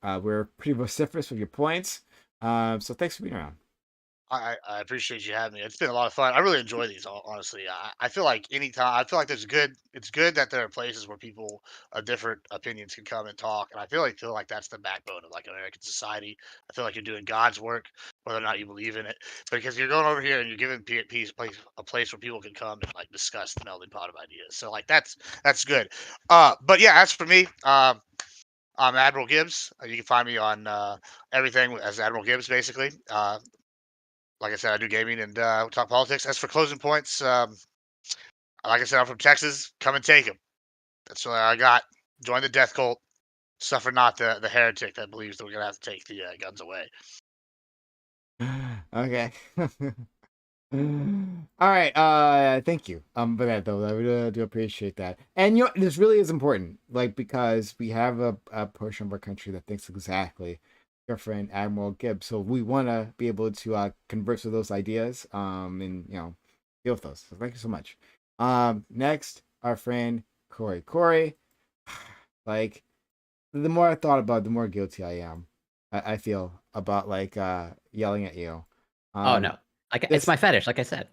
were pretty vociferous with your points. So thanks for being around. I appreciate you having me. It's been a lot of fun. I really enjoy these, honestly. I feel like anytime, I feel like it's good that there are places where people of different opinions can come and talk. And I feel like that's the backbone of like American society. I feel like you're doing God's work, whether or not you believe in it, because you're going over here and you're giving a place where people can come and like discuss the melting pot of ideas. So like that's good. But yeah, as for me, I'm Admiral Gibbs. You can find me on everything as Admiral Gibbs, basically. Like I said, I do gaming and talk politics. As for closing points, like I said, I'm from Texas. Come and take them. That's what I got. Join the death cult. Suffer not the heretic that believes that we're gonna have to take the guns away. Okay. All right. Thank you. For that though, I really do appreciate that. And this really is important, like because we have a portion of our country that thinks exactly your friend Admiral Gibbs. So we want to be able to converse with those ideas, and deal with those. So thank you so much. Next, our friend Corey. Corey, like the more I thought about it, the more guilty I am. I feel about like yelling at you. Oh no, it's my fetish, like I said.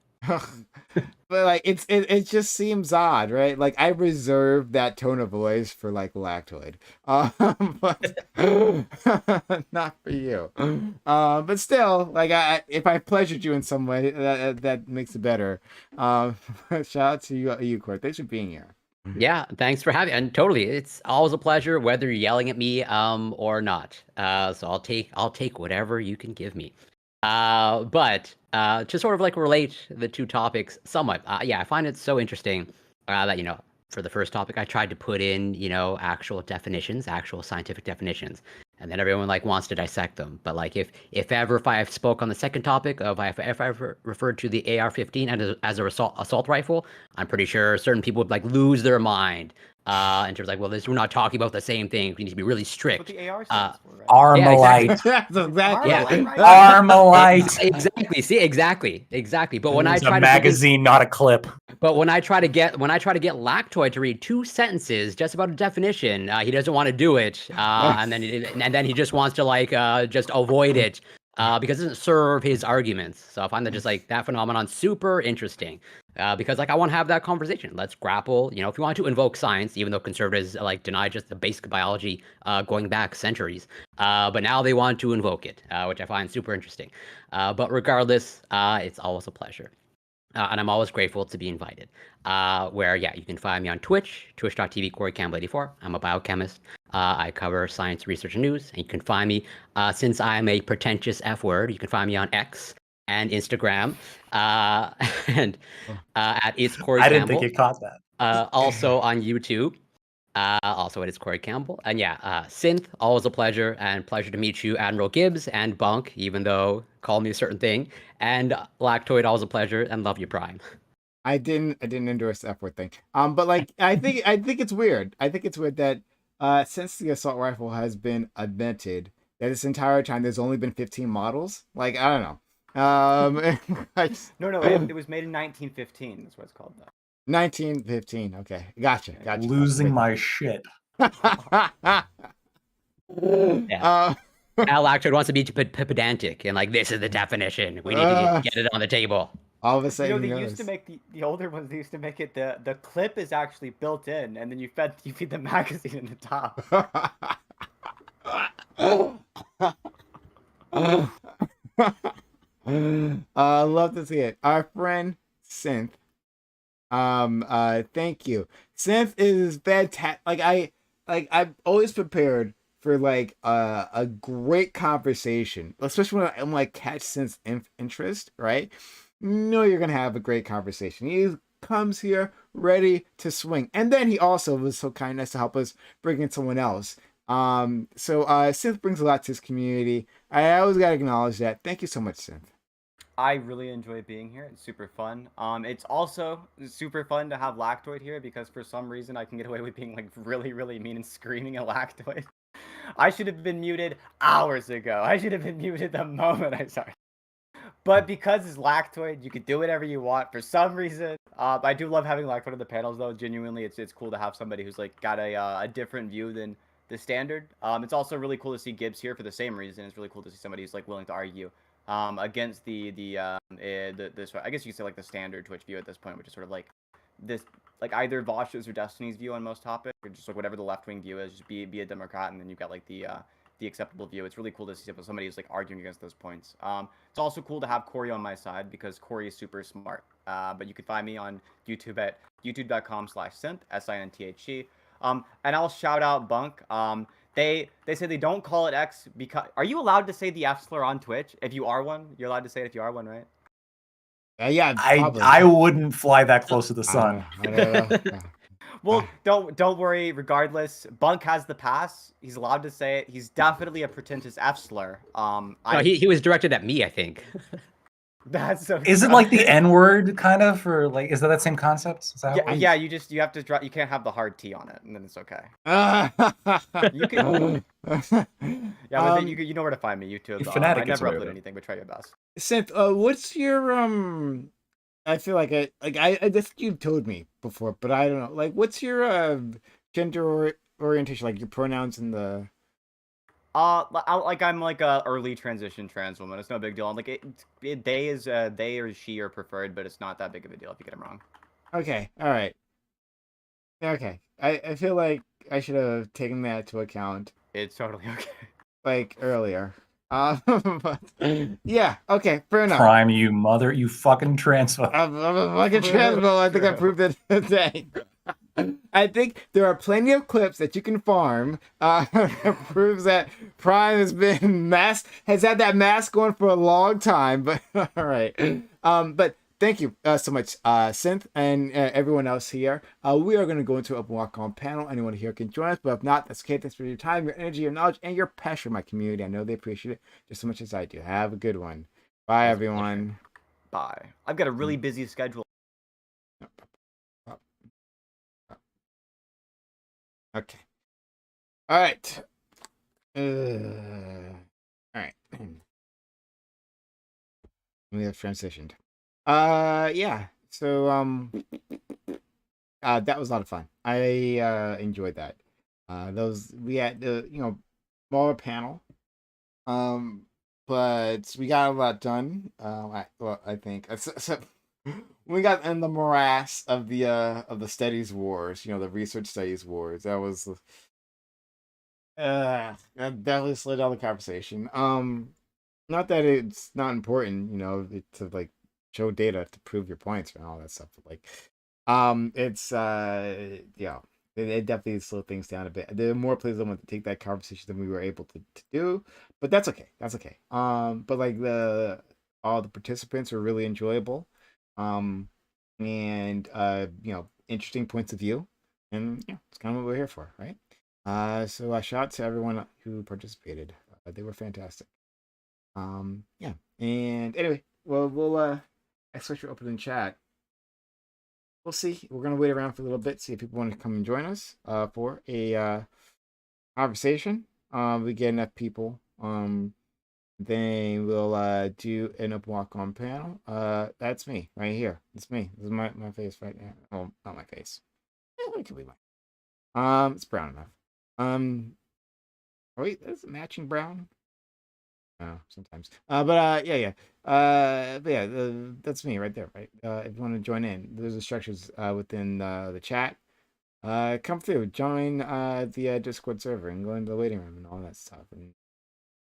But like it just seems odd, right? Like I reserve that tone of voice for like Lactoid, but not for you. But still, like if I pleasured you in some way, that makes it better. Shout out to you, Court. Thanks for being here. Yeah, thanks for having. And totally, it's always a pleasure, whether you're yelling at me or not. So I'll take whatever you can give me. But to sort of like relate the two topics somewhat, yeah, I find it so interesting that for the first topic I tried to put in actual definitions, actual scientific definitions, and then everyone like wants to dissect them. But like if I spoke on the second topic of if I ever referred to the AR-15 as a assault rifle, I'm pretty sure certain people would like lose their mind in terms of like, well, we're not talking about the same thing. We need to be really That's strict. what the AR stands for, right? Armalite. That's exactly. Yeah. Armalite. Exactly. See, exactly. But when I It's try a to begin- magazine, not a clip. But when I try to get Lactoid to read 2 sentences just about a definition, he doesn't want to do it, and then he just wants to like just avoid it because it doesn't serve his arguments. So I find that just like that phenomenon super interesting because like I want to have that conversation. Let's grapple. You know, if you want to invoke science, even though conservatives like deny just the basic biology going back centuries, but now they want to invoke it, which I find super interesting. But regardless, it's always a pleasure. And I'm always grateful to be invited. Where, yeah, you can find me on Twitch, twitch.tv, CoreyCampbell84. I'm a biochemist. I cover science, research, and news. And you can find me, since I'm a pretentious F word, you can find me on X and Instagram and at It's Corey I Campbell. didn't think you caught that. Also on YouTube. Also, it is Corey Campbell. And yeah, Synth, always a pleasure, and pleasure to meet you, Admiral Gibbs and Bunk, even though call me a certain thing. And Lactoid, always a pleasure, and love you, Prime. I didn't endorse the F word thing. But like I think it's weird. I think it's weird that since the assault rifle has been invented, that this entire time there's only been 15 models. Like I don't know. No, it was made in 1915. That's what it's called, though. 1915. Okay, gotcha. Losing my shit. Yeah. Al Lactoid wants to be pedantic and like, this is the definition. We need to get it on the table. All of a sudden, they used to make the older ones. They used to make it the clip is actually built in, and then you feed the magazine in the top. I love to see it. Our friend Synth. Thank you. Synth is fantastic. I'm always prepared for like a great conversation, especially when I'm like catch Synth's interest, right? No, you're gonna have a great conversation. He comes here ready to swing, and then he also was so kind as to help us bring in someone else. So Synth brings a lot to his community. I always gotta acknowledge that. Thank you so much, Synth. I really enjoy being here. It's super fun. It's also super fun to have Lactoid here because for some reason I can get away with being like really, really mean and screaming at Lactoid. I should have been muted hours ago. I should have been muted the moment I started. But because it's Lactoid, you can do whatever you want. For some reason, I do love having Lactoid on the panels though. Genuinely, it's cool to have somebody who's like got a different view than the standard. It's also really cool to see Gibbs here for the same reason. It's really cool to see somebody who's like willing to argue against this, I guess you could say like the standard Twitch view at this point, which is sort of like this, like either Vosh's or Destiny's view on most topics, or just like whatever the left-wing view is, just be a Democrat, and then you've got like the acceptable view. It's really cool to see somebody who's like arguing against those points. It's also cool to have Corey on my side because Corey is super smart. But you can find me on YouTube at youtube.com/synth, SINTHE. And I'll shout out Bunk. They say they don't call it X because... Are you allowed to say the F slur on Twitch? If you are one, you're allowed to say it if you are one, right? Yeah, probably. I wouldn't fly that close to the sun. I don't know. Well, don't worry. Regardless, Bunk has the pass. He's allowed to say it. He's definitely a pretentious F slur. No, he was directed at me, I think. That's so. Is it like the N word kind of, or like is that same concept? Is that yeah. You have to drop. You can't have the hard T on it, and then it's okay. You can. Yeah, but you know where to find me. YouTube. I never upload anything, but try your best. Synth, what's your I feel like I just you've told me before, but I don't know. Like, what's your gender orientation? Like your pronouns in the. I'm like a early transition trans woman. It's no big deal. I'm like they or she are preferred, but it's not that big of a deal if you get them wrong. Okay. All right. Okay. I feel like I should have taken that into account. It's totally okay. Like earlier. But, yeah. Okay. Fair enough. Prime, you fucking transphobe. I'm a fucking transphobe. I think I proved it today. I think there are plenty of clips that you can farm that proves that Prime has had that mask going for a long time. But all right. But thank you so much, Synth and everyone else here. We are going to go into an open walk-on panel. Anyone here can join us, but if not, that's okay. Thanks for your time, your energy, your knowledge, and your passion, my community. I know they appreciate it just as much as I do. Have a good one. Bye, everyone. Bye. I've got a really busy schedule. Okay. All right. All right. We have transitioned. Yeah. So that was a lot of fun. I enjoyed that. Those we had the smaller panel. But we got a lot done. I think so, we got in the morass of the studies wars. The research studies wars. That was that definitely slid down the conversation. Not that it's not important, to like show data to prove your points and all that stuff. But like, it's yeah, it definitely slowed things down a bit. There are more players that want to take that conversation than we were able to do, but that's okay. That's okay. But like all the participants were really enjoyable, and interesting points of view, and yeah, it's kind of what we're here for, right? So I shout out to everyone who participated. They were fantastic. Yeah. And anyway, well, we'll expect your open in chat. We'll see. We're gonna wait around for a little bit, see if people want to come and join us for a conversation. We get enough people. Then we'll do an open walk on panel. That's me right here. It's me. This is my face right now. Oh, not my face. It could be mine. It's brown enough. Wait, that's matching brown. Sometimes. Yeah. But yeah, that's me right there, right? If you want to join in, there's instructions within the chat. Come through, join the Discord server, and go into the waiting room and all that stuff, and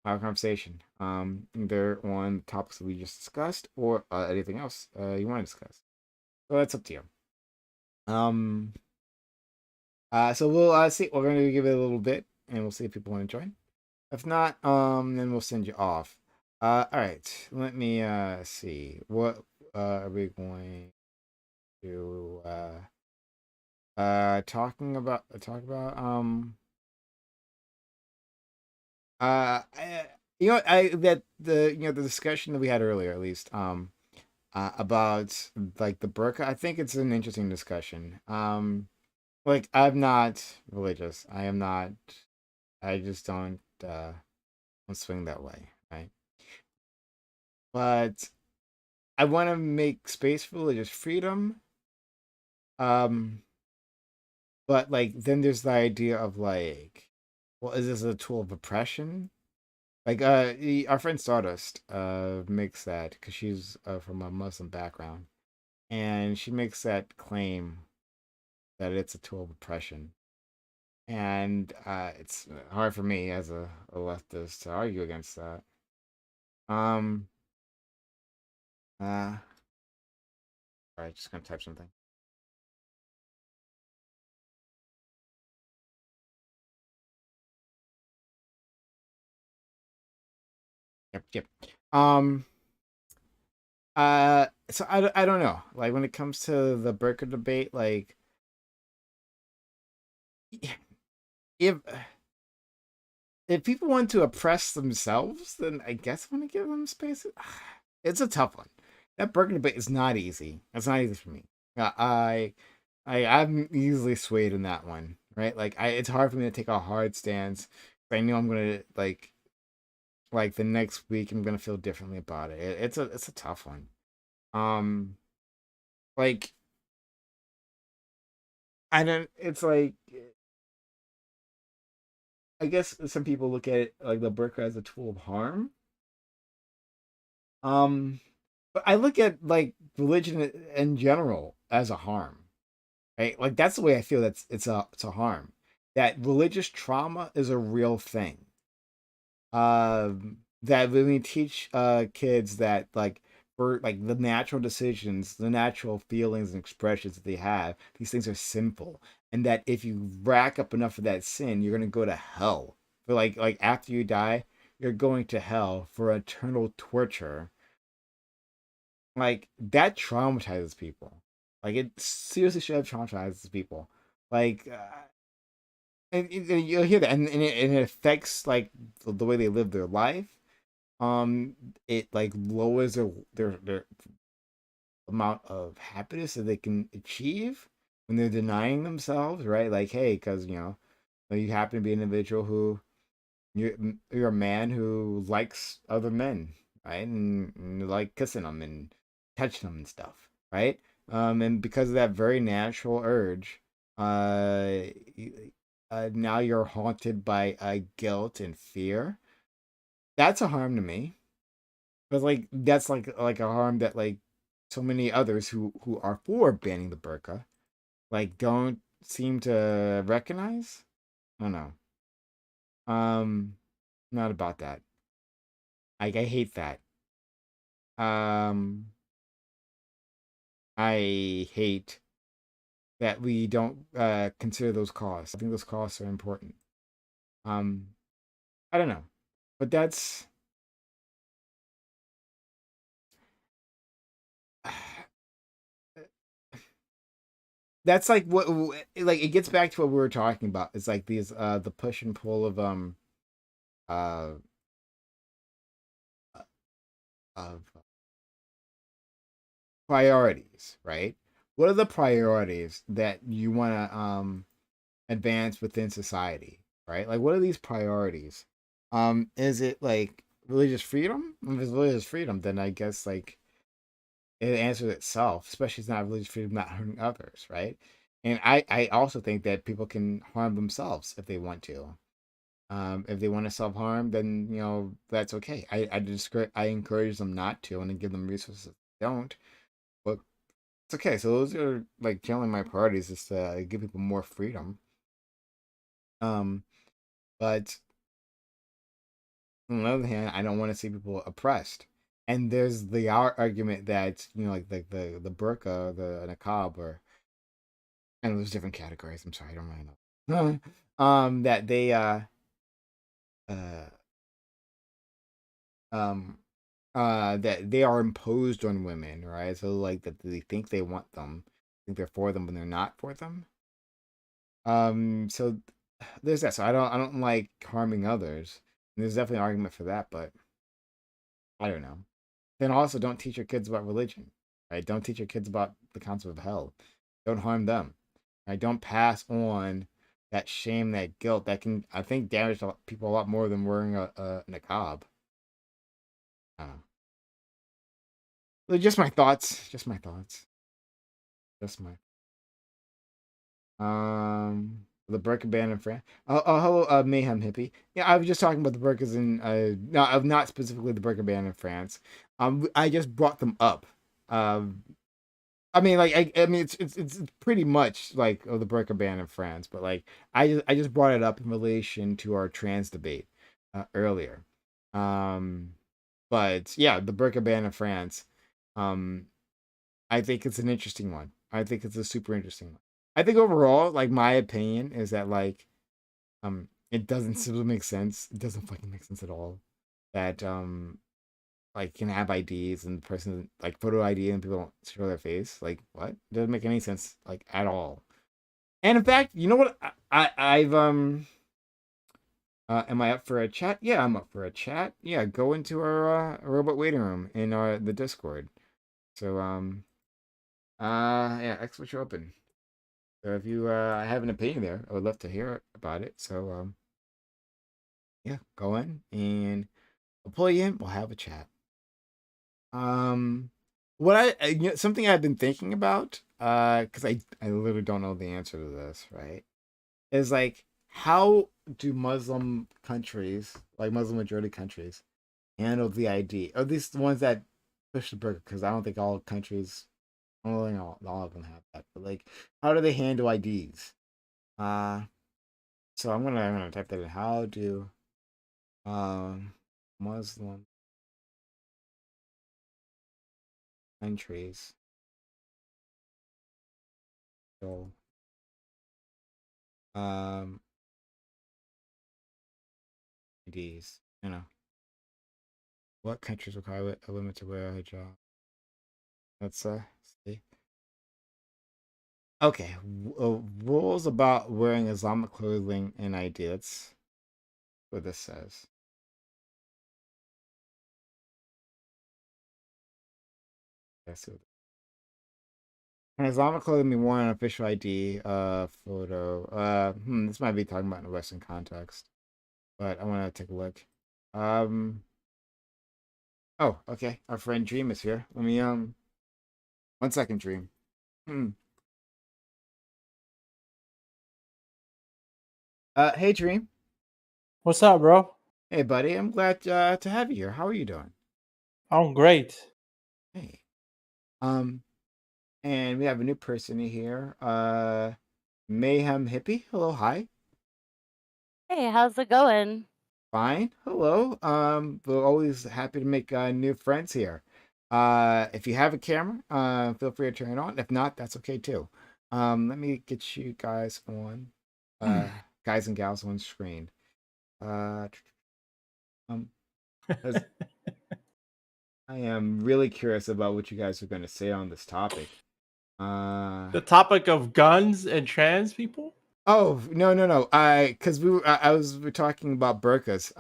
have a conversation. Either on topics that we just discussed or anything else you want to discuss. So that's up to you. So we'll see. We're going to give it a little bit, and we'll see if people want to join. If not, then we'll send you off. All right. Let me see. What are we going to talk about? That the discussion that we had earlier, at least, about like the burqa. I think it's an interesting discussion. Like I'm not religious. I am not. I just don't swing that way, right? But I want to make space for religious freedom. But like then there's the idea of like, well, is this a tool of oppression? Like our friend Stardust makes that because she's from a Muslim background, and she makes that claim that it's a tool of oppression. And it's hard for me as a leftist to argue against that. Um all right, just gonna type something. Yep. So I don't know. Like when it comes to the burqa debate, like if if people want to oppress themselves, then I guess I'm gonna give them space. It's a tough one. That burqa debate is not easy. It's not easy for me. I'm easily swayed in that one, right? Like it's hard for me to take a hard stance. I know I'm gonna like the next week I'm gonna feel differently about it. It's a tough one. Like I don't. It's like I guess some people look at it like the burqa as a tool of harm. Um, but I look at like religion in general as a harm, right? Like that's the way I feel. That's it's a harm. That religious trauma is a real thing. That when we teach kids that like for like the natural decisions, the natural feelings and expressions that they have, these things are sinful, and that if you rack up enough of that sin, you're gonna go to hell. For like after you die, you're going to hell for eternal torture. Like that traumatizes people. Like it seriously should have traumatizes people. Like and you'll hear that, and it affects like the way they live their life. It like lowers their amount of happiness that they can achieve when they're denying themselves, right? Like, hey, because You happen to be an individual who you're a man who likes other men, right? And you like kissing them and touching them and stuff, right? And because of that very natural urge, now you're haunted by guilt and fear. That's a harm to me. But like that's like a harm that like so many others who are for banning the burqa like don't seem to recognize. I don't know. Not about that. I hate that. Um, I hate that we don't consider those costs. I think those costs are important. Um, I don't know, but that's like what like it gets back to what we were talking about. It's like these the push and pull uh of priorities, right? What are the priorities that you want to advance within society, right? Like what are these priorities? Is it like religious freedom? If it's religious freedom, then I guess like it answers itself, especially it's not religious freedom not hurting others, right? And I also think that people can harm themselves if they want to. If they want to self harm, then that's okay. I encourage them not to, and I give them resources if they don't. But it's okay. So those are like generally my priorities is to give people more freedom. Um, but on the other hand, I don't want to see people oppressed. And there's the argument that like the burqa, the niqab, or and there's different categories. I'm sorry, I don't really know. That they uh um that they are imposed on women, right? So like that they think they want them, think they're for them when they're not for them. So there's that. So I don't like harming others. And there's definitely an argument for that, but I don't know. Then also don't teach your kids about religion, right? Don't teach your kids about the concept of hell. Don't harm them, right? Don't pass on that shame, that guilt that can, I think, damage people a lot more than wearing a niqab. I don't know. They're just my thoughts. Just my thoughts. Just my. The burqa ban in France. Oh, hello, Mayhem Hippie. Yeah, I was just talking about the burqas in. No, not specifically the burqa ban in France. I just brought them up. I mean, like, I mean, it's pretty much like the burqa ban in France, but like, I just brought it up in relation to our trans debate earlier. Um, but yeah, the burqa ban in France. Um, I think it's an interesting one. I think it's a super interesting one. I think overall, like my opinion is that like it doesn't simply make sense. It doesn't fucking make sense at all. That like can have IDs and the person like photo ID and people don't show their face. Like what? It doesn't make any sense like at all. And in fact, you know what? I've am I up for a chat? Yeah, I'm up for a chat. Yeah, go into our robot waiting room in the Discord. So yeah, X switch open. So if you have an opinion there, I would love to hear about it. So yeah, go in and I'll pull you in. We'll have a chat. What something I've been thinking about, because I literally don't know the answer to this, right? Is like how do Muslim countries, like Muslim majority countries, handle the ID? Or at least the ones that push the burger, because I don't think all countries, I don't think all of them have that. But like, how do they handle IDs? Uh, so I'm gonna type that in. How do um Muslim countries handle um IDs? What countries require a woman to wear a hijab? Let's see. Okay, rules about wearing Islamic clothing and ID. That's what this says. Let's see. Can Islamic clothing be worn on official ID photo? This might be talking about in a Western context, but I want to take a look. Oh, okay. Our friend Dream is here. Let me 1 second, Dream. Hey, Dream. What's up, bro? Hey, buddy. I'm glad to have you here. How are you doing? I'm great. Hey. And we have a new person here. Mayhem Hippie. Hello, hi. Hey, how's it going? Fine. Hello. We're always happy to make new friends here. If you have a camera, feel free to turn it on. If not, that's okay too. Let me get you guys on, guys and gals on screen. Um, as I am really curious about what you guys are going to say on this topic. The topic of guns and trans people? Oh, no. Because we're talking about burqas.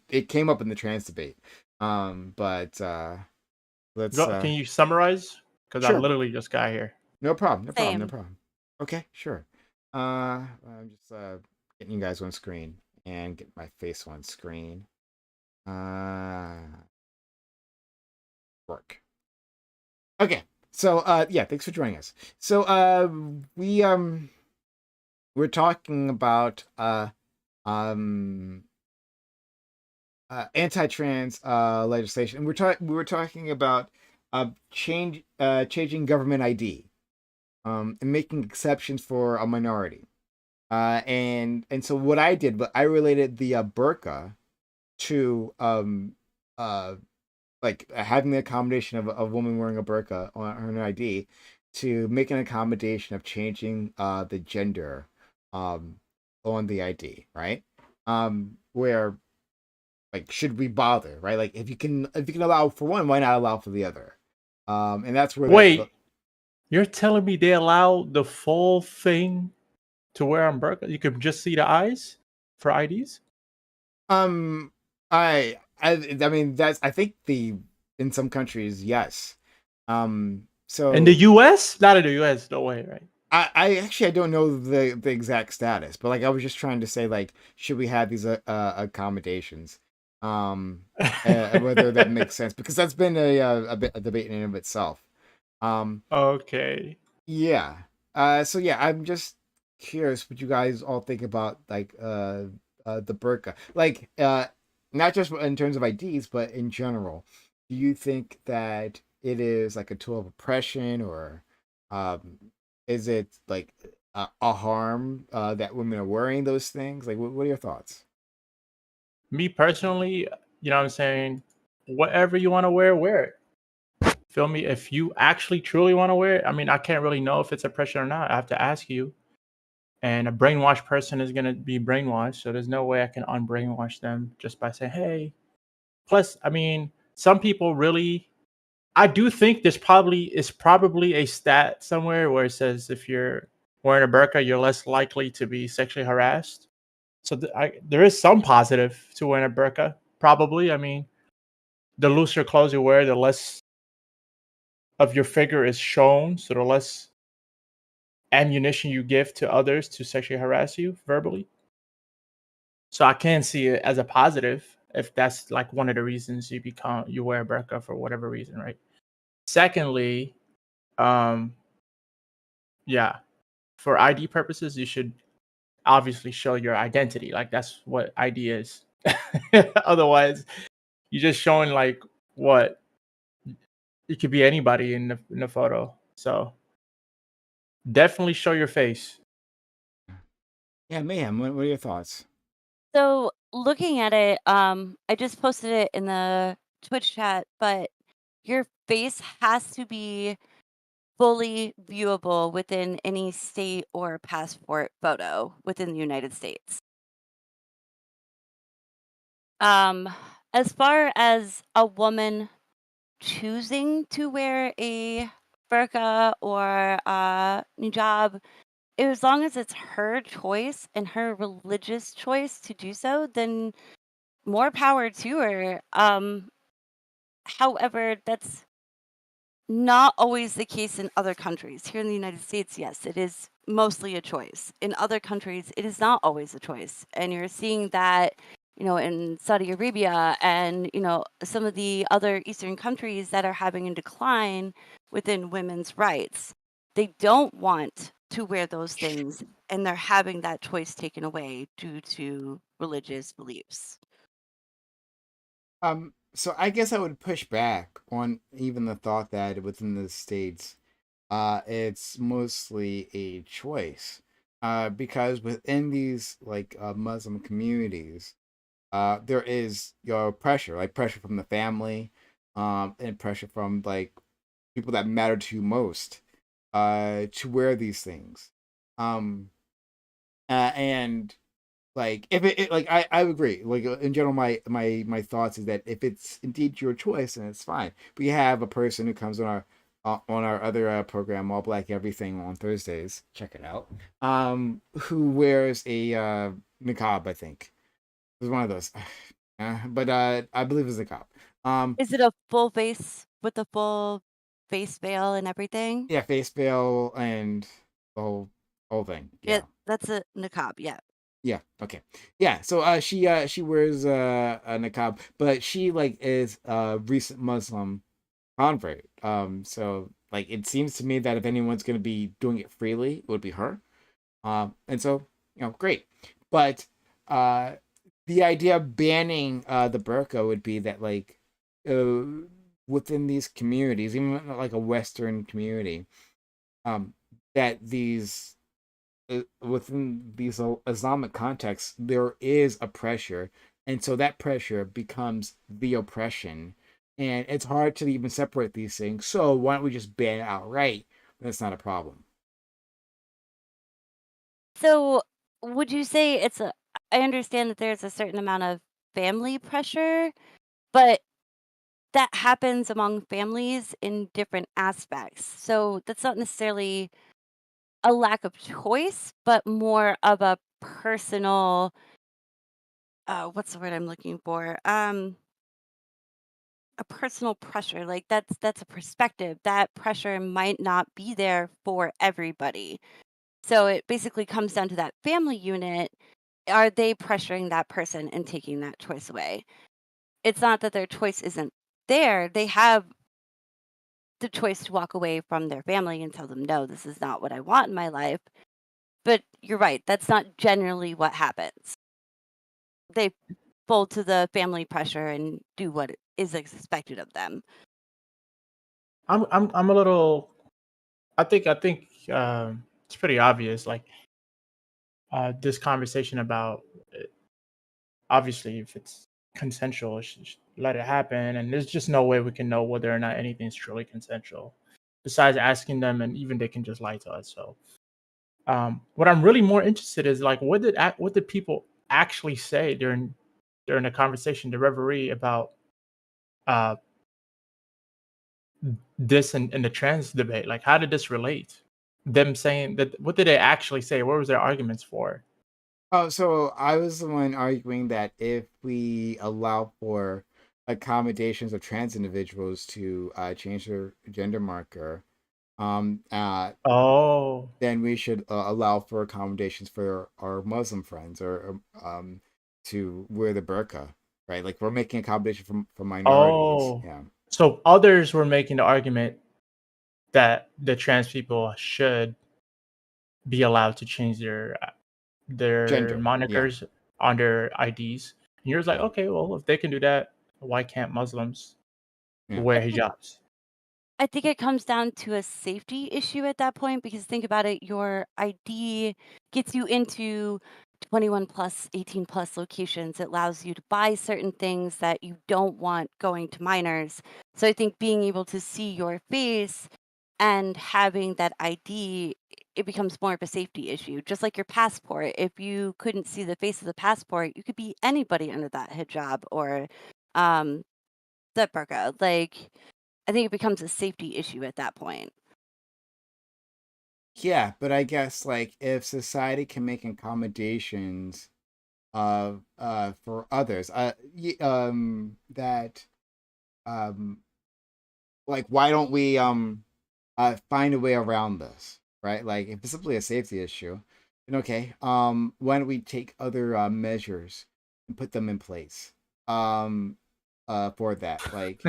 It came up in the trans debate. But let's Can you summarize? Because I sure. literally just got here. No problem. Same. Okay, sure. I'm just getting you guys on screen and get my face on screen. Work. Okay. So yeah, thanks for joining us. So we're talking about anti-trans legislation. And we were talking about changing government ID, and making exceptions for a minority. And so what I did, but I related the burqa to like having the accommodation of a woman wearing a burqa on her ID, to make an accommodation of changing the gender on the ID, right? Where, like, should we bother, right? Like, if you can allow for one, why not allow for the other? And that's where Wait, you're telling me they allow the full thing to wear on burqa? You could just see the eyes for IDs? I mean, that's, I think, in some countries, yes. So In the US? Not in the US, no way, right? I actually, I don't know the exact status, but like I was just trying to say, like, should we have these accommodations? Whether that makes sense, because that's been a debate in and of itself. Okay. Yeah. So yeah, I'm just curious what you guys all think about, like, the burqa, like, not just in terms of IDs, but in general. Do you think that it is like a tool of oppression, or is it like a harm that women are wearing those things? Like, what are your thoughts? Me personally, you know what I'm saying? Whatever you want to wear it. Feel me? If you actually truly want to wear it, I mean, I can't really know if it's oppression or not. I have to ask you. And a brainwashed person is going to be brainwashed. So there's no way I can unbrainwash them just by saying, hey. Plus, I mean, some people really, I do think there's probably a stat somewhere where it says if you're wearing a burqa, you're less likely to be sexually harassed. So there is some positive to wearing a burqa, probably. I mean, the looser clothes you wear, the less of your figure is shown. So the less ammunition you give to others to sexually harass you verbally. So I can see it as a positive if that's like one of the reasons you wear a burqa for whatever reason, right? Secondly, yeah, for ID purposes, you should obviously show your identity. Like that's what ID is. Otherwise, you're just showing like what it could be anybody in the photo. So definitely show your face. Yeah, Mayhem, what are your thoughts? So looking at it, I just posted it in the Twitch chat, but your face has to be fully viewable within any state or passport photo within the United States. As far as a woman choosing to wear a burqa or a hijab, as long as it's her choice and her religious choice to do so, then more power to her. However, that's not always the case in other countries. Here in the United States, yes, it is mostly a choice. In other countries, it is not always a choice. And you're seeing that, in Saudi Arabia and, some of the other Eastern countries that are having a decline within women's rights. They don't want to wear those things, and they're having that choice taken away due to religious beliefs. So I guess I would push back on even the thought that within the states, it's mostly a choice. Because within these Muslim communities, there is pressure, like pressure from the family, and pressure from like people that matter to you most, to wear these things. Um, and like if like I agree, like in general my thoughts is that if it's indeed your choice, then it's fine. We have a person who comes on our other program, All Black Everything, on Thursdays, check it out, who wears a niqab, I think it was one of those. But I believe it's a niqab. Is it a full face with a full face veil and everything? Yeah, face veil and the whole thing, yeah. That's a niqab, yeah. Yeah. Okay. Yeah. So she wears a niqab, but she like is a recent Muslim convert. So like it seems to me that if anyone's gonna be doing it freely, it would be her. And so great. But the idea of banning the burqa would be that like within these communities, even like a Western community, that these within these Islamic contexts, there is a pressure, and so that pressure becomes the oppression, and it's hard to even separate these things. So why don't we just ban it outright? That's not a problem. So, would you say I understand that there's a certain amount of family pressure, but that happens among families in different aspects. So, that's not necessarily a lack of choice, but more of a personal, what's the word I'm looking for? A personal pressure. Like that's a perspective. That pressure might not be there for everybody. So it basically comes down to that family unit. Are they pressuring that person and taking that choice away? It's not that their choice isn't there. They have the choice to walk away from their family and tell them, no, this is not what I want in my life. But you're right. That's not generally what happens. They fold to the family pressure and do what is expected of them. I'm a little. I think it's pretty obvious. Like this conversation about obviously if it's consensual, let it happen, and there's just no way we can know whether or not anything's truly consensual. Besides asking them, and even they can just lie to us. So, what I'm really more interested is like what did people actually say during the conversation, the reverie about uh this and the trans debate? Like, how did this relate? Them saying that, what did they actually say? What was their arguments for? Oh, so I was the one arguing that if we allow for accommodations of trans individuals to change their gender marker, um, uh, Oh, then we should allow for accommodations for our Muslim friends, or to wear the burqa, right? Like we're making accommodation for minorities. oh. Yeah, So others were making the argument that the trans people should be allowed to change their gender. Yeah, monikers on their IDs. And you're just like, yeah, okay, well, if they can do that, why can't Muslims yeah. I wear think hijabs? I think it comes down to a safety issue at that point because think about it, your ID gets you into 21 plus, 18 plus locations. It allows you to buy certain things that you don't want going to minors. So I think being able to see your face and having that ID, it becomes more of a safety issue. Just like your passport. If you couldn't see the face of the passport, you could be anybody under that hijab or um, the burqa. Like, I think it becomes a safety issue at that point. Yeah, but I guess like if society can make accommodations for others, that um like, why don't we find a way around this, right? Like, if it's simply a safety issue, then okay, why don't we take other measures and put them in place for that? Like,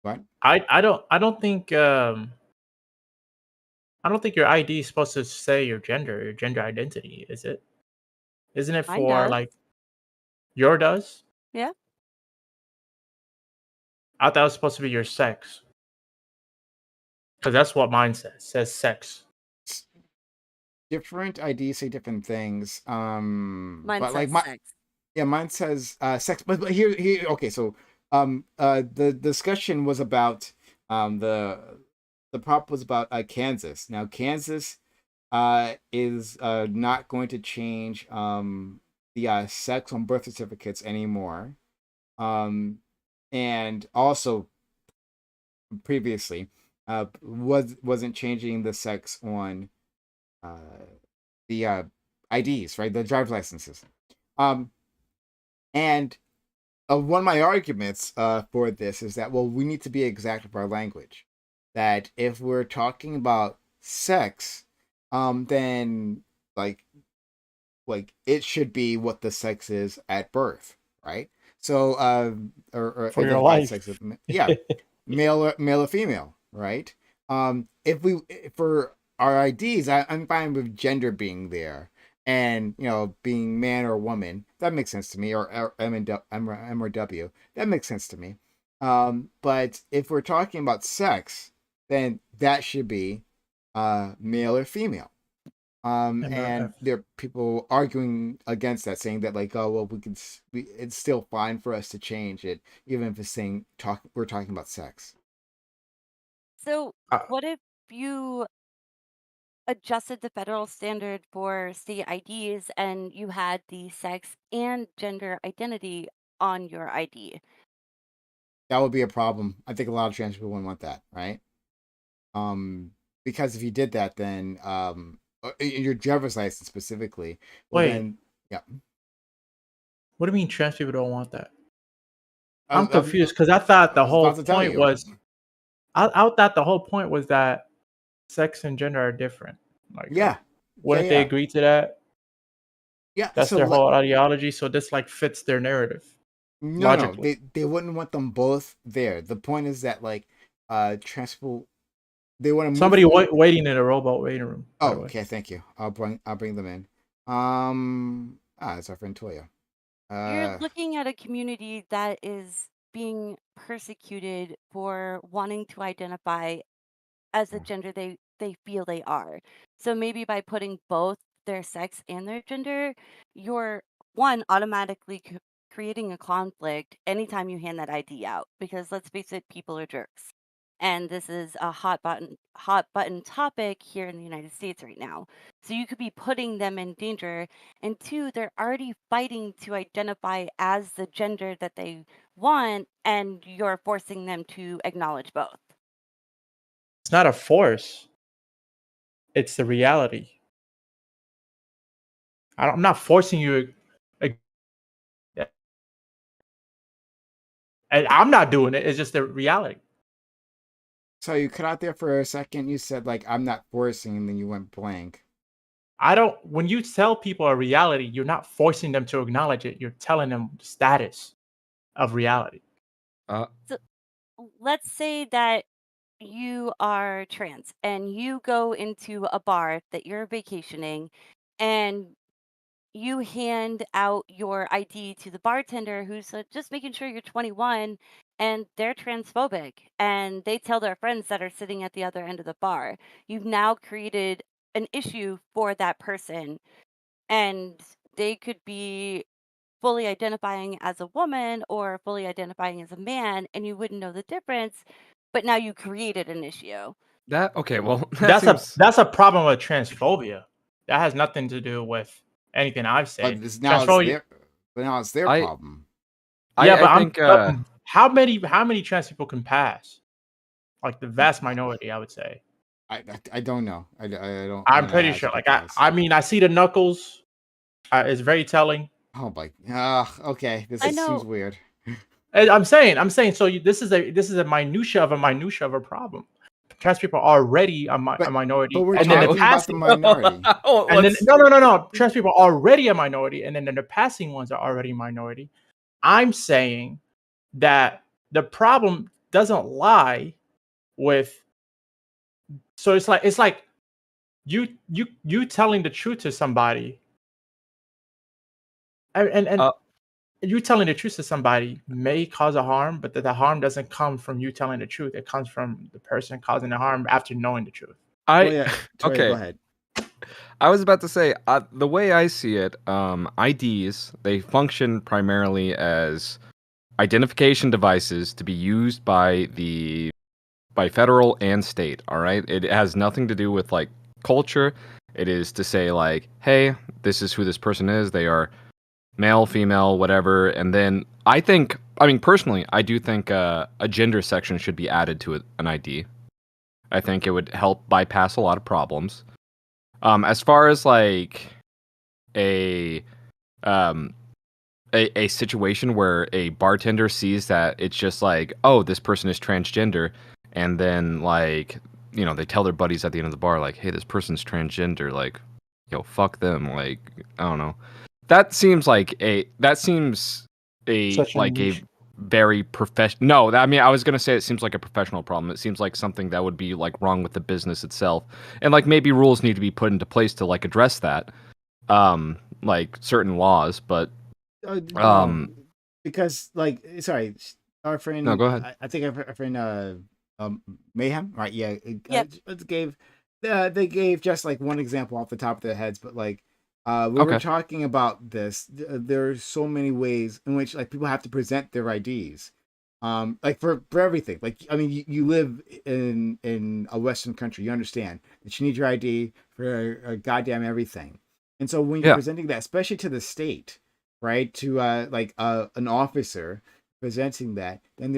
what? I don't think your ID is supposed to say your gender identity, is it? Isn't it Mine for does. like your does? Yeah. I thought it was supposed to be your sex. Because that's what mine says. It says sex. Different IDs say different things. Mine But like says sex. yeah, mine says sex. But here, okay. So the discussion was about the prop was about Kansas. Now Kansas is not going to change the sex on birth certificates anymore. And also previously wasn't changing the sex on the IDs, right? The driver's licenses. And one of my arguments for this is that, well, we need to be exact with our language. That if we're talking about sex, then like it should be what the sex is at birth, right? So or For your identified life. sex, yeah, male or female, right? If we for our IDs, I'm fine with gender being there, and being man or woman. That makes sense to me, or M or W. That makes sense to me. But if we're talking about sex, then that should be male or female. And there are people arguing against that, saying that like, oh well, it's still fine for us to change it, even if it's saying we're talking about sex. So, what if you adjusted the federal standard for state IDs and you had the sex and gender identity on your ID? That would be a problem. I think a lot of trans people wouldn't want that, right? Because if you did that, then your driver's license specifically, well, Wait. then yeah. What do you mean trans people don't want that? I- I'm confused because I thought the I was whole about to tell point you. was I thought the whole point was that sex and gender are different. Like Yeah. wouldn't they yeah. agree to that? Yeah, That's so their whole ideology. So this like fits their narrative. no, logically. they wouldn't want them both there. The point is that like trans people, they want to move Somebody forward. waiting in a robot waiting room. by Oh, the way. okay, thank you. I'll bring them in. It's our friend Toya. You're looking at a community that is being persecuted for wanting to identify as the gender they feel they are. So maybe by putting both their sex and their gender, you're one automatically creating a conflict anytime you hand that ID out. Because let's face it, people are jerks, and this is a hot button topic here in the United States right now. So you could be putting them in danger, and two, they're already fighting to identify as the gender that they want, and you're forcing them to acknowledge both. It's not a force. It's the reality. I'm not forcing you. And I'm not doing it. It's just the reality. So you cut out there for a second. You said like I'm not forcing, and then you went blank. When you tell people a reality, you're not forcing them to acknowledge it. You're telling them the status of reality. So let's say that you are trans and you go into a bar that you're vacationing and you hand out your ID to the bartender who's just making sure you're 21, and they're transphobic and they tell their friends that are sitting at the other end of the bar. You've now created an issue for that person, and they could be fully identifying as a woman or fully identifying as a man, and you wouldn't know the difference, but now you created an issue. That's a problem with transphobia. That has nothing to do with anything I've said. But now it's their problem. How many trans people can pass? Like the vast minority, I would say. I don't know. I don't. I'm pretty sure. Like I see the knuckles. It's very telling. Oh my. Okay. This I know. seems weird. I'm saying. So this is a minutia of a problem. Trans people are already a minority, but we're and then the talking about the passing, minority. and then no. Trans people are already a minority, and then the passing ones are already a minority. I'm saying that the problem doesn't lie with. So it's like you telling the truth to somebody, and you telling the truth to somebody may cause a harm, but the harm doesn't come from you telling the truth. It comes from the person causing the harm after knowing the truth. Well, yeah, Tori, okay. go ahead. I was about to say, the way I see it, IDs, they function primarily as identification devices to be used by federal and state. All right, it has nothing to do with like culture. It is to say like, hey, this is who this person is. They are male, female, whatever. And then personally, I do think a gender section should be added to an ID. I think it would help bypass a lot of problems. As far as like a situation where a bartender sees that it's just like, oh, this person is transgender, and then like, they tell their buddies at the end of the bar like, hey, this person's transgender, like, yo, fuck them, like, I don't know. That seems like a very professional. No, I mean, I was gonna say it seems like a professional problem. It seems like something that would be like wrong with the business itself, and like maybe rules need to be put into place to like address that, like certain laws. But because like, sorry, our friend. No, go ahead. I think our friend Mayhem, right? Yeah, Yep. they gave just like one example off the top of their heads, but like. We were talking about this. There's so many ways in which like people have to present their IDs, like for everything. Like, I mean, you live in a Western country, you understand that you need your ID for goddamn everything. And so when you're presenting that, especially to the state, right, to an officer presenting that, then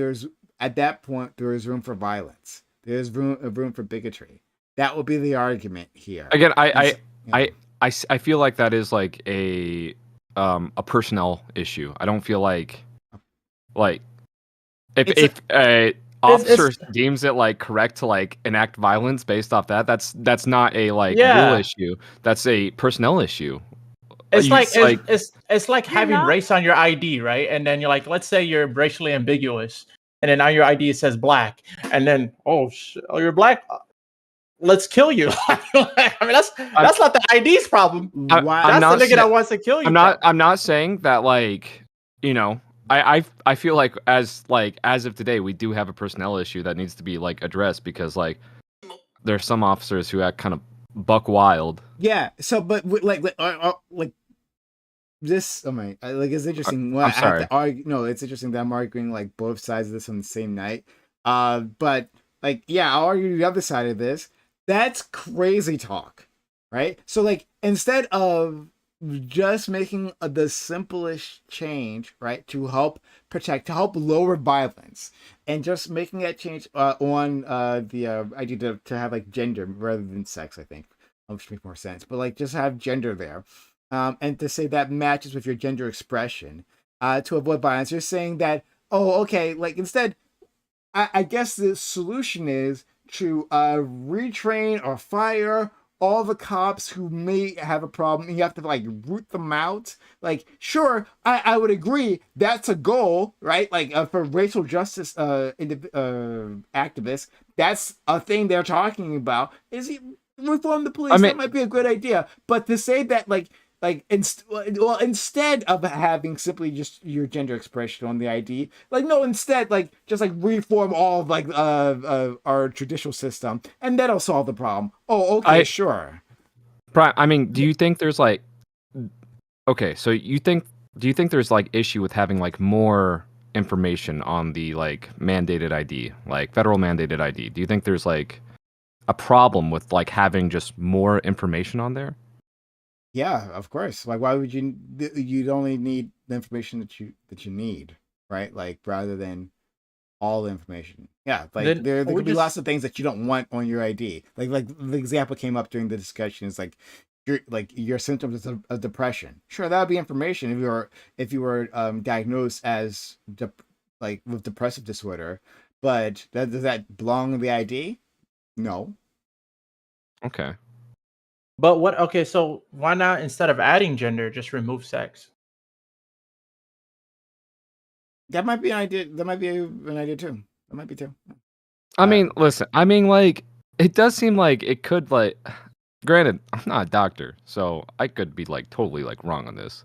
at that point there is room for violence. There's room for bigotry. That would be the argument here. Again, I feel like that is like a personnel issue. I don't feel like if a officer deems it like correct to like enact violence based off that's not a like rule issue. That's a personnel issue. It's like having race on your ID, right? And then you're like, let's say you're racially ambiguous, and then on your ID it says black, and then you're black. Let's kill you. I mean, that's not the ID's problem. That's the nigga that wants to kill you. I'm not saying that like, I feel like as of today we do have a personnel issue that needs to be like addressed because like there's some officers who act kind of buck wild. Yeah. So, but like this. Oh my, like it's interesting. Well, I'm sorry. It's interesting that I'm arguing like both sides of this on the same night. But like, yeah, I'll argue the other side of this. That's crazy talk, right? So like, instead of just making the simplest change, right, to help lower violence, and just making that change on the idea to have like gender rather than sex, I think, which makes more sense. But like, just have gender there, and to say that matches with your gender expression, to avoid violence. You're saying that, okay, like instead, I guess the solution is to retrain or fire all the cops who may have a problem. You have to like root them out. Like, sure, I would agree that's a goal, right? Like for racial justice activists, that's a thing they're talking about. Reform the police? That might be a good idea. But to say that instead of having simply just your gender expression on the ID, instead just reform all of our judicial system, and that'll solve the problem. Sure. Brian, I mean, do you think there's do you think there's issue with having more information on the mandated ID, federal mandated ID? Do you think there's a problem with having just more information on there? Yeah, of course. Like, why would you'd only need the information that you need, right? Like, rather than all the information. Yeah, like there could be lots of things that you don't want on your ID. Like the example came up during the discussion is your symptoms of depression. Sure, that would be information if you were diagnosed as like with depressive disorder, but does that belong in the ID? No. Okay. But what? Okay, so why not instead of adding gender, just remove sex? That might be an idea. That might be an idea too. That might be too. I mean, listen. I mean, like, it does seem like it could, like. Granted, I'm not a doctor, so I could be like totally like wrong on this.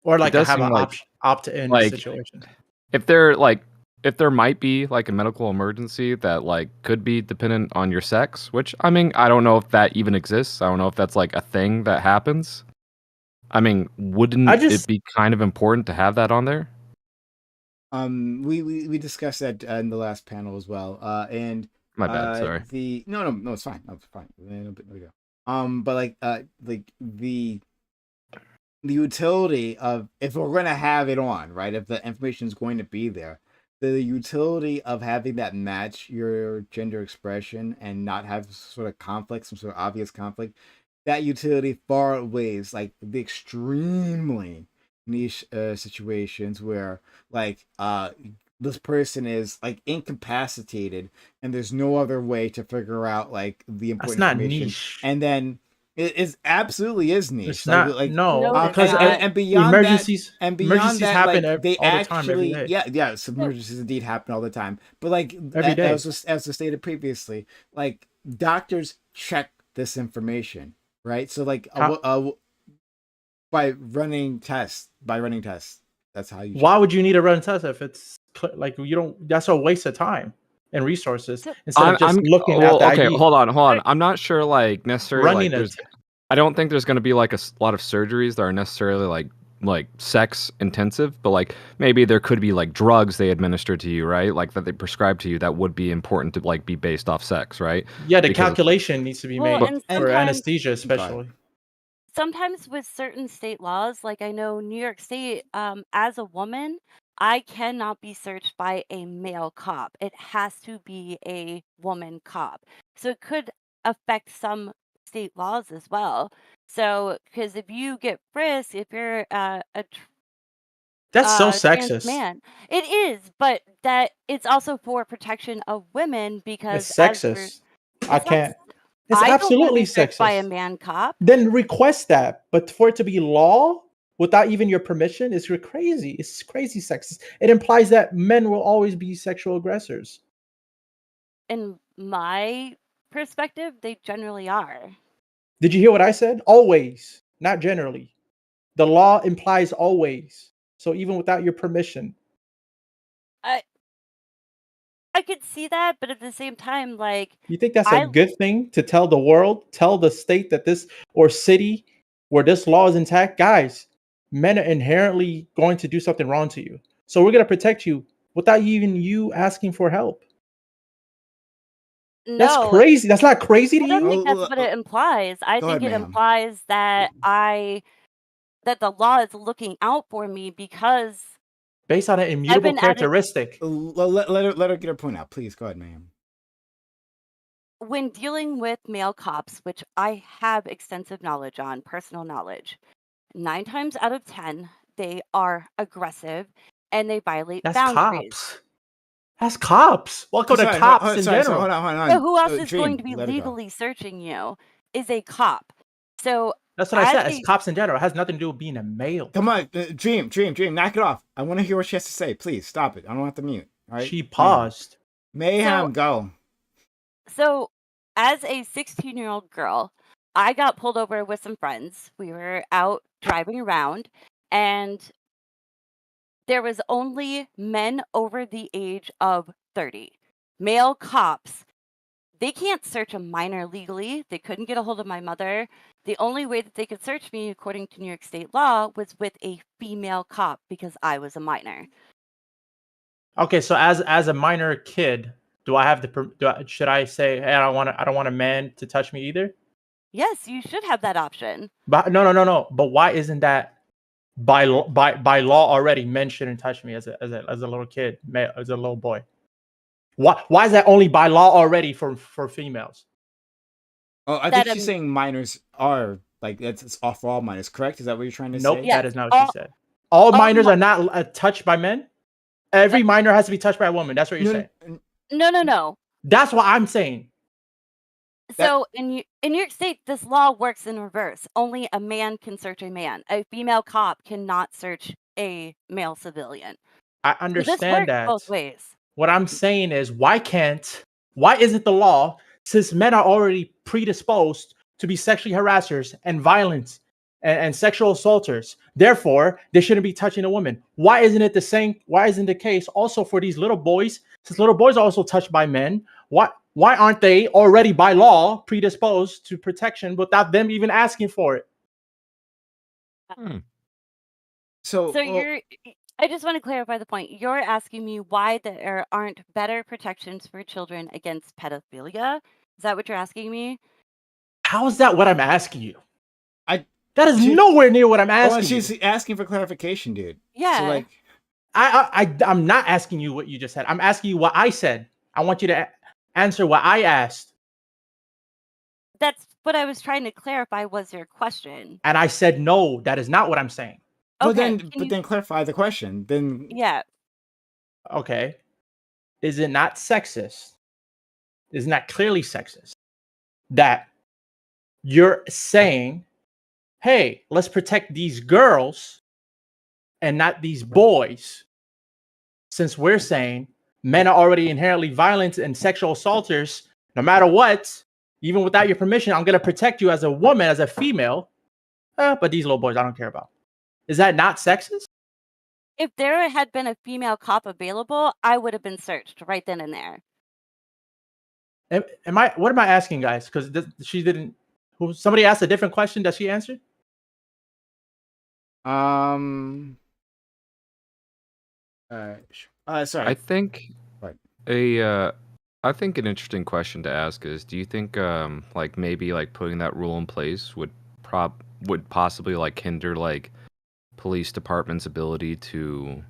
Or It like does have seem an like opt-in like situation. if there might be like a medical emergency that like could be dependent on your sex, which I mean, I don't know if that even exists. I don't know if that's like a thing that happens. I mean, I wouldn't just it be kind of important to have that on there? We discussed that in the last panel as well. And My bad, sorry. the no, it's fine. No, it's fine. No big deal. But like the utility of if we're going to have it on, right? If the information is going to be there, the utility of having that match your gender expression and not have sort of conflict, some sort of obvious conflict, that utility far outweighs like the extremely niche situations where like this person is like incapacitated and there's no other way to figure out like the that's important not information, niche. and then it is absolutely is niche. It's not no, No, it's because not. And beyond that, emergencies happen like they all the time, every actually, day. yeah, some emergencies indeed happen all the time. But like Every day. as was stated previously, like doctors check this information, right? So like by running tests, that's how you. Why would you need to run tests if it's like you don't? That's a waste of time and resources So- instead of just looking at the okay, ID. hold on. I'm not sure like necessarily Running like there's I don't think there's going to be like a lot of surgeries that are necessarily like sex intensive, but like maybe there could be like drugs they administer to you, right? Like that they prescribe to you that would be important to like be based off sex, right? Yeah, the Because- calculation needs to be Well, made and for sometimes- anesthesia, especially. Sometimes with certain state laws, like I know New York State, as a woman, I cannot be searched by a male cop. It has to be a woman cop. So it could affect some state laws as well. So, because if you get frisked, if you're That's so trans sexist. man, it is, but that it's also for protection of women because It's as we're, sexist. I it's not can't. It's I don't wanna absolutely be searched by a sexist. man cop. Then request that, but for it to be law without even your permission is crazy. It's crazy sexist. It implies that men will always be sexual aggressors. In my perspective, they generally are. Did you hear what I said? Always, not generally. The law implies always. So even without your permission. I could see that, but at the same time, like You think that's I a good thing to tell the world, tell the state that this or city where this law is intact? Guys, men are inherently going to do something wrong to you. So we're going to protect you without even you asking for help. That's no, crazy. That's not crazy to I don't you? think that's what it implies. I Go think ahead, it ma'am. implies that that the law is looking out for me because Based on an immutable been at it- characteristic. Let her get her point out, please. Go ahead, ma'am. when dealing with male cops, which I have extensive knowledge on, personal knowledge, 9 times out of 10, they are aggressive and they violate That's boundaries. cops. That's cops. Welcome to cops in general. Hold on. So who else is Dream, going to be let her go. legally searching you is a cop. So That's what I as said. a- It's cops in general. It has nothing to do with being a male. Come on, Dream, knock it off. I want to hear what she has to say. Please stop it. I don't have to mute. All right. She paused. Mayhem, So- go. So, as a 16-year-old girl, I got pulled over with some friends. We were out driving around, and there was only men over the age of 30. Male cops. They can't search a minor legally. They couldn't get a hold of my mother. The only way that they could search me, according to New York State law, was with a female cop because I was a minor. Okay, so as a minor kid, do I have the should I say, hey, I don't want a man to touch me either? Yes, you should have that option. But no. But why isn't that by law already? Men shouldn't touch me as a little kid, as a little boy. Why is that only by law already for females? Oh, I That, think she's saying minors are like it's off for all minors. Correct? Is that what you're trying to Nope, say? Yeah. that is not what she said. All minors are not touched by men. Every minor has to be touched by a woman. That's what you're saying. No. That's what I'm saying. So in New York State, this law works in reverse. Only a man can search a man. A female cop cannot search a male civilian. I So this understand works that. both ways. What I'm saying is, why isn't the law, since men are already predisposed to be sexually harassers and violent and sexual assaulters, therefore they shouldn't be touching a woman? Why isn't it the same? Why isn't the case also for these little boys? Since little boys are also touched by men, why aren't they already by law predisposed to protection without them even asking for it? So I just want to clarify the point. You're asking me why there aren't better protections for children against pedophilia. Is that what you're asking me? How is that what I'm asking you? That is She- nowhere near what I'm asking. Well, she's asking for clarification, dude. Yeah. So like, I'm not asking you what you just said. I'm asking you what I said. I want you to answer what I asked. That's what I was trying to clarify was your question. And I said no, that is not what I'm saying. but Okay, then clarify the question. Then yeah. Okay. Is it not sexist? Isn't that clearly sexist? That you're saying, hey, let's protect these girls and not these boys. Since we're saying men are already inherently violent and sexual assaulters, no matter what, even without your permission, I'm going to protect you as a woman, as a female. But these little boys, I don't care about. Is that not sexist? If there had been a female cop available, I would have been searched right then and there. What am I asking, guys? Because she didn't. Somebody asked a different question that she answered. sorry. I think Right. I think an interesting question to ask is, do you think like maybe like putting that rule in place would possibly like hinder like police department's ability to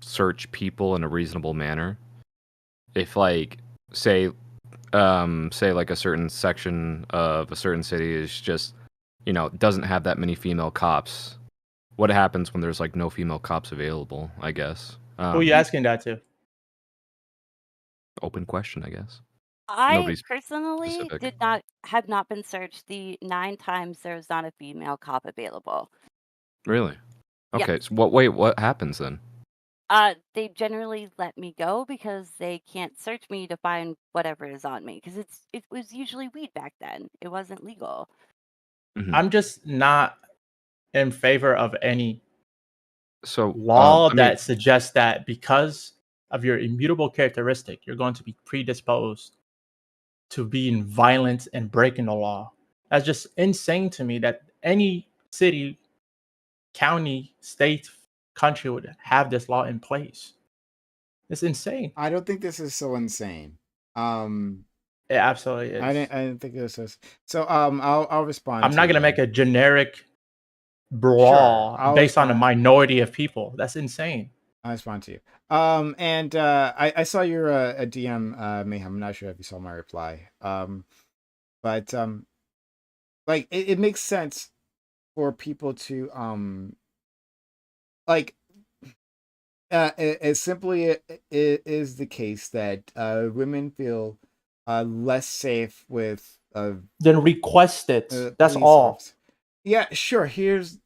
search people in a reasonable manner? If like say like a certain section of a certain city is just, doesn't have that many female cops, what happens when there's like no female cops available, I guess? Who are you asking that to? Open question, I guess. I Nobody's personally specific. have not been searched the 9 times there was not a female cop available. Really? Yeah. Okay. So what happens then? They generally let me go because they can't search me to find whatever is on me because it was usually weed back then. It wasn't legal. I'm just not in favor of any So law I mean, that suggests that because of your immutable characteristic, you're going to be predisposed to being violent and breaking the law. That's just insane to me that any city, county, state, country would have this law in place. It's insane. I don't think this is so insane. It absolutely is. I didn't think this was. So I'll respond. I'm not to gonna make you. a generic law I'll based on a respond. minority of people. That's insane. I'll respond to you. And I saw your a DM, Mayhem. I'm not sure if you saw my reply. But like it makes sense for people to like it simply it is the case that women feel less safe with Then request it. That's police all. officers. Yeah, sure. Here's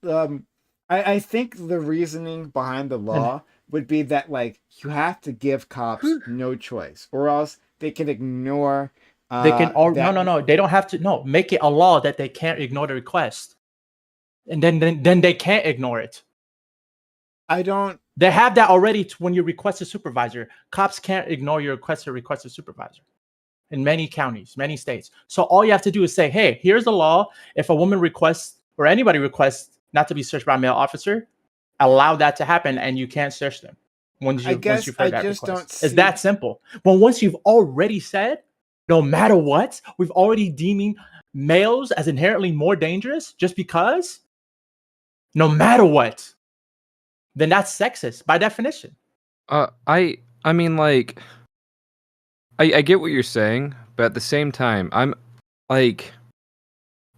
I think the reasoning behind the law would be that like you have to give cops no choice, or else they can ignore. They can no. They don't have to. No, make it a law that they can't ignore the request, and then they can't ignore it. I don't. They have that already when you request a supervisor. Cops can't ignore your request to request a supervisor in many counties, many states. So all you have to do is say, hey, here's the law. If a woman requests or anybody requests not to be searched by a male officer, allow that to happen and you can't search them once you've heard that request. It's that simple. But once you've already said, no matter what, we've already deeming males as inherently more dangerous just because, no matter what, then that's sexist by definition. I mean, like, I get what you're saying, but at the same time, I'm like,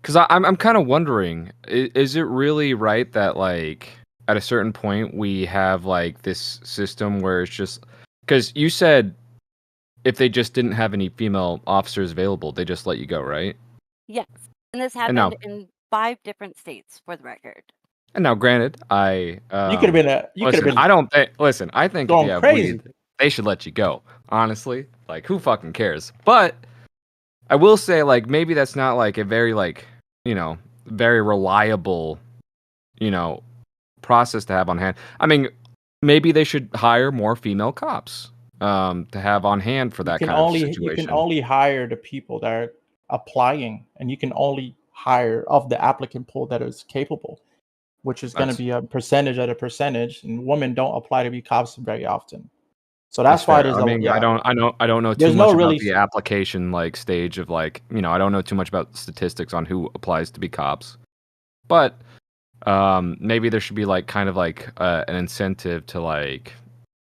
because I'm kind of wondering, is it really right that like at a certain point we have like this system where it's just because you said if they just didn't have any female officers available, they just let you go, right? Yes. And this And now, happened in 5 different states, for the record. granted, You could have been listen. been I don't think. Listen, I think if going you have crazy. weed, they should let you go. Honestly, like who fucking cares? But I will say, like maybe that's not like a very like very reliable process to have on hand. I mean, maybe they should hire more female cops to have on hand for that kind of situation. You can only hire the people that are applying, and you can only hire of the applicant pool that is capable, which is going to That's- be a percentage at a percentage. And women don't apply to be cops very often, so that's why fair. there's I mean, I don't know too There's much no about really the application like stage of like I don't know too much about statistics on who applies to be cops, but maybe there should be like kind of like an incentive to like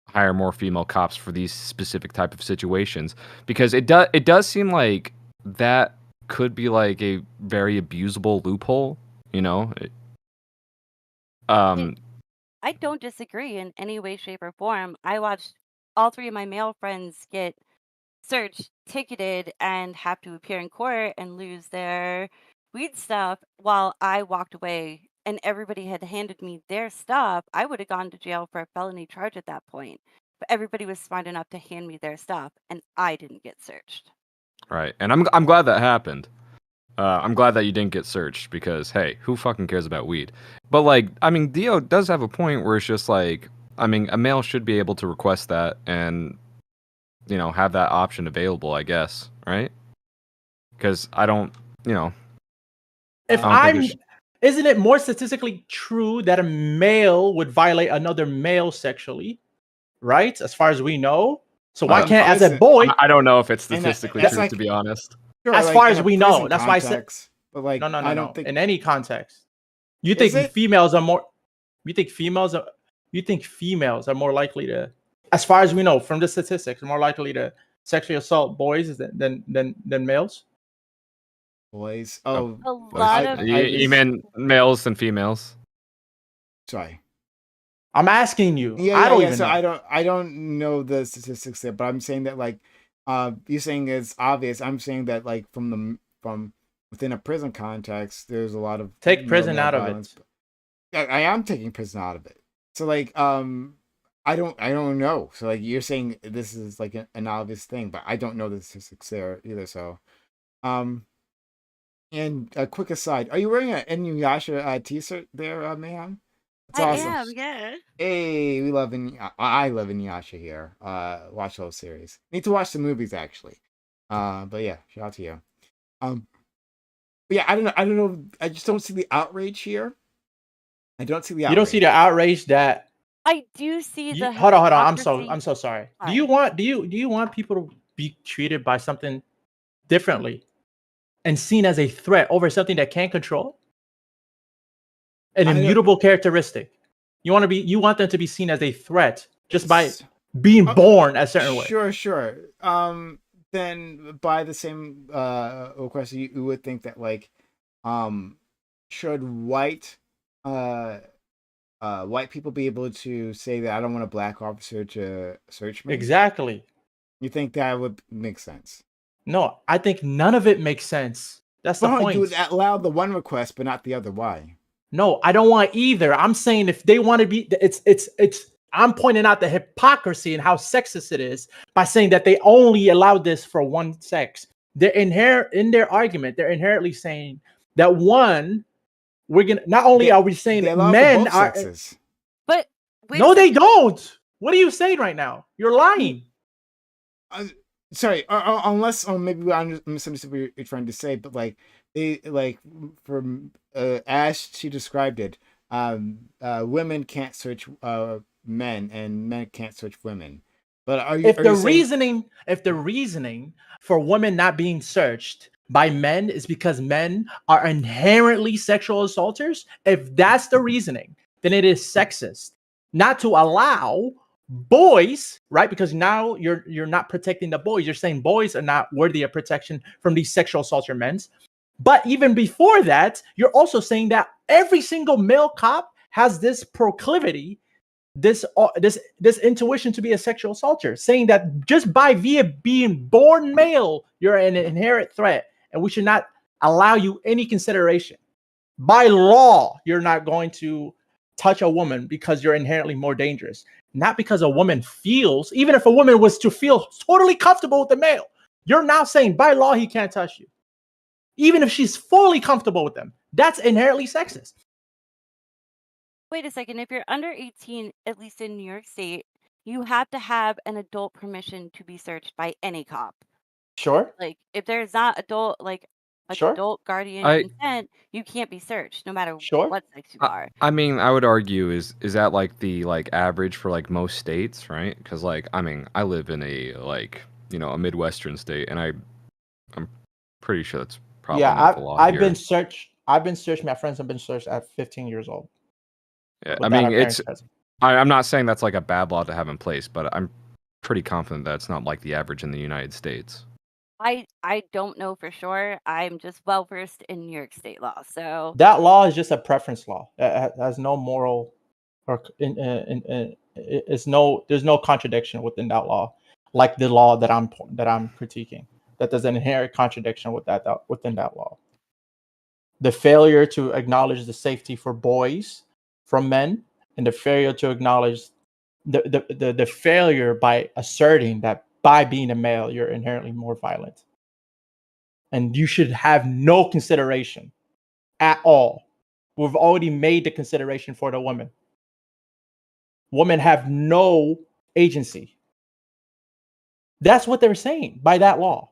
hire more female cops for these specific type of situations, because it does seem like that could be like a very abusable loophole, I don't disagree in any way, shape, or form. I watched all 3 of my male friends get searched, ticketed, and have to appear in court and lose their weed stuff while I walked away and everybody had handed me their stuff. I would have gone to jail for a felony charge at that point. But everybody was smart enough to hand me their stuff and I didn't get searched. right. And I'm glad that happened. I'm glad that you didn't get searched, because hey, who fucking cares about weed? But like, I mean, Dio does have a point where it's just like, I mean, a male should be able to request that and have that option available, I guess, right? Because I don't, If I don't think I'm, isn't it more statistically true that a male would violate another male sexually, right? As far as we know. So why can't, as a listen, boy, I don't know if it's And statistically that's true, like- to be honest. Sure, as like, far in as a we know, prison that's why I said context, but like, no. I don't think In any context, you Is think it? females are more. You think females are more likely to, as far as we know from the statistics, more likely to sexually assault boys than males. boys. A Oh, lot of You mean males and females? sorry. I'm asking you. Yeah, I don't yeah. even So know. I don't know the statistics there, but I'm saying that like, you're saying it's obvious. I'm saying that like from within a prison context, there's a lot of Take prison male out of violence. it. I am taking prison out of it. So like, I don't know. So like, you're saying this is like an obvious thing, but I don't know the statistics there either. So, and a quick aside, are you wearing an Inuyasha t-shirt there, Mayhem? It's I awesome. am, yeah. Hey, we love I love Inuyasha here. Watch the whole series. Need to watch the movies actually. But yeah, shout out to you. But yeah, I don't know. I just don't see the outrage here. I don't see the outrage. You don't see the outrage that. I do see the Hold on. hypocrisy. I'm so sorry. Do Sorry. you want people to be treated by something differently and seen as a threat over something that can't control? An I don't- immutable characteristic. You want them to be seen as a threat just by It's- being born a certain way. Sure. Then by the same request, you would think that like, should white people be able to say that I don't want a black officer to search me? Exactly. You think that would make sense? No, I think none of it makes sense. That's the Well, point. you would allow the one request, but not the other. Why? No, I don't want either. I'm saying if they want to be, I'm pointing out the hypocrisy and how sexist it is by saying that they only allowed this for one sex. They're in their argument, they're inherently saying that one, we're gonna not only are we saying They that allow for men both are sexes. But wait a no, they second. don't. What are you saying right now? You're lying. Sorry, unless maybe I misunderstood what you're trying to say, but like they like from as she described it, women can't search men and men can't search women. But If the saying... reasoning for women not being searched by men is because men are inherently sexual assaulters, if that's the reasoning, then it is sexist not to allow boys, right? Because now you're not protecting the boys. You're saying boys are not worthy of protection from these sexual assaulter men. But even before that, you're also saying that every single male cop has this proclivity, this intuition to be a sexual assaulter, saying that just via being born male, you're an inherent threat, and we should not allow you any consideration. By law, you're not going to touch a woman because you're inherently more dangerous. Not because a woman feels, even if a woman was to feel totally comfortable with the male, you're now saying by law he can't touch you. Even if she's fully comfortable with them. That's inherently sexist. Wait a second. If you're under 18, at least in New York State, you have to have an adult permission to be searched by any cop. Sure. Like, if there's not adult guardian I- consent, you can't be searched, no matter Sure. what sex you are. I mean, I would argue is that like the average for like most states, right? Because like I mean, I live in a a Midwestern state, and I'm pretty sure that's probably not the law I've here. been searched. My friends have been searched at 15 years old. Yeah, I without mean, our parents it's. present. I'm not saying that's like a bad law to have in place, but I'm pretty confident that it's not like the average in the United States. I don't know for sure. I'm just well versed in New York State law, so That law is just a preference law. It has no moral or there's no contradiction within that law, like the law that I'm critiquing. That there's an inherent contradiction within that law. The failure to acknowledge the safety for boys from men, and the failure to acknowledge the failure by asserting that by being a male you're inherently more violent, and you should have no consideration at all. We've already made the consideration for the women. Women have no agency. That's what they're saying by that law.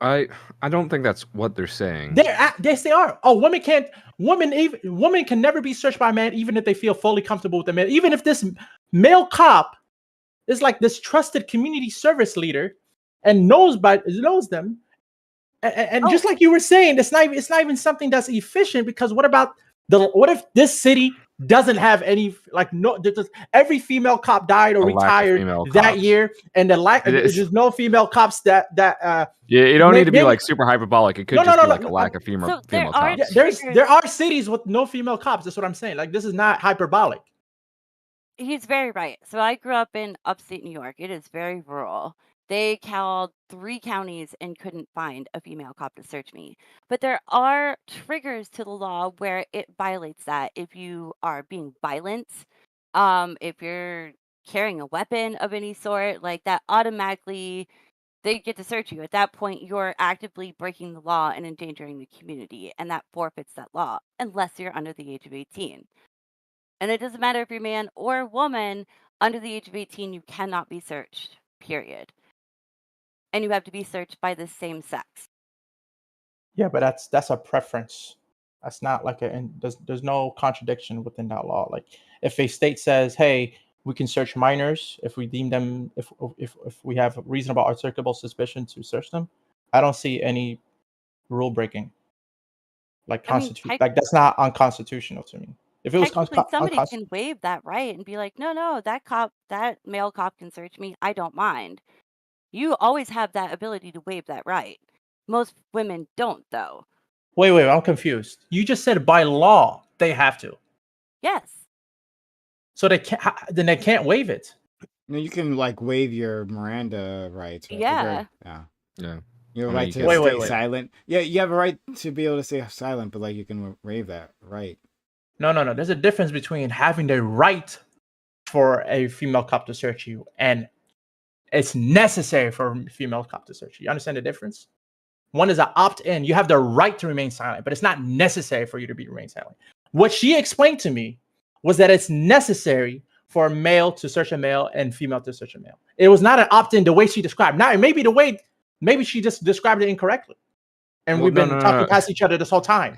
I don't think that's what they're saying. Yes, they are. Oh, women can never be searched by a man, even if they feel fully comfortable with the man. Even if this male cop is like this trusted community service leader and knows them. And just like you were saying, it's not even something that's efficient, because what if this city doesn't have any, every female cop died or A lack of retired female that cops. year, and there's no female cops that Yeah, you don't need to be maybe- like super hyperbolic. It could No, just no, be no, like a no, lack of female there are cops. there are cities with no female cops. That's what I'm saying. Like, this is not hyperbolic. he's very right. So I grew up in upstate New York. It is very rural. They called 3 counties and couldn't find a female cop to search me. But there are triggers to the law where it violates that. If you are being violent, if you're carrying a weapon of any sort, like that, automatically they get to search you. At that point, you're actively breaking the law and endangering the community, and that forfeits that law unless you're under the age of 18. And it doesn't matter if you're man or woman, under the age of 18, you cannot be searched, period. And you have to be searched by the same sex. Yeah, but that's a preference. That's not like there's no contradiction within that law. Like, if a state says, "Hey, we can search minors if we deem them if we have reasonable articulable suspicion to search them," I don't see any rule breaking. Like, I mean, like, that's not unconstitutional to me. If it was technically, somebody can waive that right and be like, no, that male cop can search me. I don't mind. You always have that ability to waive that right. Most women don't, though. Wait, I'm confused. You just said by law they have to. Yes. So they can't waive it. No, you can like waive your Miranda rights. Right? Yeah. Yeah. You have a I mean, right you to can- stay Wait. silent. Yeah, you have a right to be able to stay silent, but like you can waive that right. No. There's a difference between having the right for a female cop to search you and it's necessary for a female cop to search you. You understand the difference? One is an opt-in. You have the right to remain silent, but it's not necessary for you to remain silent. What she explained to me was that it's necessary for a male to search a male and female to search a male. It was not an opt-in the way she described. Now, maybe she just described it incorrectly. And Well, we've been no. talking past each other this whole time.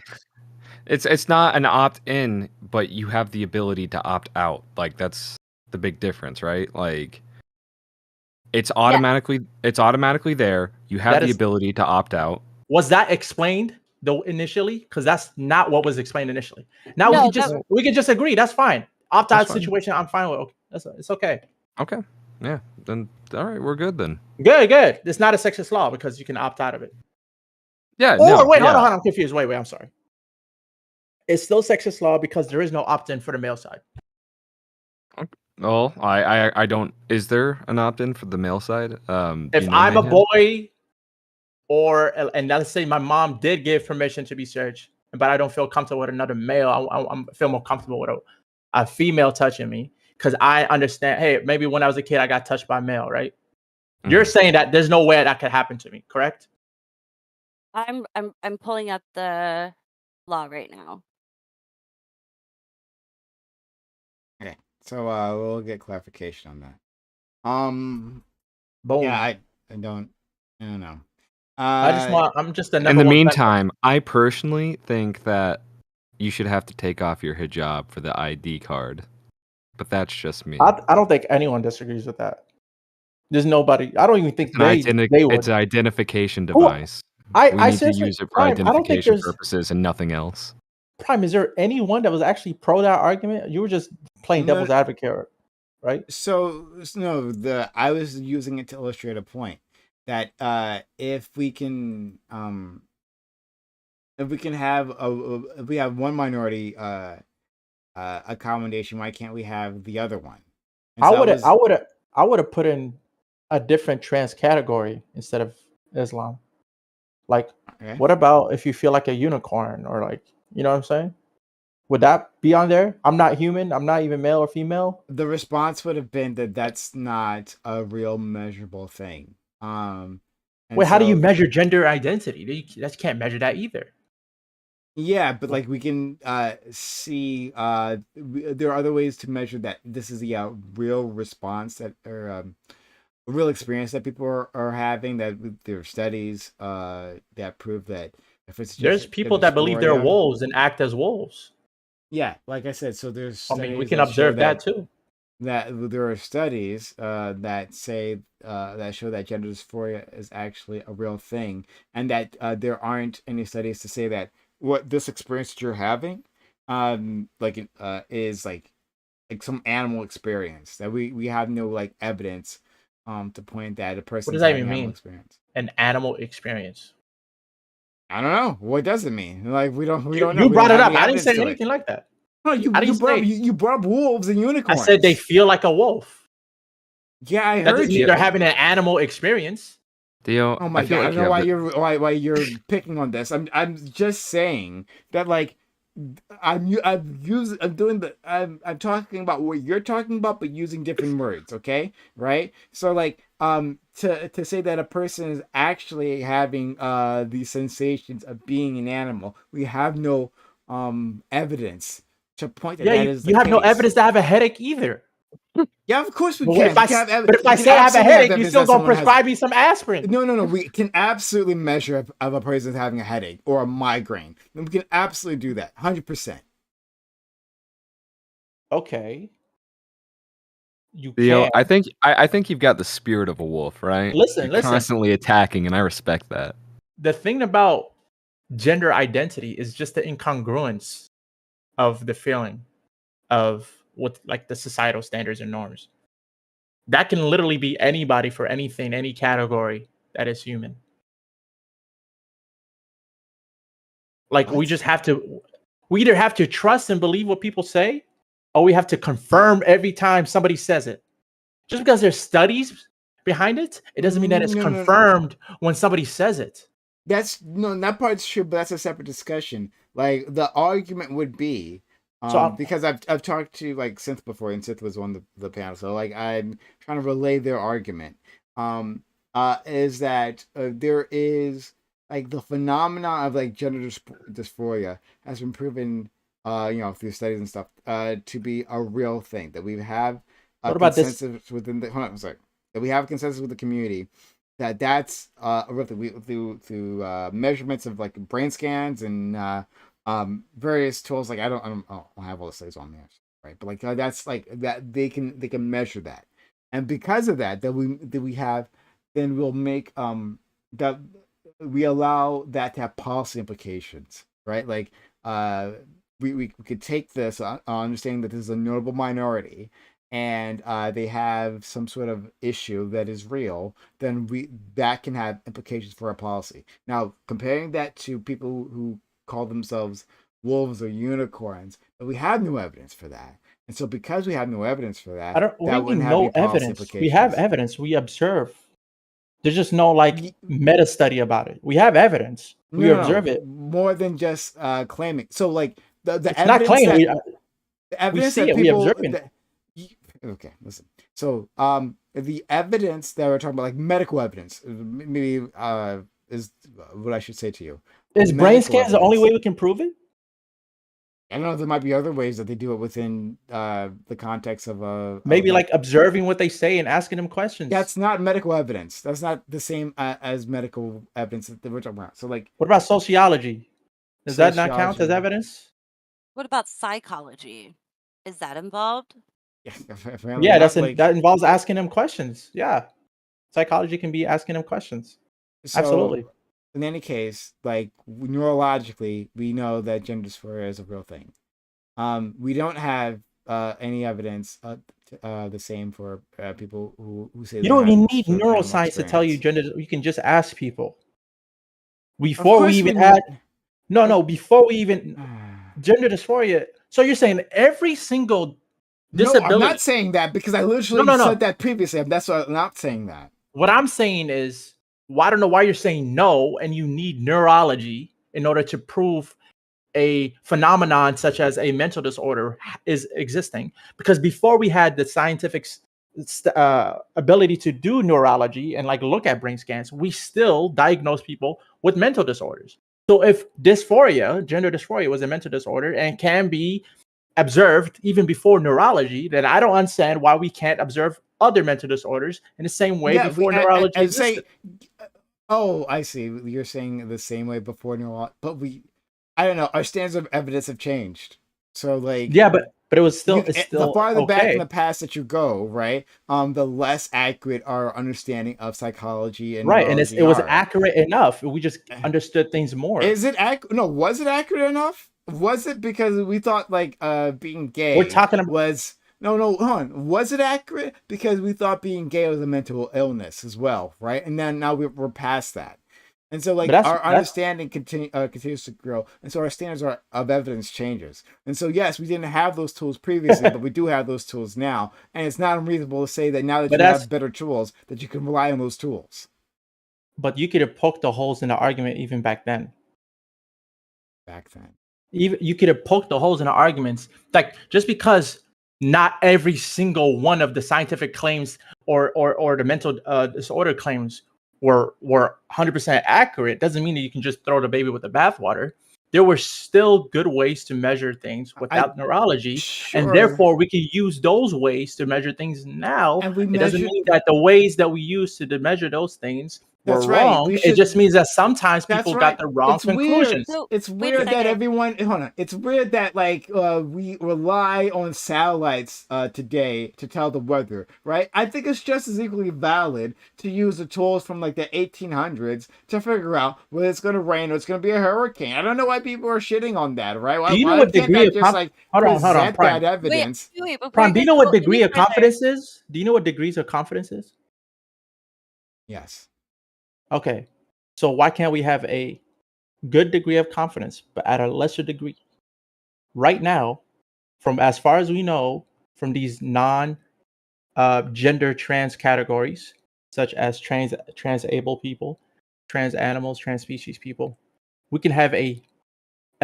It's not an opt-in, but you have the ability to opt out. Like, that's the big difference, right? Like, it's automatically there. You have the ability to opt out. Was that explained though initially? Because that's not what was explained initially. Now No, we can just agree. That's fine. Opt out That's fine. situation, I'm fine with. It's okay. Okay. Yeah. Then all right, we're good then. Good. It's not a sexist law because you can opt out of it. Yeah. Or no, wait, yeah. hold on. I'm confused. Wait. I'm sorry. it's still sexist law because there is no opt-in for the male side. Well, I don't. Is there an opt-in for the male side? If you know, I'm a Mayhem? boy, and let's say my mom did give permission to be searched, but I don't feel comfortable with another male, I feel more comfortable with a female touching me because I understand. Hey, maybe when I was a kid, I got touched by a male, right? You're Mhm. saying that there's no way that could happen to me, correct? I'm pulling up the law right now. Okay, so we'll get clarification on that. Boom. Yeah, I don't know. I'm just the In number the one. meantime, I personally think that you should have to take off your hijab for the ID card, but that's just me. I don't think anyone disagrees with that. There's nobody. I don't even think It's they would. it's an identification Who- device. We I need to seriously, use it for Prime, I don't think identification there's purposes and nothing else. Prime. Is there anyone that was actually pro that argument? You were just playing No, devil's advocate, right? So no, I was using it to illustrate a point that if we can have if we have one minority accommodation, why can't we have the other one? And I so would have put in a different trans category instead of Islam. Like, Okay. what about if you feel like a unicorn or like, you know what I'm saying? Would that be on there? I'm not human. I'm not even male or female. The response would have been that that's not a real measurable thing. And Wait, how do you so- measure gender identity? You can't measure that either. Yeah, but like we can see there are other ways to measure that this is the real response that or a real experience that people are having. That there are studies that prove that if it's There's just people that believe they're dysphoria- wolves and act as wolves. Yeah, like I said, so there's I mean, we studies can that show observe that too. that there are studies that say that show that gender dysphoria is actually a real thing, and that there aren't any studies to say that what this experience that you're having is like some animal experience, that we have no like evidence to point that a person What does that having even animal mean? experience. An animal experience. I don't know what does it mean. Like we don't know. You We brought don't it have up. any I didn't evidence say to it. anything like that. No, you I didn't brought up, say- you brought up wolves and I unicorns. said they feel like a wolf. Yeah, I That heard doesn't mean you. they're having an animal experience. Theo, Oh my I feel god! I like don't know you have why you're picking on this. I'm just saying that like I'm talking about what you're talking about, but using different words. Okay, right? So like to say that a person is actually having the sensations of being an animal, we have no evidence to point that Yeah, that is the you have no case. evidence to have a headache either. Yeah, of course we But can. but if I say I have a headache, you still gonna prescribe me some aspirin. No. We can absolutely measure if a person is having a headache or a migraine. We can absolutely do that, 100%. Okay. You Theo, can. I think you've got the spirit of a wolf, right? Listen, You're listen. constantly attacking, and I respect that. The thing about gender identity is just the incongruence of the feeling of what like the societal standards and norms. That can literally be anybody for anything, any category that is human. Like we either have to trust and believe what people say, or we have to confirm every time somebody says it. Just because there's studies behind it, it doesn't mean that it's No. confirmed when somebody says it. That part's true, but that's a separate discussion. Like the argument would be because I've talked to like Synth before, and Synth was on the panel, so like I'm trying to relay their argument. Is that there is like the phenomena of like gender dysphoria has been proven, through studies and stuff, to be a real thing, that we have a What about this? consensus within the. Hold on, I'm sorry. That we have a consensus with the community that's a real thing. Through measurements of like brain scans and various tools. Like I don't have all the studies on there, right? But like that's like that they can measure that, and because of that, then we'll make that we allow that to have policy implications, right? Like we could take this understanding that this is a notable minority, and they have some sort of issue that is real, then that can have implications for our policy. Now, comparing that to people who call themselves wolves or unicorns, but we have no evidence for that. And so because we have no evidence for that, I don't. What do that you mean wouldn't have no any policy evidence? We have implications. evidence. We observe. There's just no like Ye- meta study about it. We have evidence. We No, observe it. more than just claiming. So like the It's not evidence claim. that We the evidence see that it. We people observe it. okay, listen. So the evidence that we're talking about, like medical evidence, maybe is what I should say to you. Is brain Medical scans the only evidence. way we can prove it? I don't know. There might be other ways that they do it within the context of a Maybe like observing what they say and asking them questions. That's not medical evidence. That's not the same as medical evidence that we're talking about. So like, What about sociology? Does that not count as Sociology. evidence? What about psychology? Is that involved? yeah, apparently Yeah, not, like, that involves asking them questions. Yeah, psychology can be asking them questions. so, Absolutely. In any case, like neurologically, we know that gender dysphoria is a real thing. We don't have any evidence the same for people who say You they don't have even need sort of animal neuroscience to tell you experience. gender. You can just ask people. Of Before we course, even we had need- before we even gender dysphoria. So you're saying every single No, disability? I'm not saying that because I literally No. said that previously. That's why I'm not saying that. What I'm saying is, well, I don't know why you're saying no, and you need neurology in order to prove a phenomenon such as a mental disorder is existing. Because before we had the scientific ability to do neurology and like look at brain scans, we still diagnose people with mental disorders. So if dysphoria, gender dysphoria, was a mental disorder and can be observed even before neurology, then I don't understand why we can't observe other mental disorders in the same way before neurology existed. Oh, I see. You're saying the same way before neurology, but I don't know. Our standards of evidence have changed. So like, yeah, but it was still the farther back in okay. the past that you go, right, the less accurate our understanding of psychology and Right, and neurology it was are. accurate enough. We just understood things more. Is it accurate? No, was it accurate enough? Was it because we thought like being gay We're talking about was no, hold on. Was it accurate because we thought being gay was a mental illness as well, right? And then now we're past that. And so, like, our understanding continues to grow, and so our standards of evidence changes. And so, yes, we didn't have those tools previously, but we do have those tools now. And it's not unreasonable to say that now that you have better tools, that you can rely on those tools. But you could have poked the holes in the argument even back then. Even you could have poked the holes in the arguments, like just because not every single one of the scientific claims or the mental disorder claims were 100% accurate doesn't mean that you can just throw the baby with the bathwater. There were still good ways to measure things without neurology, and therefore we can use those ways to measure things now. It doesn't mean that the ways that we use to measure those things were wrong. It just means that sometimes people got the wrong conclusions. So, It's wait a weird that second. everyone hold on. It's weird that like we rely on satellites today to tell the weather, right? I think it's just as equally valid to use the tools from like the 1800s to figure out whether it's going to rain or it's going to be a hurricane. I don't know why people are shitting on that, right? Do you know what degree of just like hold on, present Prime. that evidence? Wait, Prime, do you know what degree of confidence is? Do you know what degrees of confidence is? Yes. Okay. So why can't we have a good degree of confidence, but at a lesser degree? Right now, from as far as we know, from these gender trans categories, such as trans-able people, trans animals, trans species people, we can have a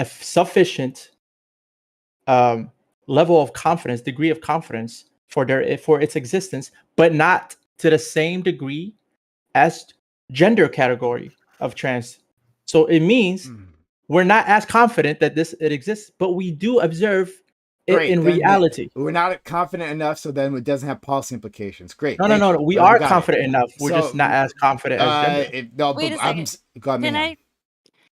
sufficient level of confidence, degree of confidence for its existence, but not to the same degree as gender category of trans. So it means we're not as confident that it exists, but we do observe it in reality. We're not confident enough, so then it doesn't have policy implications. Great. No. We are confident enough. We're just not as confident as gender. Wait a second.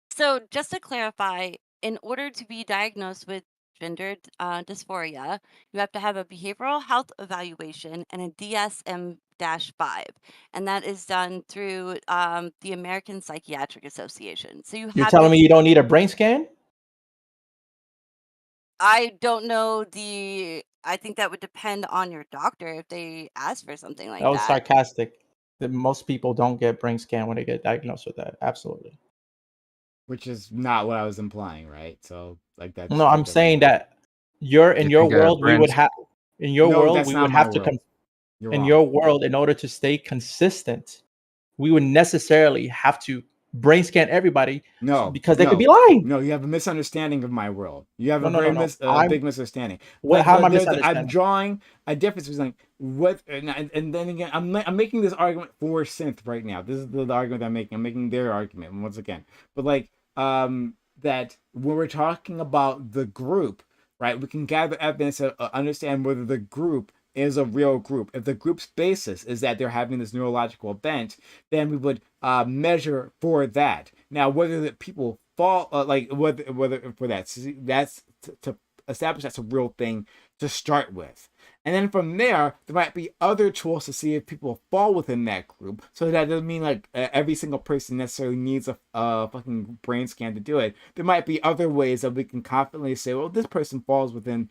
So just to clarify, in order to be diagnosed with gender dysphoria, you have to have a behavioral health evaluation and a DSM-5, and that is done through the American Psychiatric Association. So you're telling me you don't need a brain scan? I don't know I think that would depend on your doctor if they ask for something like that. That was sarcastic. Most people don't get brain scan when they get diagnosed with that. Absolutely. Which is not what I was implying, right? So Like that's No, I'm that's saying everyone. that you're in You your think a world, we would brand have in your No, world, that's we not would my have to world. You're in wrong. your world, in order to stay consistent, we would necessarily have to brain scan everybody No, because they could be no, lying. no. You have a misunderstanding of my world. You have No, a no, no, no. big misunderstanding. What? How am I I'm misunderstanding? drawing a difference between like what, and then again, I'm making this argument for synth right now. This is the argument I'm making. I'm making their argument once again. But like, that when we're talking about the group, right? We can gather evidence to understand whether the group is a real group. If the group's basis is that they're having this neurological event, then we would measure for that. Now, whether the people fall, like whether for that, that's to establish that's a real thing to start with. And then from there might be other tools to see if people fall within that group. So that doesn't mean like every single person necessarily needs a fucking brain scan to do it. There might be other ways that we can confidently say, well, this person falls within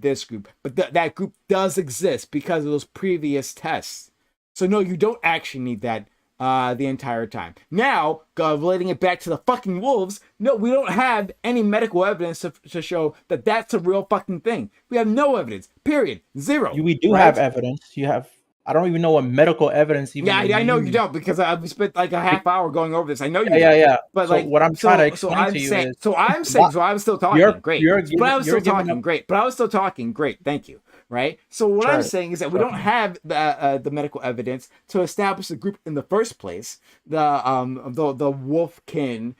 this group, but that group does exist because of those previous tests. So no, you don't actually need that the entire time. Now, relating it back to the fucking wolves, no, we don't have any medical evidence to show that that's a real fucking thing. We have no evidence. Period. Zero. We do right? have evidence. You have. I don't even know what medical evidence even. Yeah, I know you means. don't because we spent like a half hour going over this. I know you. Yeah, don't. yeah. But So like, what I'm trying to explain to you is, so I'm saying, so I was still talking. Great. You're But giving, I was still giving talking. up. Great. But I was still talking. Great. Thank you. Right. So what I'm Sure. saying is that we don't have the medical evidence to establish the group in the first place. The wolfkin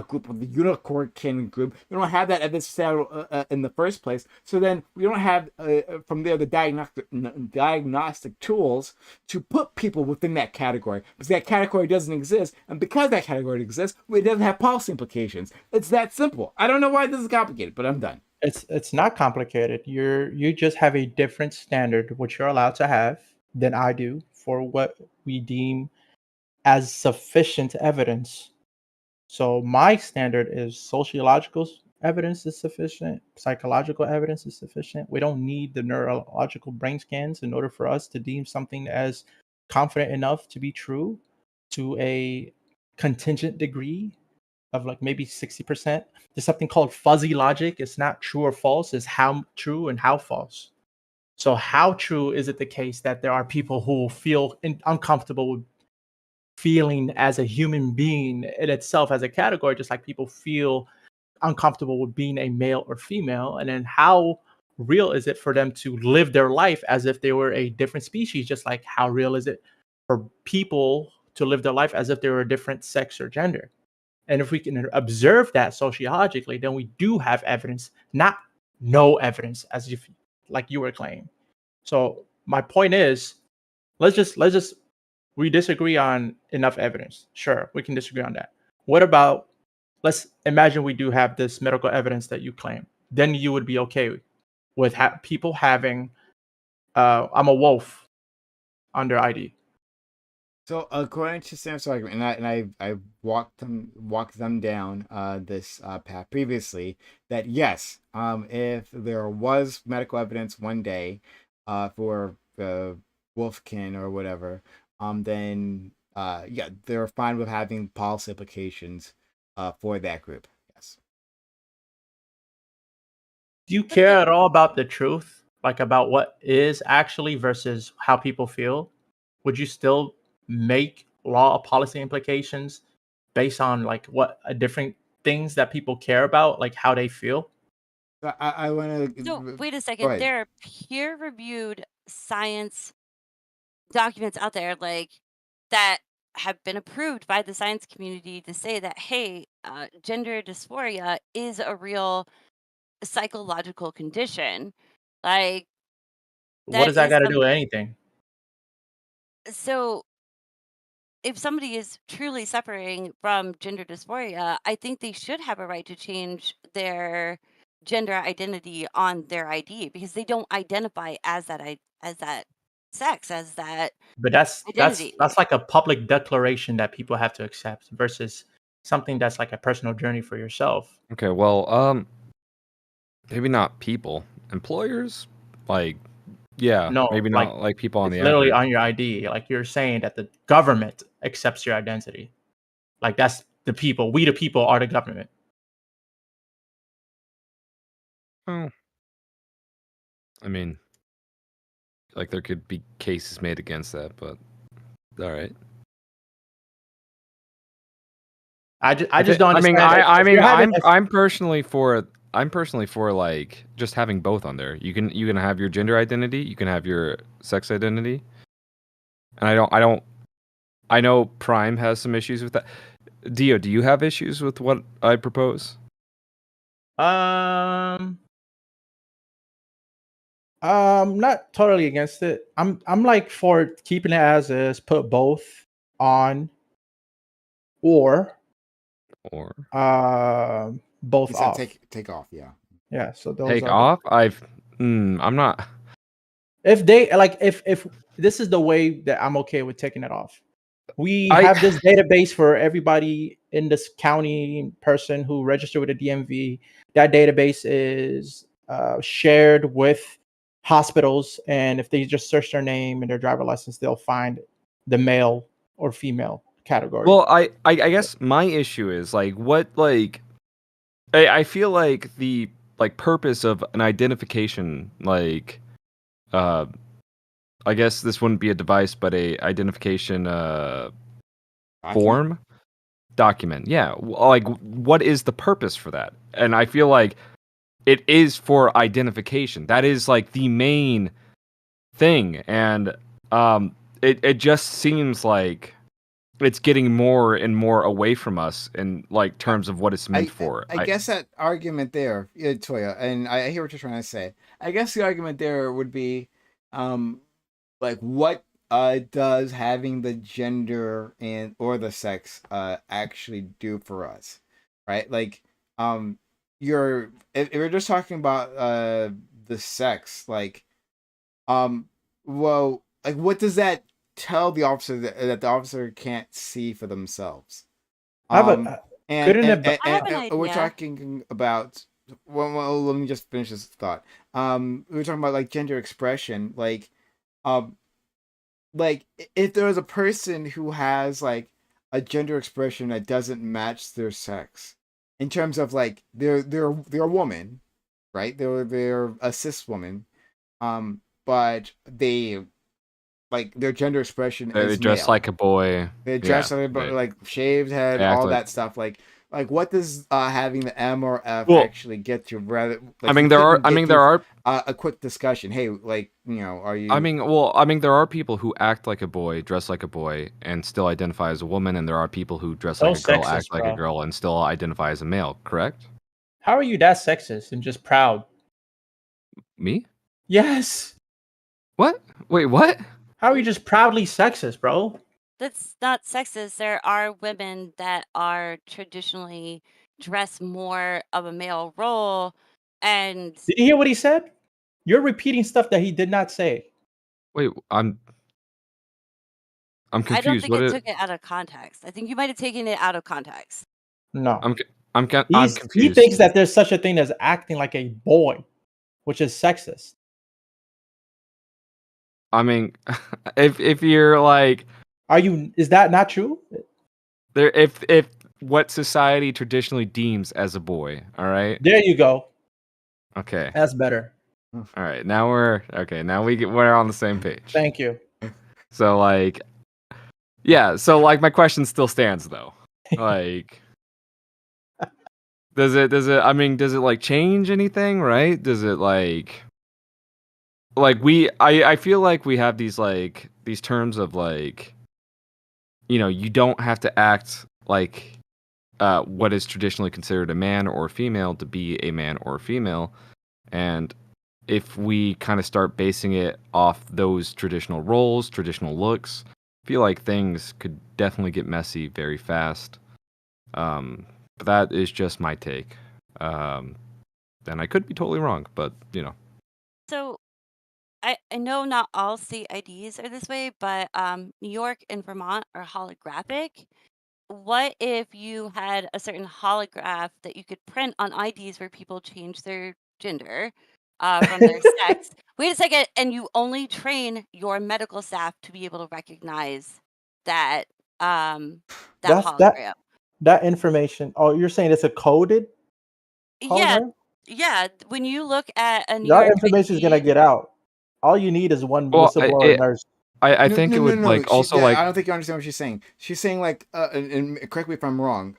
group, or the unicornkin group. We don't have that evidence in the first place. So then we don't have from there the diagnostic tools to put people within that category, because that category doesn't exist, and because that category exists, it doesn't have policy implications. It's that simple. I don't know why this is complicated, but I'm done. It's not complicated. You just have a different standard, which you're allowed to have, than I do for what we deem as sufficient evidence. So my standard is sociological evidence is sufficient, psychological evidence is sufficient. We don't need the neurological brain scans in order for us to deem something as confident enough to be true to a contingent degree of like maybe 60%. There's something called fuzzy logic. It's not true or false, it's how true and how false. So how true is it the case that there are people who feel uncomfortable with feeling as a human being in itself as a category, just like people feel uncomfortable with being a male or female? And then how real is it for them to live their life as if they were a different species? Just like how real is it for people to live their life as if they were a different sex or gender? And if we can observe that sociologically, then we do have evidence, not no evidence, as if like you were claiming. So my point is, let's just we disagree on enough evidence. Sure, we can disagree on that. What about, let's imagine we do have this medical evidence that you claim. Then you would be okay with people having I'm a wolf on their ID. So according to Sam's argument, and I walked them down this path previously, that yes, if there was medical evidence one day for wolfkin or whatever, then yeah, they're fine with having policy implications for that group. Yes. Do you care at all about the truth, like about what is actually versus how people feel? Would you still make law policy implications based on like what different things that people care about, like how they feel? I want to. So wait a Go second. ahead. There are peer-reviewed science documents out there, like that have been approved by the science community to say that, hey, gender dysphoria is a real psychological condition. Like What that does that is got to do with anything? so if somebody is truly suffering from gender dysphoria, I think they should have a right to change their gender identity on their ID, because they don't identify as as that sex, as that But that's identity. like a public declaration that people have to accept versus something that's like a personal journey for yourself. Okay, well, maybe not people, employers, like, yeah, No, maybe like not like people on it's the literally average. on your ID. Like you're saying that the government accepts your identity. Like that's the people. We the people are the government. Oh, I mean, like there could be cases made against that, but all right. I just don't I mean, understand. If you're having, I'm personally for like just having both on there. You can have your gender identity, you can have your sex identity, and I know Prime has some issues with that. Dio, do you have issues with what I propose? not totally against it. I'm like for keeping it as is, put both on, or Or both He said off. take off. Yeah. Yeah, so those take are off? I'm not. if they like if this is the way that I'm okay with taking it off. We I have this database for everybody in this county person who registered with the DMV. That database is shared with hospitals, and if they just search their name and their driver license, they'll find the male or female category. Well, I guess my issue is like what like I feel like the like purpose of an identification like I guess this wouldn't be a device but a identification form document. Yeah, like what is the purpose for that? And I feel like it is for identification. That is like the main thing, and it just seems like it's getting more and more away from us in like terms of what it's meant for. I guess that argument there, Toya, and I hear what you're trying to say. I guess the argument there would be, like what does having the gender and or the sex actually do for us, right? Like, you're if you're just talking about the sex, like, well, like what does that tell the officer that the officer can't see for themselves? I have a couldn't it, I have an we're idea. talking about well, let me just finish this thought. We were talking about like gender expression, um like if there was a person who has like a gender expression that doesn't match their sex in terms of like they're a woman, right? They're a cis woman, but they like their gender expression They is dress male. like a boy. They dress like shaved head, they act all like- that stuff. Like what does having the M or F Well, actually get you? Rather, I mean, there are a quick discussion. Hey, like are you? I mean, there are people who act like a boy, dress like a boy, and still identify as a woman, and there are people who dress like a girl, sexist, act like a bro. girl, and still identify as a male. Correct? How are you that sexist and just proud? Me? Yes. What? Wait, what? How are you just proudly sexist, bro? That's not sexist. There are women that are traditionally dress more of a male role, and Did you hear what he said? You're repeating stuff that he did not say. Wait, I'm I don't confused. think What it is? took it out of context. I think you might have taken it out of context. No. I'm He confused. thinks that there's such a thing as acting like a boy, which is sexist. I mean, if you're like, is that not true? There, if what society traditionally deems as a boy, all right. There you go. Okay. That's better. All right. Now we're on the same page. Thank you. So like, yeah. So like, my question still stands though. Like, does it? I mean, does it like change anything? Right? Does it like I feel like we have these terms of like, you don't have to act like what is traditionally considered a man or a female to be a man or a female. And if we kind of start basing it off those traditional roles, traditional looks, I feel like things could definitely get messy very fast. But that is just my take. And I could be totally wrong, but So I know not all state IDs are this way, but New York and Vermont are holographic. What if you had a certain holograph that you could print on IDs where people change their gender from their sex? Wait a second, and you only train your medical staff to be able to recognize that That's hologram. that information. Oh, you're saying it's a coded Yeah, hologram? Yeah, when you look at a New That York information is gonna ID, get out. All you need is one Well, whistleblower nurse. I No, think no, it no, would no. like also I like don't think you understand what she's saying. She's saying like, and correct me if I'm wrong,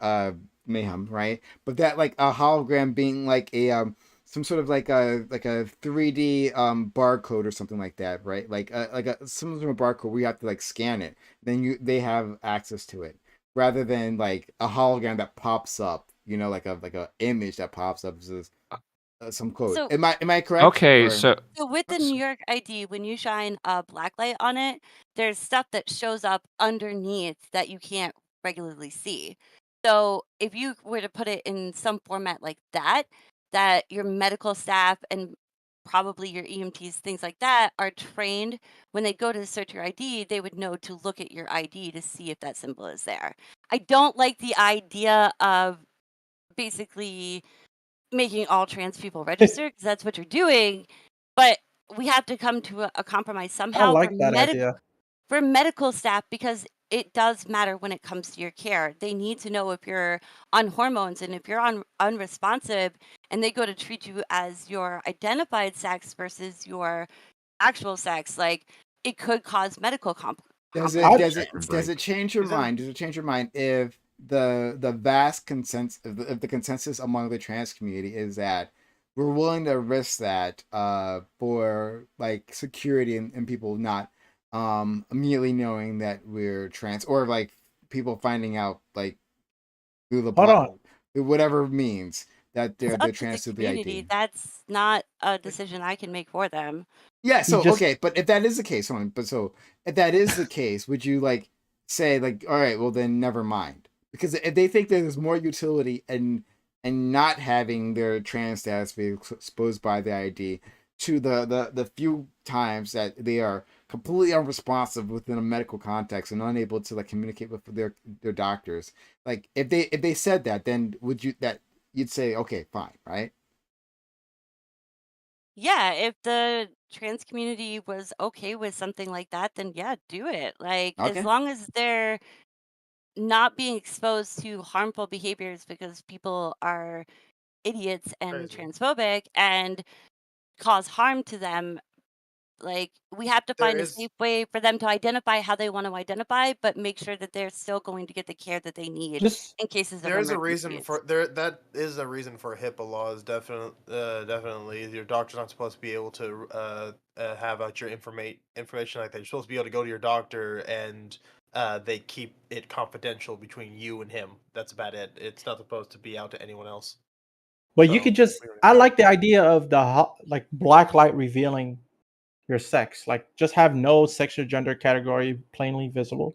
Mayhem, right? But that like a hologram being like a some sort of like a 3D barcode or something like that, right? Like a some sort of barcode where you have to like scan it, then they have access to it, rather than like a hologram that pops up, you know, like a image that pops up as some code. so Am I correct? okay, Or so so with the New York ID, when you shine a black light on it, there's stuff that shows up underneath that you can't regularly see. So if you were to put it in some format like that, that your medical staff and probably your EMTs, things like that, are trained when they go to search your ID, they would know to look at your ID to see if that symbol is there. I don't like the idea of basically making all trans people register because that's what you're doing. But we have to come to a compromise I somehow like that idea. for medical staff because it does matter when it comes to your care. They need to know if you're on hormones and if you're unresponsive and they go to treat you as your identified sex versus your actual sex, like it could cause medical does complications. it change your mind? Does it change your mind if the vast consensus if the consensus among the trans community is that we're willing to risk that for like security and people not immediately knowing that we're trans, or like people finding out like through the Hold on. whatever means that It's they're up to the trans through the community. ID. That's not a decision I can make for them. Yeah, You so just okay, but if that is the case, hold on, but so if that is the case, would you like say like, all right, well then never mind? Because if they think there's more utility in not having their trans status be exposed by the ID to the few times that they are completely unresponsive within a medical context and unable to like communicate with their doctors, like if they said that, then would you that you'd say okay, fine, right? Yeah, if the trans community was okay with something like that, then yeah, do it. Like as Okay. long as they're not being exposed to harmful behaviors because people are idiots and Crazy. transphobic and cause harm to them, like we have to There find a is safe way for them to identify how they want to identify, but make sure that they're still going to get the care that they need just in cases of there is a reason emergencies. for there that is a reason for HIPAA laws. Definitely, your doctor's not supposed to be able to have out your information like that. You're supposed to be able to go to your doctor and they keep it confidential between you and him. That's about it. It's not supposed to be out to anyone else. But you So could just we already I know. like the idea of the like black light revealing your sex. Like just have no sexual gender category plainly visible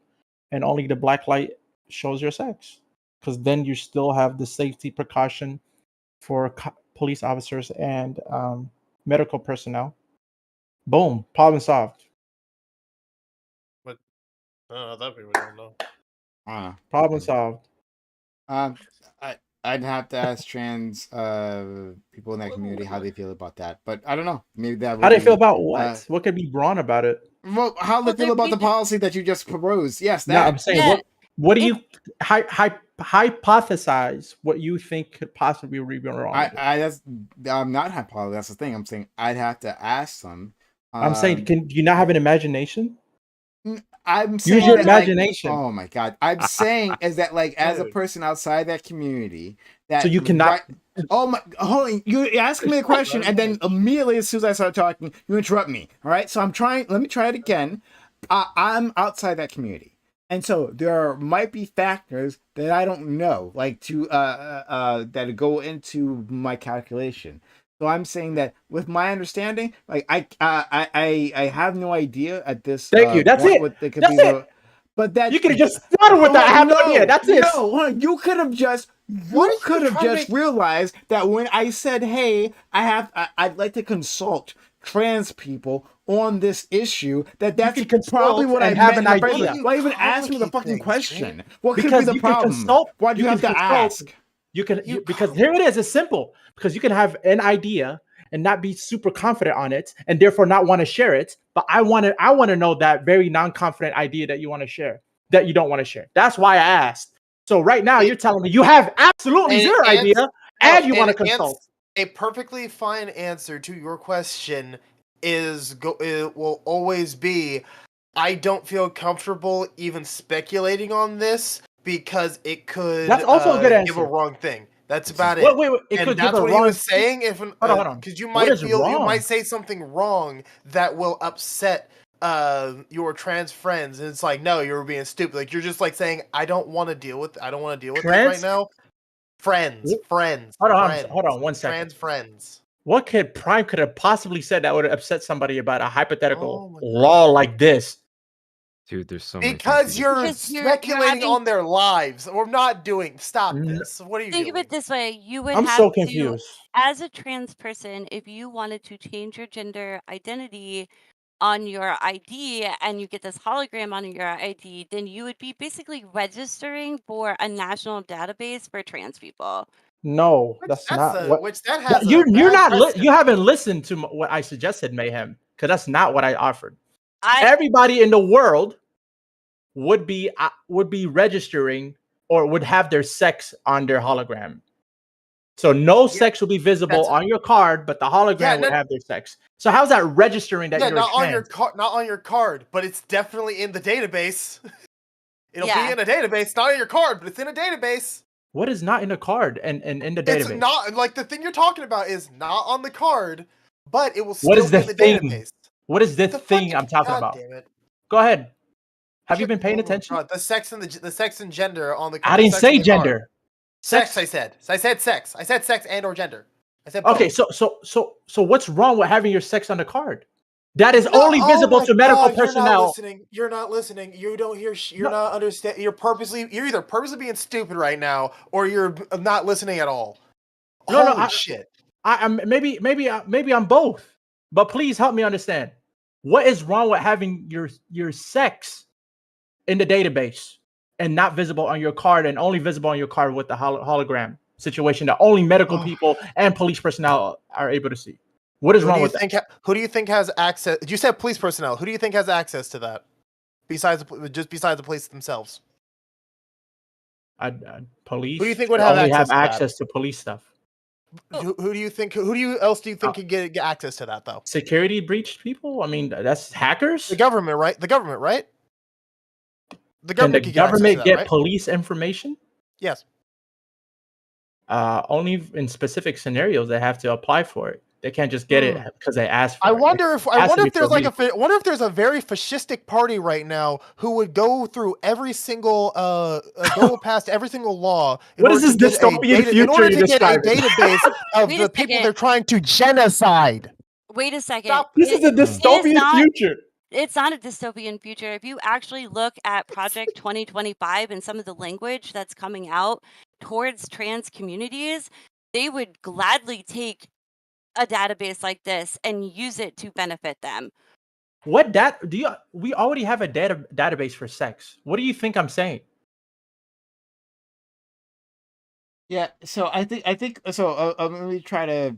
and only the black light shows your sex. Because then you still have the safety precaution for police officers and medical personnel. Boom, problem solved. But that we don't know. Problem solved. Um, I'd have to ask trans people in that community how they feel about that, but I don't know. Maybe that How would do they feel be about what? What could be brawn about it? well, how they Well, feel they're about the being policy that you just proposed. Yes, No, I'm that. saying yeah, what do it you hypothesize what you think could possibly be wrong with it? I'm not hypothesizing. That's the thing. I'm saying I'd have to ask them. I'm saying, Um, do you not have an imagination? I'm Use saying your that like, imagination. oh my god, I'm saying is that like as a Dude. person outside that community So that you cannot. right. Oh my! Hold on. You ask me a question, and then immediately, as soon as I start talking, you interrupt me. All right. So I'm trying. Let me try it again. I'm outside that community, and so there might be factors that I don't know, like to that go into my calculation. So I'm saying that with my understanding, like I have no idea at this Thank you. That's point it. what they could That's be it. the, but that You could have just started with that. I have no idea. That's it. no, you could have just Why you are you could have trying to just make- realized that when I said, "Hey, I'd like to consult trans people on this issue," that's can consult probably what I and have meant an in the first idea. place. Why even ask me the complicate fucking things, question? Jake. What could be Because the you can problem? consult. Why do you have to ask? You can because here it is. It's simple. Because you can have an idea and not be super confident on it, and therefore not want to share it. But I want to know that very non-confident idea that you want to share, that you don't want to share. That's why I asked. So right now you're telling me you have absolutely zero idea, and you want to consult. a perfectly fine answer to your question it will always be, I don't feel comfortable even speculating on this because it could That's also a good give a answer. wrong thing. That's This is about Wait, it. wait, wait. It And could give that's a what he wrong. was saying. If Hold on, hold on. because you What might is you wrong? might say something wrong that will upset your trans friends, and it's like, no, you're being stupid. Like you're just like saying, I don't want to deal with this right Trans? now. Friends. Hold on 1 second. Trans friends. What could Prime could have possibly said that would have upset somebody about a hypothetical Oh my law like this? Dude, there's so many things. Because you you're Because you're speculating having- on their lives. We're not doing. Stop N- this. What are you Think of doing? it this way: you would I'm have so to, confused. as a trans person, if you wanted to change your gender identity on your ID and you get this hologram on your ID, then you would be basically registering for a national database for trans people. No, Which that's that's not a what. which that has You're a bad not precedent. you haven't listened to what I suggested, Mayhem, because that's not what I offered. I Everybody in the world would be registering or would have their sex on their hologram. So no Yeah, sex will be visible that's on your card, but the hologram Yeah, would no, have their sex. So how's that registering that yeah, you're not on your trans? not on your card, but it's definitely in the database. It'll be yeah. in a database, not on your card, but it's in a database. What is not in the card and in the It's database? not like the thing you're talking about is not on the card, but it will What still is be the in the thing? database. What is the The thing fucking I'm talking God about? damn it! Go ahead. Have you been paying Oh my attention? God, the sex and gender on the I the didn't sex on say the card. gender. Sex. I said sex. I said sex and or gender. I said Okay, both. so what's wrong with having your sex on the card? That is No, only oh visible my to medical God, you're not personnel. listening. You're not listening. You don't hear. You're No, not understand. You're either purposely being stupid right now, or you're not listening at all. no, Holy shit! I'm maybe I'm both. But please help me understand. What is wrong with having your sex in the database and not visible on your card and only visible on your card with the hologram situation that only medical Oh. people and police personnel are able to see? What is Who wrong do you with that? think? Who do you think has access? You said police personnel. Who do you think has access to that? Besides the police themselves. Police Who do you think should would have only have access to that? access to police stuff. Who do you think? Who do you else do you think could get access to that though? Security breached people? I mean, that's hackers. The government, right? The government, right? The Can the government could get access to government that, get right? police information? Yes. Only in specific scenarios they have to apply for it. They can't just get it because they asked for I it. wonder if It has to be for there's like reason. wonder if there's a very fascistic party right now who would go through every single go past every single law in What order is to this get a dystopian in future order you're to get a describing? database of Wait the a people second. they're trying to genocide. Wait a second. Stop. This is a It is dystopian not. future. It's not a dystopian future. If you actually look at Project 2025 and some of the language that's coming out towards trans communities, they would gladly take a database like this and use it to benefit them. What we already have a database for sex. What do you think I'm saying? Yeah, so I think so. Let me try to.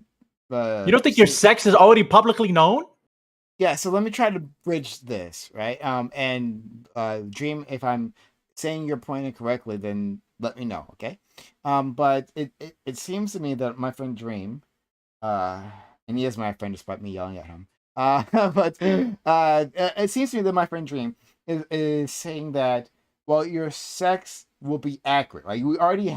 You don't think your sex is already publicly known? Yeah, so let me try to bridge this, right? And Dream, if I'm saying your point incorrectly, then let me know, okay? But it seems to me that my friend Dream, and he is my friend despite me yelling at him. But it seems to me that my friend Dream is saying that, well, your sex will be accurate. Like we already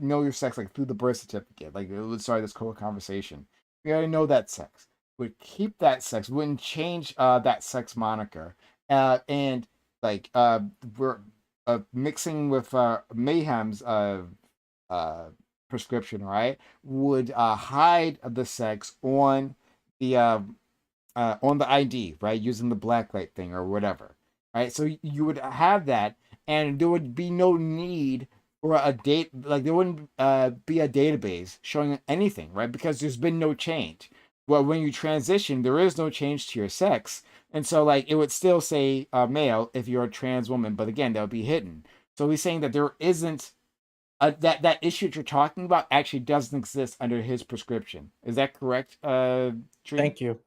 know your sex like through the birth certificate. Like let's start this whole conversation. We already know that sex. Would keep that sex, wouldn't change that sex moniker, and like we're mixing with Mayhem's prescription, right? Would hide the sex on the ID, right? Using the blacklight thing or whatever, right? So you would have that, and there would be no need for a date. Like there wouldn't be a database showing anything, right? Because there's been no change. Well, when you transition, there is no change to your sex, and so like it would still say male if you're a trans woman, but again, that would be hidden. So he's saying that there isn't that issue that you're talking about actually doesn't exist under his prescription. Is that correct? Dream? Thank you.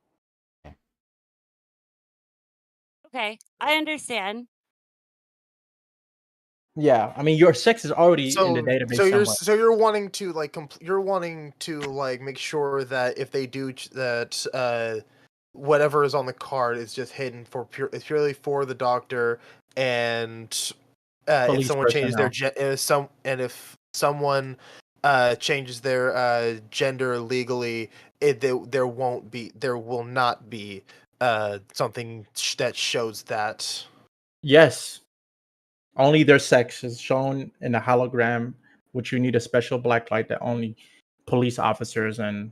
Okay, I understand. Yeah, I mean your sex is already in the So database somewhere. you're wanting to like you're wanting to like make sure that if they do that whatever is on the card is just hidden for it's purely for the doctor, and if Police someone changes their personnel. if someone changes their gender legally, there will not be something that shows that. Yes, only their sex is shown in a hologram, which you need a special black light that only police officers and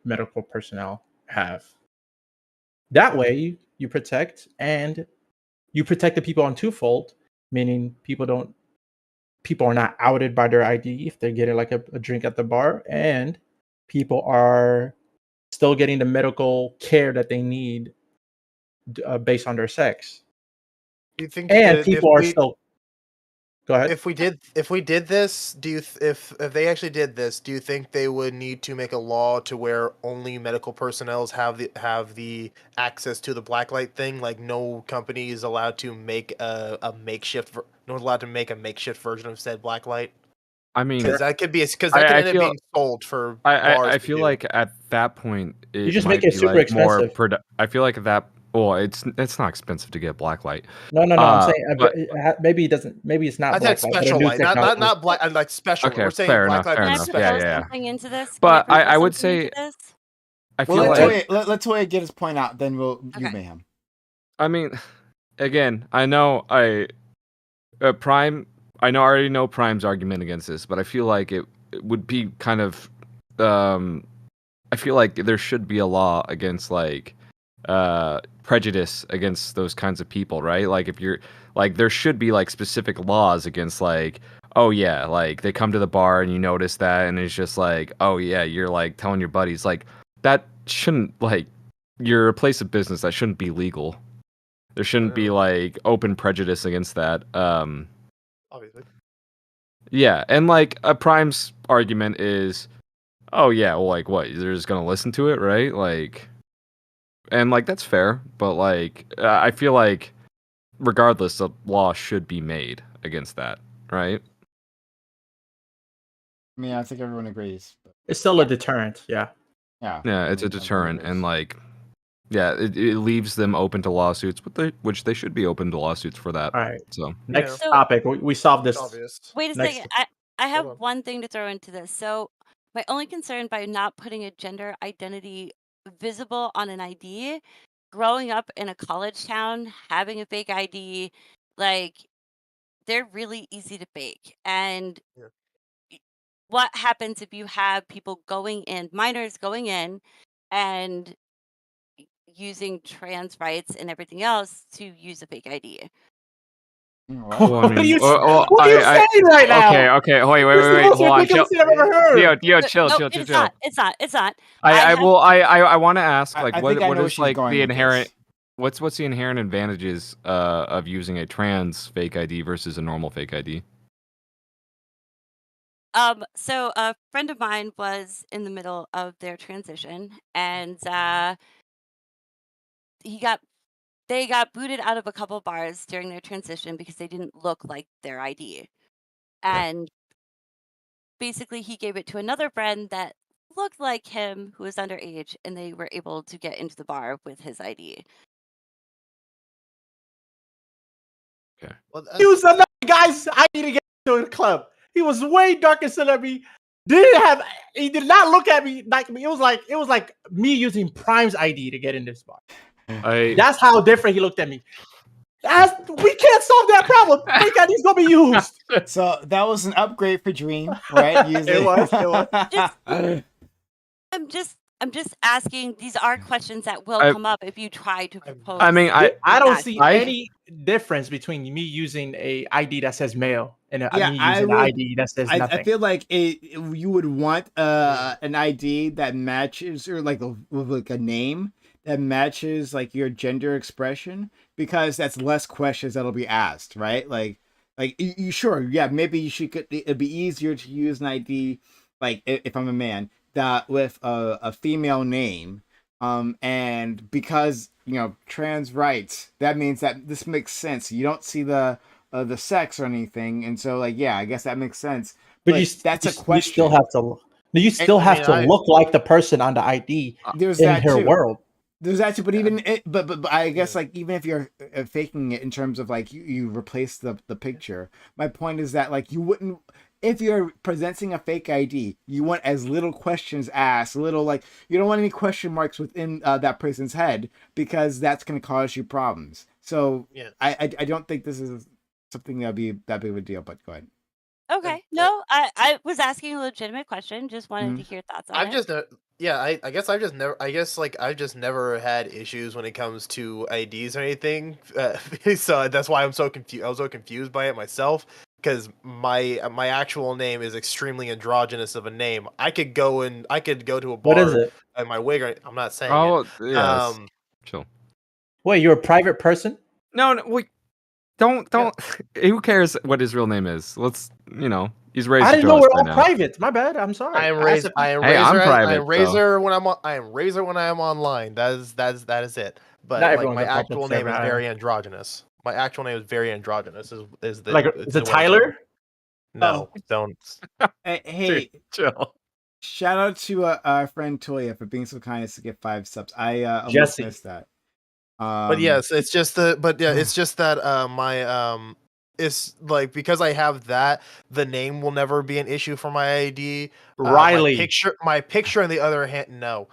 medical personnel have. That way, you protect and you protect the people on twofold, meaning people are not outed by their ID if they're getting like a drink at the bar, and people are still getting the medical care that they need based on their sex. Do you think And that people are still. Go ahead. if we did this, do you if they actually did this, do you think they would need to make a law to where only medical personnel have the access to the blacklight thing? Like no company is allowed to make a makeshift no one's allowed to make a makeshift version of said blacklight. I mean, Because that could end up being sold for bars. I feel like at that point You it just make might it be super like more expensive. I feel like that. Well, it's not expensive to get blacklight. No. I'm saying But maybe it doesn't. Maybe it's not I said black light, but a special new light, technology. not black. Like special. okay, We're saying fair enough, blacklight fair Can I versus enough. Yeah, propose special. yeah. something into this? But Can I I would propose something say into this? I Well, feel let's like wait. Let's wait. Get his point out. Then you Okay. mayhem. I mean, again, I know Prime. I already know Prime's argument against this, but I feel like it would be kind of. I feel like there should be a law against like prejudice against those kinds of people, right? Like if you're like there should be like specific laws against like oh yeah, like they come to the bar and you notice that and it's just like oh yeah, you're like telling your buddies like that shouldn't like you're a place of business that shouldn't be legal. There shouldn't be like open prejudice against that. Obviously. Yeah, and like a Prime's argument is oh yeah, well like what? They're just gonna listen to it, right? Like, and like that's fair, but like I feel like regardless, a law should be made against that, right? I mean, I think everyone agrees. But It's still a deterrent. Yeah. yeah. Yeah, it's a deterrent, and like, yeah, it leaves them open to lawsuits, which they should be open to lawsuits for that. All right. So Next So- topic. We solved this. Wait a Next- second. I have on. one thing to throw into this. So my only concern by not putting a gender identity visible on an ID, growing up in a college town, having a fake ID, like they're really easy to fake. And Yeah. what happens if you have people minors going in and using trans rights and everything else to use a fake ID? Well, I What are mean, you, well, what are you saying right now? Okay, wait, This is the wait, most hold on, ridiculous chill. thing I've ever heard. Chill, No, chill. it's not. It's not. I want to ask, I like, think I what know where is she's like going the with inherent, this. what's the inherent advantages of using a trans fake ID versus a normal fake ID? So a friend of mine was in the middle of their transition, and they got booted out of a couple bars during their transition because they didn't look like their ID. And basically, he gave it to another friend that looked like him who was underage, and they were able to get into the bar with his ID. Okay. Well, He was another guy's ID to get into the club. He was way darker than me. He did not look at me like me. It was like me using Prime's ID to get in this bar. That's how different he looked at me. We can't solve that problem. Fake ID's gonna be used. So that was an upgrade for Dream, right? It was. I'm just asking. These are questions that will come up if you try to propose. I mean, I don't that. see any difference between me using a ID that says male and me using an ID that says nothing. I feel like you would want an ID that matches, or like a name that matches like your gender expression, because that's less questions that'll be asked, right? Like you sure, yeah, maybe it'd be easier to use an ID like if I'm a man that with a female name, and because trans rights, that means that this makes sense. You don't see the the sex or anything, and so like yeah, I guess that makes sense. But that's a you question. still have to. You still I have mean, to I- look like the person on the ID There's in that her too. world. There's that too, but even but I guess Yeah. like even if you're faking it in terms of like you replace the picture. My point is that like you wouldn't, if you're presenting a fake ID, you want as little questions asked, little like you don't want any question marks within that person's head because that's going to cause you problems. So Yeah. I don't think this is something that'd be that big of a deal. But go ahead. Okay. No, I was asking a legitimate question. Just wanted Mhm. to hear thoughts on I've it. just I guess I've just never I've just never had issues when it comes to IDs or anything. So that's why I'm so confused. I was so confused by it myself because my actual name is extremely androgynous of a name. I could go to a bar. What is it? And my wig. I'm not saying Oh, it. yes. Chill. Wait, you're a private person? No, wait. Don't. Who cares what his real name is? Let's, he's raised I to didn't know us we're by all now. private. My bad. I'm sorry. I am I asked I am Hey, I'm Razor. I private, am Razor when I am Razor when I am online. That is it. But Not like everyone's my a public actual name servant, is I very androgynous. My actual name is very androgynous. Is the like, it's is it the way to- Tyler? No, don't. Hey, Chill. shout out to our friend Toya for being so kind as to get 5 subs. I almost Jesse. missed that. But yes, it's just it's just that my it's like because I have that, the name will never be an issue for my ID. Riley. My picture on the other hand, no.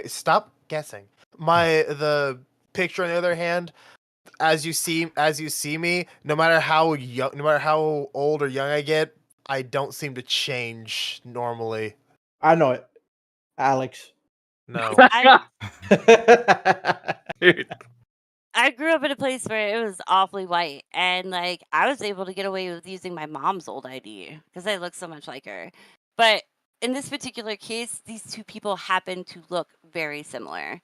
Stop guessing. The picture on the other hand, as you see me, no matter how old or young I get, I don't seem to change normally. I know it. Alex. No. I grew up in a place where it was awfully white, and like I was able to get away with using my mom's old ID because I look so much like her. But in this particular case, these two people happen to look very similar.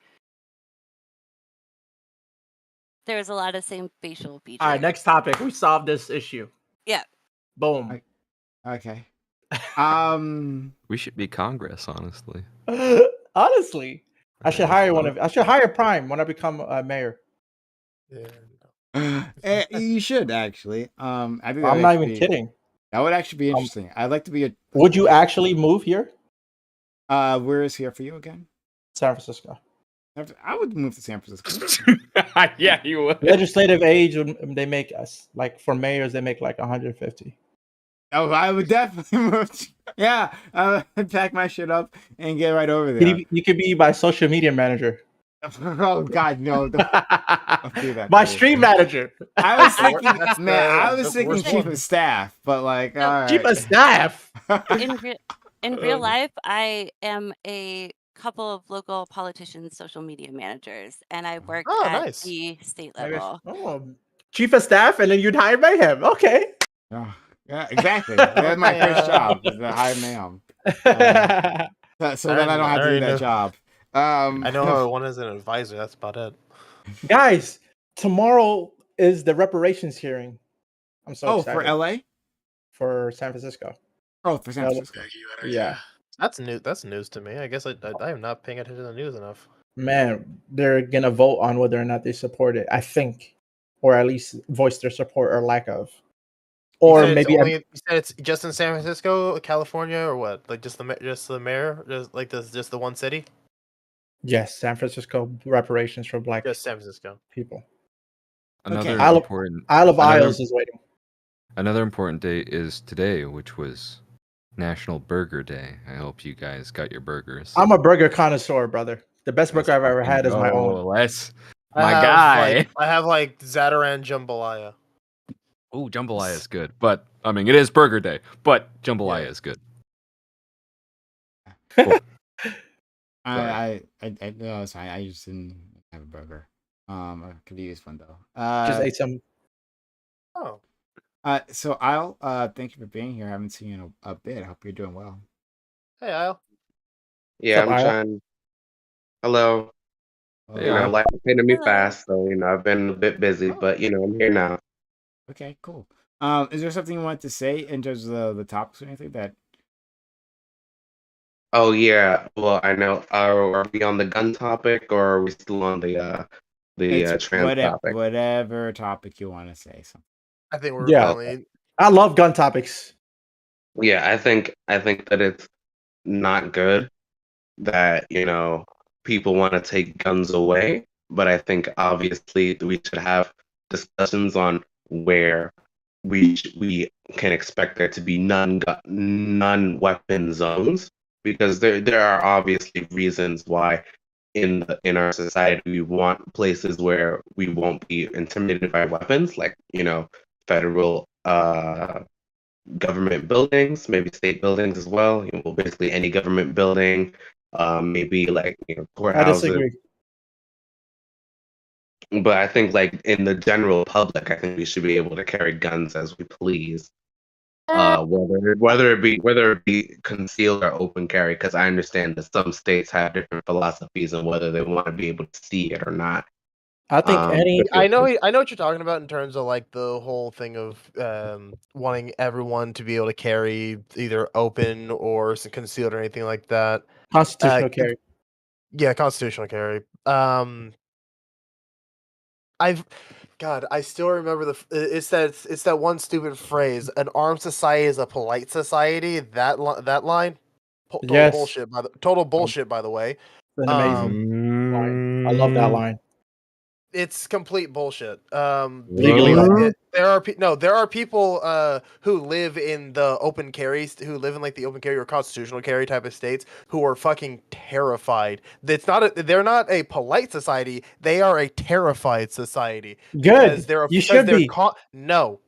There's a lot of same facial features. All right, next topic. We solved this issue. Yeah. Boom. Okay. We should be Congress, honestly. Honestly, I should hire I should hire Prime when I become a mayor. You should actually. I think I'm not even kidding. That would actually be interesting. I'd like to be a. Would you actually move here? Where is here for you again? San Francisco. I would move to San Francisco. Yeah, you would. Legislative age, they make us like for mayors, they make like 150. Oh, I would definitely move. Yeah, I would pack my shit up and get right over there. You could be my social media manager. Oh God, no! Don't do that. My stream manager. I was thinking, I was thinking chief of staff, but like, all right. Chief of staff. In real life, I am a couple of local politicians' social media managers, and I work at nice. the state I guess- level. Oh, chief of staff, and then you'd hire mayhem. Okay. Oh, yeah, exactly. That's my first job, is to hire mayhem. So then I don't have to do that job. I know her one as an advisor. That's about it. Guys, tomorrow is the reparations hearing. I'm so excited. For LA? For San Francisco. Oh, for San Francisco. Yeah. That's new. That's news to me. I guess I am not paying attention to the news enough. Man, they're gonna vote on whether or not they support it, I think, or at least voice their support or lack of. Or maybe you said it's just in San Francisco, California, or what? Like just the mayor, just the one city. yes, San Francisco reparations for Black Just San Francisco people. Another Isle important of Isles is waiting. Another important day is today, which was National Burger Day. I hope you guys got your burgers. I'm a burger connoisseur, brother. The best burger I've ever had is my own. That's my guy. I have like Zataran jambalaya. Oh, jambalaya is good, but I mean, it is Burger Day, but jambalaya is good. Cool. I no, it's fine. I just didn't have a burger. I could use one though. Just ate some. Oh. So I'll thank you for being here. I haven't seen you in a bit. I hope you're doing well. Hey, Isle. Yeah, What's I'm up, Isle? trying. Hello. Hello. Life came to me fast, so I've been a bit busy, but I'm here now. Okay, cool. Is there something you want to say in terms of the topics or anything that? Oh yeah, well I know. Are we on the gun topic, or are we still on the It's trans topic? whatever topic you want to say. Something. I think we're Yeah. finally. I love gun topics. Yeah, I think that it's not good that, people want to take guns away, but I think obviously we should have discussions on where we can expect there to be none weapon zones, because there are obviously reasons why in our society we want places where we won't be intimidated by weapons, like, federal government buildings, maybe state buildings as well. Well, basically any government building, maybe like I courthouses. disagree. But I think like in the general public, I think we should be able to carry guns as we please. Whether it be concealed or open carry, because I understand that some states have different philosophies on whether they want to be able to see it or not. I think any. I know what you're talking about in terms of like the whole thing of wanting everyone to be able to carry either open or concealed or anything like that. Constitutional carry. Yeah, constitutional carry. I still remember it's that one stupid phrase. An armed society is a polite society. That line, total Yes. bullshit. Total bullshit. By the way, An amazing line. I love that line. it's complete bullshit. Legally because there are people who live in the open carry, who live in like the open carry or constitutional carry type of states, who are fucking terrified. They're not a polite society. They are a terrified society. Good. You should be. No,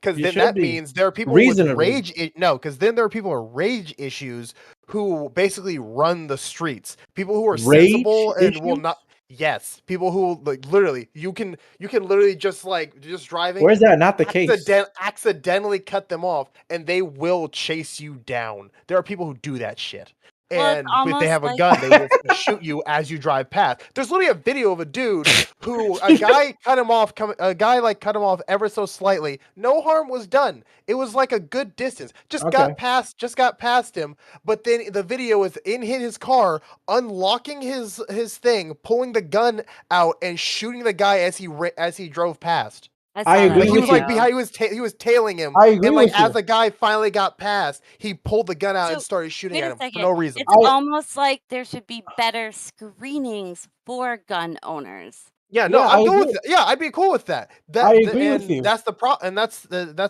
because You then should that be. means there are people Reasonably. with rage. No, because then there are people with rage issues who basically run the streets. People who are Rage sensible and will issues? not. Yes, people who like literally you can literally just driving. Where's that not the case? Accidentally cut them off, and they will chase you down. There are people who do that shit. Well, it's And if almost they have a like- gun, they will shoot you as you drive past. There's literally a video of a dude who a guy cut him off. A guy cut him off ever so slightly. No harm was done. It was like a good distance. Just got past him. But then the video is in his car, unlocking his thing, pulling the gun out, and shooting the guy as he drove past. I agree He with was like you. behind. He was tailing him. I agree and like with you. as the guy finally got past, he pulled the gun out and started shooting Wait at a him second. for no reason. It's almost like there should be better screenings for gun owners. Yeah, no, Yeah, I'm I good with agree. that. Yeah, I'd be cool with that. I agree with you. That's the and that's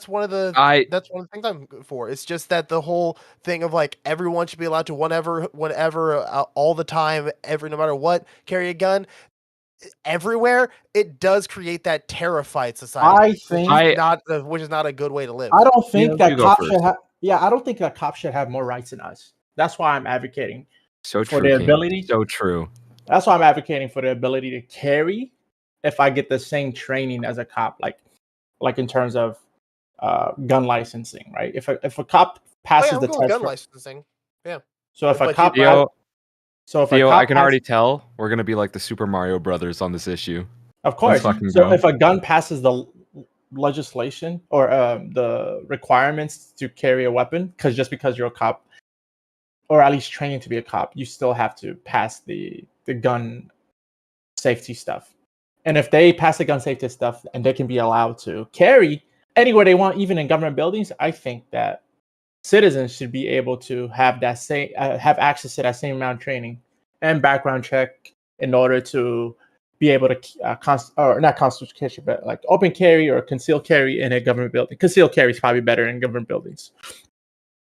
one of the that's one of the things I'm good for. It's just that the whole thing of like everyone should be allowed to whenever, all the time, no matter what, carry a gun everywhere. It does create that terrified society. Which is not a good way to live. I don't think that you go cops first. should have. Yeah, I don't think that cops should have more rights than us. That's why I'm advocating So for true. the King. ability. So true. That's why I'm advocating for the ability to carry. If I get the same training as a cop, like in terms of gun licensing, right? If a cop passes I'm the cool with test, gun licensing. Yeah. so if a But cop, Theo, so if a Theo, cop I can pass- already tell we're gonna be like the Super Mario Brothers on this issue. Of course. Let's fucking So go. if a gun passes the legislation or the requirements to carry a weapon, because you're a cop, or at least training to be a cop, you still have to pass the gun safety stuff. And if they pass the gun safety stuff and they can be allowed to carry anywhere they want, even in government buildings, I think that citizens should be able to have that same have access to that same amount of training and background check in order to be able to not constitutional, but like open carry or concealed carry in a government building. Concealed carry is probably better in government buildings.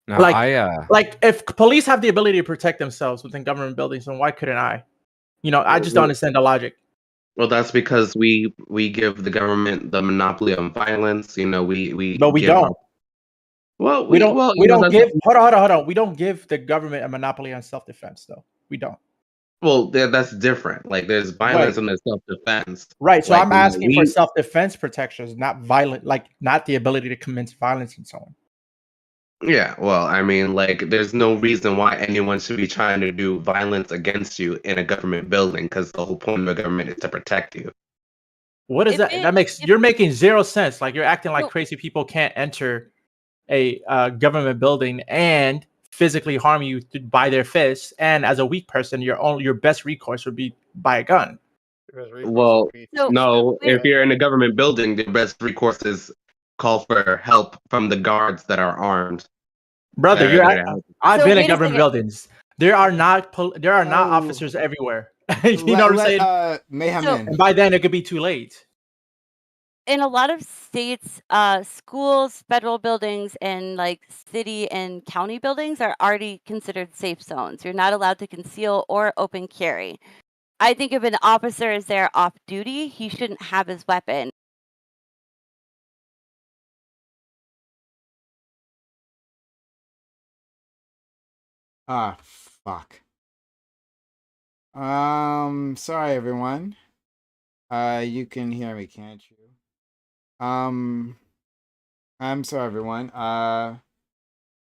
No, Like if police have the ability to protect themselves within government buildings, then why couldn't I? I just don't understand the logic. Well, that's because we give the government the monopoly on violence. But we give don't. Well, We don't. Well, we don't give. Hold on. We don't give the government a monopoly on self-defense, though. We don't. Well, that's different. Like there's violence and there's self-defense. Right. So Like, I'm asking for self-defense protections, not violent, not the ability to commit violence and so on. Yeah, well, I mean, like, there's no reason why anyone should be trying to do violence against you in a government building, because the whole point of a government is to protect you. What is that? You're making zero sense. Like you're acting like crazy people can't enter a government building and physically harm you by their fists. And as a weak person, your best recourse would be by a gun. Well, no, if you're in a government building, the best recourse is call for help from the guards that are armed. Brother, That are there to help. I've So been in wait a government second. buildings. There are not Oh. officers everywhere. You know what I'm saying? Mayhem So- in. And by then it could be too late. In a lot of states, schools, federal buildings, and like city and county buildings are already considered safe zones. You're not allowed to conceal or open carry. I think if an officer is there off duty, he shouldn't have his weapon. Ah, fuck. Sorry everyone. You can hear me, can't you? I'm sorry everyone.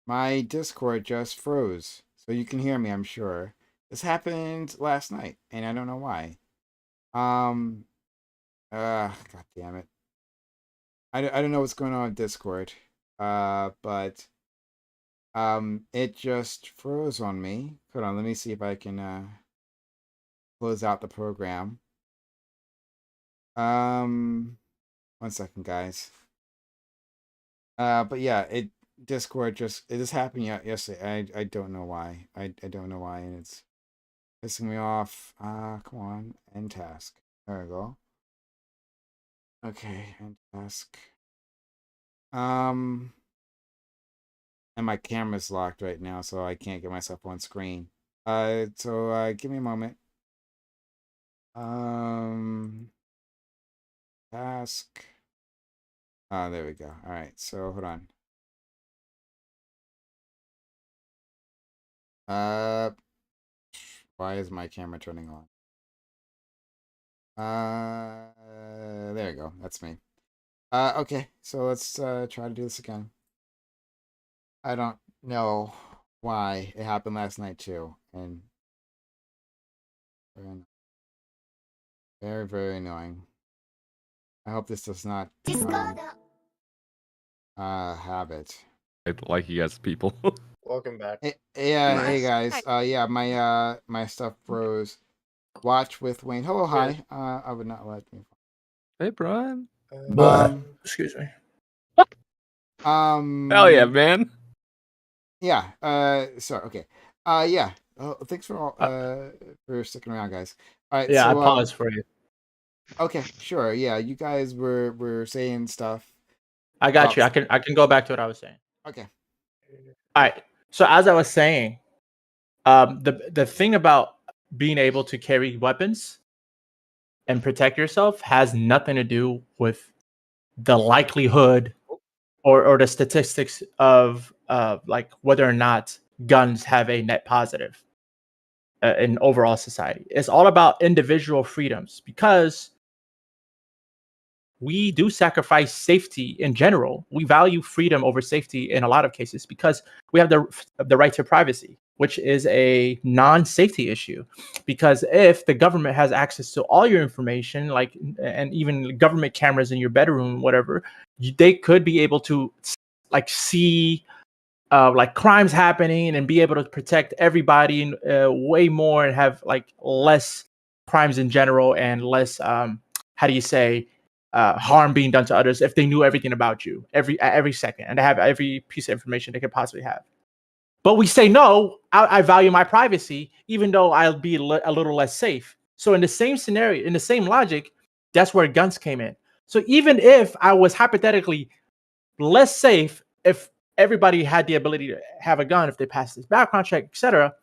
My Discord just froze. So you can hear me, I'm sure. This happened last night, and I don't know why. God damn it. I don't know what's going on with Discord. But it just froze on me. Hold on, let me see if I can close out the program. 1 second, guys. But yeah, Discord just it just happened yesterday. I don't know why. I don't know why, and it's pissing me off. Come on, end task. There we go. Okay, end task. And my camera's locked right now, so I can't get myself on screen. So give me a moment. Task. Oh, there we go. All right, so hold on. Why is my camera turning on? There we go. That's me. Okay, so let's try to do this again. I don't know why it happened last night too, and very, very annoying. I hope this does not habit. Like you guys, people. Welcome back. Hey guys. Yeah, my stuff froze. Watch with Wayne. Hello, hi. I would not let me. Hey, Brian. Excuse me. Hell yeah, man. Yeah. Sorry. Okay. Yeah. Thanks for all for sticking around, guys. All right. Yeah, so, I paused for you. Okay. Sure. Yeah. You guys were saying stuff. I got you. I can go back to what I was saying. Okay. All right. So as I was saying, the thing about being able to carry weapons and protect yourself has nothing to do with the likelihood or the statistics of like whether or not guns have a net positive in overall society. It's all about individual freedoms because we do sacrifice safety in general. We value freedom over safety in a lot of cases because we have the right to privacy, which is a non-safety issue. Because if the government has access to all your information, like and even government cameras in your bedroom, whatever, they could be able to like see like crimes happening and be able to protect everybody way more and have like less crimes in general and less how do you say harm being done to others if they knew everything about you every second and they have every piece of information they could possibly have. But we say no. I value my privacy, even though I'll be a little less safe. So in the same scenario, in the same logic, that's where guns came in. So even if I was hypothetically less safe, if everybody had the ability to have a gun, if they passed this background check, etc.,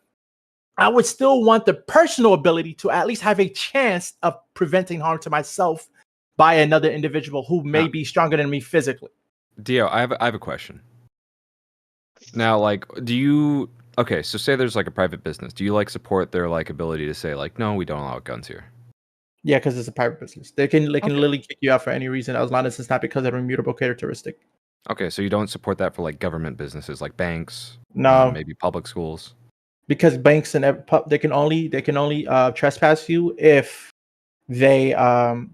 I would still want the personal ability to at least have a chance of preventing harm to myself by another individual who may be stronger than me physically. Dio, I have a question. Now, like, okay, so say there's like a private business. Do you like support their like ability to say like, no, we don't allow guns here? Yeah, because it's a private business. They can literally kick you out for any reason as long as it's not because of a immutable characteristic. Okay, so you don't support that for like government businesses like banks, No, maybe public schools. Because banks and they can only trespass you if they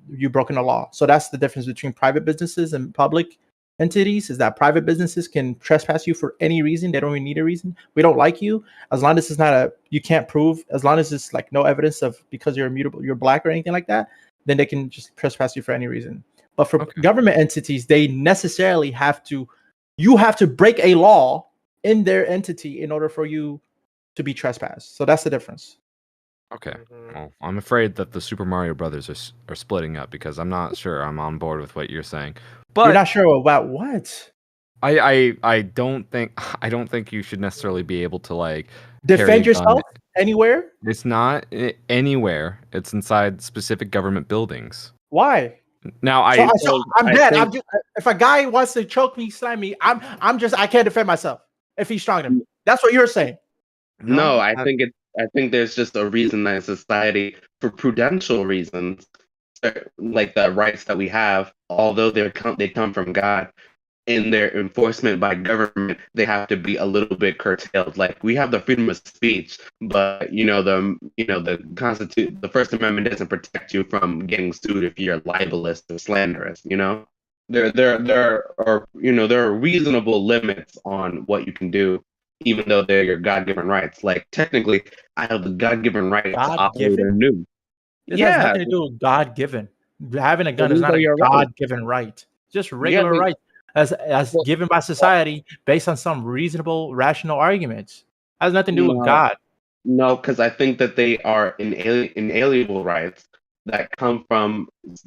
you broken the law. So that's the difference between private businesses and public entities, is that private businesses can trespass you for any reason. They don't even need a reason. We don't like you, as long as it's not you can't prove, as long as it's like no evidence of because you're immutable, you're black or anything like that, then they can just trespass you for any reason. But for Okay. government entities, they necessarily have to. You have to break a law in their entity in order for you to be trespassed. So that's the difference. Okay. Mhm. Well, I'm afraid that the Super Mario Brothers are splitting up because I'm not sure I'm on board with what you're saying. But You're not sure about what? I don't think you should necessarily be able to like carry Defend a gun. yourself anywhere? It's not anywhere. It's inside specific government buildings. Why? Now So, I I'm I dead. think I'm just, if a guy wants to choke me, slam me, I can't defend myself if he's stronger than me. That's what you're saying. No, I think there's just a reason that society, for prudential reasons, like the rights that we have, although they come from God, in their enforcement by government, they have to be a little bit curtailed. Like we have the freedom of speech, but the First Amendment doesn't protect you from getting sued if you're libelous or slanderous. There are reasonable limits on what you can do, even though they're your God-given rights. Like technically, I have the God-given right to operate God-given? a nuke. This has Yeah, nothing to do with God given. Having a well, gun is these not are a your rights. God given right. Just Yeah, regular right as well, given by society based on some reasonable, rational arguments. Has nothing to do with no, God. no, because I think that they are inalienable rights that come from just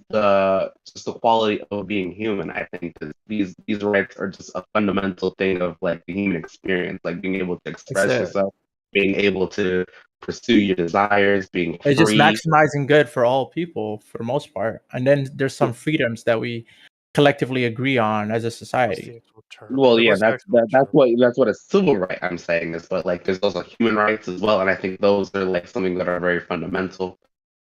the quality of being human. I think that these rights are just a fundamental thing of like the human experience, like being able to express Except yourself, being able to pursue your desires, being it's just free. maximizing good for all people for the most part. And then there's some freedoms that we collectively agree on as a What's the society. actual term? Well, Like, yeah, what's the actual that's what a civil right I'm saying is, but like there's also human rights as well, and I think those are like something that are very fundamental.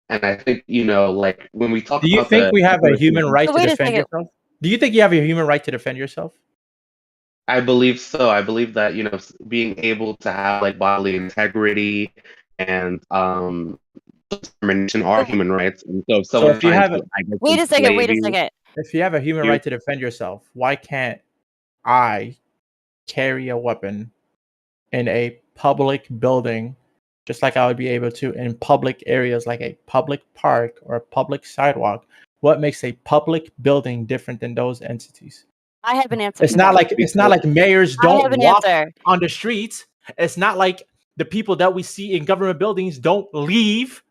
And I think like when we talk Do you about think we have a human right So to wait a defend second. yourself? Do you think you have a human right to defend yourself? I believe so. I believe that being able to have like bodily integrity and discrimination are So, human rights. And so if So someone's if you trying have to, I guess, wait a second. enslave Wait a you, second. if you have a human you right to defend yourself, why can't I carry a weapon in a public building just like I would be able to in public areas like a public park or a public sidewalk? What makes a public building different than those entities? I have an answer It's for not that. like mayors I don't have an walk answer. on the streets. It's not like the people that we see in government buildings don't leave.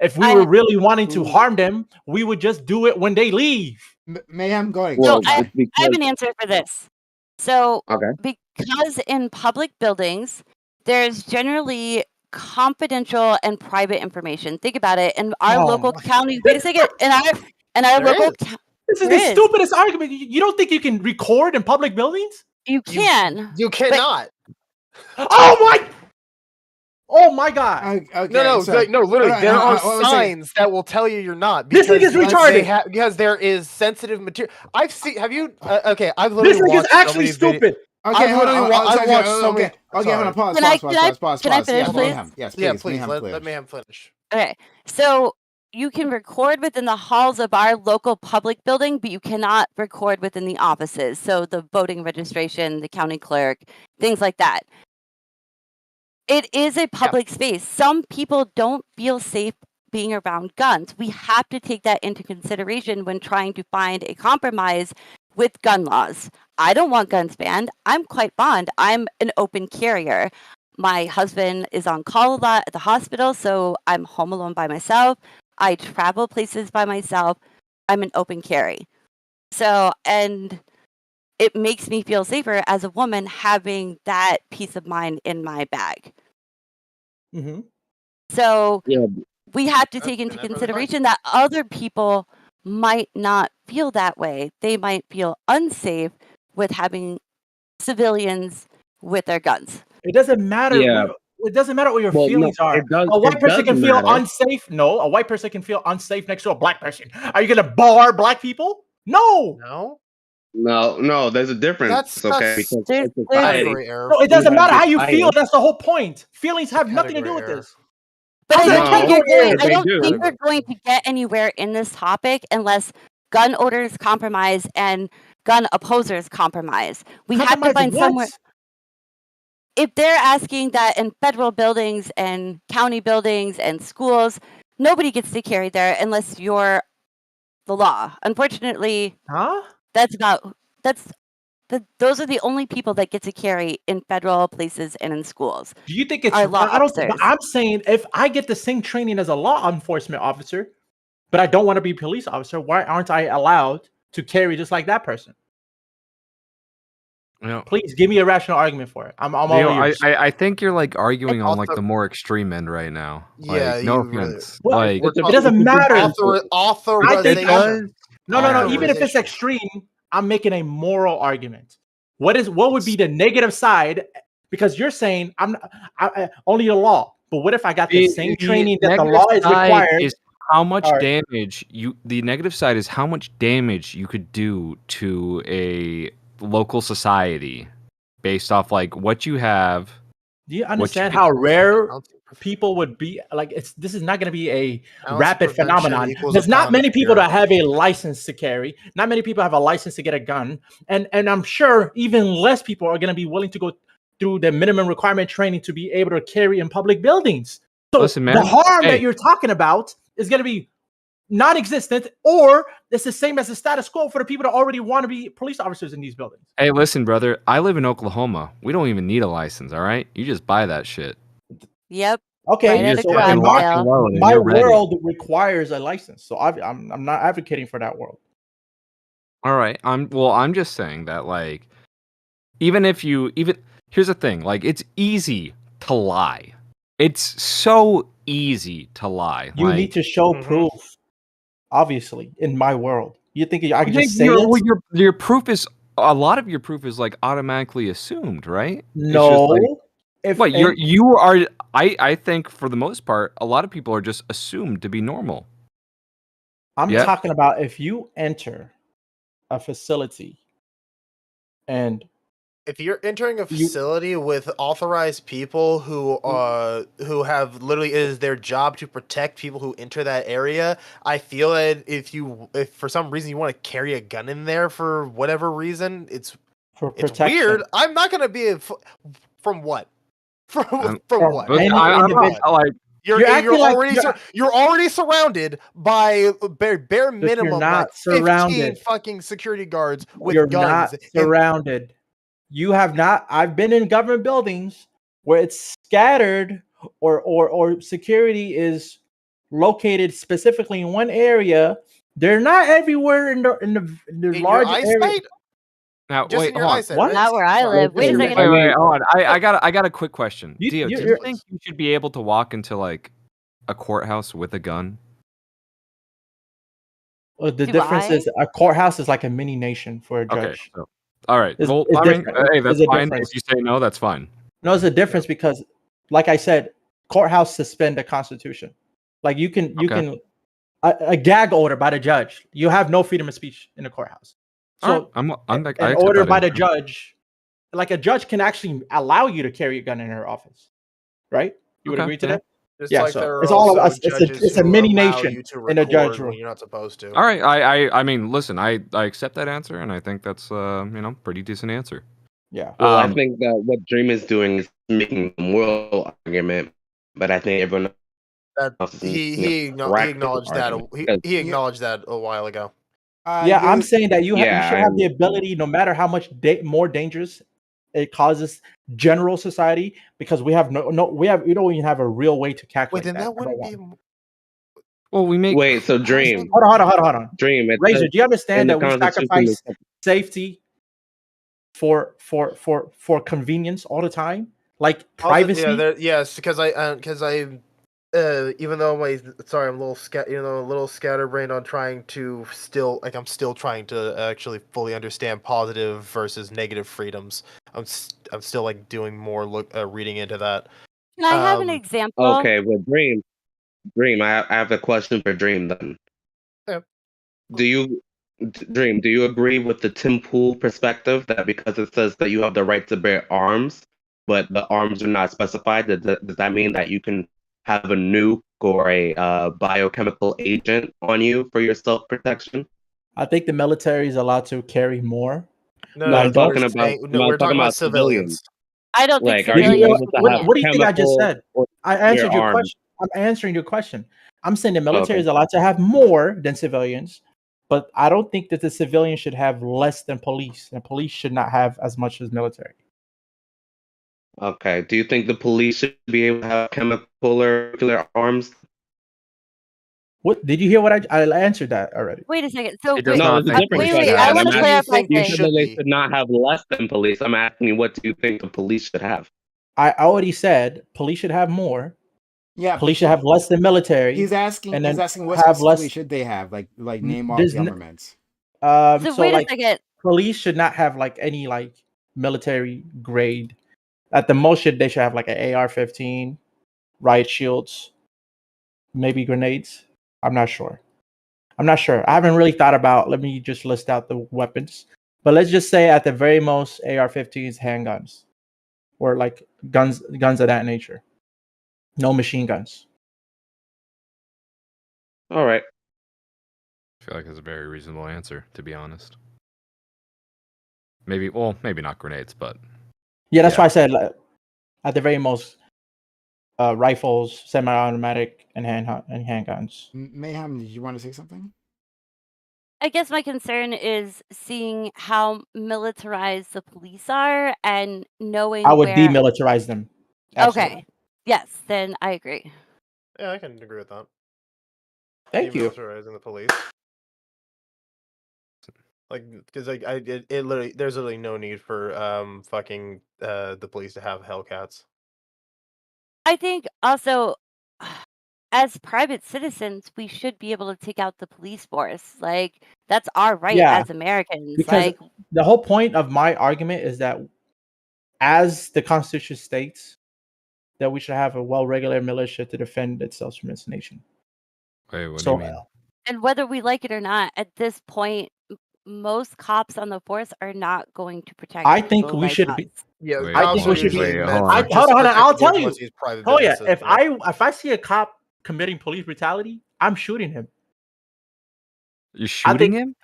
If we were I really wanting to harm them, we would just do it when they leave. Mayhem, going. so well, I it's I have because an answer for this. So okay, because in public buildings, there's generally confidential and private information. Think about it. In our Oh local my. county, wait a second. In our There local, is. This is there the is. stupidest argument. You don't think you can record in public buildings? You can. You But cannot. Oh my god! Okay, No, so literally, there are hold on a second. signs that will tell you you're not This because thing is retarded. because there is sensitive material. I've seen. Have you? Okay, I've This literally thing is watched so actually many videos. stupid. Okay, I've literally I've watched so many. Okay, hold on, pause, Can I pause. can I finish, Yes, please? Mayhem. Yes, Yeah, please, please Mayhem, let please. Mayhem finish. Okay. So you can record within the halls of our local public building, but you cannot record within the offices. So the voting registration, the county clerk, things like that. It is a public space. Some people don't feel safe being around guns. We have to take that into consideration when trying to find a compromise with gun laws. I don't want guns banned. I'm quite fond. I'm an open carrier. My husband is on call a lot at the hospital, so I'm home alone by myself. I travel places by myself. I'm an open carry. So, and it makes me feel safer as a woman having that peace of mind in my bag. Mm-hmm. So yeah, we have to take And into that brother fine. consideration that other people might not feel that way. They might feel unsafe with having civilians with their guns. It doesn't matter. yeah. It doesn't matter what your Well, no, feelings are. it does. A white It person does can feel matter. unsafe. No, a white person can feel unsafe next to a black person. Are you gonna bar black people? No. No, there's a difference. Okay, because There's in society, Category error. No, it we doesn't have matter how this you feel. bias. That's the whole point. Feelings have nothing to do Category with error. this. But I How's don't that think No, you're going. category I they don't do. think we're going to get anywhere in this topic unless gun owners compromise and gun opposers compromise. We have to Compromise find somewhere. what? If they're asking that in federal buildings and county buildings and schools, nobody gets to carry there unless you're the law. Unfortunately, Huh? that's those are the only people that get to carry in federal places and in schools. Do you think it's? Are law I don't. But officers. I'm saying if I get the same training as a law enforcement officer, but I don't want to be a police officer, why aren't I allowed to carry just like that person? You know, Please give me a rational argument for it. I'm all Leo, ears. I think you're like arguing on like Also- the more extreme end right now. Yeah, Like, no you really- offense. Well, Like, We're it doesn't matter. I think authorization. no. Even if it's Authorization. extreme, I'm making a moral argument. What would be the negative side? Because you're saying only the law. But what if I got the same training that the negative law is side required? is how much All right. damage you. The negative side is how much damage you could do to a local society based off like what you have. Do you what understand could- how rare people would be? Like, this is not going to be a rapid phenomenon. equals There's a not pound many of people cure. that have a license to carry. Not many people have a license to get a gun, and I'm sure even less people are going to be willing to go through the minimum requirement training to be able to carry in public buildings. So Listen, man. the harm Hey. that you're talking about is going to be non-existent, or it's the same as the status quo for the people that already want to be police officers in these buildings. Hey, listen, brother. I live in Oklahoma. We don't even need a license. All right, you just buy that shit. Yep. Okay, Right at a so garage fucking lock sale. and load, and My you're ready. world requires a license, so I'm not advocating for that world. All right. I'm just saying that like even here's the thing, like it's easy to lie. It's so easy to lie. You like, need to show proof, obviously, in my world. You think I can Yeah, just say it? your proof is a lot of your proof is like automatically assumed, right? It's just No. like, If what and- you are I think for the most part, a lot of people are just assumed to be normal. I'm Yeah. talking about if you enter a facility and If you're entering a facility with authorized people who have literally it is their job to protect people who enter that area, I feel that if for some reason you want to carry a gun in there for whatever reason, it's protection. weird. I'm not gonna be from what? From what? Listen, I'm not, like You're acting like already you're- you're already surrounded by bare minimum not like 15 surrounded. fucking security guards with You're guns. not surrounded. You have not. I've been in government buildings where it's scattered, or security is located specifically in one area. They're not everywhere in the In large your area. eyesight? Now, Just wait, in your hold on. eyesight, What? Rich? Not where I Sorry. live. Wait a second. Wait, hold on. I got a quick question. Dio, do you you're- think you should be able to walk into like a courthouse with a gun? The Do difference I? is a courthouse is like a mini nation for a Okay. judge. So, all right. It's- Well, it's I mean, different. hey, There's that's a fine. difference. If you say no, that's fine. No, it's a difference because, like I said, courthouse suspend the Constitution. Like you can a gag order by the judge. You have no freedom of speech in the courthouse. So All right, I an accept order that by the answer. judge, like a judge can actually allow you to carry a gun in her office, right? You would Okay, agree to yeah. that? Just Yeah, like so there are it's all of also us. judges It's a who mini allow nation you to in a judge record room. when you're not supposed to. All right. I mean, listen, I accept that answer, and I think that's pretty decent answer. Yeah. Well, I Um, think that what Dream is doing is making a moral argument, but I think everyone That else is he making a practical acknowledged that argument. he acknowledged that a while ago. Yeah, I'm saying that you Yeah, should I have the understand. ability, no matter how much more dangerous it causes general society, because we don't even have a real way to calculate Wait, then that number wouldn't one. be. well, we make. Wait, so Dream, Hold on. Dream. It Razor, says do you in understand the that we Constitution, sacrifice safety for convenience all the time? Like privacy? Yes, because I even though I'm a little scatterbrained on trying to I'm still trying to actually fully understand positive versus negative freedoms. I'm still like doing more reading into that. Can I have an example? Okay, well, Dream, I have a question for Dream then. Yeah. Dream, do you agree with the Tim Pool perspective that because it says that you have the right to bear arms, but the arms are not specified, does that mean that you can have a nuke or a biochemical agent on you for your self-protection? I think the military is allowed to carry more. No, I'm we're talking about we're talking about civilians. I don't think Like, are you civilians able to have What do you think I just chemical said? or I answered bear your arms? question. I'm answering your question. I'm saying the military Okay. is allowed to have more than civilians, but I don't think that the civilian should have less than police, and police should not have as much as military. Okay. Do you think the police should be able to have chemical or nuclear arms? What did you hear? What I answered that already. Wait a second. So It does wait, not No, it's a think different wait, police wait. should I have want to any. clarify think You things. said that they should not have less than police. I'm asking you, what do you think the police should have? I already said police should have more. Yeah, Police should have less than military. he's asking. and He's then asking what have specifically less. should they have? Like name off There's governments. So So wait a like second. police should not have like any like military grade. At the most, they should have like an AR-15, riot shields, maybe grenades. I'm not sure. I haven't really thought about. Let me just list out the weapons. But let's just say at the very most, AR-15s, handguns, or like guns of that nature. No machine guns. All right. I feel like it's a very reasonable answer, to be honest. Maybe not grenades, but Yeah, that's why I said like, at the very most, rifles, semi-automatic, and handguns. Mayhem, did you want to say something? I guess my concern is seeing how militarized the police are and knowing I would where. demilitarize them. Absolutely. Okay. Yes, then I agree. Yeah, I can agree with that. Thank you. Demilitarizing the police. Like, because it literally, there's literally no need for fucking the police to have Hellcats. I think also, as private citizens, we should be able to take out the police force. Like, that's our right Yeah, as Americans. Because Like, the whole point of my argument is that, as the Constitution states, that we should have a well-regulated militia to defend itself from its nation. wait, what do So you mean? and whether we like it or not, at this point, most cops on the force are not going to protect I think people we like should us. be. Yeah, Wait, I cops think are we should be. usually wait, meant hold for on. just Hold to on. I'll protect tell people you. once he's private Oh yeah, businesses, if I see a cop committing police brutality, I'm shooting him. You're I shooting think him?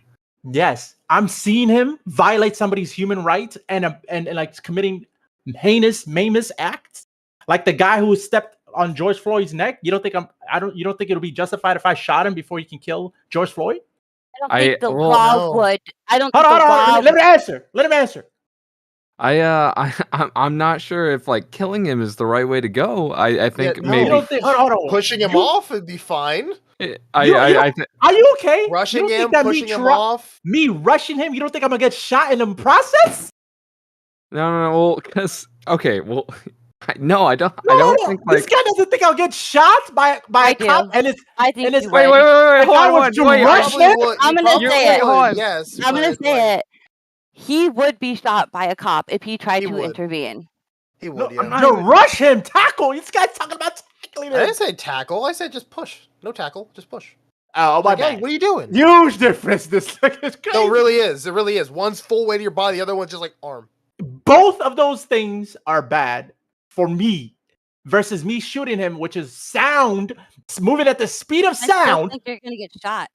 yes, I'm seeing him violate somebody's human rights and like committing heinous acts, like the guy who stepped on George Floyd's neck. You don't think you don't think it'll be justified if I shot him before he can kill George Floyd? I don't think the well, law no. would. I don't Hold think on, the hold on. law Let him answer. Let him answer. I'm not sure if like killing him is the right way to go. I think no. You maybe don't think? Hold on. Pushing him You- off would be fine. Are you okay? Rushing you don't him, think that pushing me him off. me rushing him? You don't think I'm gonna get shot in the process? no. Well, because okay, well, no, I don't. No, I don't think this like. guy doesn't think I'll get shot by I a cop, do. and it's I think and it's you Wait, would. if hold I on, was to wait. rush Probably him, would. I'm You gonna probably say it. would, yes. I'm gonna but, say like, it. He would be shot by a cop if he tried He to would. intervene. He no, would, yeah. not to even- rush him, tackle. This guy's talking about tackling I him. didn't say tackle. I said just push. No tackle, just push. Oh my Like, hey, bad. what are you doing? Huge difference. This is crazy. No, it really is. It really is. One's full weight of your body, the other one's just like arm. Both of those things are bad for me versus me shooting him, which is sound, it's moving at the speed of I still sound. think you're gonna get shot.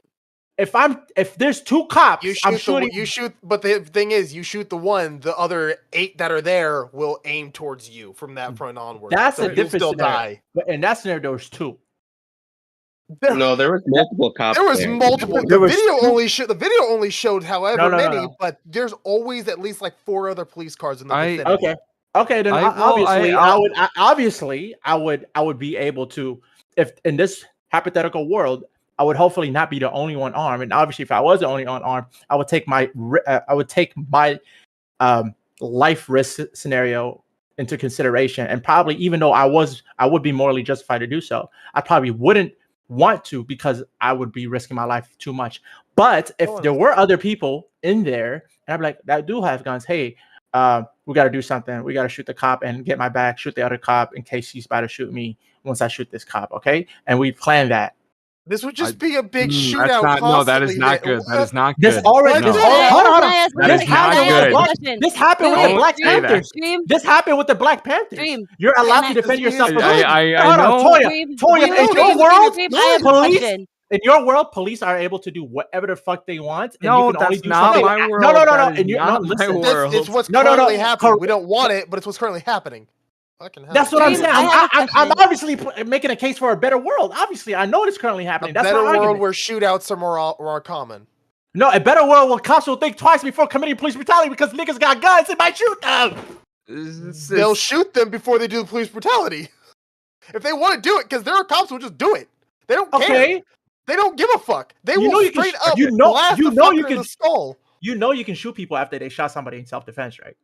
If there's two cops, You I'm shoot shooting. but the thing is, you shoot the one, the other 8 that are there will aim towards you from that point onward. That's so a you'll different still scenario. die. But in that scenario, there was two. No, there was multiple cops. There was there. multiple. There was the video only showed however No. many, but there's always at least like 4 other police cars in the vicinity. Okay. Then obviously, I would be able to, if in this hypothetical world, I would hopefully not be the only one armed. And obviously, if I was the only one armed, I would take my life risk scenario into consideration. And probably, even though I would be morally justified to do so, I probably wouldn't want to because I would be risking my life too much. But if there were other people in there, and I'd be like, that do have guns, hey, we got to do something. We got to shoot the cop and get my back, shoot the other cop in case he's about to shoot me once I shoot this cop, okay? And we plan that. This would just be a big that's shootout. not- no, that is constantly not good. That is not This good. already, No. hold on. That is not good. This happened with the Don't Black say that. Panthers. This happened with the Black Panthers. You're allowed to defend yourself. From I Hold on, know. Toya, in your world, police, question. in your world, police are able to do whatever the fuck they want. And No, you can only that's do not something. my world. No. That is And you're not not my listen. world. It's what's No. currently happening. We don't want it, but it's what's currently happening. Fucking hell. That's what I'm saying. I have a I'm question. obviously making a case for a better world. Obviously, I know it's currently A happening. That's better my world argument. where shootouts are more common. No, a better world where cops will think twice before committing police brutality because niggas got guns and might shoot them. They'll shoot them before they do the police brutality. If they want to do it, because there are cops who will just do it. They don't care. Okay. They don't give a fuck. They You know will you can straight sh- up you know- blast you the know fucker you in can- the skull. You know you can shoot people after they shot somebody in self-defense, right?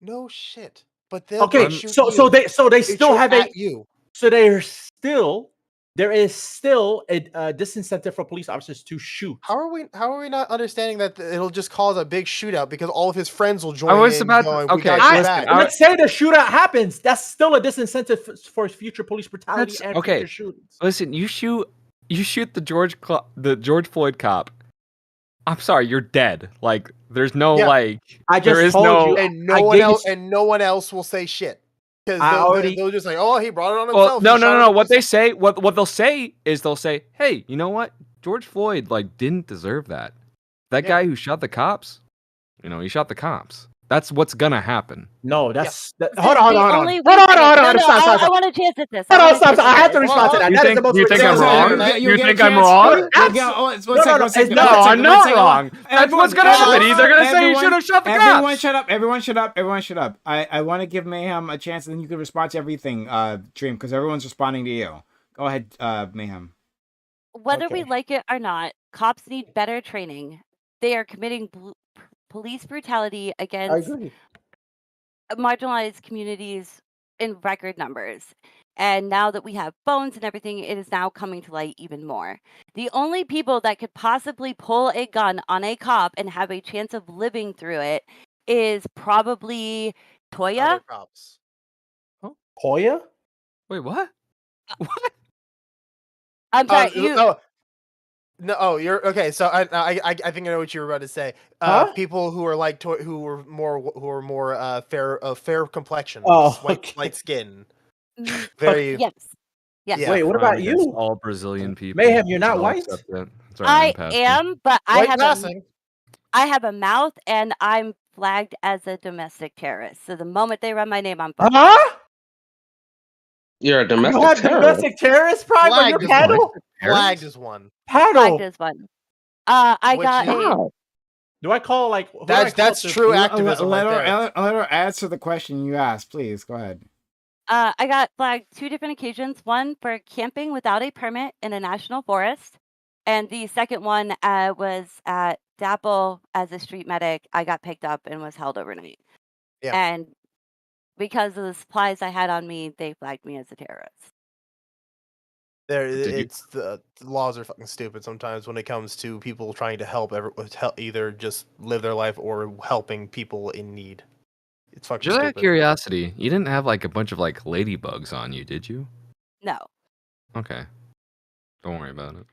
No shit. But they'll Okay, shoot so you. they still shoot have at a you. so there is still a disincentive for police officers to shoot. How are we not understanding that it'll just cause a big shootout because all of his friends will join I was in about to- going, we okay, got your listen, back. Let's say the shootout happens. That's still a disincentive for future police brutality That's and okay. future shootings. Listen, you shoot the George Floyd cop. I'm sorry, you're dead. Like, there's no Yeah. like. I just there is told no. you. And I no one gave you else s- and no one else will say shit. Because I already- they'll just like, oh, he brought it on Well, himself. no, He no, shot no, at no. the What police they say, what they'll say is they'll say, hey, you know what? George Floyd like didn't deserve that. That Yeah. guy who shot the cops, he shot the cops. That's what's gonna happen. No, that's The- hold on. the Hold only on. way- Hold on. No, Stop. I want a chance at this. Hold on, I want a stop. chance I at have to this. respond to that. You That is think- the most you think I'm ridiculous wrong? thing. You think I'm wrong? I'm wrong. That's what's gonna happen. They're gonna say you should have shot the Everyone cops. shut up. Everyone shut up. Everyone shut up. I want to give Mayhem a chance, and then you can respond to everything, Dream, because everyone's responding to you. Go ahead, Mayhem. Whether we Okay. like it or not, cops need better training. They are committing police brutality against marginalized communities in record numbers. And now that we have phones and everything, it is now coming to light even more. The only people that could possibly pull a gun on a cop and have a chance of living through it is probably Toya. Other cops. Hoya? Wait, what? I'm sorry, you. No, you're okay. So I think I know what you were about to say. Huh? People who are like who were more fair complexion, Oh, okay. light skin. Mm, Very Yes. Yes. Yeah. Wait, what Crime about against you? all Brazilian people. Mayhem, you're not I'll white? accept it. Sorry, I empath. am, but I white have passing. I have a mouth and I'm flagged as a domestic terrorist. So the moment they run my name, I'm fucked. Huh? You're a You domestic have terrorist. domestic terrorist prime on your Flagged is paddle? Flagged is one. Paddle. Flagged as one. I Which got is- a Do I call like? who do I That's call that's to- true activism Let right there. her answer the question you asked, please. Go ahead. I got flagged 2 different occasions. One for camping without a permit in a national forest, and the second one was at Dapple as a street medic. I got picked up and was held overnight. Yeah. And because of the supplies I had on me, they flagged me as a terrorist. The laws are fucking stupid sometimes when it comes to people trying to help either just live their life or helping people in need. It's fucking Just out of stupid. curiosity, you didn't have like a bunch of like ladybugs on you, did you? No. Okay. Don't worry about it.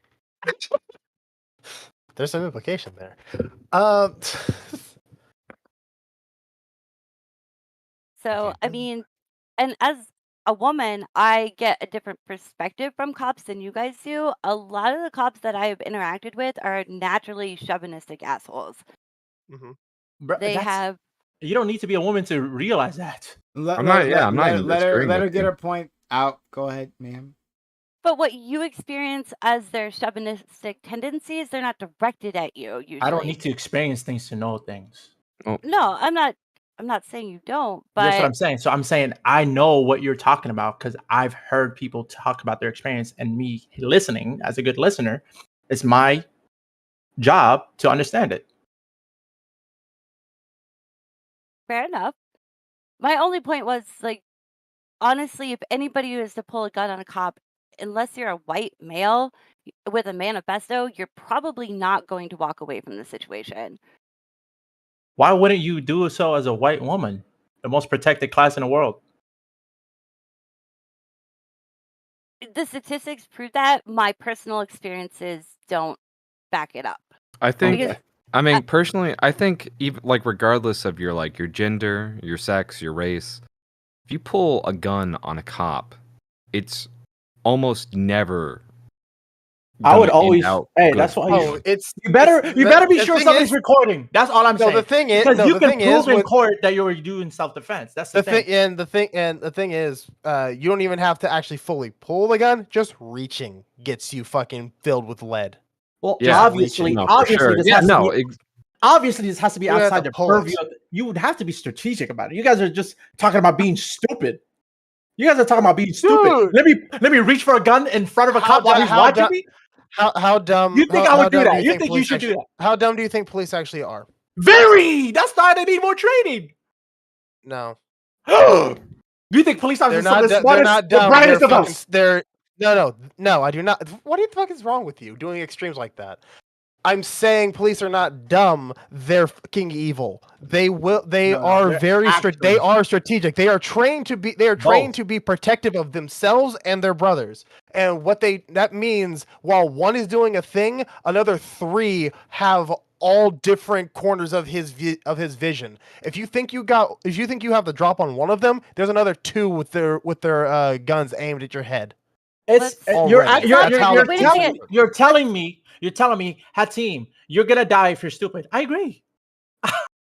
There's some implication there. So, I Okay. mean, and as a woman, I get a different perspective from cops than you guys do. A lot of the cops that I have interacted with are naturally chauvinistic assholes. Mhm. Bruh, They that's- have You don't need to be a woman to realize that. I'm not even let her disagreeing with get you. her point out. Go ahead, ma'am. But what you experience as their chauvinistic tendencies, they're not directed at you usually. I don't need to experience things to know things. No, I'm not saying you don't, That's what but I'm saying. So I'm saying I know what you're talking about because I've heard people talk about their experience, and me listening as a good listener, it's my job to understand it. fair enough. My only point was like, honestly, if anybody was to pull a gun on a cop, unless you're a white male with a manifesto, you're probably not going to walk away from the situation. Why wouldn't you do so as a white woman, the most protected class in the world? The statistics prove that. My personal experiences don't back it up. I think. Because I mean, personally, I think even like regardless of your like your gender, your sex, your race, if you pull a gun on a cop, it's almost never. I would gonna end always. out Hey, good that's why for you. you. You better be the sure thing somebody's is- recording. That's all I'm No, saying. the thing is- because no, you the can thing is prove in when- court that you were doing self-defense. That's the thing. The thing is, you don't even have to actually fully pull the gun. Just reaching gets you fucking filled with lead. Well, Yeah, obviously, no, for sure. this Yeah, has to no, be obviously this has to be You have outside to the pull purview. it. You would have to be strategic about it. You guys are just talking about being stupid. You guys are talking about being stupid. Dude! Let me reach for a gun in front of a How cop while du- he's how watching du- me. How dumb? You think I how would do dumb that? You think you police should do actually- How dumb do you think police actually are? Very. That's why they need more training. No, Do you think police officers they're are some of not. the They're smartest, not the dumb. brightest of us? They're no. I do not. What the fuck is wrong with you doing extremes like that? I'm saying police are not dumb. They're fucking evil. They will. They No, are they're very. They actually- are strategic. They are trained to be. They are trained Both. to be protective of themselves and their brothers. And that means while one is doing a thing, another 3 have all different corners of his vision. If you think you have the drop on one of them, there's another 2 with their guns aimed at your head. It's Already. you're telling me, Hatim, you're gonna die if you're stupid. I agree.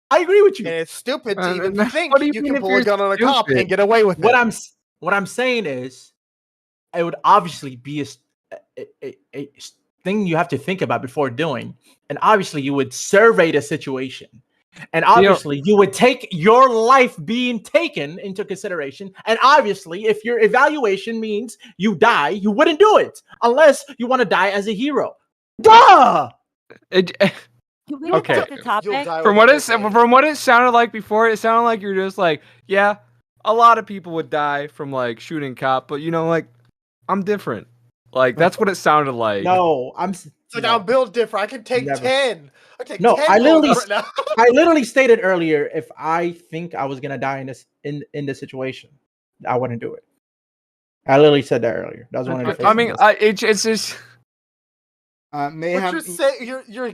I agree with you. And it's stupid to even what think do you you mean can if pull you're a gun on a cop stupid? and get away with What it. what I'm saying is, it would obviously be a thing you have to think about before doing, and obviously you would survey the situation, and obviously you would take your life being taken into consideration, and obviously if your evaluation means you die, you wouldn't do it unless you want to die as a hero. Duh. Can we Okay. take the topic? From what it sounded like before, it sounded like you're just like, yeah, a lot of people would die from like shooting cop, but you know, like I'm different. Like that's what it sounded like. No, I'm built different. I can take Never. 10. I take No, 10 I literally, bullets right now. I literally stated earlier, if I think I was gonna die in this situation, I wouldn't do it. I literally said that earlier. That was one of the. I mean, it's just. Mayhem. But you're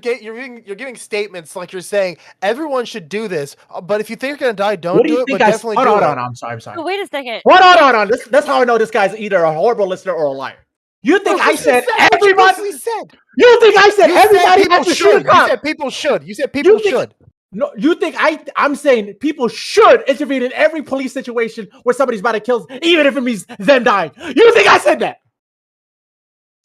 giving statements like you're saying everyone should do this, but if you think you're gonna die, don't What do do you it. think? But definitely do Hold it. on. I'm sorry. Oh, wait a second. Hold on. That's how I know this guy's either a horrible listener or a liar. You think I said everybody? Said. You think I said You everybody people has to shoot should. a cop? You said people should. You said people should. No, you think I'm saying people should intervene in every police situation where somebody's about to kill, even if it means them dying. You think I said that?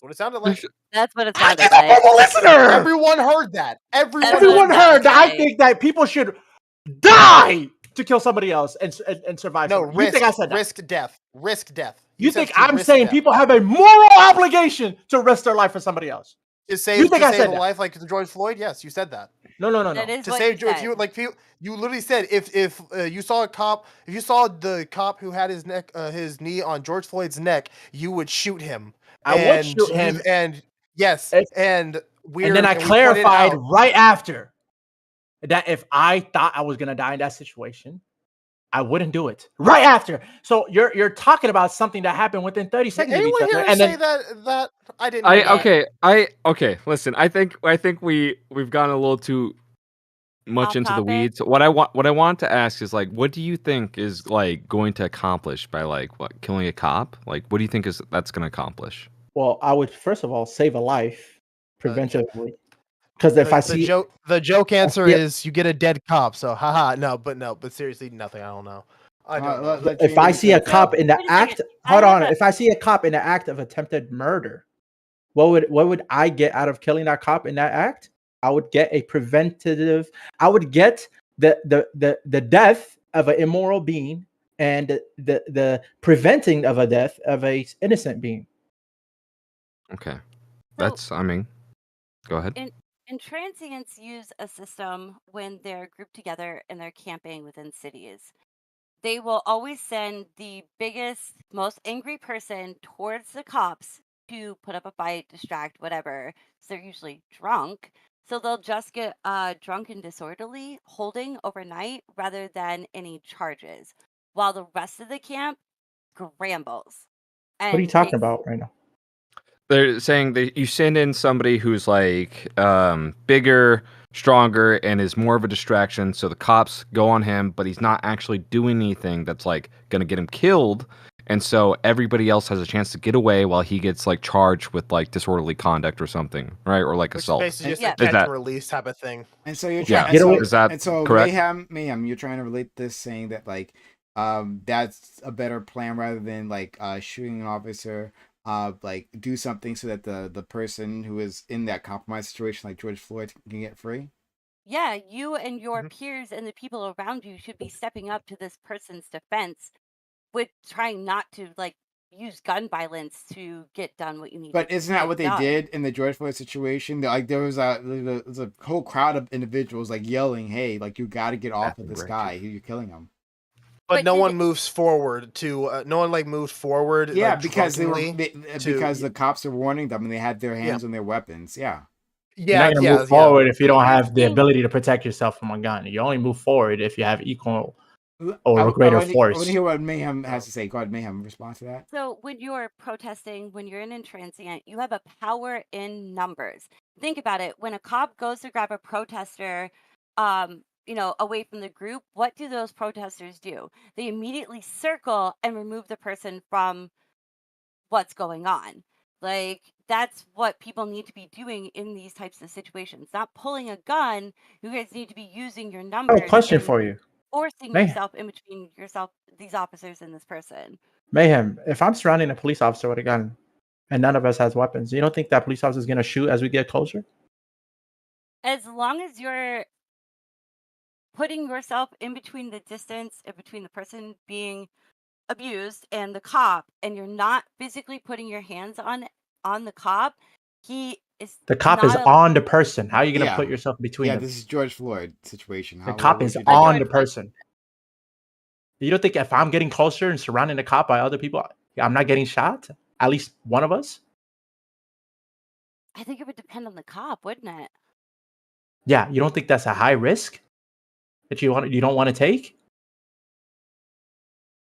What it sounded like. That's what it sounded I'm a like. horrible listener. Everyone heard that. Everyone heard that. I think that people should die to kill somebody else and survive. No, you think I said that? risk death. Risk death. You said think to I'm risk saying death. people have a moral obligation to risk their life for somebody else? To save, You think I save said a that? life like George Floyd? Yes, you said that. No. That is To what save you if said. you like you literally said if you saw a cop, if you saw the cop who had his knee on George Floyd's neck, you would shoot him. I would shoot him. And yes, and then I clarified right after that if I thought I was gonna die in that situation, I wouldn't do it. Right after. So you're talking about something that happened within 30 seconds of each Anyone other. here And say then that I didn't. know that. Okay. Listen, I think we've gone a little too much Off into the topic? weeds. What I want to ask is like, what do you think is like going to accomplish by like killing a cop? Like, what do you think that's going to accomplish? well, I would first of all save a life preventively. Because if I see The joke answer Yeah. is you get a dead cop. So haha, but seriously, nothing. I don't know. I don't know. if I see a cop in the Wait a second. act, I hold have on. If I see a cop in the act of attempted murder, what would I get out of killing that cop in that act? I would get a preventative. I would get the death of an immoral being and the preventing of a death of a innocent being. Okay, that's. I mean, go ahead. And transients use a system when they're grouped together and they're camping within cities. They will always send the biggest, most angry person towards the cops to put up a fight, distract, whatever. So they're usually drunk. So they'll just get drunk and disorderly holding overnight rather than any charges, while the rest of the camp scrambles. What are you talking about right now? They're saying that you send in somebody who's like bigger, stronger, and is more of a distraction. So the cops go on him, but he's not actually doing anything that's like gonna get him killed. And so everybody else has a chance to get away while he gets like charged with like disorderly conduct or something, right? Or like Which is assault. basically just Yeah. a catch and release type of thing. And so you're Yeah. trying. Get away- Is that and so correct? mayhem, you're trying to relate this, saying that like, that's a better plan rather than like shooting an officer like do something so that the person who is in that compromised situation, like George Floyd, can get free? Yeah, you and your peers and the people around you should be stepping up to this person's defense with trying not to like use gun violence to get done what you need But to isn't that get what they done. did in the George Floyd situation? Like there was a whole crowd of individuals like yelling, "Hey, like you got to get off of this guy! You're killing him." But no one moves forward to no one like moves forward. Yeah, like, because drunkenly because the cops are warning them and they had their hands on their weapons. Yeah. You're not gonna move forward if you don't have the ability to protect yourself from a gun. You only move forward if you have equal or greater I want force. to hear what Mayhem has to say. Go ahead, Mayhem, respond to that. So when you're protesting, when you're in intransient, you have a power in numbers. Think about it. When a cop goes to grab a protester, away from the group, what do those protesters do? They immediately circle and remove the person from what's going on. Like that's what people need to be doing in these types of situations. Not pulling a gun. You guys need to be using your I have numbers. a question and for you. Forcing Mayhem. yourself in between these officers, and this person. Mayhem, if I'm surrounding a police officer with a gun and none of us has weapons, you don't think that police officer is going to shoot as we get closer? As long as you're putting yourself in between the distance and between the person being abused and the cop, and you're not physically putting your hands on the cop, he is The cop is on the person. How are you going to put yourself between them? This is George Floyd situation. The cop is on the person. You don't think if I'm getting closer and surrounding the cop by other people, I'm not getting shot? At least one of us? I think it would depend on the cop, wouldn't it? Yeah, you don't think that's a high risk that you don't want to take?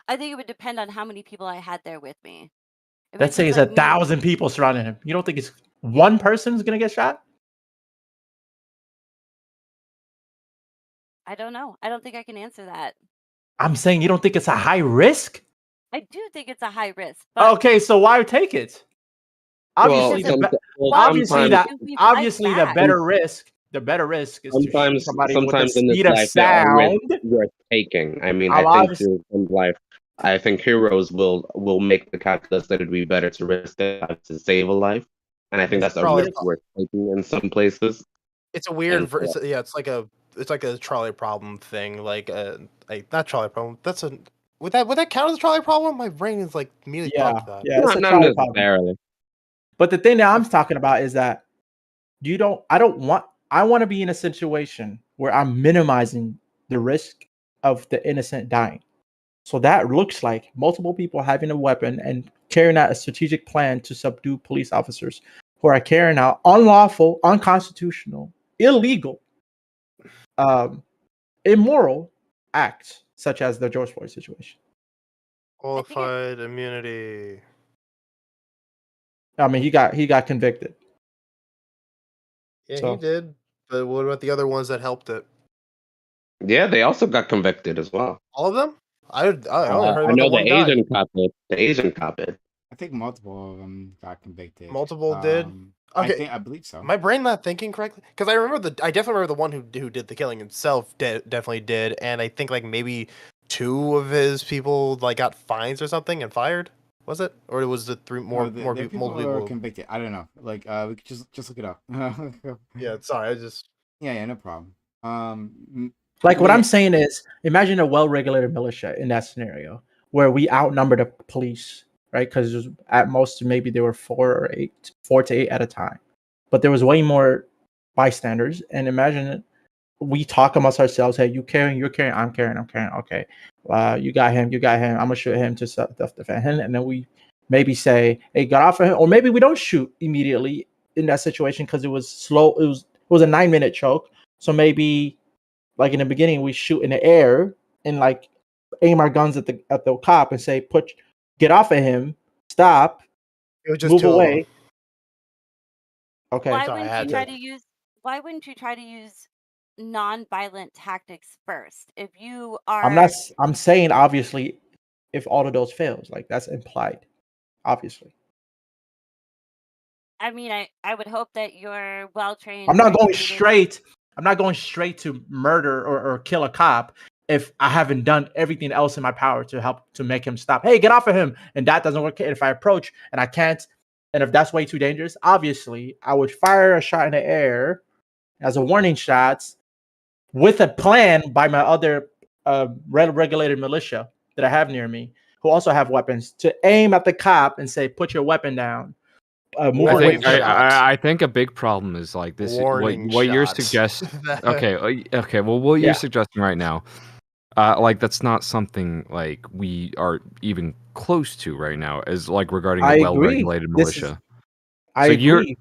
I think it would depend on how many people I had there with me. If Let's say it's just like me- 1,000 people surrounding him. You don't think it's one person's gonna get shot? I don't know. I don't think I can answer that. I'm saying you don't think it's a high risk? I do think it's a high risk, but Okay, so why take it? Obviously, obviously the better risk. The better risk is to shoot somebody with the sometimes in this speed of life there are sound. risks worth taking. I mean, I'll I think obviously- to some life, I think heroes will make the calculus that it'd be better to risk their life to save a life, and I think that's a Probably- risk worth taking in some places. It's a weird. And, It's like a trolley problem thing. Like not trolley problem. That's a would that count as a trolley problem? My brain is like immediately bugged that. Yeah, it's a not trolley problem. necessarily. But the thing that I'm talking about is that I want to be in a situation where I'm minimizing the risk of the innocent dying. So that looks like multiple people having a weapon and carrying out a strategic plan to subdue police officers who are carrying out unlawful, unconstitutional, illegal, immoral acts, such as the George Floyd situation. Qualified immunity. I mean, he got convicted. Yeah, So- he did. But what about the other ones that helped it? Yeah, they also got convicted as well. All of them? I only heard I about know the one the guy. Asian cop did. The Asian cop did. I think multiple of them got convicted. Multiple did. Okay, I believe so. My brain not thinking correctly because I definitely remember the one who did the killing himself. Definitely did, and I think like maybe 2 of his people like got fines or something and fired. Was it, or was it 3 more No, more the people? people Multiple were people? convicted. I don't know. Like we could just look it up. Yeah, sorry, I just yeah, no problem. Like what I'm saying is, imagine a well-regulated militia in that scenario where we outnumber the police, right? Because at most maybe there were 4 to 8 at a time, but there was way more bystanders. And imagine we talk amongst ourselves: "Hey, you're carrying, I'm carrying. Okay, you got him. I'm gonna shoot him to self-defend him." And then we maybe say, "Hey, got off of him," or maybe we don't shoot immediately in that situation because it was slow. It was a 9-minute choke, so maybe. Like in the beginning, we shoot in the air and like aim our guns at the cop and say, get off of him, stop, it was just move 2 of them. away. Okay. Why Sorry, I wouldn't had you to- try to use? Why wouldn't you try to use non-violent tactics first? If you are, I'm saying obviously, if all of those fails, like that's implied, obviously. I mean, I would hope that you're well trained. I'm not going straight to murder or kill a cop if I haven't done everything else in my power to help to make him stop. Hey, get off of him. And that doesn't work. And if I approach and I can't, and if that's way too dangerous, obviously I would fire a shot in the air as a warning shot with a plan by my other regulated militia that I have near me, who also have weapons, to aim at the cop and say, "Put your weapon down." Move away. Warning shot. I think a big problem is like this. Warning What you're shot. suggesting? Okay, okay. Well, what Yeah. you're suggesting right now, like that's not something like we are even close to right now, as like regarding I a agree. well-regulated This is- militia. I So you're- agree.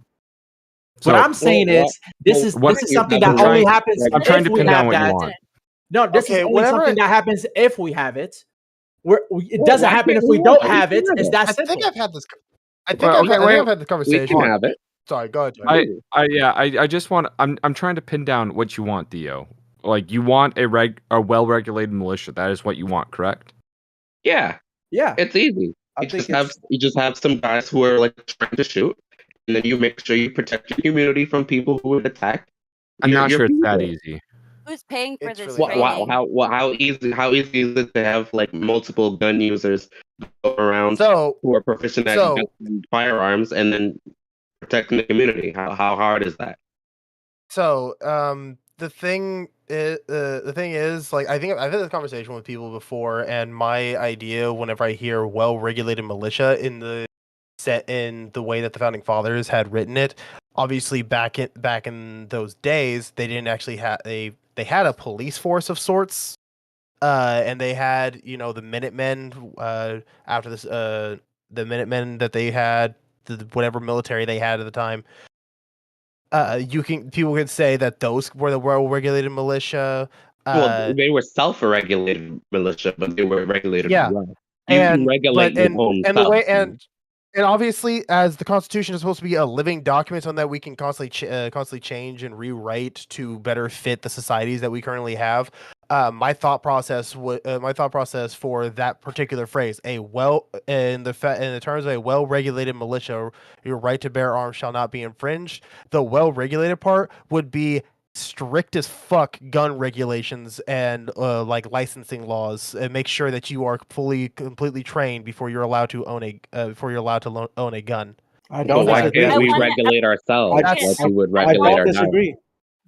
What I'm saying is this is something that only happens I'm trying to if we pin down have what you that. want. No, this Okay, is only whenever- something that happens if we have it. It Well, doesn't why happen can't if we we don't have it? have We it. can have It's it. that I simple. think I've had this. I think Well, I've okay, wait. had the We conversation. can have it. Sorry, go ahead. Johnny. I just want to pin down what you want, Dio. Like you want a well-regulated militia. That is what you want, correct? Yeah, Yeah. it's easy. I You think just have some guys who are like trying to shoot, and then you make sure you protect your community from people who would attack. I'm not your sure it's that people. easy. Who's paying for It's this really training? How easy is it to have like multiple gun users go around So, who are proficient at using firearms and then protecting the community? How hard is that? So, the thing is, like, I think I've had this conversation with people before, and my idea, whenever I hear well-regulated militia in the way that the founding fathers had written it, obviously back in those days, they didn't actually have they had a police force of sorts, and they had the Minutemen after this the Minutemen that they had, whatever military they had at the time. People could say that those were the well-regulated militia. Well, they were self-regulated militia, but they were regulated Yeah, as well. You can regulate your own and the self. way and obviously, as the Constitution is supposed to be a living document, on that we can constantly change and rewrite to better fit the societies that we currently have. My thought process for that particular phrase, in the terms of a well-regulated militia, your right to bear arms shall not be infringed. The well-regulated part would be strict as fuck gun regulations and like licensing laws, and make sure that you are completely trained before you're allowed to own own a gun. I But don't why disagree. can't we regulate ourselves like we would regulate our disagree.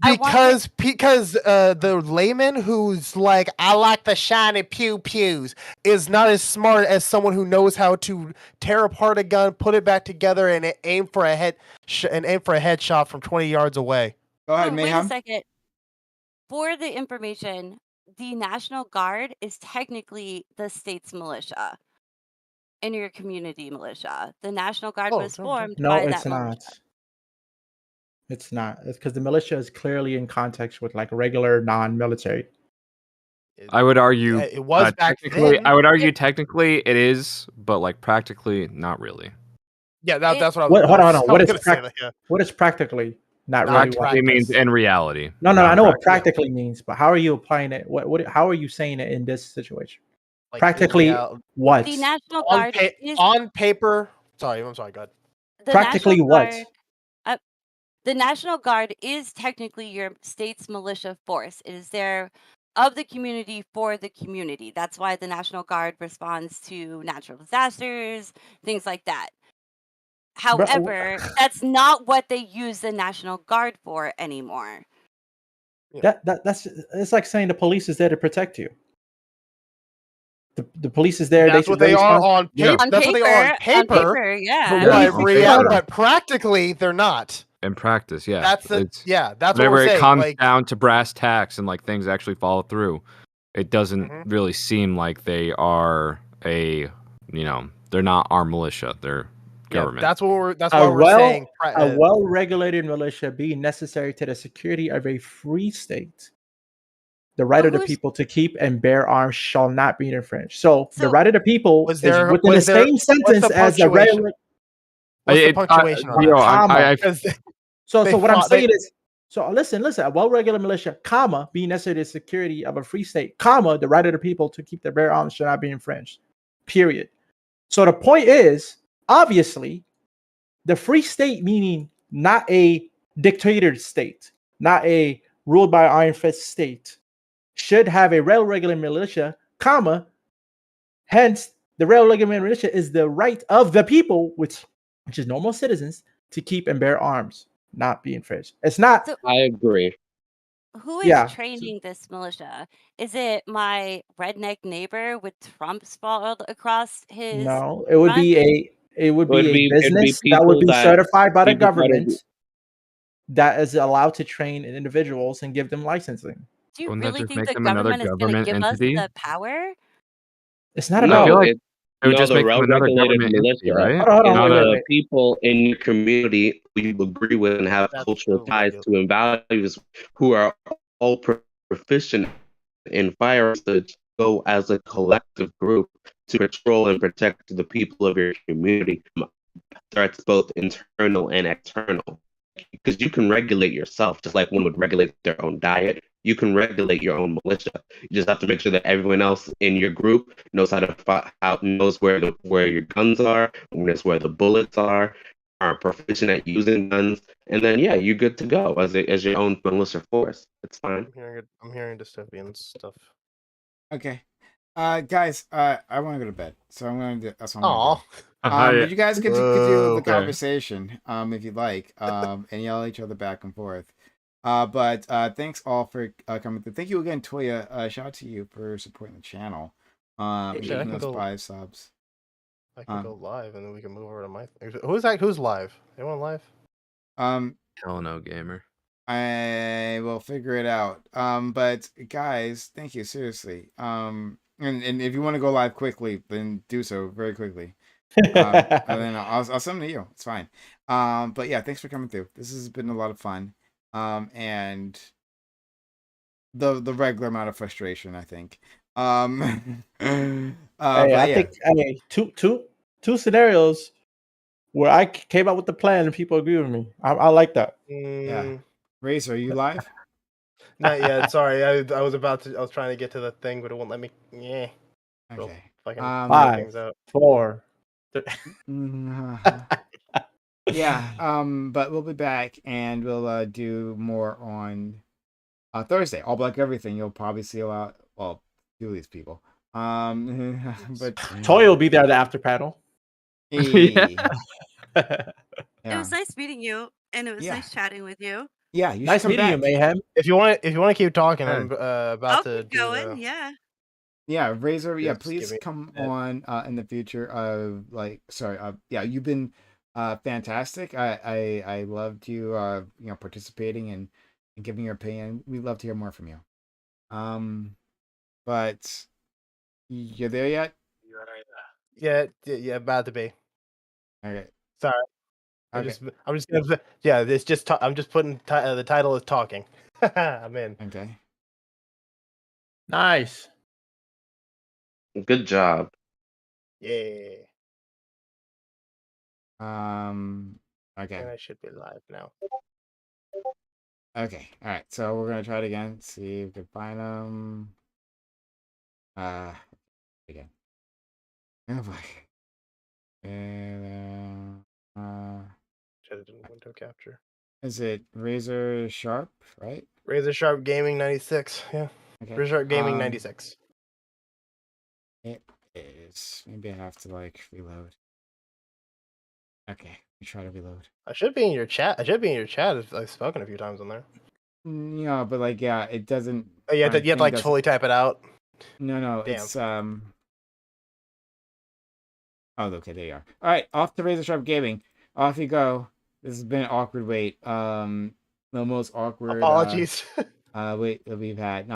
Because the layman who's like, I like the shiny pew pews, is not as smart as someone who knows how to tear apart a gun, put it back together, and aim for a headshot from 20 yards away. Go ahead, Wait a Mayhem. second. For the information, the National Guard is technically the state's militia and your community militia. The National Guard was formed No, by it's that not. militia. It's not. It's because the militia is clearly in context with like regular non-military. I would argue it was back technically. then. I would argue technically it is, but like practically not really. Yeah, that's what I was. Hold on. I What was is gonna say that, yeah. what is practically not Not really? Practically means in reality. No, not I know what practically. practically means, but how are you applying it? How are you saying it in this situation? Like, Practically what? The National on, Guard is on paper. Sorry, I'm sorry. Go ahead. the Practically National what? Guard. The National Guard is technically your state's militia force. It is there of the community for the community. That's why the National Guard responds to natural disasters, things like that. However, that's not what they use the National Guard for anymore. That's it's like saying the police is there to protect you. The police is there. That's what they are on paper. That's what they are on paper. Yeah. But practically, they're not. In practice, yeah. That's It's- that's what whenever we're it saying. comes Like, down to brass tacks and like things actually follow through, it doesn't Mm-hmm. really seem like they are they're not our militia. They're government. that's why we're saying. A well-regulated militia being necessary to the security of a free state. The right of the people to keep and bear arms shall not be infringed. So the right of the people is within the same sentence as the regular. What's the punctuation on that? So they what I'm fought- saying is, so listen, a well-regulated militia, comma, being necessary to the security of a free state, comma, the right of the people to keep their bear arms shall not be infringed. Period. So the point is, obviously, the free state meaning not a dictator state, not a ruled by iron fist state, should have a regular militia, comma, hence the regular militia is the right of the people, which is normal citizens, to keep and bear arms, not be infringed. It's not. So I agree. who is Yeah. training this militia? Is it my redneck neighbor with Trump sprawled across his No, it would front? be a It'd be business that would people be that certified by the need to try to government that is allowed to train individuals and give them licensing. Do you Wouldn't that really just think make the them another government is going to government give us entity? the power? It's not I about. feel No, like it it would no, just the make them another well-regulated government entity, militia right? Hold on, is wait, Not wait, a the wait. people in your community who you agree with and have That's cultural the ties regulated. to and values, who are all proficient in firearms to go as a collective group to patrol and protect the people of your community from threats both internal and external. Because you can regulate yourself, just like one would regulate their own diet. You can regulate your own militia. You just have to make sure that everyone else in your group knows how to knows where your guns are, knows where the bullets are proficient at using guns, and then yeah, you're good to go as your own militia force. It's fine. I'm hearing dystopian stuff. Okay. Guys, I want to go to bed, so I'm going to. That's what I'm Aw. going to do. But you guys can continue the Okay. conversation, if you'd like, and yell at each other back and forth. But thanks all for coming through. Thank you again, Toya. Shout out to you for supporting the channel. And Shit, I giving can us go. 5 subs. I can go live, and then we can move over to my thing. Who's live? Anyone live? Hell no, gamer. I will figure it out. But guys, thank you seriously. And if you want to go live quickly, then do so very quickly. And then I'll send them to you. It's fine. But yeah, thanks for coming through. This has been a lot of fun. And the regular amount of frustration, I think. Hey, I think two scenarios where I came up with the plan and people agree with me. I like that. Yeah. Razor, are you live? Not yet. Sorry, I was trying to get to the thing, but it won't let me. Yeah. So, Okay. if I can figure 5, things out. 4. Yeah. But we'll be back and we'll do more on Thursday. All Black Everything. You'll probably see a lot. Well, two of these people. But Toy will be there at the after panel. Hey. It was nice meeting you, and it was nice chatting with you. Yeah, you Nice should come meeting you, back. Mayhem. If you want to keep talking, Hey. I'm about I'll to keep do going. the. Yeah. Yeah, Razor. Yeah, Just please give me come a minute. on in the future. Yeah, you've been fantastic. I loved you. Participating and giving your opinion. We'd love to hear more from you. But you're there yet? Yeah, about to be. Okay. Sorry. Okay. I'm just gonna. Yeah, it's just. I'm just putting the title is talking. I'm in. Okay. Nice. Good job. Yeah. Okay. And I should be live now. Okay. All right. So we're gonna try it again. See if we can find them. Again. Oh boy. And Try to do window capture. is it Razor Sharp, right? Razor Sharp Gaming 96. Yeah. Okay. Razor Sharp Gaming 96. It is. Maybe I have to reload. Okay, let me try to reload. I should be in your chat. I've spoken a few times on there. Yeah, but it doesn't. Oh, you have to fully type it out. No, Damn. it's Oh, okay, there you are. All right, off to Razor Sharp Gaming. Off you go. This has been an awkward wait. The most awkward Apologies. wait that we've had.